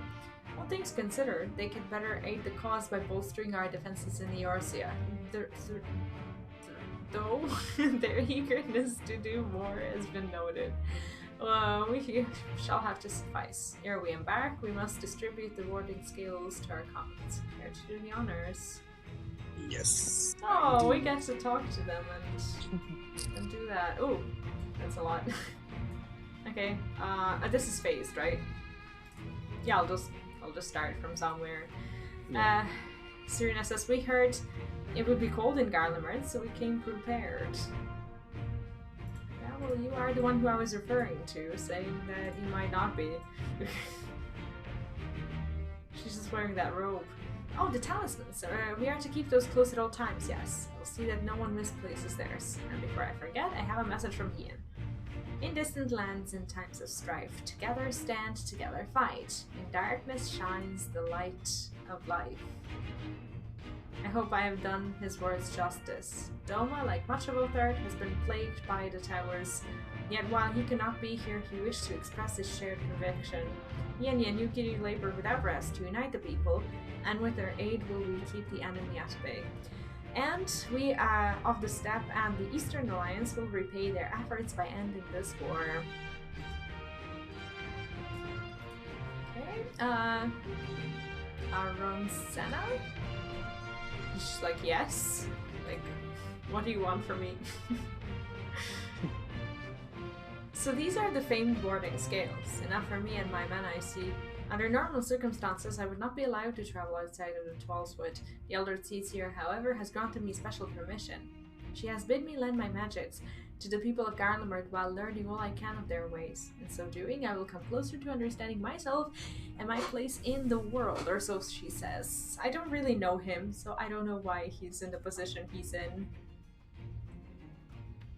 All things considered, they could better aid the cause by bolstering our defenses in the Eorzea. Though their eagerness to do more has been noted. We shall have to suffice. Ere we embark, we must distribute the warding skills to our comrades. Here to do the honors. Yes. Oh, we get to talk to them and do that. Oh, that's a lot. Okay, this is phased, right? Yeah, I'll just start from somewhere. Yeah. Serena says, we heard it would be cold in Garlemald, so we came prepared. Yeah, well, you are the one who I was referring to, saying that you might not be. She's just wearing that robe. Oh, the talismans. We are to keep those close at all times, yes. We'll see that no one misplaces theirs. And before I forget, I have a message from Ian. In distant lands in times of strife, together stand, together fight. In darkness shines the light of life. I hope I have done his words justice. Doma, like much of Othard, has been plagued by the towers. Yet while he cannot be here, he wished to express his shared conviction. He and Yukiri labor without rest to unite the people, and with their aid will we keep the enemy at bay. And we of the Steppe and the Eastern Alliance will repay their efforts by ending this war. Okay, Aron Senna? She's like, yes. Like, what do you want from me? So these are the famed warding scales. Enough for me and my men, I see. Under normal circumstances, I would not be allowed to travel outside of the Twalswood. The Elder Tsitsier, however, has granted me special permission. She has bid me lend my magics to the people of Garlemald while learning all I can of their ways. In so doing, I will come closer to understanding myself and my place in the world, or so she says. I don't really know him, so I don't know why he's in the position he's in.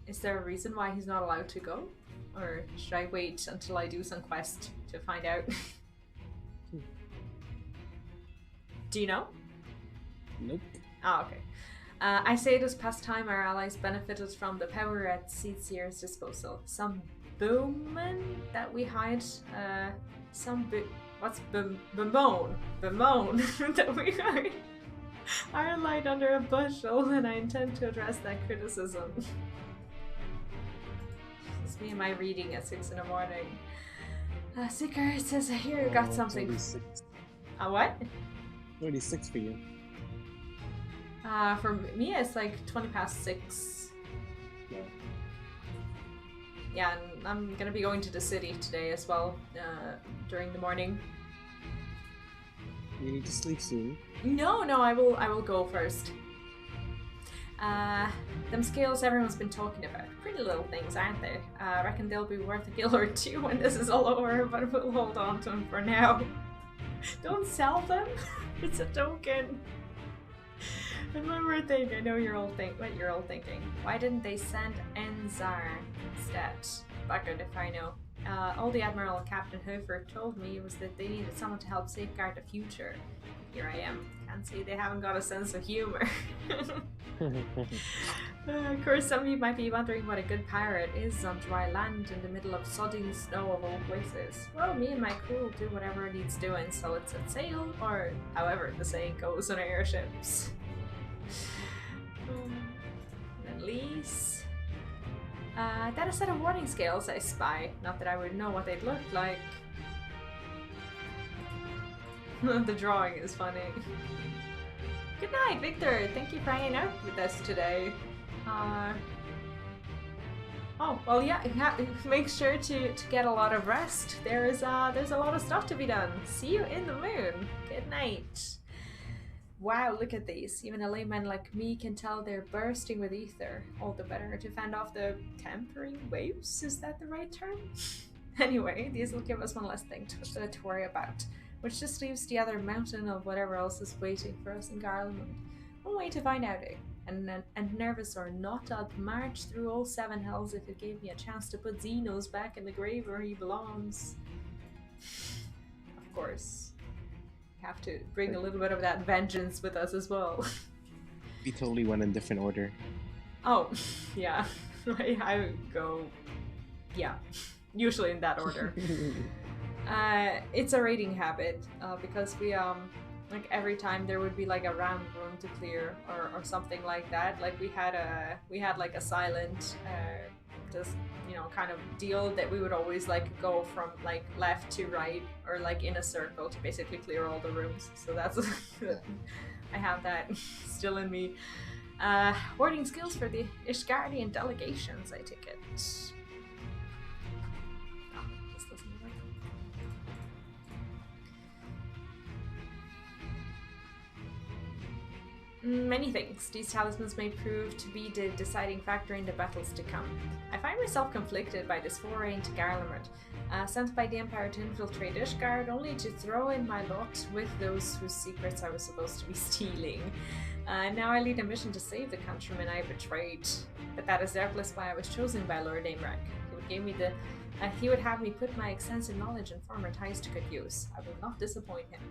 Is there a reason why he's not allowed to go? Or should I wait until I do some quest to find out? Do you know? Nope. Oh, okay. I say this past time our allies benefited from the power at Tsitsier's disposal. Some bowmen that we hide, bemoan that we hide are light under a bushel, and I intend to address that criticism. It's me and my reading at 6 in the morning. Seeker says, I hear you got something. 36. What? 36 for you. For me, it's like 20 past 6. Yeah. Yeah, and I'm gonna be going to the city today as well, during the morning. You need to sleep soon. No, I will go first. Them scales everyone's been talking about. Pretty little things, aren't they? I reckon they'll be worth a gil or two when this is all over, but we'll hold on to them for now. Don't sell them. It's a token. And one more thing, I know you're all thinking. Why didn't they send Enzar instead? Buggered if I know. All the Admiral and Captain Hofer told me was that they needed someone to help safeguard the future. Here I am. Can't say they haven't got a sense of humor. Of course, some of you might be wondering what a good pirate is on dry land in the middle of sodding snow of all places. Well, me and my crew will do whatever it needs doing, so it's set sail, or however the saying goes on airships. And lease. That a set of warning scales I spy. Not that I would know what they'd look like. The drawing is funny. Good night, Victor. Thank you for hanging out with us today. Oh, well, yeah, make sure to get a lot of rest. There's a lot of stuff to be done. See you in the moon. Good night. Wow, look at these. Even a layman like me can tell they're bursting with ether. All the better to fend off the tampering waves? Is that the right term? Anyway, these will give us one less thing to worry about, which just leaves the other mountain of whatever else is waiting for us in Garlemald. One way to find out, eh? And nervous or not, I'd march through all 7 hells if it gave me a chance to put Xenos back in the grave where he belongs. Of course. Have to bring a little bit of that vengeance with us as well. We totally went in different order. Oh, yeah. I go, yeah, usually in that order. It's a raiding habit, because we, like every time there would be like a round room to clear or something like that. Like we had like a silent, just, you know, kind of deal that we would always like go from like left to right or like in a circle to basically clear all the rooms. So that's I have that still in me. Warding skills for the Ishgardian delegations, I take it. Oh, this doesn't work. Many things. These talismans may prove to be the deciding factor in the battles to come. I find myself conflicted by this foray into Garlemald, sent by the Empire to infiltrate Ishgard, only to throw in my lot with those whose secrets I was supposed to be stealing. Now I lead a mission to save the countrymen I betrayed, but that is doubtless why I was chosen by Lord Aimrak. He would have me put my extensive knowledge and former ties to good use. I will not disappoint him.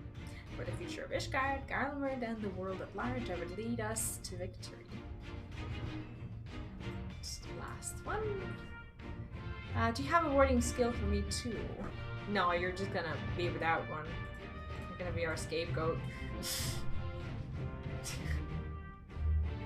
For the future of Ishgard, Garlemald, and the world at large, I would lead us to victory. Just the last one. Do you have a warding skill for me too? No, you're just gonna be without one. You're gonna be our scapegoat.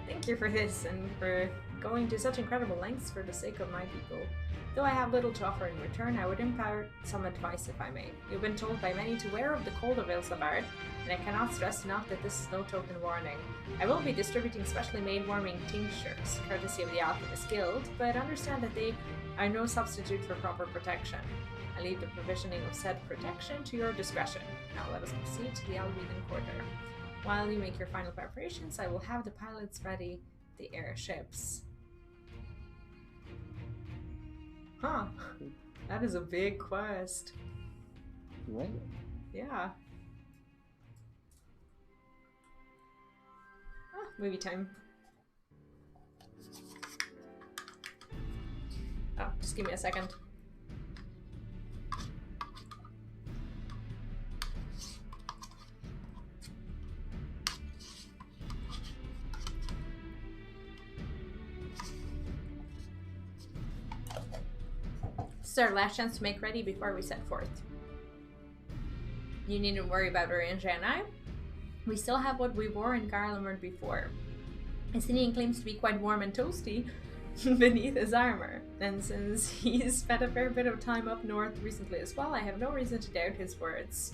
Thank you for this and for going to such incredible lengths for the sake of my people. Though I have little to offer in return, I would impart some advice if I may. You've been told by many to wear of the cold of Ilsabard, and I cannot stress enough that this is no token warning. I will be distributing specially made warming tinctures, courtesy of the Alchemist Guild, but understand that they are no substitute for proper protection. I leave the provisioning of said protection to your discretion. Now let us proceed to the Alweden Quarter. While you make your final preparations, I will have the pilots ready the airships. Huh. That is a big quest. What? Yeah. Movie time. Oh, just give me a second. This is our last chance to make ready before we set forth. You needn't worry about Urian and I. We still have what we wore in Garlemald before. Icinian claims to be quite warm and toasty, beneath his armor. And since he's spent a fair bit of time up north recently as well, I have no reason to doubt his words.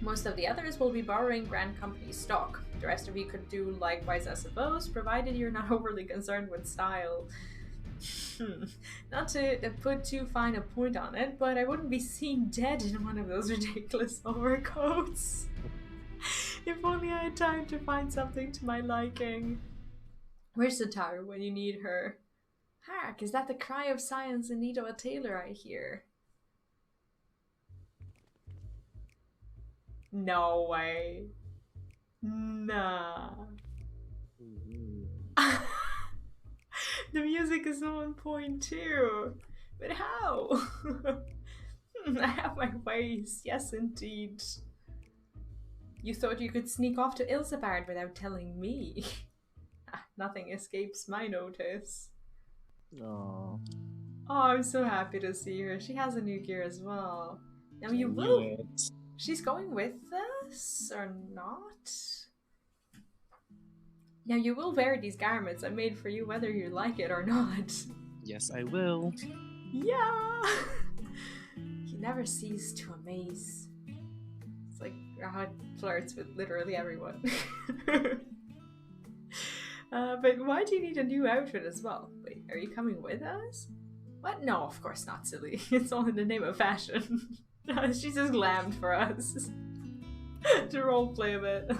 Most of the others will be borrowing Grand Company's stock. The rest of you could do likewise, I suppose, provided you're not overly concerned with style. Not to put too fine a point on it, but I wouldn't be seen dead in one of those ridiculous overcoats. If only I had time to find something to my liking. Where's the tower when you need her? Hark, is that the cry of science in need of a tailor I hear? No way. Nah. The music is on point too. But how? I have my ways, yes indeed. You thought you could sneak off to Ilsabard without telling me? Nothing escapes my notice. Oh. Oh, I'm so happy to see her. She has a new gear as well. Now you will. She's going with us or not? Now you will wear these garments I made for you whether you like it or not. Yes, I will. Yeah! He never ceases to amaze. It's like God flirts with literally everyone. But why do you need a new outfit as well? Wait, are you coming with us? What? No, of course not, silly. It's all in the name of fashion. She's just glammed for us. To roleplay a bit.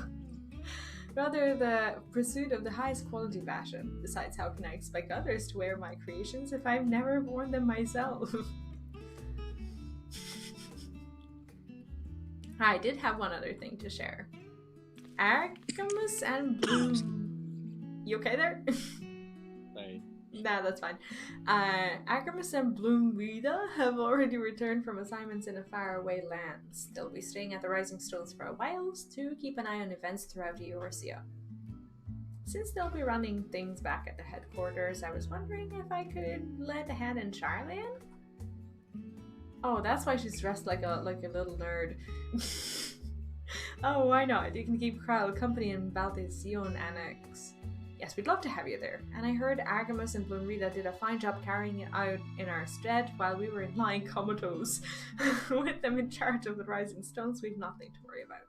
Rather the pursuit of the highest quality fashion. Besides, how can I expect others to wear my creations if I've never worn them myself? I did have one other thing to share. Arcamus and Bloom. You okay there? Sorry. Nah, that's fine. Arcamus and Bloomweeda have already returned from assignments in a faraway lands. They'll be staying at the Rising Stones for a while to keep an eye on events throughout Eorzea. Since they'll be running things back at the headquarters, I was wondering if I could lend a hand in Sharlayan? Oh, that's why she's dressed like a little nerd. Oh, why not? You can keep Kryle company in Baldesion Annex. Yes, we'd love to have you there. And I heard Argamus and Bloomrita did a fine job carrying it out in our stead while we were lying comatose. With them in charge of the Rising Stones, we've nothing to worry about.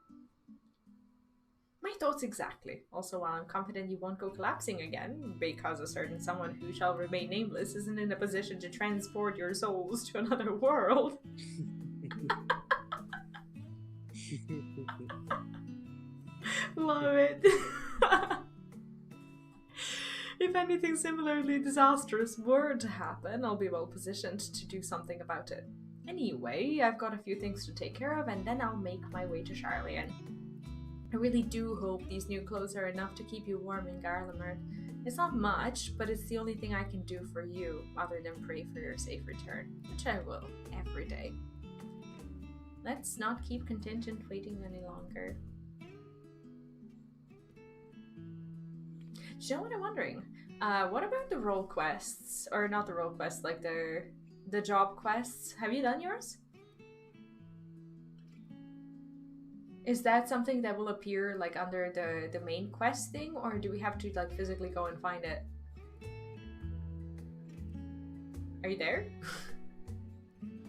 My thoughts exactly. Also, while I'm confident you won't go collapsing again, because a certain someone who shall remain nameless isn't in a position to transport your souls to another world. Love it. If anything similarly disastrous were to happen, I'll be well positioned to do something about it. Anyway, I've got a few things to take care of, and then I'll make my way to Sharlayan. I really do hope these new clothes are enough to keep you warm in Garlemald. It's not much, but it's the only thing I can do for you, other than pray for your safe return, which I will, every day. Let's not keep contingent waiting any longer. Do you know what I'm wondering? What about the role quests? Or not the role quests, like the job quests. Have you done yours? Is that something that will appear like under the main quest thing, or do we have to like physically go and find it? Are you there?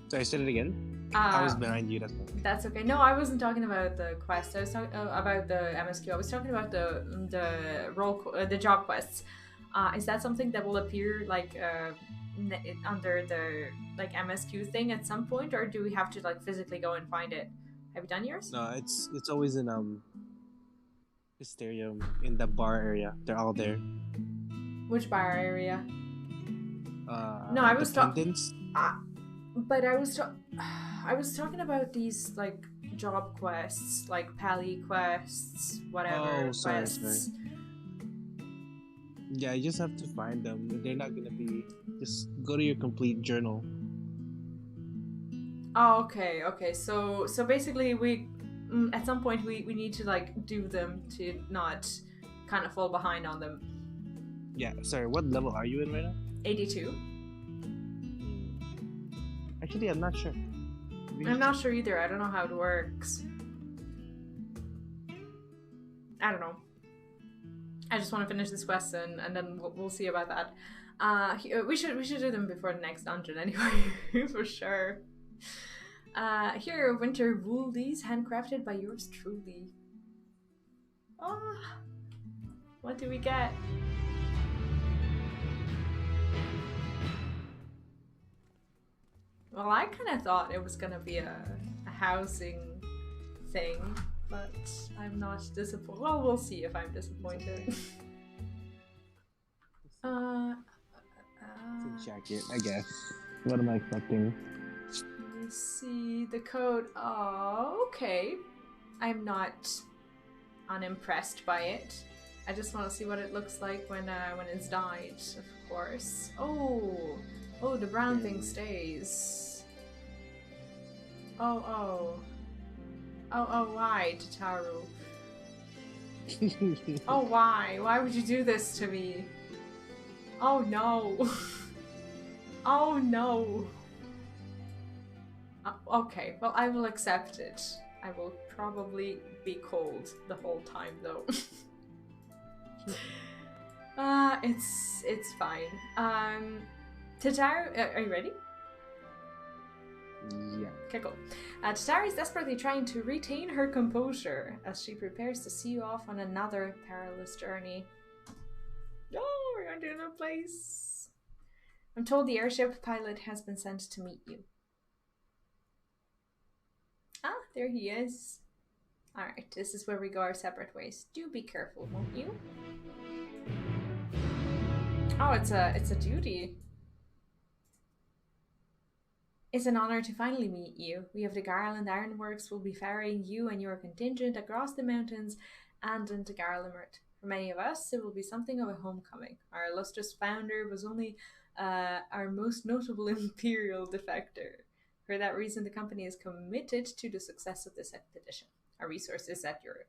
Sorry, say it again. I was behind you, that's why. That's okay. No, I wasn't talking about the quest. I was talking about the MSQ. I was talking about the job quests. Is that something that will appear like under the like MSQ thing at some point, or do we have to like physically go and find it? Have you done yours? No, it's always in Hysterium, in the bar area. They're all there. Which bar area? No, I was talking. But I was talking about these like job quests, like pally quests, whatever quests. Sorry. Yeah, you just have to find them. They're not gonna be. Just go to your complete journal. Oh, okay. So basically, we at some point we need to like do them to not kind of fall behind on them. Yeah. Sorry. What level are you in right now? 82. Actually, I'm not sure. I'm not sure either. I don't know how it works. I don't know. I just want to finish this quest and then we'll see about that. We should do them before the next dungeon anyway, for sure. Here are winter woolies, handcrafted by yours truly. Ah, what do we get? Well, I kind of thought it was gonna be a housing thing, but I'm not disappointed. Well, we'll see if I'm disappointed. It's a jacket, I guess. What am I expecting? Let me see the code. Oh, okay. I'm not unimpressed by it. I just want to see what it looks like when it's dyed, of course. Oh, the brown thing stays. Oh, why, Tataru? Oh, why? Why would you do this to me? Oh no. Oh no. Okay, well, I will accept it. I will probably be cold the whole time though. It's fine. Tataru, are you ready? Yeah. Okay, cool. Tataru is desperately trying to retain her composure as she prepares to see you off on another perilous journey. Oh, we're going to a new place. I'm told the airship pilot has been sent to meet you. Ah, there he is. Alright, this is where we go our separate ways. Do be careful, won't you? Oh, it's a duty. It's an honor to finally meet you. We of the Garlemald Ironworks will be ferrying you and your contingent across the mountains and into Garlemald. For many of us, it will be something of a homecoming. Our illustrious founder was only our most notable imperial defector. For that reason, the company is committed to the success of this expedition. Our resources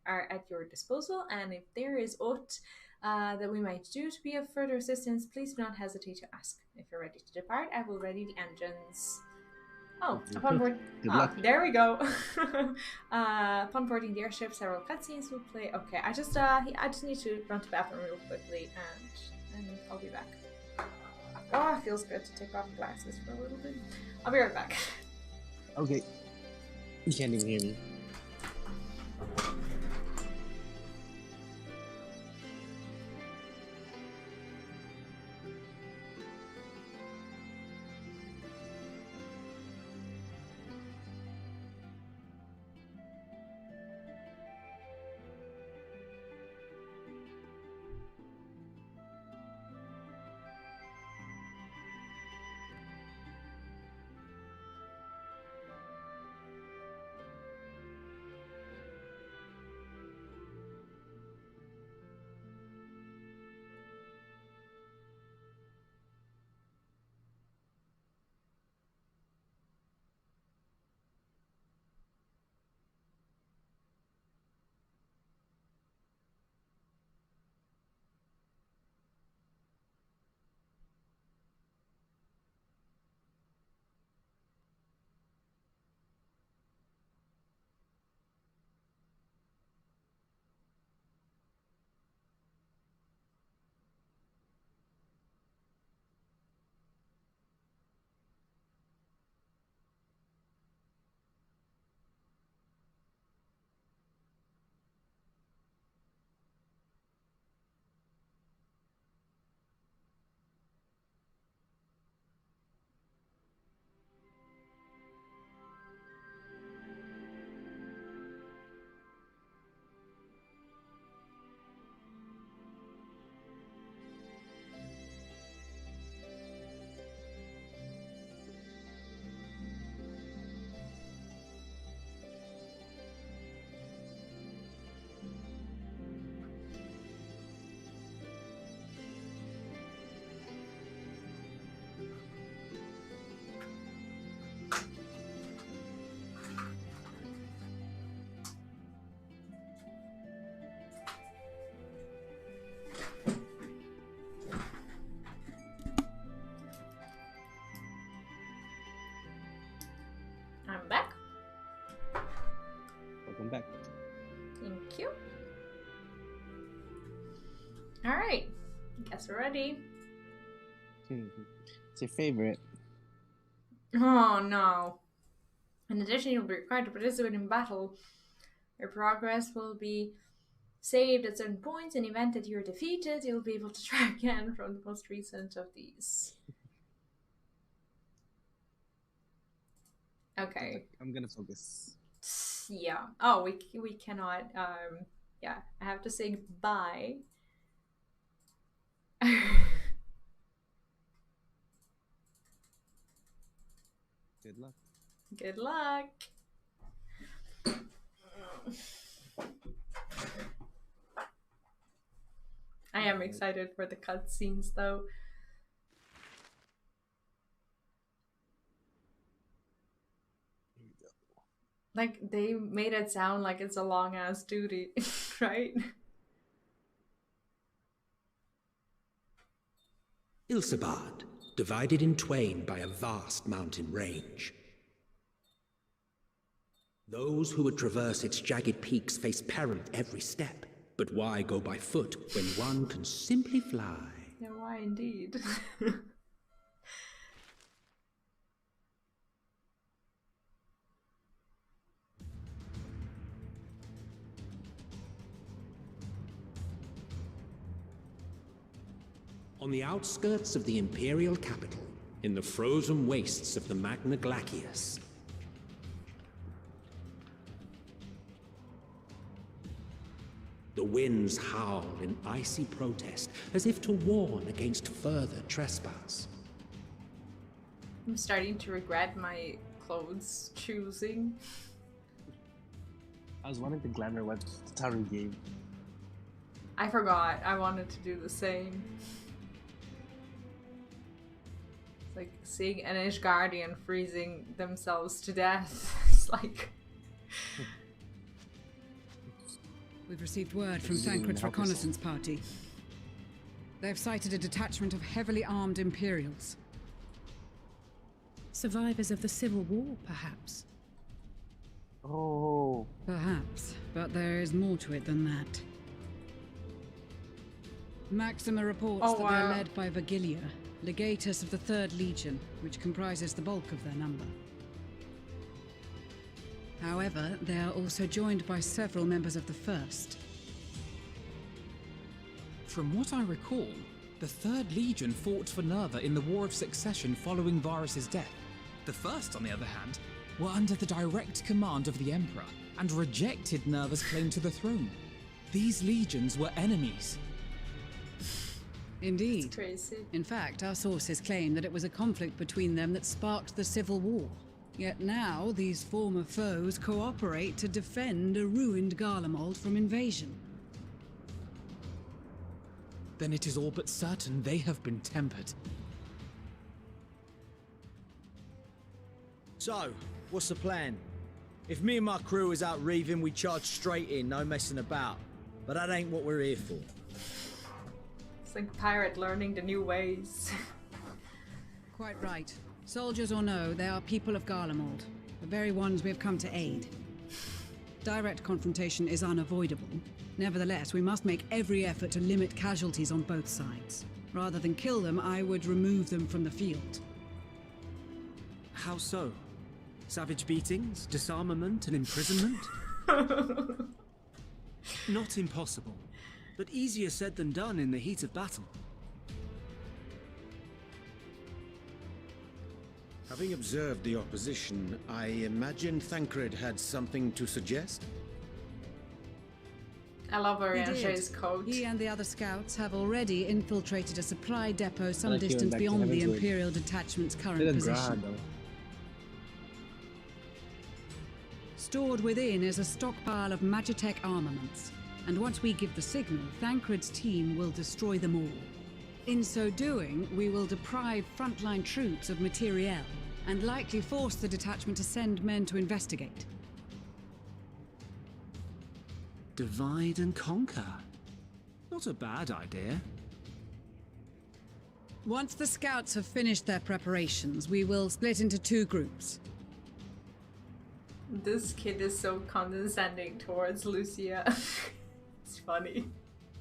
are at your disposal, and if there is aught that we might do to be of further assistance, please do not hesitate to ask. If you're ready to depart, I will ready the engines. Oh, upon board. Oh, there we go. Upon boarding the airship, several cutscenes will play. Okay, I just need to run to the bathroom real quickly, and I'll be back. Oh, it feels good to take off glasses for a little bit. I'll be right back. Okay. You can't even hear me. I'm back. Welcome back. Thank you. Alright. Guess we're ready. It's your favorite. Oh no. In addition, you'll be required to participate in battle. Your progress will be saved at certain points. In the event that you're defeated, you'll be able to try again from the most recent of these. Okay. I'm gonna focus. Yeah. Oh, we cannot. Yeah, I have to say goodbye. Good luck. Good luck. I am excited for the cutscenes though. Like, they made it sound like it's a long ass duty, right? Ilsabad, divided in twain by a vast mountain range. Those who would traverse its jagged peaks face peril at every step. But why go by foot when one can simply fly? Yeah, why indeed? On the outskirts of the Imperial capital, in the frozen wastes of the Magna Glacius, the winds howl in icy protest, as if to warn against further trespass. I'm starting to regret my clothes choosing. I was wanting to glamour what Taru gave. I forgot. I wanted to do the same. It's like seeing an Ishgardian freezing themselves to death. It's like... We've received word from Thancred's reconnaissance party. They've sighted a detachment of heavily armed Imperials. Survivors of the Civil War, perhaps? Oh. Perhaps, but there is more to it than that. Maxima reports that they're led by Vergilia, legatus of the 3rd Legion, which comprises the bulk of their number. However, they are also joined by several members of the 1st. From what I recall, the 3rd Legion fought for Nerva in the War of Succession following Varus' death. The 1st, on the other hand, were under the direct command of the Emperor and rejected Nerva's claim to the throne. These legions were enemies. Indeed. That's crazy. In fact, our sources claim that it was a conflict between them that sparked the Civil War. Yet now, these former foes cooperate to defend a ruined Garlemald from invasion. Then it is all but certain they have been tempered. So, what's the plan? If me and my crew is out reaving, we charge straight in, no messing about. But that ain't what we're here for. It's like a pirate learning the new ways. Quite right. Soldiers or no, they are people of Garlemald, the very ones we have come to aid. Direct confrontation is unavoidable. Nevertheless, we must make every effort to limit casualties on both sides. Rather than kill them, I would remove them from the field. How so? Savage beatings, disarmament, and imprisonment? Not impossible, but easier said than done in the heat of battle. Having observed the opposition, I imagine Thancred had something to suggest? I love He Orianche's did. coat. He and the other scouts have already infiltrated a supply depot some like distance back to beyond the Heavenswood. Imperial detachment's current Didn't position. grab, though. Stored within is a stockpile of Magitech armaments, and once we give the signal, Thancred's team will destroy them all. In so doing, we will deprive frontline troops of materiel, and likely force the detachment to send men to investigate. Divide and conquer. Not a bad idea. Once the scouts have finished their preparations, we will split into 2 groups. This kid is so condescending towards Lucia. It's funny.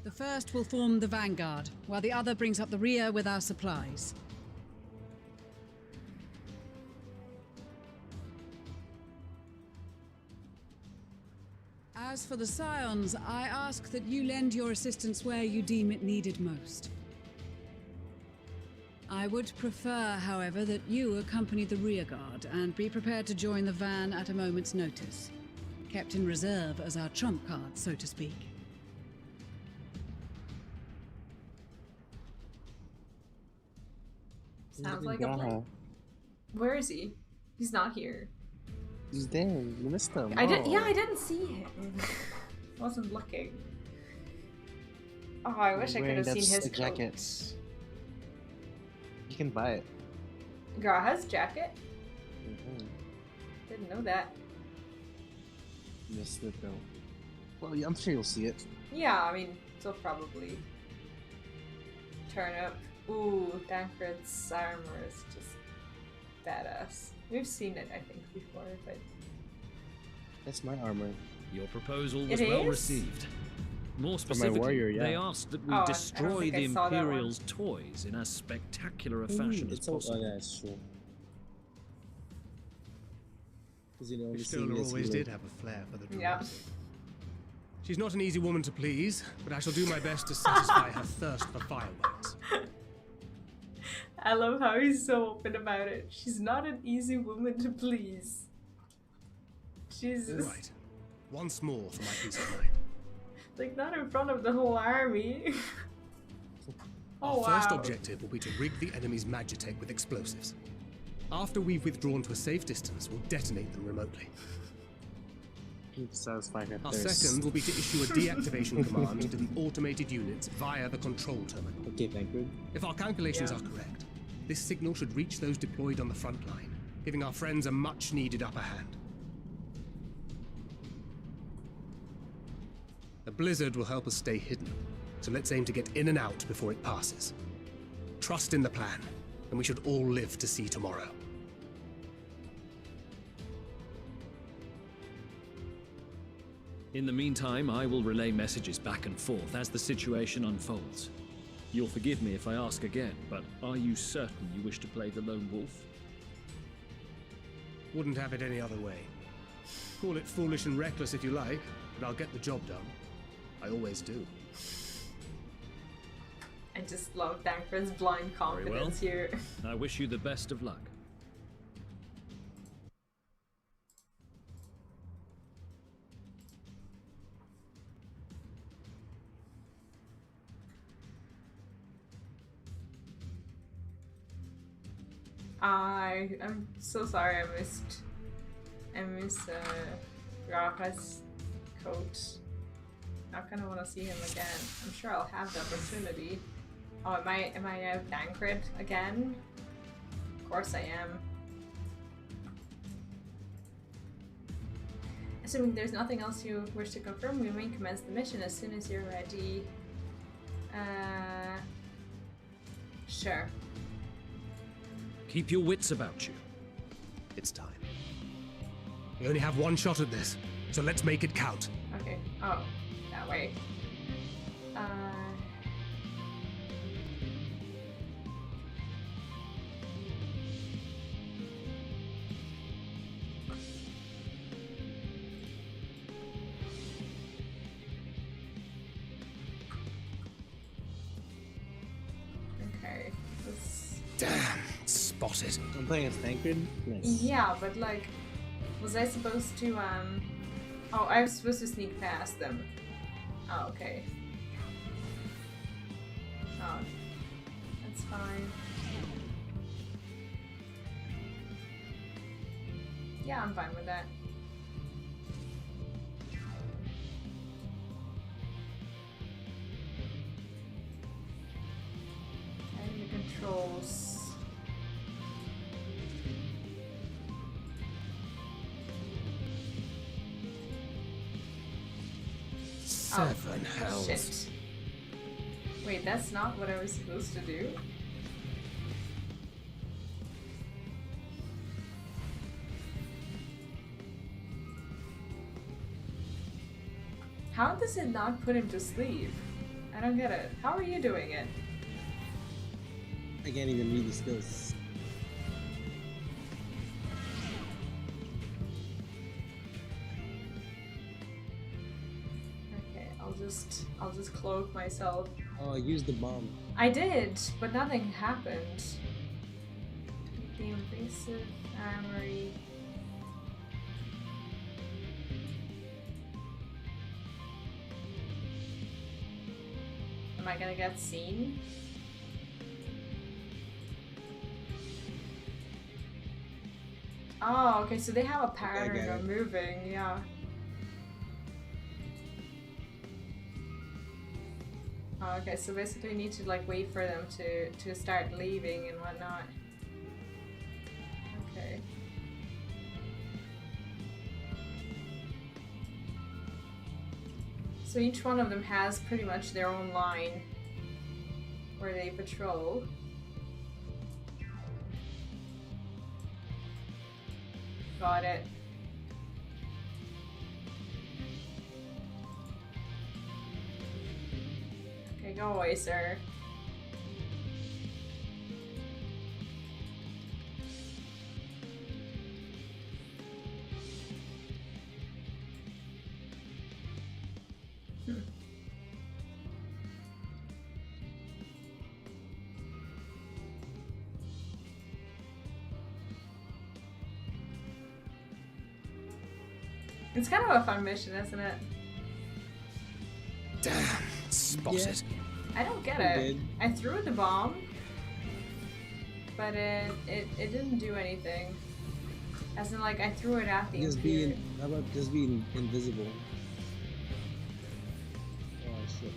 The first will form the vanguard, while the other brings up the rear with our supplies. As for the Scions, I ask that you lend your assistance where you deem it needed most. I would prefer, however, that you accompany the rearguard and be prepared to join the van at a moment's notice. Kept in reserve as our trump card, so to speak. Sounds like a plan. Where is he? He's not here. He's there. You missed him. I didn't see him. Wasn't looking. Oh, I wish I could have seen his jacket. You can buy it. Graha's jacket? Didn't know that. Missed it though. Well, yeah, I'm sure you'll see it. Yeah, I mean, it'll probably turn up. Ooh, Dankred's armor is just badass. We've seen it, I think, before, but... That's my armor. Your proposal was well received. More specifically, warrior, yeah. they asked that we destroy the Imperial's toys in as spectacular a fashion as possible. Oh, yeah, it's true. Because you know, Stoller always did have a flair for the dramatic. She's not an easy woman to please, but I shall do my best to satisfy her thirst for fireworks. I love how he's so open about it. She's not an easy woman to please. Jesus. All right. Once more for my peace of mind. Like, not in front of the whole army. Our first objective will be to rig the enemy's Magitech with explosives. After we've withdrawn to a safe distance, we'll detonate them remotely. Our second will be to issue a deactivation command to the automated units via the control terminal. Okay, thank you. If our calculations are correct, this signal should reach those deployed on the front line, giving our friends a much-needed upper hand. The blizzard will help us stay hidden, so let's aim to get in and out before it passes. Trust in the plan, and we should all live to see tomorrow. In the meantime, I will relay messages back and forth as the situation unfolds. You'll forgive me if I ask again, but are you certain you wish to play the lone wolf? Wouldn't have it any other way. Call it foolish and reckless if you like, but I'll get the job done. I always do. I just love Dankred's blind confidence here. I wish you the best of luck. I'm so sorry I missed Rafa's coat. I kind of want to see him again. I'm sure I'll have the opportunity. Oh, am I out Dankred again? Of course I am. Assuming there's nothing else you wish to confirm, we may commence the mission as soon as you're ready. Sure. Keep your wits about you. It's time. We only have one shot at this, so let's make it count. Okay. Oh, that way. 'cause... Damn, spotted. I'm playing as Tancred? Nice. Yeah, but like, was I supposed to, oh, I was supposed to sneak past them. Oh, okay. Oh, that's fine. Yeah, I'm fine with that. And the controls. Seven hells. Shit. Wait, that's not what I was supposed to do? How does it not put him to sleep? I don't get it. How are you doing it? I can't even read the skills. I'll just cloak myself. Oh, use the bomb. I did, but nothing happened. The invasive armory. Am I gonna get seen? Oh, okay, so they have a pattern of moving, yeah. Oh, okay, so basically you need to like wait for them to start leaving and whatnot. Okay. So each one of them has pretty much their own line where they patrol. Got it. Okay, go away, sir. It's kind of a fun mission, isn't it? Damn, spotted. I don't get it. I threw the bomb, but it didn't do anything. As in, like, I threw it at the Imperial. How about just being invisible? Oh shit.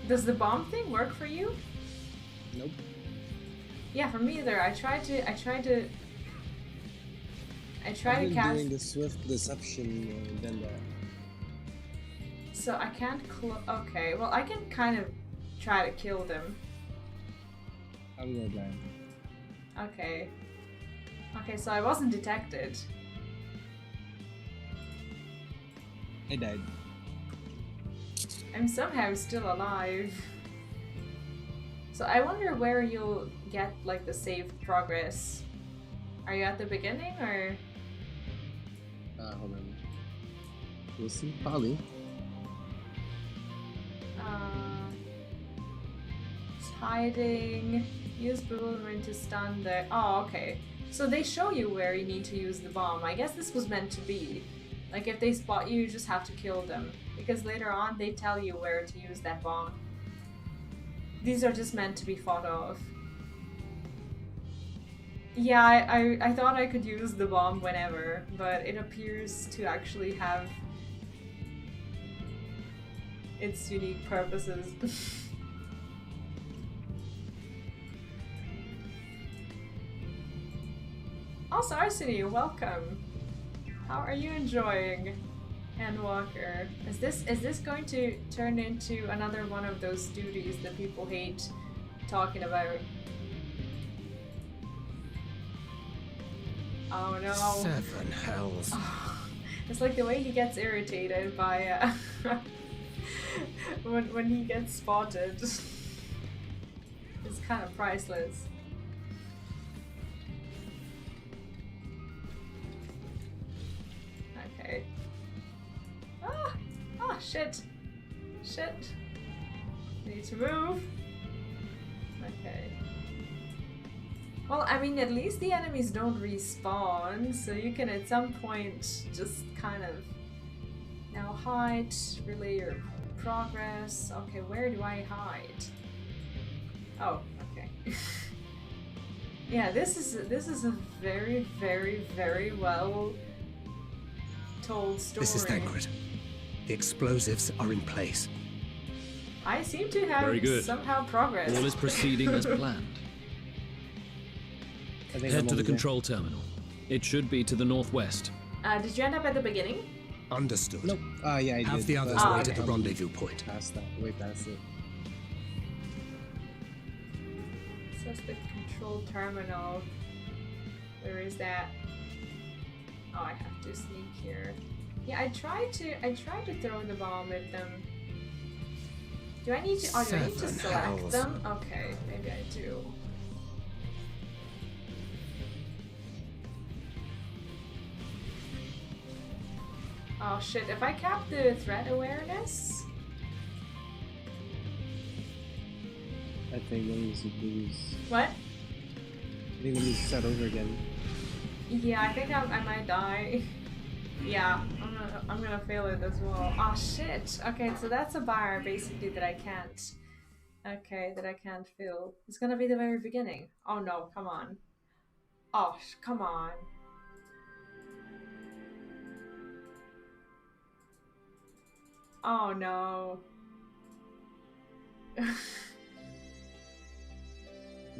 Does the bomb thing work for you? Nope. Yeah, for me either. I tried to I've been cast. doing the swift deception and then that. So I can't okay, well I can kind of try to kill them. I'm gonna die. Okay. Okay, so I wasn't detected. I died. I'm somehow still alive. So I wonder where you'll get like the saved progress. Are you at the beginning or? Hold on. We'll see, probably. It's hiding. Use bewilderment to stun there. Oh, okay. So they show you where you need to use the bomb. I guess this was meant to be. Like if they spot you, you just have to kill them. Because later on they tell you where to use that bomb. These are just meant to be fought off. Yeah, I thought I could use the bomb whenever, but it appears to actually have its unique purposes. Also, Arseny, welcome. How are you enjoying Endwalker? Is this going to turn into another one of those duties that people hate talking about? Oh no. Seven hells. Oh, it's like the way he gets irritated by when he gets spotted. It's kind of priceless. Okay. Ah, shit. Shit. Need to move. Okay. Well, I mean, at least the enemies don't respawn, so you can at some point just kind of now hide, relay your progress. Okay, where do I hide? Oh, okay. Yeah, this is a very, very, very well told story. This is Thancred. The explosives are in place. I seem to have Very good. somehow progressed. All is proceeding as planned. Head to the control terminal. It should be to the northwest. Did you end up at the beginning? Understood. Nope. Yeah, I did. Have the others wait at the rendezvous point. Past that. Way past it. It says the control terminal. Where is that? Oh, I have to sneak here. Yeah, I tried to throw the bomb at them. Do I need to? Oh, do I need to select them? Okay, maybe I do. Oh shit, if I cap the threat awareness... I think that means you lose. What? I think that means you start over again. Yeah, I think I might die. Yeah, I'm gonna fail it as well. Oh shit! Okay, so that's a bar basically that I can't. Okay, that I can't fill. It's gonna be the very beginning. Oh no! Come on. Oh, come on. Oh no.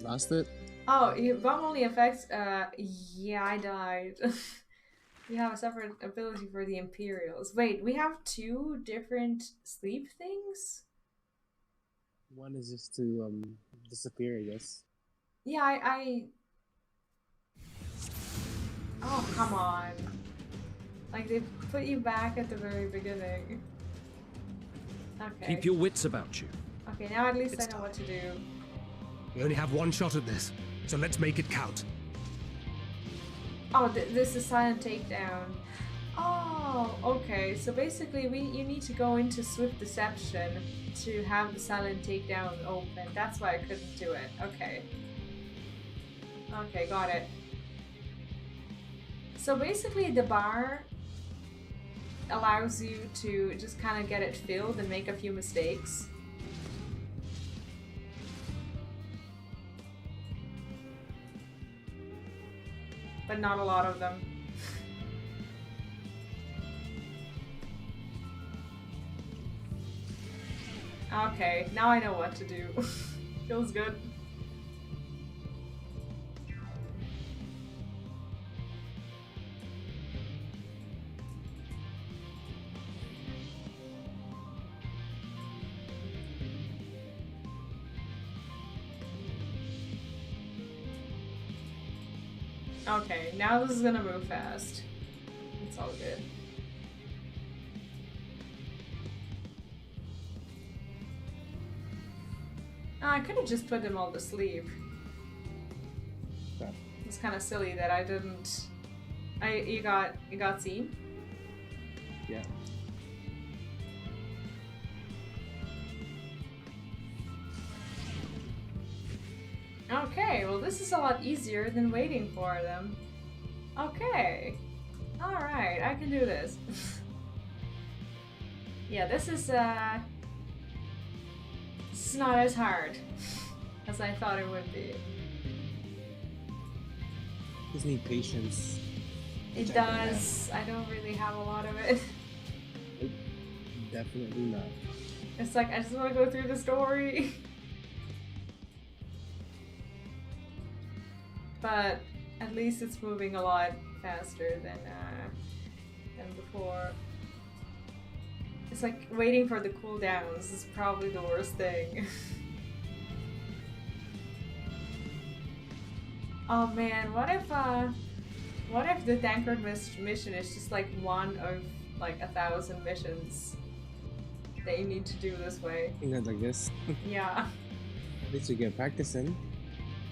Lost it? Oh, bomb only affects. Yeah, I died. We have a separate ability for the Imperials. Wait, we have two different sleep things? One is just to disappear, I guess. Yeah, I... Oh, come on. Like, they put you back at the very beginning. Okay. Keep your wits about you. Okay, now at least I know what to do. We only have one shot at this, so let's make it count. Oh, this is silent takedown. Oh, okay. So basically, you need to go into Swift Deception to have the silent takedown open. That's why I couldn't do it. Okay. Okay, got it. So basically, the bar allows you to just kind of get it filled and make a few mistakes. But not a lot of them. Okay, now I know what to do. Feels good. Okay, now this is gonna move fast. It's all good. Oh, I could have just put them all to sleep. Yeah. It's kind of silly that I didn't. You got seen? Yeah. Okay, well this is a lot easier than waiting for them. Okay. Alright, I can do this. Yeah, this is not as hard as I thought it would be. Just need patience. It does. I don't really have a lot of it. Nope. Definitely not. It's like, I just want to go through the story. But at least it's moving a lot faster than before. It's like waiting for the cooldowns is probably the worst thing. Oh man, what if the Thancred mission is just like one of like 1,000 missions that you need to do this way? I think that's like this. Yeah. At least you get practicing.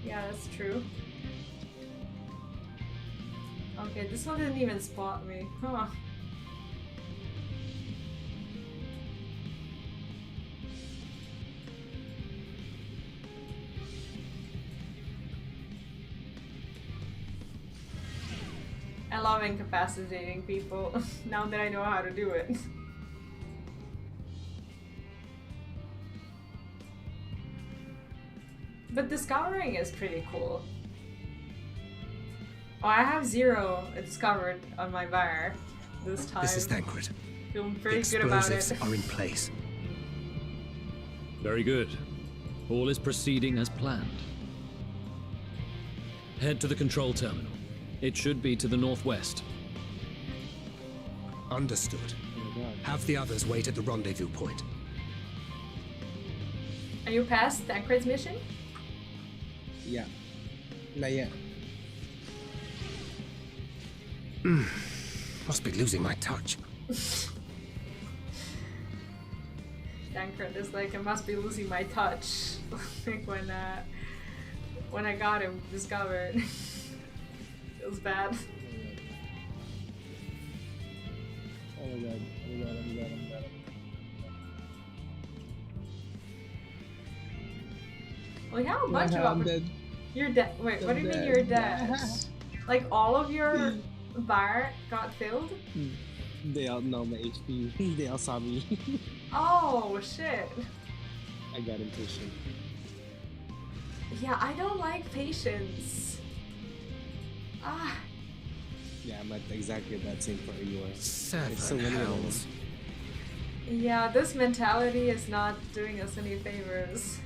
Yeah, that's true. Okay, this one didn't even spot me. Huh. I love incapacitating people now that I know how to do it. But discovering is pretty cool. Oh, I have 0 discovered on my bar this time. This is Thancred. Feeling pretty good about it. Explosives are in place. Very good. All is proceeding as planned. Head to the control terminal. It should be to the northwest. Understood. Have the others wait at the rendezvous point. Are you past Thancred's mission? Yeah. Not yet. Must be losing my touch. Thancred is like, I must be losing my touch. Like when I got him discovered. Feels bad. Oh my god. Oh my god. Oh my god. Oh my god. Well, you have a bunch Yeah, of I'm dead. You're dead. Wait, what do you mean dead. you're dead? Like all of your bar got filled? They all know my HP. They all saw me. Oh shit. I got impatient. Yeah, I don't like patience. Ah. Yeah, I'm at exactly that same part you are. Seven It's so many of them. hells. Yeah, this mentality is not doing us any favors.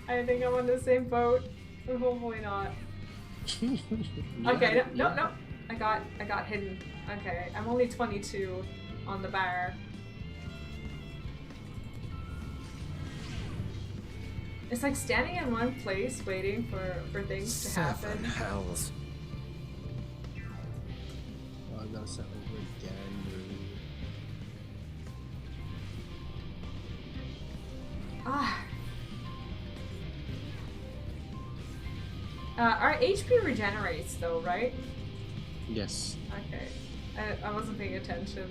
I think I'm on the same boat, but hopefully not. Okay, no. I got hidden. Okay, I'm only 22 on the bar. It's like standing in one place waiting for things to happen. 7 hells. Oh, I gotta start over again. Our HP regenerates though, right? Yes. Okay. I wasn't paying attention.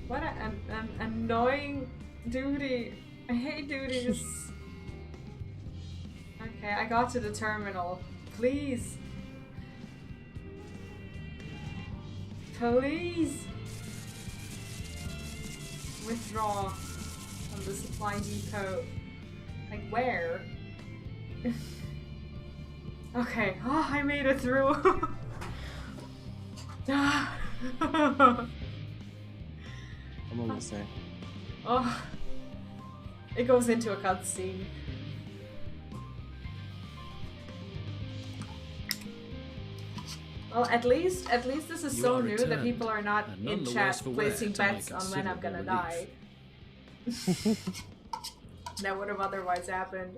What an annoying duty. I hate duties. Okay, I got to the terminal. Please. Please. Withdraw from the supply depot. Like where? Okay. Oh, I made it through. I'm almost there. Oh, it goes into a cutscene. Well, at least this is so new that people are not in chat placing bets on when I'm gonna die. That would have otherwise happened.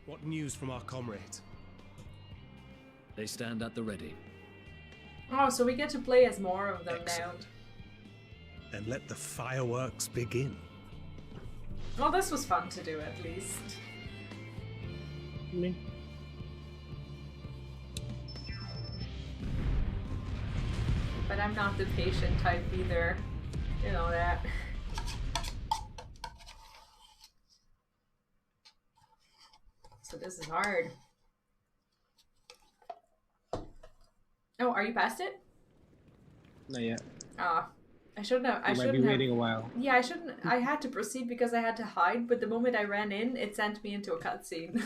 What news from our comrade? They stand at the ready. Oh, so we get to play as more of them now. Then let the fireworks begin. Well, this was fun to do at least. Me. But I'm not the patient type either. You know that. So this is hard. Oh, are you past it? Not yet. Ah, I shouldn't have. I You might shouldn't be have. waiting a while. Yeah, I shouldn't. I had to proceed because I had to hide. But the moment I ran in, it sent me into a cutscene,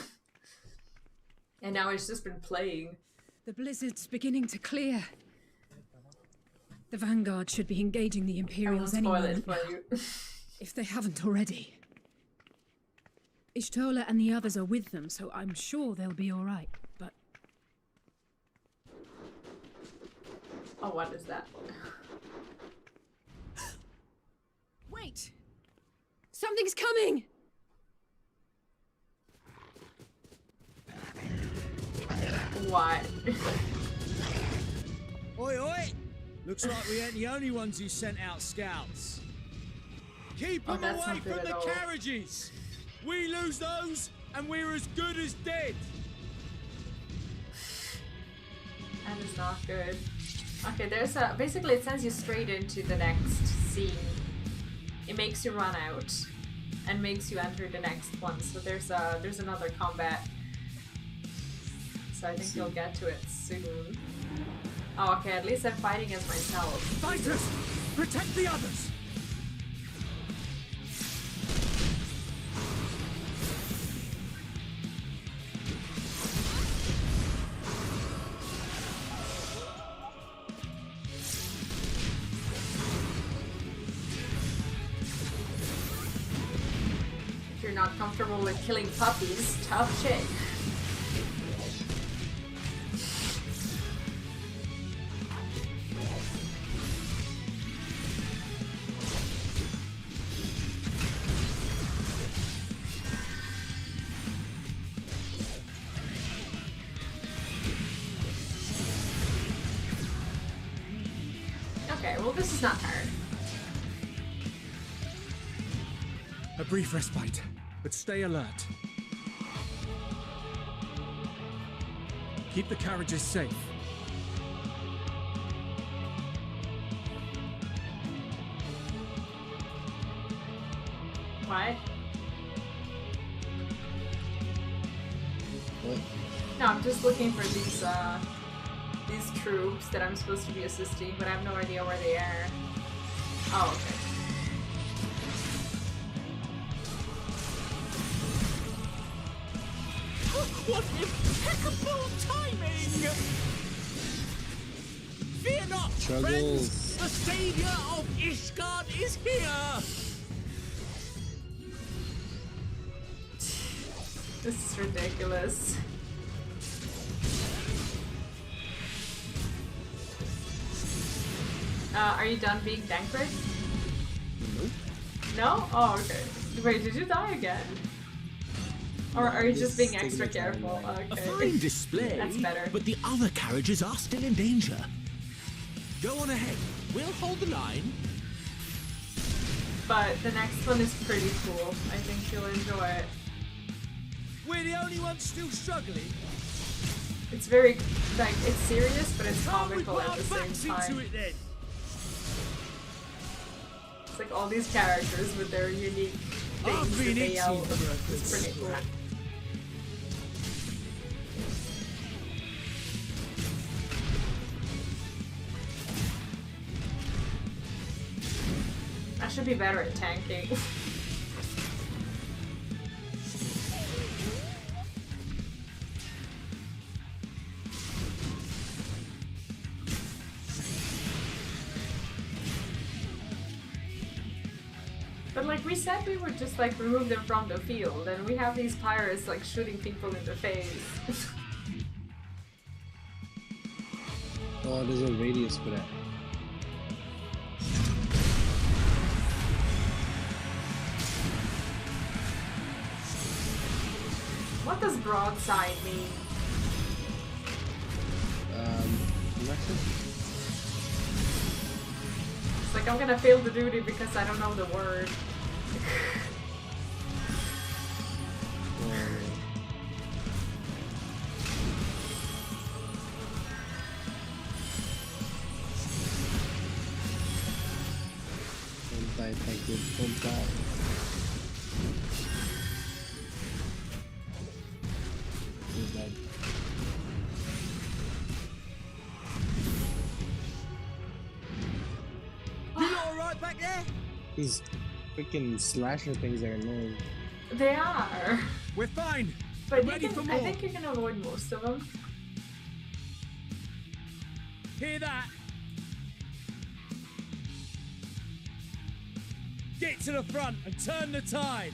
and now it's just been playing. The blizzard's beginning to clear. The Vanguard should be engaging the Imperials any moment now, if they haven't already. Ishtola and the others are with them, so I'm sure they'll be all right. But oh, what is that? wait, something's coming. What? Oi, oi! Looks like we ain't the only ones who sent out scouts. Keep them that's away not good from at the all. carriages! We lose those, and we're as good as dead! That is not good. Okay, there's a... Basically, it sends you straight into the next scene. It makes you run out, and makes you enter the next one. So there's another combat. So I think you'll get to it soon. Oh, okay, at least I'm fighting as myself. Fighters! Protect the others! If you're not comfortable with killing puppies, tough shit. Okay, well this is not hard. A brief respite, but stay alert. Keep the carriages safe. What? What? No, I'm just looking for these troops that I'm supposed to be assisting, but I have no idea where they are. Oh, okay. What impeccable timing! Fear not, friends! The savior of Ishgard is here! This is ridiculous. Are you done being Dankred? Nope. No? Oh, okay. Wait, did you die again? Or are you just being extra careful? Okay. A fine display, That's better. but the other carriages are still in danger. Go on ahead. We'll hold the line. But the next one is pretty cool. I think you'll enjoy it. We're the only ones still struggling. It's very, like, it's serious, but it's comical at the same time. Into it, then. It's like all these characters with their unique things that they yell. It's pretty cool. I should be better at tanking. But like we said, we would just like remove them from the field, and we have these pirates like shooting people in the face. Oh, there's a radius for that. What does broadside mean? I'm not sure. It's like I'm gonna fail the duty because I don't know the word. Don't die, thank you. Don't die. He's dead. You alright back there? These freaking slasher things are annoying. They are. We're fine. But Ready for more. I think you can avoid most of them. Hear that? Get to the front and turn the tide.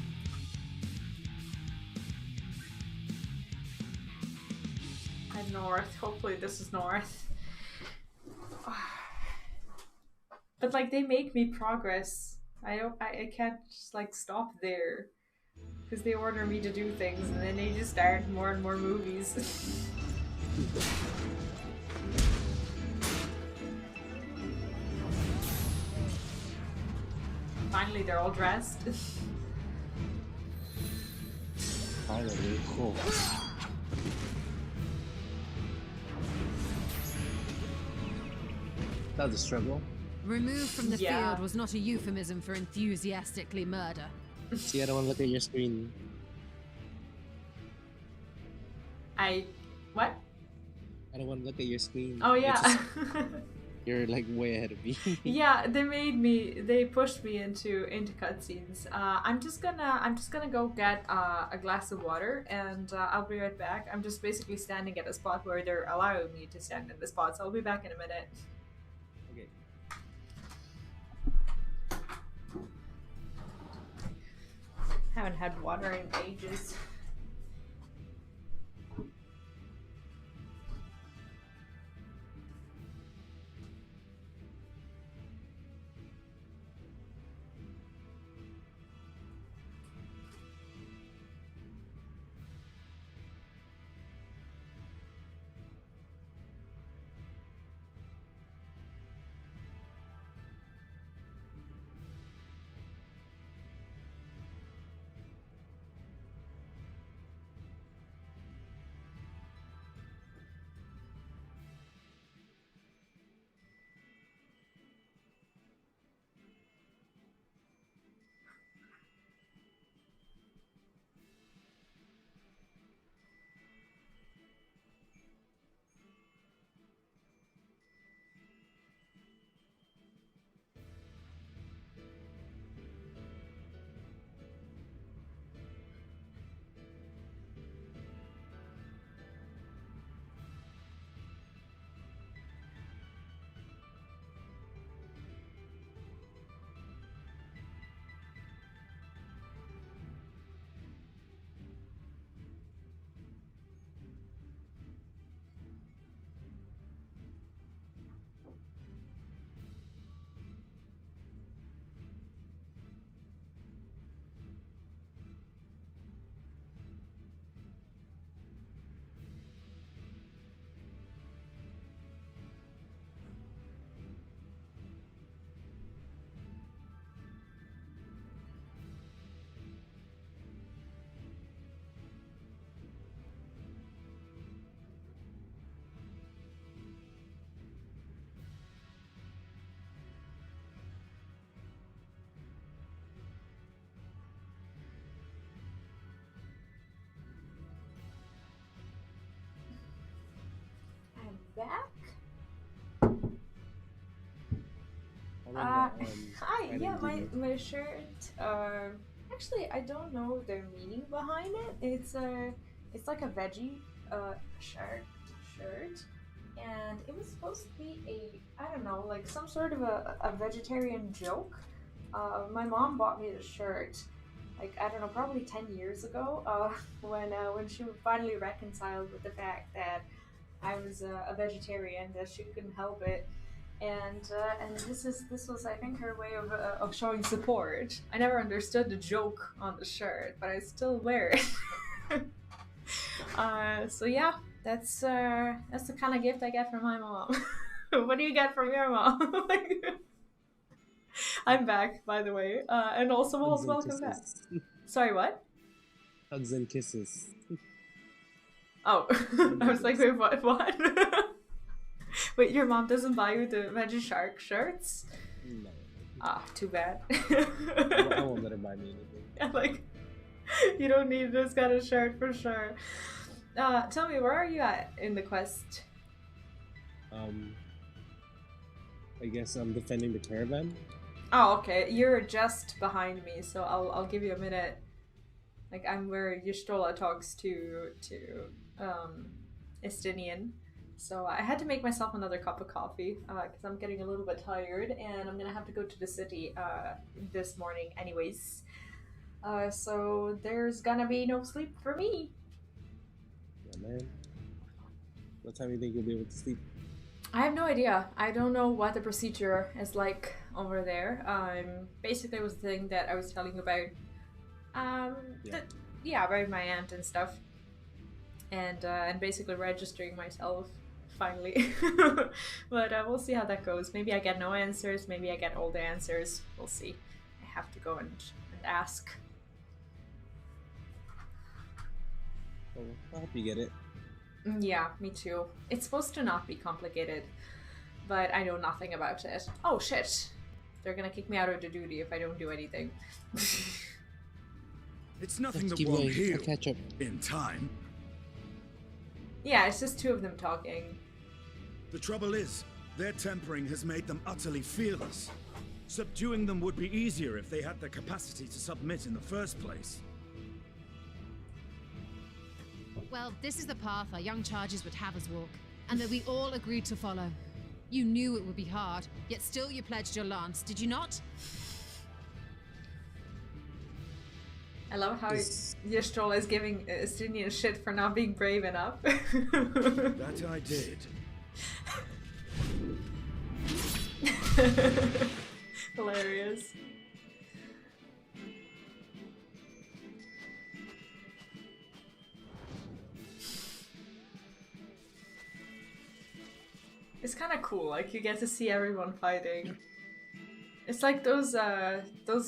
And north. Hopefully this is north. But like they make me progress. I can't just like stop there. Because they order me to do things and then they just start more and more movies. Finally they're all dressed. Finally, cool. That was a struggle. Removed from the field was not a euphemism for enthusiastically murder. See, I don't want to look at your screen. What? I don't want to look at your screen. Oh yeah. You're like way ahead of me. Yeah, they pushed me into cutscenes. I'm just gonna go get a glass of water and I'll be right back. I'm just basically standing at a spot where they're allowing me to stand in the spot, so I'll be back in a minute. Okay. Haven't had water in ages. back. Hi, yeah, my shirt. Actually, I don't know the meaning behind it. It's like a veggie shirt, and it was supposed to be I don't know, like some sort of a vegetarian joke. My mom bought me the shirt, like I don't know, probably 10 years ago, when she finally reconciled with the fact that I was a vegetarian, that she couldn't help it. And this was I think her way of showing support. I never understood the joke on the shirt, but I still wear it. So yeah, that's the kind of gift I get from my mom. What do you get from your mom? I'm back, by the way, and also welcome back. Sorry, what? Hugs and kisses. Oh, I was like, wait, what? Wait, your mom doesn't buy you the Veggie Shark shirts? No. Ah, too bad. I won't let her buy me anything. Yeah, like, you don't need this kind of shirt for sure. Tell me, where are you at in the quest? I guess I'm defending the caravan. Oh, okay. You're just behind me, so I'll give you a minute. Like, I'm where Y'shtola talks to Estinian. So I had to make myself another cup of coffee because I'm getting a little bit tired, and I'm gonna have to go to the city this morning anyways. So there's gonna be no sleep for me. Yeah, man. What time do you think you'll be able to sleep? I have no idea. I don't know what the procedure is like over there. Basically it was the thing that I was telling you about. About my aunt and stuff. And basically registering myself finally. But we'll see how that goes. Maybe I get no answers, maybe I get all the answers. We'll see. I have to go and ask. Well, I hope you get it. Yeah, me too. It's supposed to not be complicated, but I know nothing about it. Oh shit! They're gonna kick me out of the duty if I don't do anything. It's nothing that won't heal in time. Yeah, it's just two of them talking. The trouble is, their tempering has made them utterly fearless. Subduing them would be easier if they had the capacity to submit in the first place. Well, this is the path our young charges would have us walk, and that we all agreed to follow. You knew it would be hard, yet still you pledged your lance, did you not? I love how Y'shtola is giving Estinian shit for not being brave enough. That I did. Hilarious. It's kind of cool, like you get to see everyone fighting. It's like those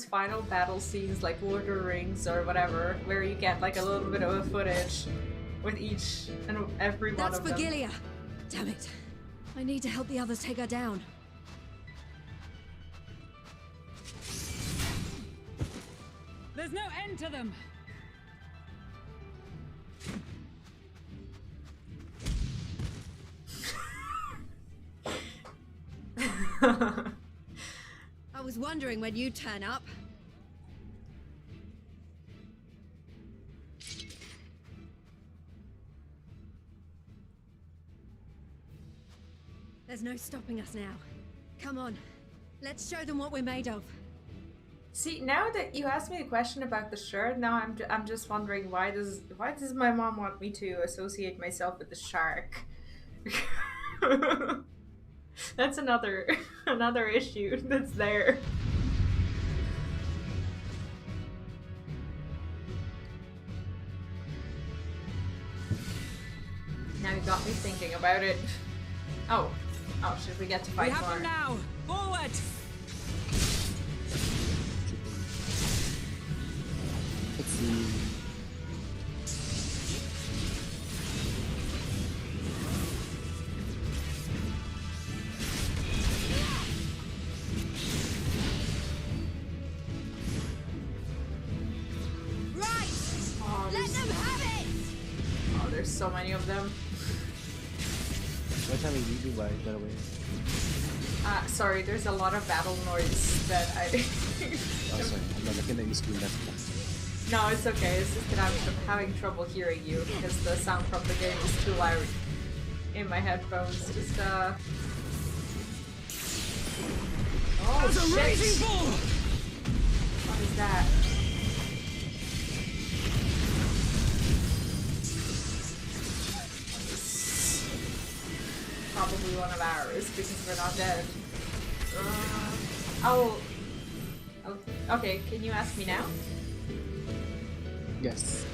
final battle scenes like Lord of the Rings or whatever, where you get like a little bit of a footage with each and every one of them. That's Vergilia! Damn it. I need to help the others take her down. There's no end to them! I was wondering when you'd turn up. There's no stopping us now. Come on, let's show them what we're made of. See, now that you asked me the question about the shirt, now I'm just wondering why does my mom want me to associate myself with the shark? That's another issue that's there. Now you got me thinking about it. Oh, should we get to fight more? We have them now! Forward! Let's see. So many of them. What time are you leaving by the way? Sorry, there's a lot of battle noise that I... Oh, sorry. I'm not looking at your screen. That's fine. No, it's okay. It's just that I'm having trouble hearing you because the sound from the game is too loud in my headphones. Just, Oh, There's a shit! raging bull! What is that? Probably one of ours because we're not dead. Oh, okay, can you ask me now? Yes.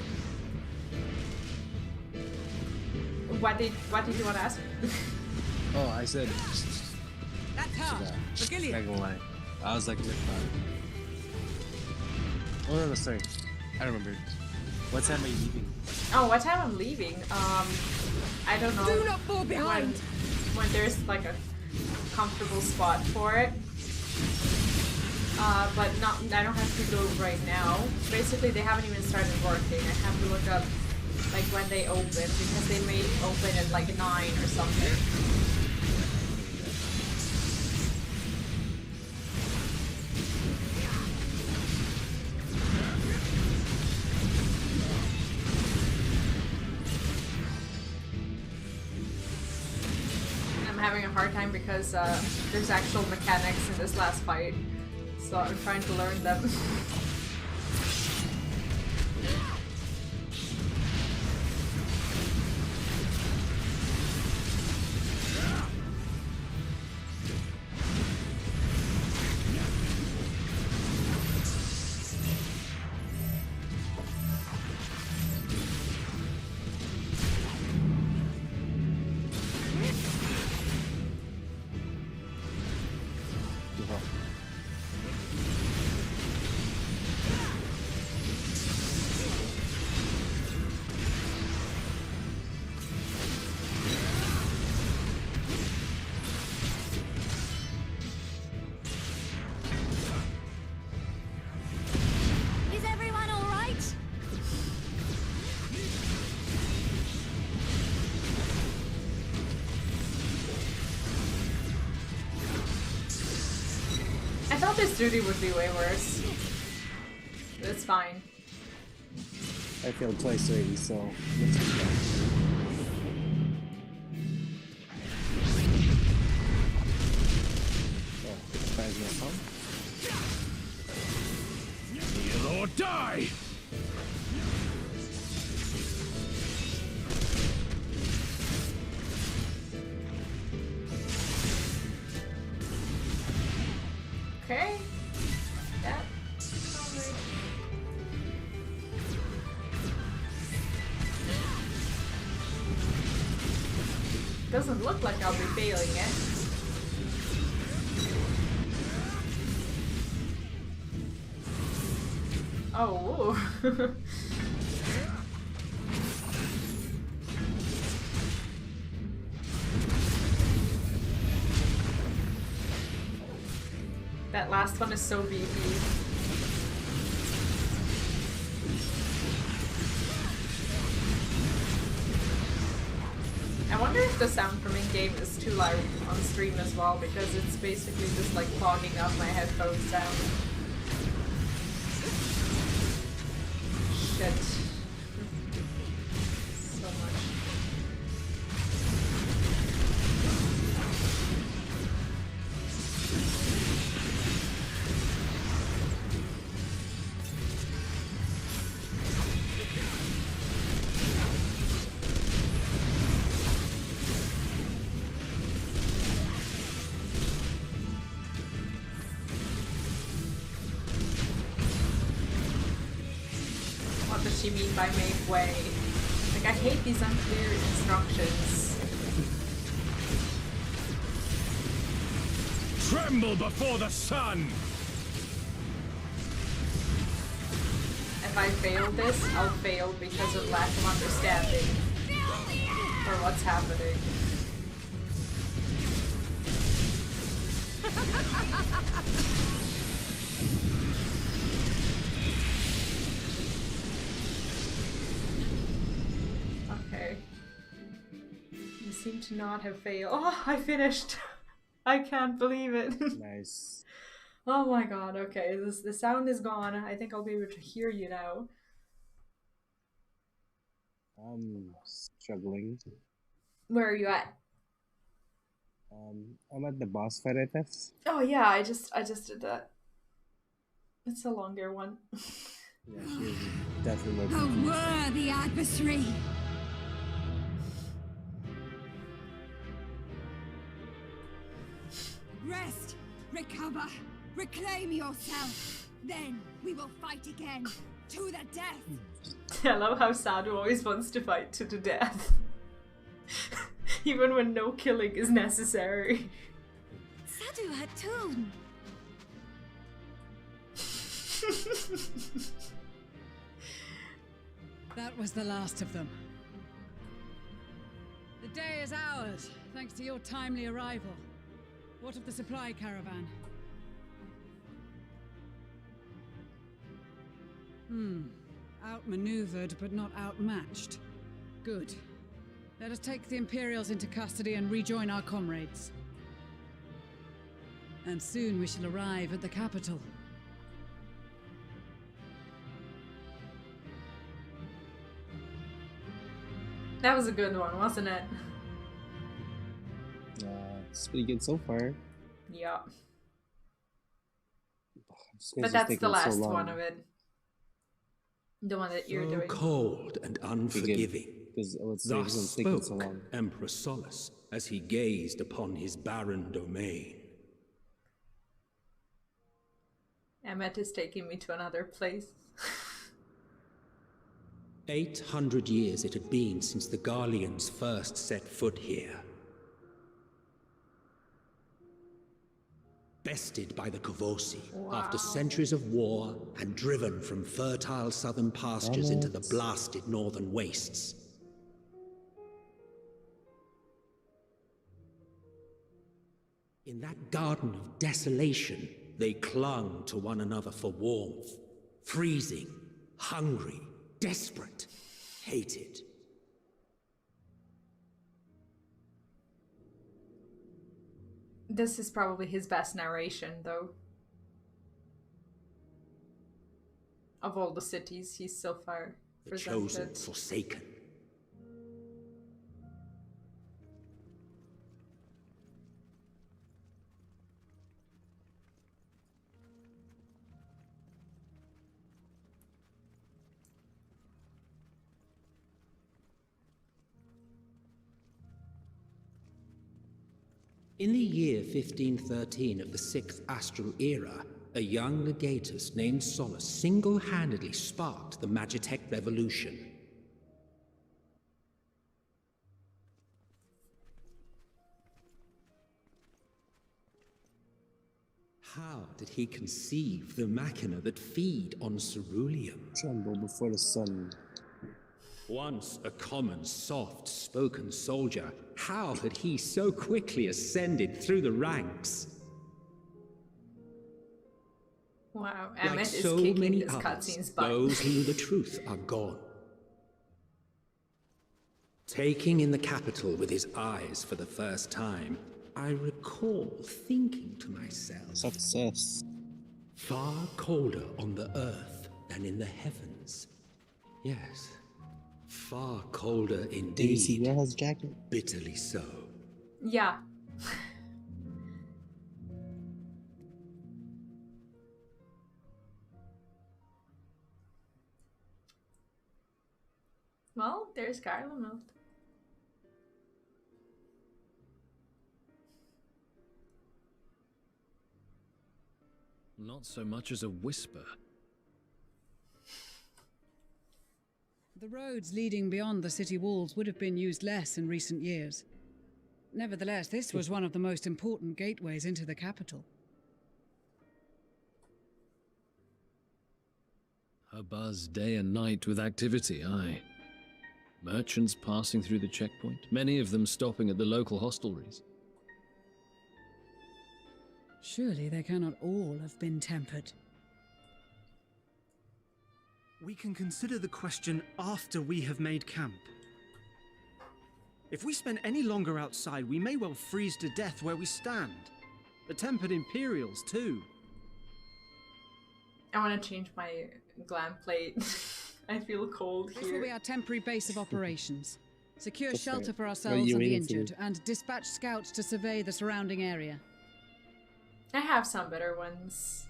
What did you want to ask? Oh, I said. That's her. Dragon line. I was like, oh no, sorry. I remembered. What time are you leaving? Oh, what time I'm leaving? I don't know. Do not fall behind. When there's like a comfortable spot for it. But I don't have to go right now. Basically, they haven't even started working. I have to look up like when they open because they may open at like 9 or something. I'm having a hard time because there's actual mechanics in this last fight. So I'm trying to learn them. Is everyone all right? I thought this duty would be way worse. But it's fine. I failed twice already, so let's get back. Oh, surprise me, huh? Kneel or die! Okay. That probably... Doesn't look like I'll be failing it. Oh, woo. That last one is so beefy. I wonder if the sound from in-game is too loud on stream as well, because it's basically just like clogging up my headphone sound. Shit. So much. What does she mean by make way? Like, I hate these unclear instructions. Tremble before the sun! If I fail this, I'll fail because of lack of understanding for what's happening. Okay. Let me seem to not have failed. Oh, I finished. I can't believe it. Nice. Oh my god, okay, the sound is gone. I think I'll be able to hear you now. I'm struggling. Where are you at? I'm at the boss fight, I think. Oh yeah, I just did that. It's a longer one. Yeah, she's definitely A worthy adversary. Rest, recover, reclaim yourself. Then we will fight again, to the death. I love how Sadu always wants to fight to the death. Even when no killing is necessary. Sadu Hatun. That was the last of them. The day is ours, thanks to your timely arrival. What of the supply caravan? Outmaneuvered, but not outmatched. Good. Let us take the Imperials into custody and rejoin our comrades. And soon we shall arrive at the capital. That was a good one, wasn't it? It's pretty good so far. Yeah. But that's the last one of it. The one that you're doing. Cold and unforgiving. Thus spoke Emperor Solus as he gazed upon his barren domain. Emmet is taking me to another place. 800 years it had been since the Garleans first set foot here. Bested by the Kovosi after centuries of war and driven from fertile southern pastures into the blasted northern wastes. In that garden of desolation, they clung to one another for warmth, freezing, hungry, desperate, hated. This is probably his best narration, though. Of all the cities he's so far presented. The chosen, forsaken. In the year 1513 of the 6th Astral Era, a young legatus named Solus single-handedly sparked the Magitech Revolution. How did he conceive the machina that feed on ceruleum? Tremble before the sun. Once a common, soft-spoken soldier, how had he so quickly ascended through the ranks? Wow, Emmet Like is so kicking many this others, cutscene's butt. those who knew the truth are gone. Taking in the capital with his eyes for the first time, I recall thinking to myself... Success. Far colder on the earth than in the heavens. Yes. Far colder indeed. Did you see Raha's jacket? Bitterly so. Yeah. Well, there's Garlemald. Not so much as a whisper. The roads leading beyond the city walls would have been used less in recent years. Nevertheless, this was one of the most important gateways into the capital. A buzz day and night with activity, aye. Merchants passing through the checkpoint, many of them stopping at the local hostelries. Surely they cannot all have been tempered. We can consider the question after we have made camp. If we spend any longer outside, we may well freeze to death where we stand. The tempered Imperials, too. I want to change my glam plate. I feel cold here. This will be our temporary base of operations. Secure Just shelter right. for What are ourselves you and the waiting for? injured, and dispatch scouts to survey the surrounding area. I have some better ones.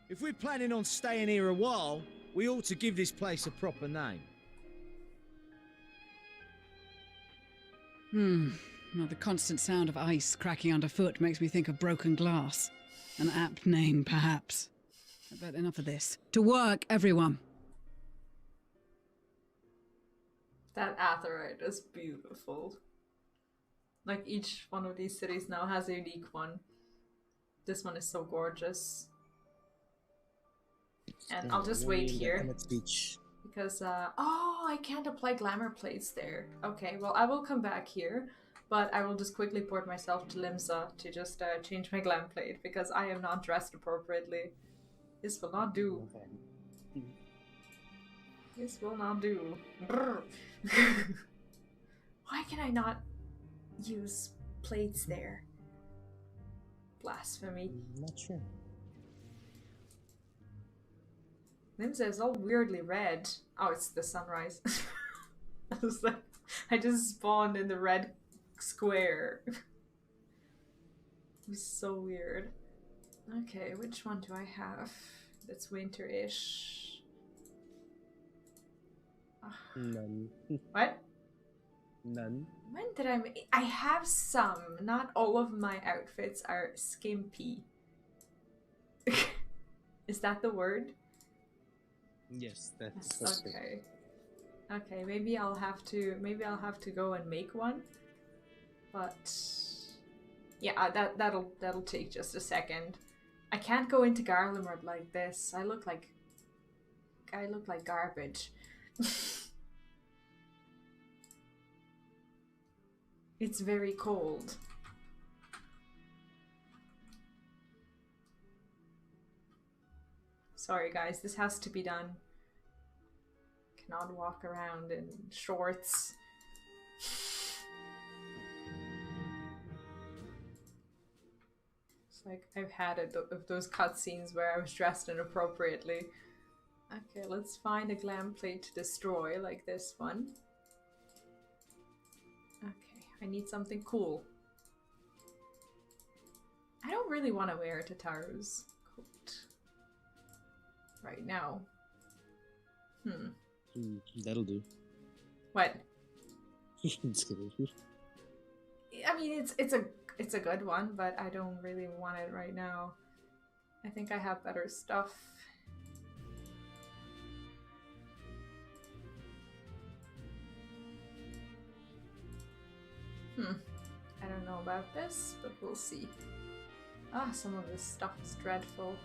If we're planning on staying here a while, we ought to give this place a proper name. Well, the constant sound of ice cracking underfoot makes me think of broken glass. An apt name, perhaps. But enough of this. To work, everyone! That Aetheryte is beautiful. Like, each one of these cities now has a unique one. This one is so gorgeous. And I'll just wait here. Because, oh, I can't apply glamour plates there. Okay, well, I will come back here. But I will just quickly port myself to Limsa to just change my glam plate. Because I am not dressed appropriately. This will not do. This will not do. Why can I not use plates there? Blasphemy. Not sure. Limsa is all weirdly red. Oh, it's the sunrise. I was like, I just spawned in the red square. It was so weird. Okay, which one do I have that's winter-ish? None. What? None. When did I have some. Not all of my outfits are skimpy. Is that the word? Yes, that's okay. Okay, maybe I'll have to go and make one. But yeah, that'll take just a second. I can't go into Garlemald like this. I look like garbage. It's very cold. Sorry guys, this has to be done. Cannot walk around in shorts. It's like I've had it of those cutscenes where I was dressed inappropriately. Okay, let's find a glam plate to destroy, like this one. Okay, I need something cool. I don't really want to wear Tataru's coat right now. That'll do. What? Just kidding. I mean, it's a good one, but I don't really want it right now. I think I have better stuff. I don't know about this, but we'll see. Ah, some of this stuff is dreadful.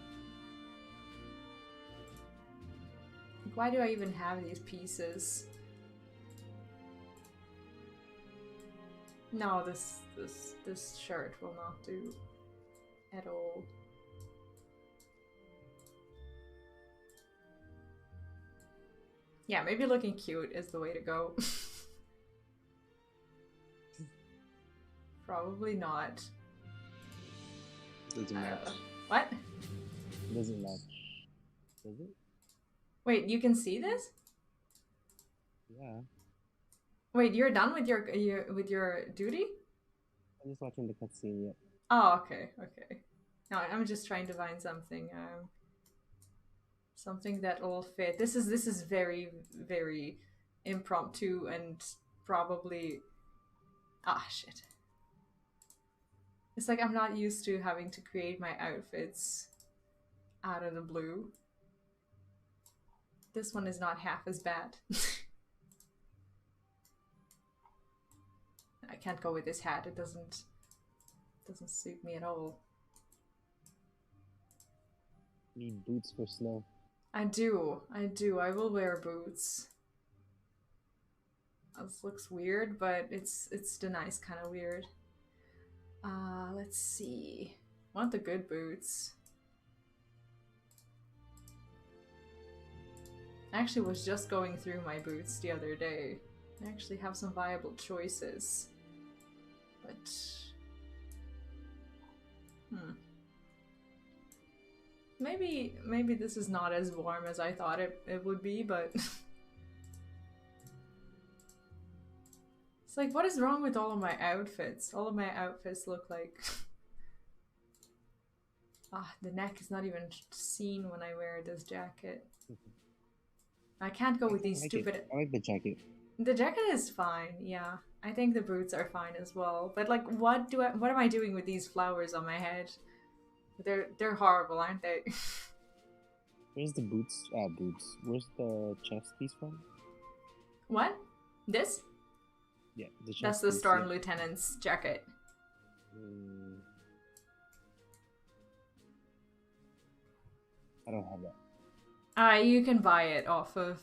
Like, why do I even have these pieces? No, this shirt will not do at all. Yeah, maybe looking cute is the way to go. Probably not. Doesn't match. What? Doesn't match. Does it? Wait, you can see this? Yeah. Wait, you're done with your duty? I'm just watching the cutscene yet. Oh, okay, okay. No, I'm just trying to find something, something that will fit. This is very, very impromptu and probably. Ah, shit. It's like I'm not used to having to create my outfits out of the blue. This one is not half as bad. I can't go with this hat. It doesn't suit me at all. Need boots for snow. I do. I will wear boots. This looks weird, but it's the nice kind of weird. Let's see. I want the good boots. I actually was just going through my boots the other day. I actually have some viable choices. But... Maybe this is not as warm as I thought it would be, but... It's like, what is wrong with all of my outfits? All of my outfits look like... the neck is not even seen when I wear this jacket. I can't go with these stupid... I like the jacket. The jacket is fine, yeah. I think the boots are fine as well. But like, what am I doing with these flowers on my head? They're horrible, aren't they? Where's the boots? Boots. Where's the chest piece from? What? This? Yeah, the chest That's the piece, Storm yeah. Lieutenant's jacket. I don't have that. You can buy it off of,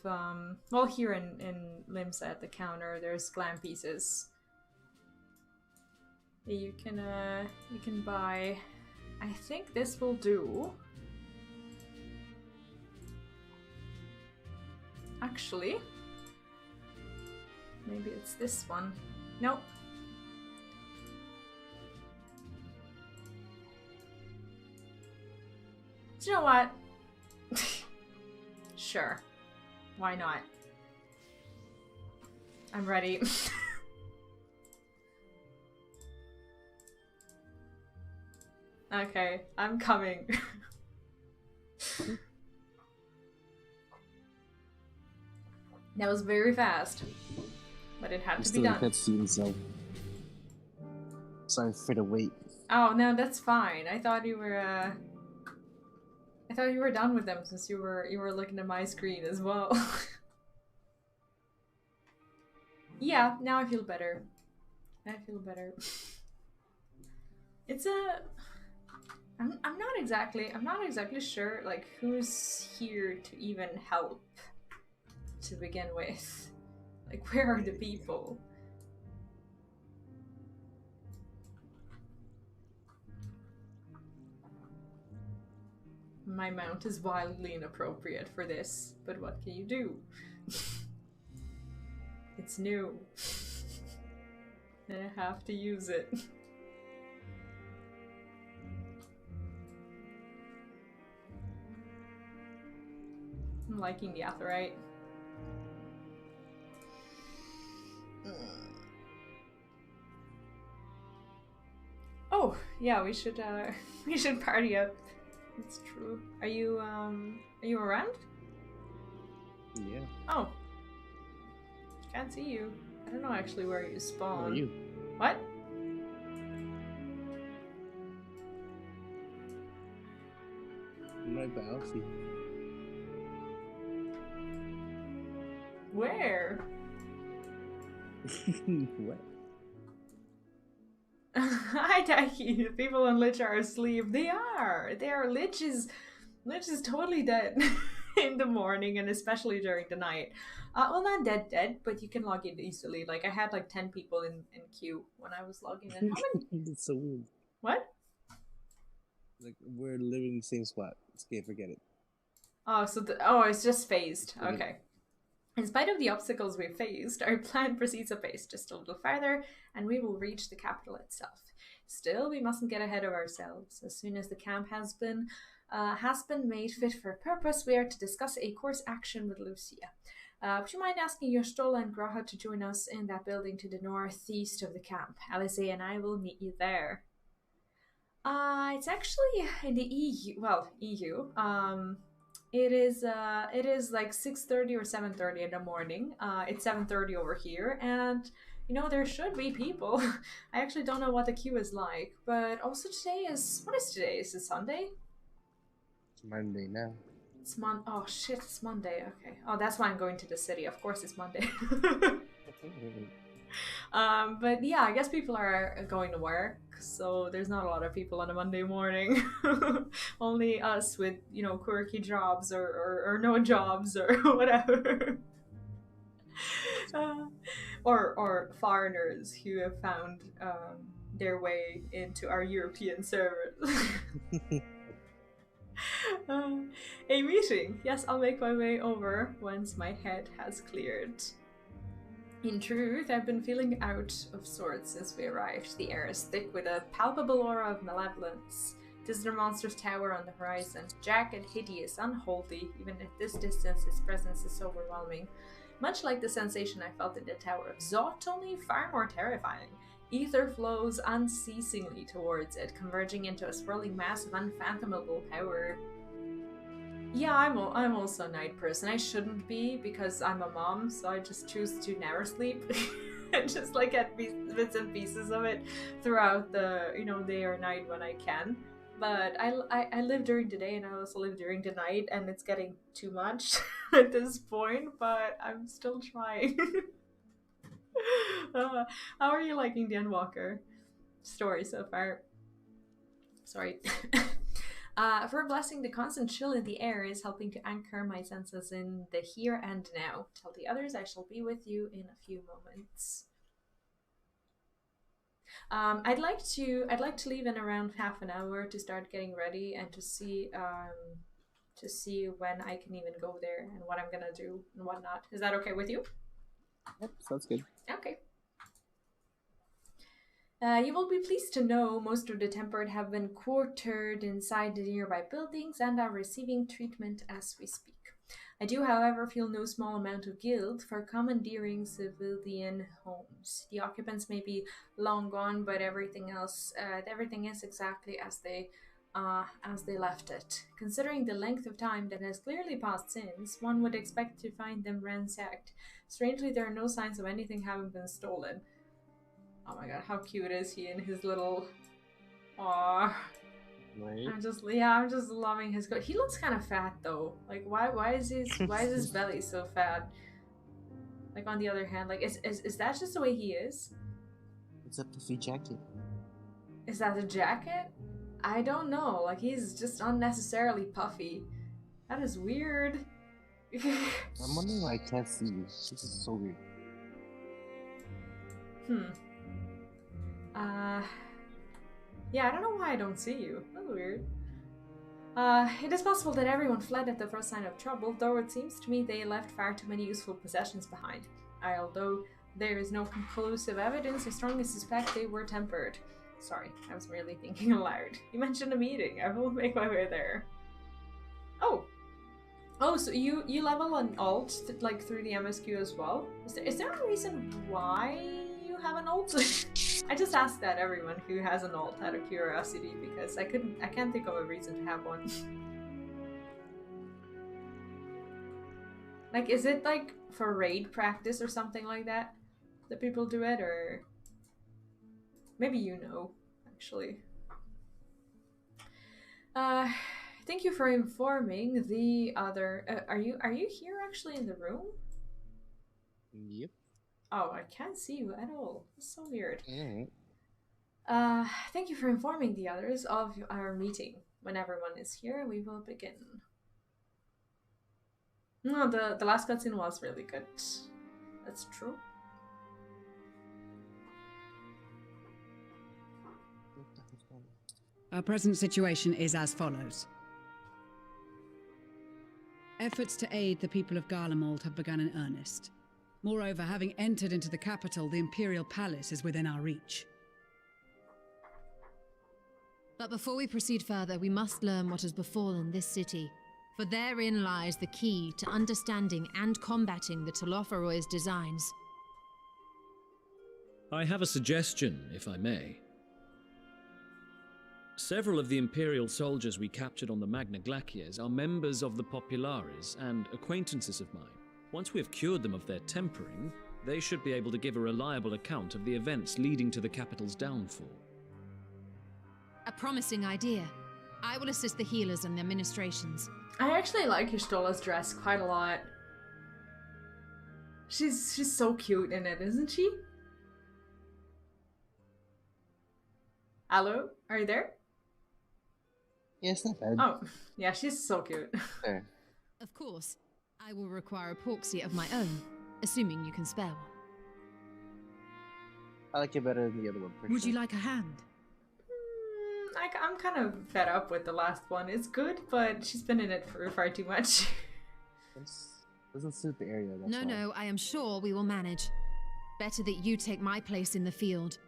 well, here in Limsa at the counter, there's glam pieces. You can buy, I think this will do. Actually, maybe it's this one. Nope. Do you know what? Sure. Why not? I'm ready. Okay, I'm coming. That was very fast, but it had to be done. Cutscene, so sorry for the wait. Oh no, that's fine. I thought you were done with them since you were looking at my screen as well. Yeah, now I feel better. I feel better. It's a I'm not exactly sure like who's here to even help to begin with. Like, where are the people? My mount is wildly inappropriate for this, but what can you do? It's new. And I have to use it. I'm liking the Aetheryte. Oh, yeah, we should party up. It's true. Are you around? Yeah. Oh. Can't see you. I don't know actually where you spawn. Where are you? What? I'm right by Alfie. Where? What? Hi, Taki. The people in Lich are asleep. They are. Lich is totally dead in the morning and especially during the night. Well, not dead, but you can log in easily. Like, I had like 10 people in queue when I was logging in. How many? That's so weird. What? Like, we're living in the same spot. Okay, forget it. Oh, so it's just phased. Okay. In spite of the obstacles we've faced, our plan proceeds apace just a little farther, and we will reach the capital itself. Still, we mustn't get ahead of ourselves. As soon as the camp has been made fit for purpose, we are to discuss a course action with Lucia. Would you mind asking your Stola and Graha to join us in that building to the northeast of the camp? Alice and I will meet you there. It's actually in the EU. Well, EU. It is like 6:30 or 7:30 in the morning. It's 7:30 over here, and you know there should be people. I actually don't know what the queue is like, but also what is today? Is it Sunday? It's Monday now. It's oh shit, it's Monday. Okay. Oh, that's why I'm going to the city. Of course, it's Monday. But yeah, I guess people are going to work, so there's not a lot of people on a Monday morning. Only us with, you know, quirky jobs or no jobs or whatever. Or foreigners who have found their way into our European servers. A meeting. Yes, I'll make my way over once my head has cleared. In truth, I've been feeling out of sorts since we arrived. The air is thick with a palpable aura of malevolence. Disney Monster's tower on the horizon, jagged, hideous, unholy. Even at this distance, its presence is overwhelming. Much like the sensation I felt in the Tower of Zot, only far more terrifying. Ether flows unceasingly towards it, converging into a swirling mass of unfathomable power. Yeah, I'm also a night person. I shouldn't be because I'm a mom, so I just choose to never sleep. And just like get bits and pieces of it throughout the, day or night when I can. But I live during the day and I also live during the night, and it's getting too much at this point, but I'm still trying. How are you liking the Endwalker story so far? Sorry. For a blessing, the constant chill in the air is helping to anchor my senses in the here and now. Tell the others I shall be with you in a few moments. I'd like to leave in around half an hour to start getting ready and to see when I can even go there and what I'm gonna do and whatnot. Is that okay with you? Yep, sounds good. Okay. You will be pleased to know most of the Tempered have been quartered inside the nearby buildings and are receiving treatment as we speak. I do, however, feel no small amount of guilt for commandeering civilian homes. The occupants may be long gone, but everything is exactly as they left it. Considering the length of time that has clearly passed since, one would expect to find them ransacked. Strangely, there are no signs of anything having been stolen. Oh my god, how cute is he in his little... Aww. Right. I'm just loving his coat. He looks kind of fat though. Like why is his belly so fat? Like on the other hand, like is that just the way he is? It's a puffy jacket. Is that a jacket? I don't know. Like he's just unnecessarily puffy. That is weird. I'm wondering why I can't see you. This is so weird. Yeah, I don't know why I don't see you. That's weird. It is possible that everyone fled at the first sign of trouble, though it seems to me they left far too many useful possessions behind. Although there is no conclusive evidence, I strongly suspect they were tempered. Sorry, I was really thinking aloud. You mentioned a meeting. I will make my way there. Oh, so you level an alt through the MSQ as well? Is there a reason why you have an alt? I just asked that everyone who has an alt out of curiosity because I can't think of a reason to have one. Like, is it like for raid practice or something like that people do it, or maybe you know, actually. Thank you for informing the other. Are you here actually in the room? Yep. Oh, I can't see you at all. It's so weird. Alright. Thank you for informing the others of our meeting. When everyone is here, we will begin. No, the last cutscene was really good. That's true. Our present situation is as follows. Efforts to aid the people of Garlemald have begun in earnest. Moreover, having entered into the capital, the Imperial Palace is within our reach. But before we proceed further, we must learn what has befallen this city, for therein lies the key to understanding and combating the Thalnair's designs. I have a suggestion, if I may. Several of the Imperial soldiers we captured on the Magna Glaciers are members of the Populares and acquaintances of mine. Once we have cured them of their tempering, they should be able to give a reliable account of the events leading to the capital's downfall. A promising idea. I will assist the healers and the administrations. I actually like Ishtola's dress quite a lot. She's so cute in it, isn't she? Hello? Are you there? Yes, not bad. Oh, yeah, she's so cute. There. Of course. I will require a proxy of my own, assuming you can spare one. I like it better than the other one. Would you like a hand? I'm kind of fed up with the last one. It's good, but she's been in it for far too much. This doesn't suit the area. That's No, I am sure we will manage. Better that you take my place in the field.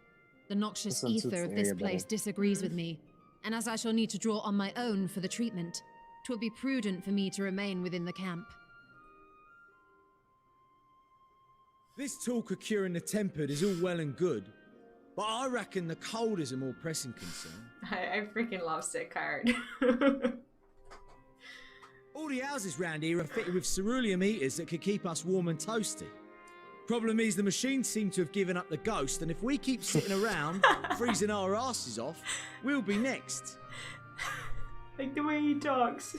The noxious This one suits ether of the this area place better. disagrees with me, and as I shall need to draw on my own for the treatment, 'twill be prudent for me to remain within the camp. This talk of curing the tempered is all well and good, but I reckon the cold is a more pressing concern. I freaking love sick card. All the houses round here are fitted with cerulean heaters that could keep us warm and toasty. Problem is, the machines seem to have given up the ghost, and if we keep sitting around freezing our asses off, we'll be next. Like the way he talks.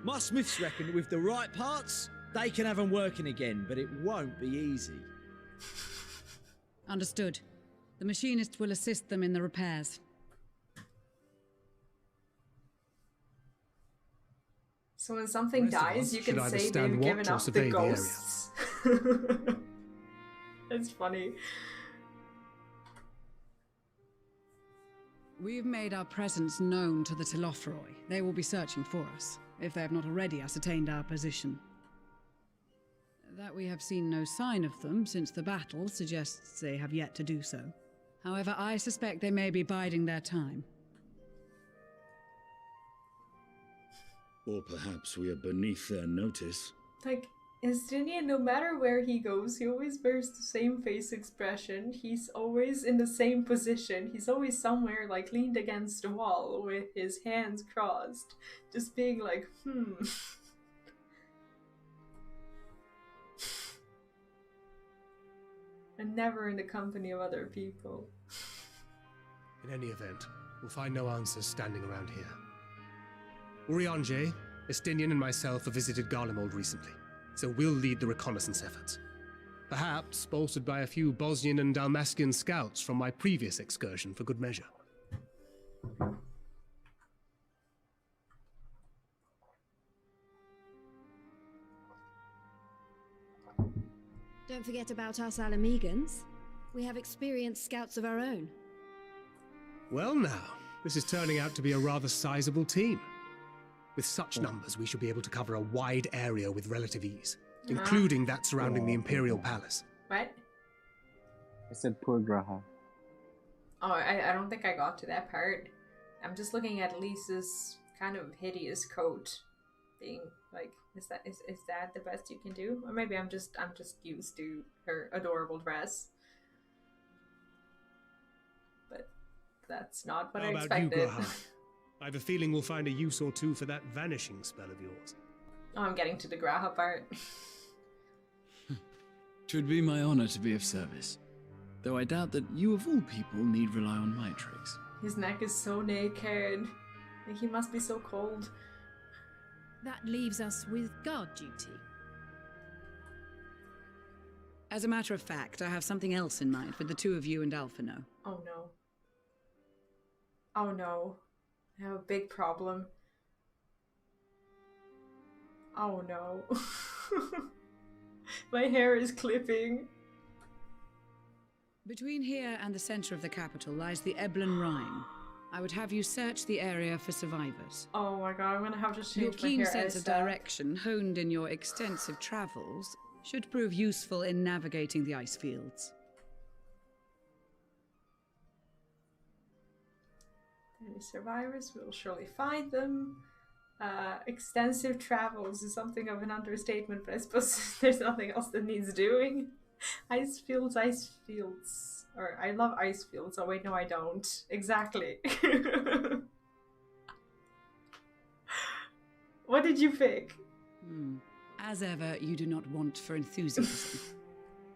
My smiths reckon that with the right parts, they can have them working again, but it won't be easy. Understood. The machinist will assist them in the repairs. So when something The rest of dies, us you can should either say stand they've watch given or up the survey the area. ghosts. That's funny. We've made our presence known to the Telophroi. They will be searching for us, if they have not already ascertained our position. That we have seen no sign of them since the battle suggests they have yet to do so. However, I suspect they may be biding their time. Or perhaps we are beneath their notice. Like, Estinian, no matter where he goes, he always wears the same face expression. He's always in the same position. He's always somewhere, like, leaned against a wall with his hands crossed. Just being like, And never in the company of other people. In any event, we'll find no answers standing around here. Urianje, Estinian and myself have visited Garlemald recently, so we'll lead the reconnaissance efforts. Perhaps bolstered by a few Bosnian and Dalmascian scouts from my previous excursion for good measure. Don't forget about us Alamegans. We have experienced scouts of our own. Well now, this is turning out to be a rather sizable team. With such numbers, we should be able to cover a wide area with relative ease, including that surrounding the Imperial Palace. What? I said poor Graha. Oh, I don't think I got to that part. I'm just looking at Lisa's kind of hideous coat being like, is that the best you can do? Or maybe I'm just used to her adorable dress. But that's not what I expected. You, Graha? I have a feeling we'll find a use or two for that vanishing spell of yours. Oh, I'm getting to the Graha part. 'Twould be my honor to be of service, though I doubt that you of all people need rely on my tricks. His neck is so naked. He must be so cold. That leaves us with guard duty. As a matter of fact, I have something else in mind for the two of you and Alphino. Oh no. Oh no. I have a big problem. Oh no. My hair is clipping. Between here and the center of the capital lies the Eblan Rhine. I would have you search the area for survivors. Oh my god, I'm gonna have to change Your my keen hair sense of ASAP. direction, honed in your extensive travels, should prove useful in navigating the ice fields. Any survivors, we'll surely find them. Extensive travels is something of an understatement, but I suppose there's nothing else that needs doing. Ice fields. Or, I love ice fields. Oh wait, no I don't. Exactly. What did you pick? As ever, you do not want for enthusiasm.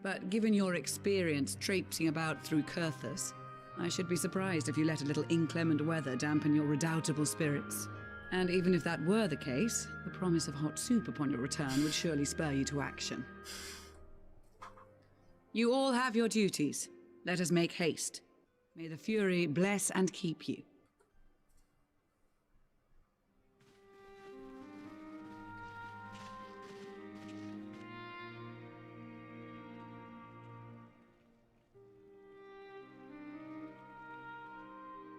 But given your experience traipsing about through Kurthus, I should be surprised if you let a little inclement weather dampen your redoubtable spirits. And even if that were the case, the promise of hot soup upon your return would surely spur you to action. You all have your duties. Let us make haste. May the Fury bless and keep you.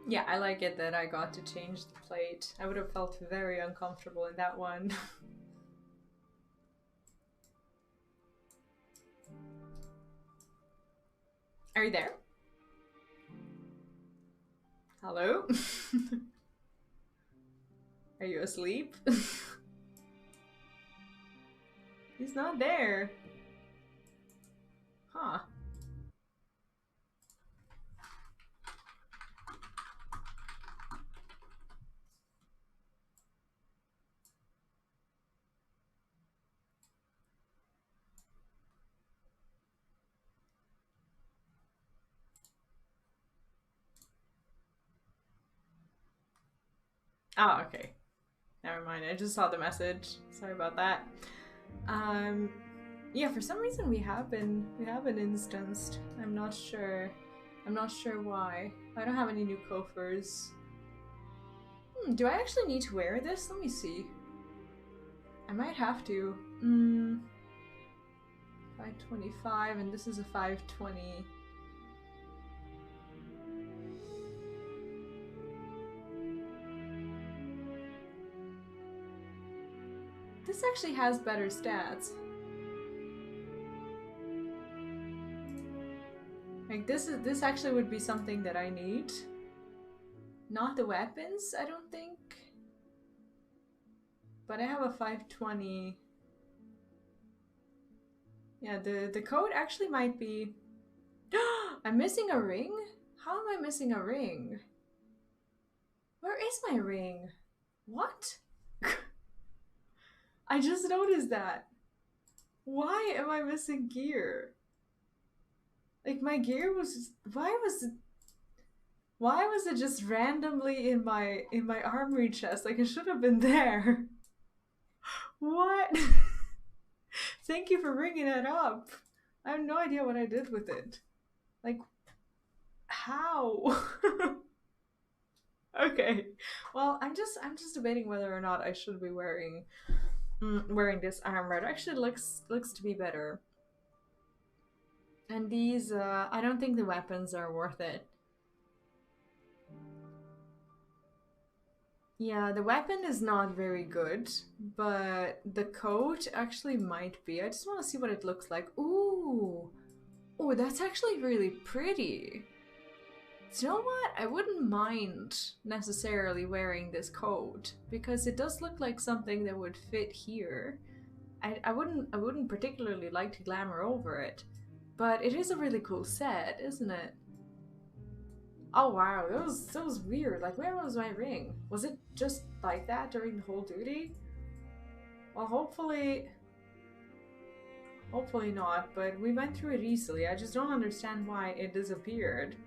Yeah, I like it that I got to change the plate. I would have felt very uncomfortable in that one. Are you there? Hello? Are you asleep? He's not there. Huh. Oh, okay. Never mind. I just saw the message. Sorry about that. Yeah, for some reason we have been instanced. I'm not sure why. I don't have any new Koffers. Do I actually need to wear this? Let me see. I might have to. 525 and this is a 520. This actually has better stats. Like this actually would be something that I need. Not the weapons, I don't think. But I have a 520. Yeah, the code actually might be... I'm missing a ring? How am I missing a ring? Where is my ring? What? I just noticed that. Why am I missing gear? Like my gear was... Why was it just randomly in my armory chest? Like it should have been there. What? Thank you for bringing that up. I have no idea what I did with it. Like, how? Okay. Well, I'm just debating whether or not I should be wearing this armor. It actually looks to be better. And these, I don't think the weapons are worth it. Yeah, the weapon is not very good, but the coat actually might be. I just want to see what it looks like. Ooh! Oh, that's actually really pretty. You know what? I wouldn't mind necessarily wearing this coat, because it does look like something that would fit here. I wouldn't particularly like to glamour over it, but it is a really cool set, isn't it? Oh wow, that was weird. Like, where was my ring? Was it just like that during the whole duty? Well, hopefully not, but we went through it easily. I just don't understand why it disappeared.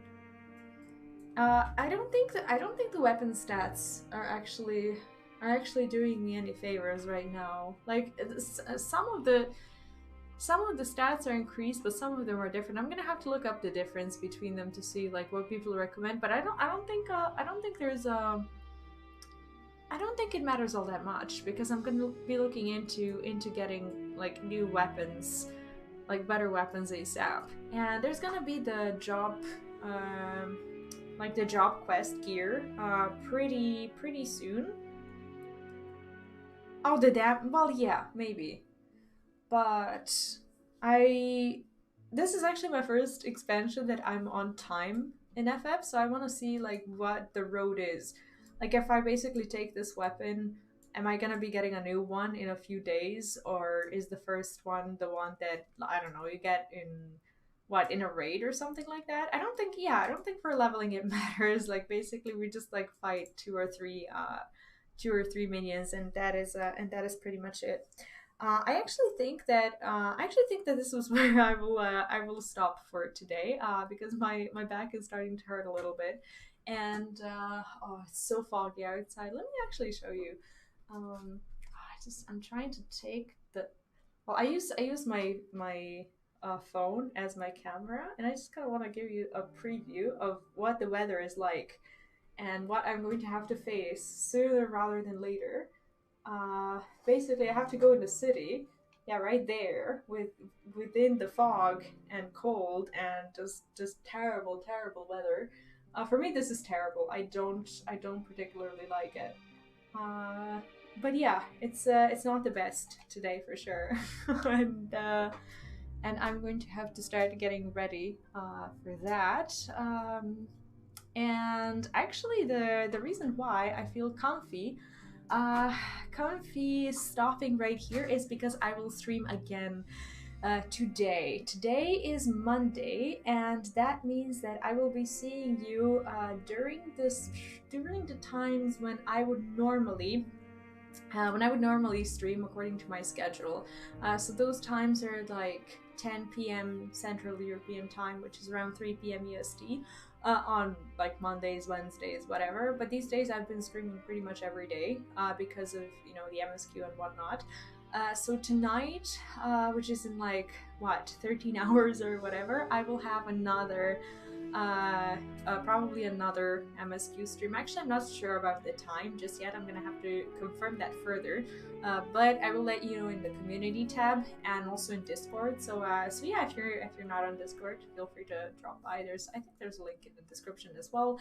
I don't think the weapon stats are actually doing me any favors right now. Like, some of the stats are increased, but some of them are different. I'm gonna have to look up the difference between them to see like what people recommend. But I don't think it matters all that much, because I'm gonna be looking into getting like new weapons, like better weapons ASAP. And there's gonna be the job, like the job quest gear, pretty soon. Oh, well, yeah, maybe. But this is actually my first expansion that I'm on time in FF, so I want to see like what the road is. Like, if I basically take this weapon, am I gonna be getting a new one in a few days, or is the first one the one that, I don't know, you get in a raid or something like that? I don't think for leveling it matters. Like, basically we just like fight two or three minions, and that is pretty much it. I actually think that this was where I will stop for today, because my back is starting to hurt a little bit, and oh, it's so foggy outside. Let me actually show you. I'm trying to take the. Well, I use my phone as my camera, and I just kind of want to give you a preview of what the weather is like, and what I'm going to have to face sooner rather than later. Basically I have to go in the city, yeah, right there, within the fog and cold and just terrible weather. For me, this is terrible. I don't particularly like it. But yeah, it's not the best today for sure. And and I'm going to have to start getting ready for that. And actually, the reason why I feel comfy stopping right here is because I will stream again today. Today is Monday, and that means that I will be seeing you during the times when I would normally stream according to my schedule. So those times are like 10 p.m. Central European time, which is around 3 p.m. EST. On like Mondays, Wednesdays, whatever. But these days I've been streaming pretty much every day because of, you know, the MSQ and whatnot. So tonight, which is in like, what, 13 hours or whatever, I will have another, probably another MSQ stream. Actually, I'm not sure about the time just yet. I'm gonna have to confirm that further. But I will let you know in the community tab and also in Discord. So yeah, if you're not on Discord, feel free to drop by. I think there's a link in the description as well.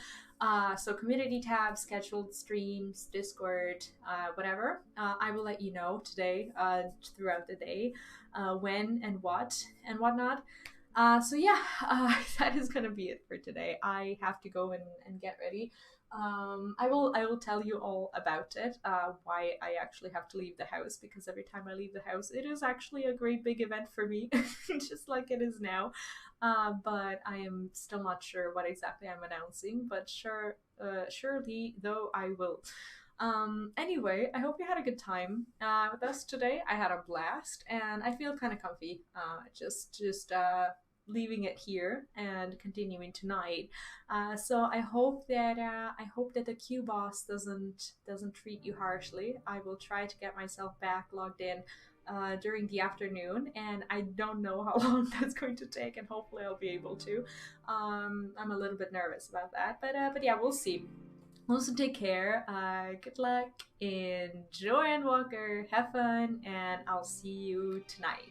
So community tab, scheduled streams, Discord, whatever. I will let you know today, throughout the day, when and what and whatnot. So yeah, that is gonna be it for today. I have to go and get ready. I will tell you all about it, why I actually have to leave the house, because every time I leave the house it is actually a great big event for me, just like it is now. But I am still not sure what exactly I'm announcing, but surely though I will. Anyway, I hope you had a good time with us today. I had a blast and I feel kind of comfy, just leaving it here and continuing tonight. So I hope that the Q boss doesn't treat you harshly. I will try to get myself back logged in during the afternoon, and I don't know how long that's going to take, and hopefully I'll be able to. I'm a little bit nervous about that, but yeah, we'll see. Also, take care, good luck, enjoy Endwalker, have fun, and I'll see you tonight.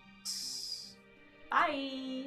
Bye!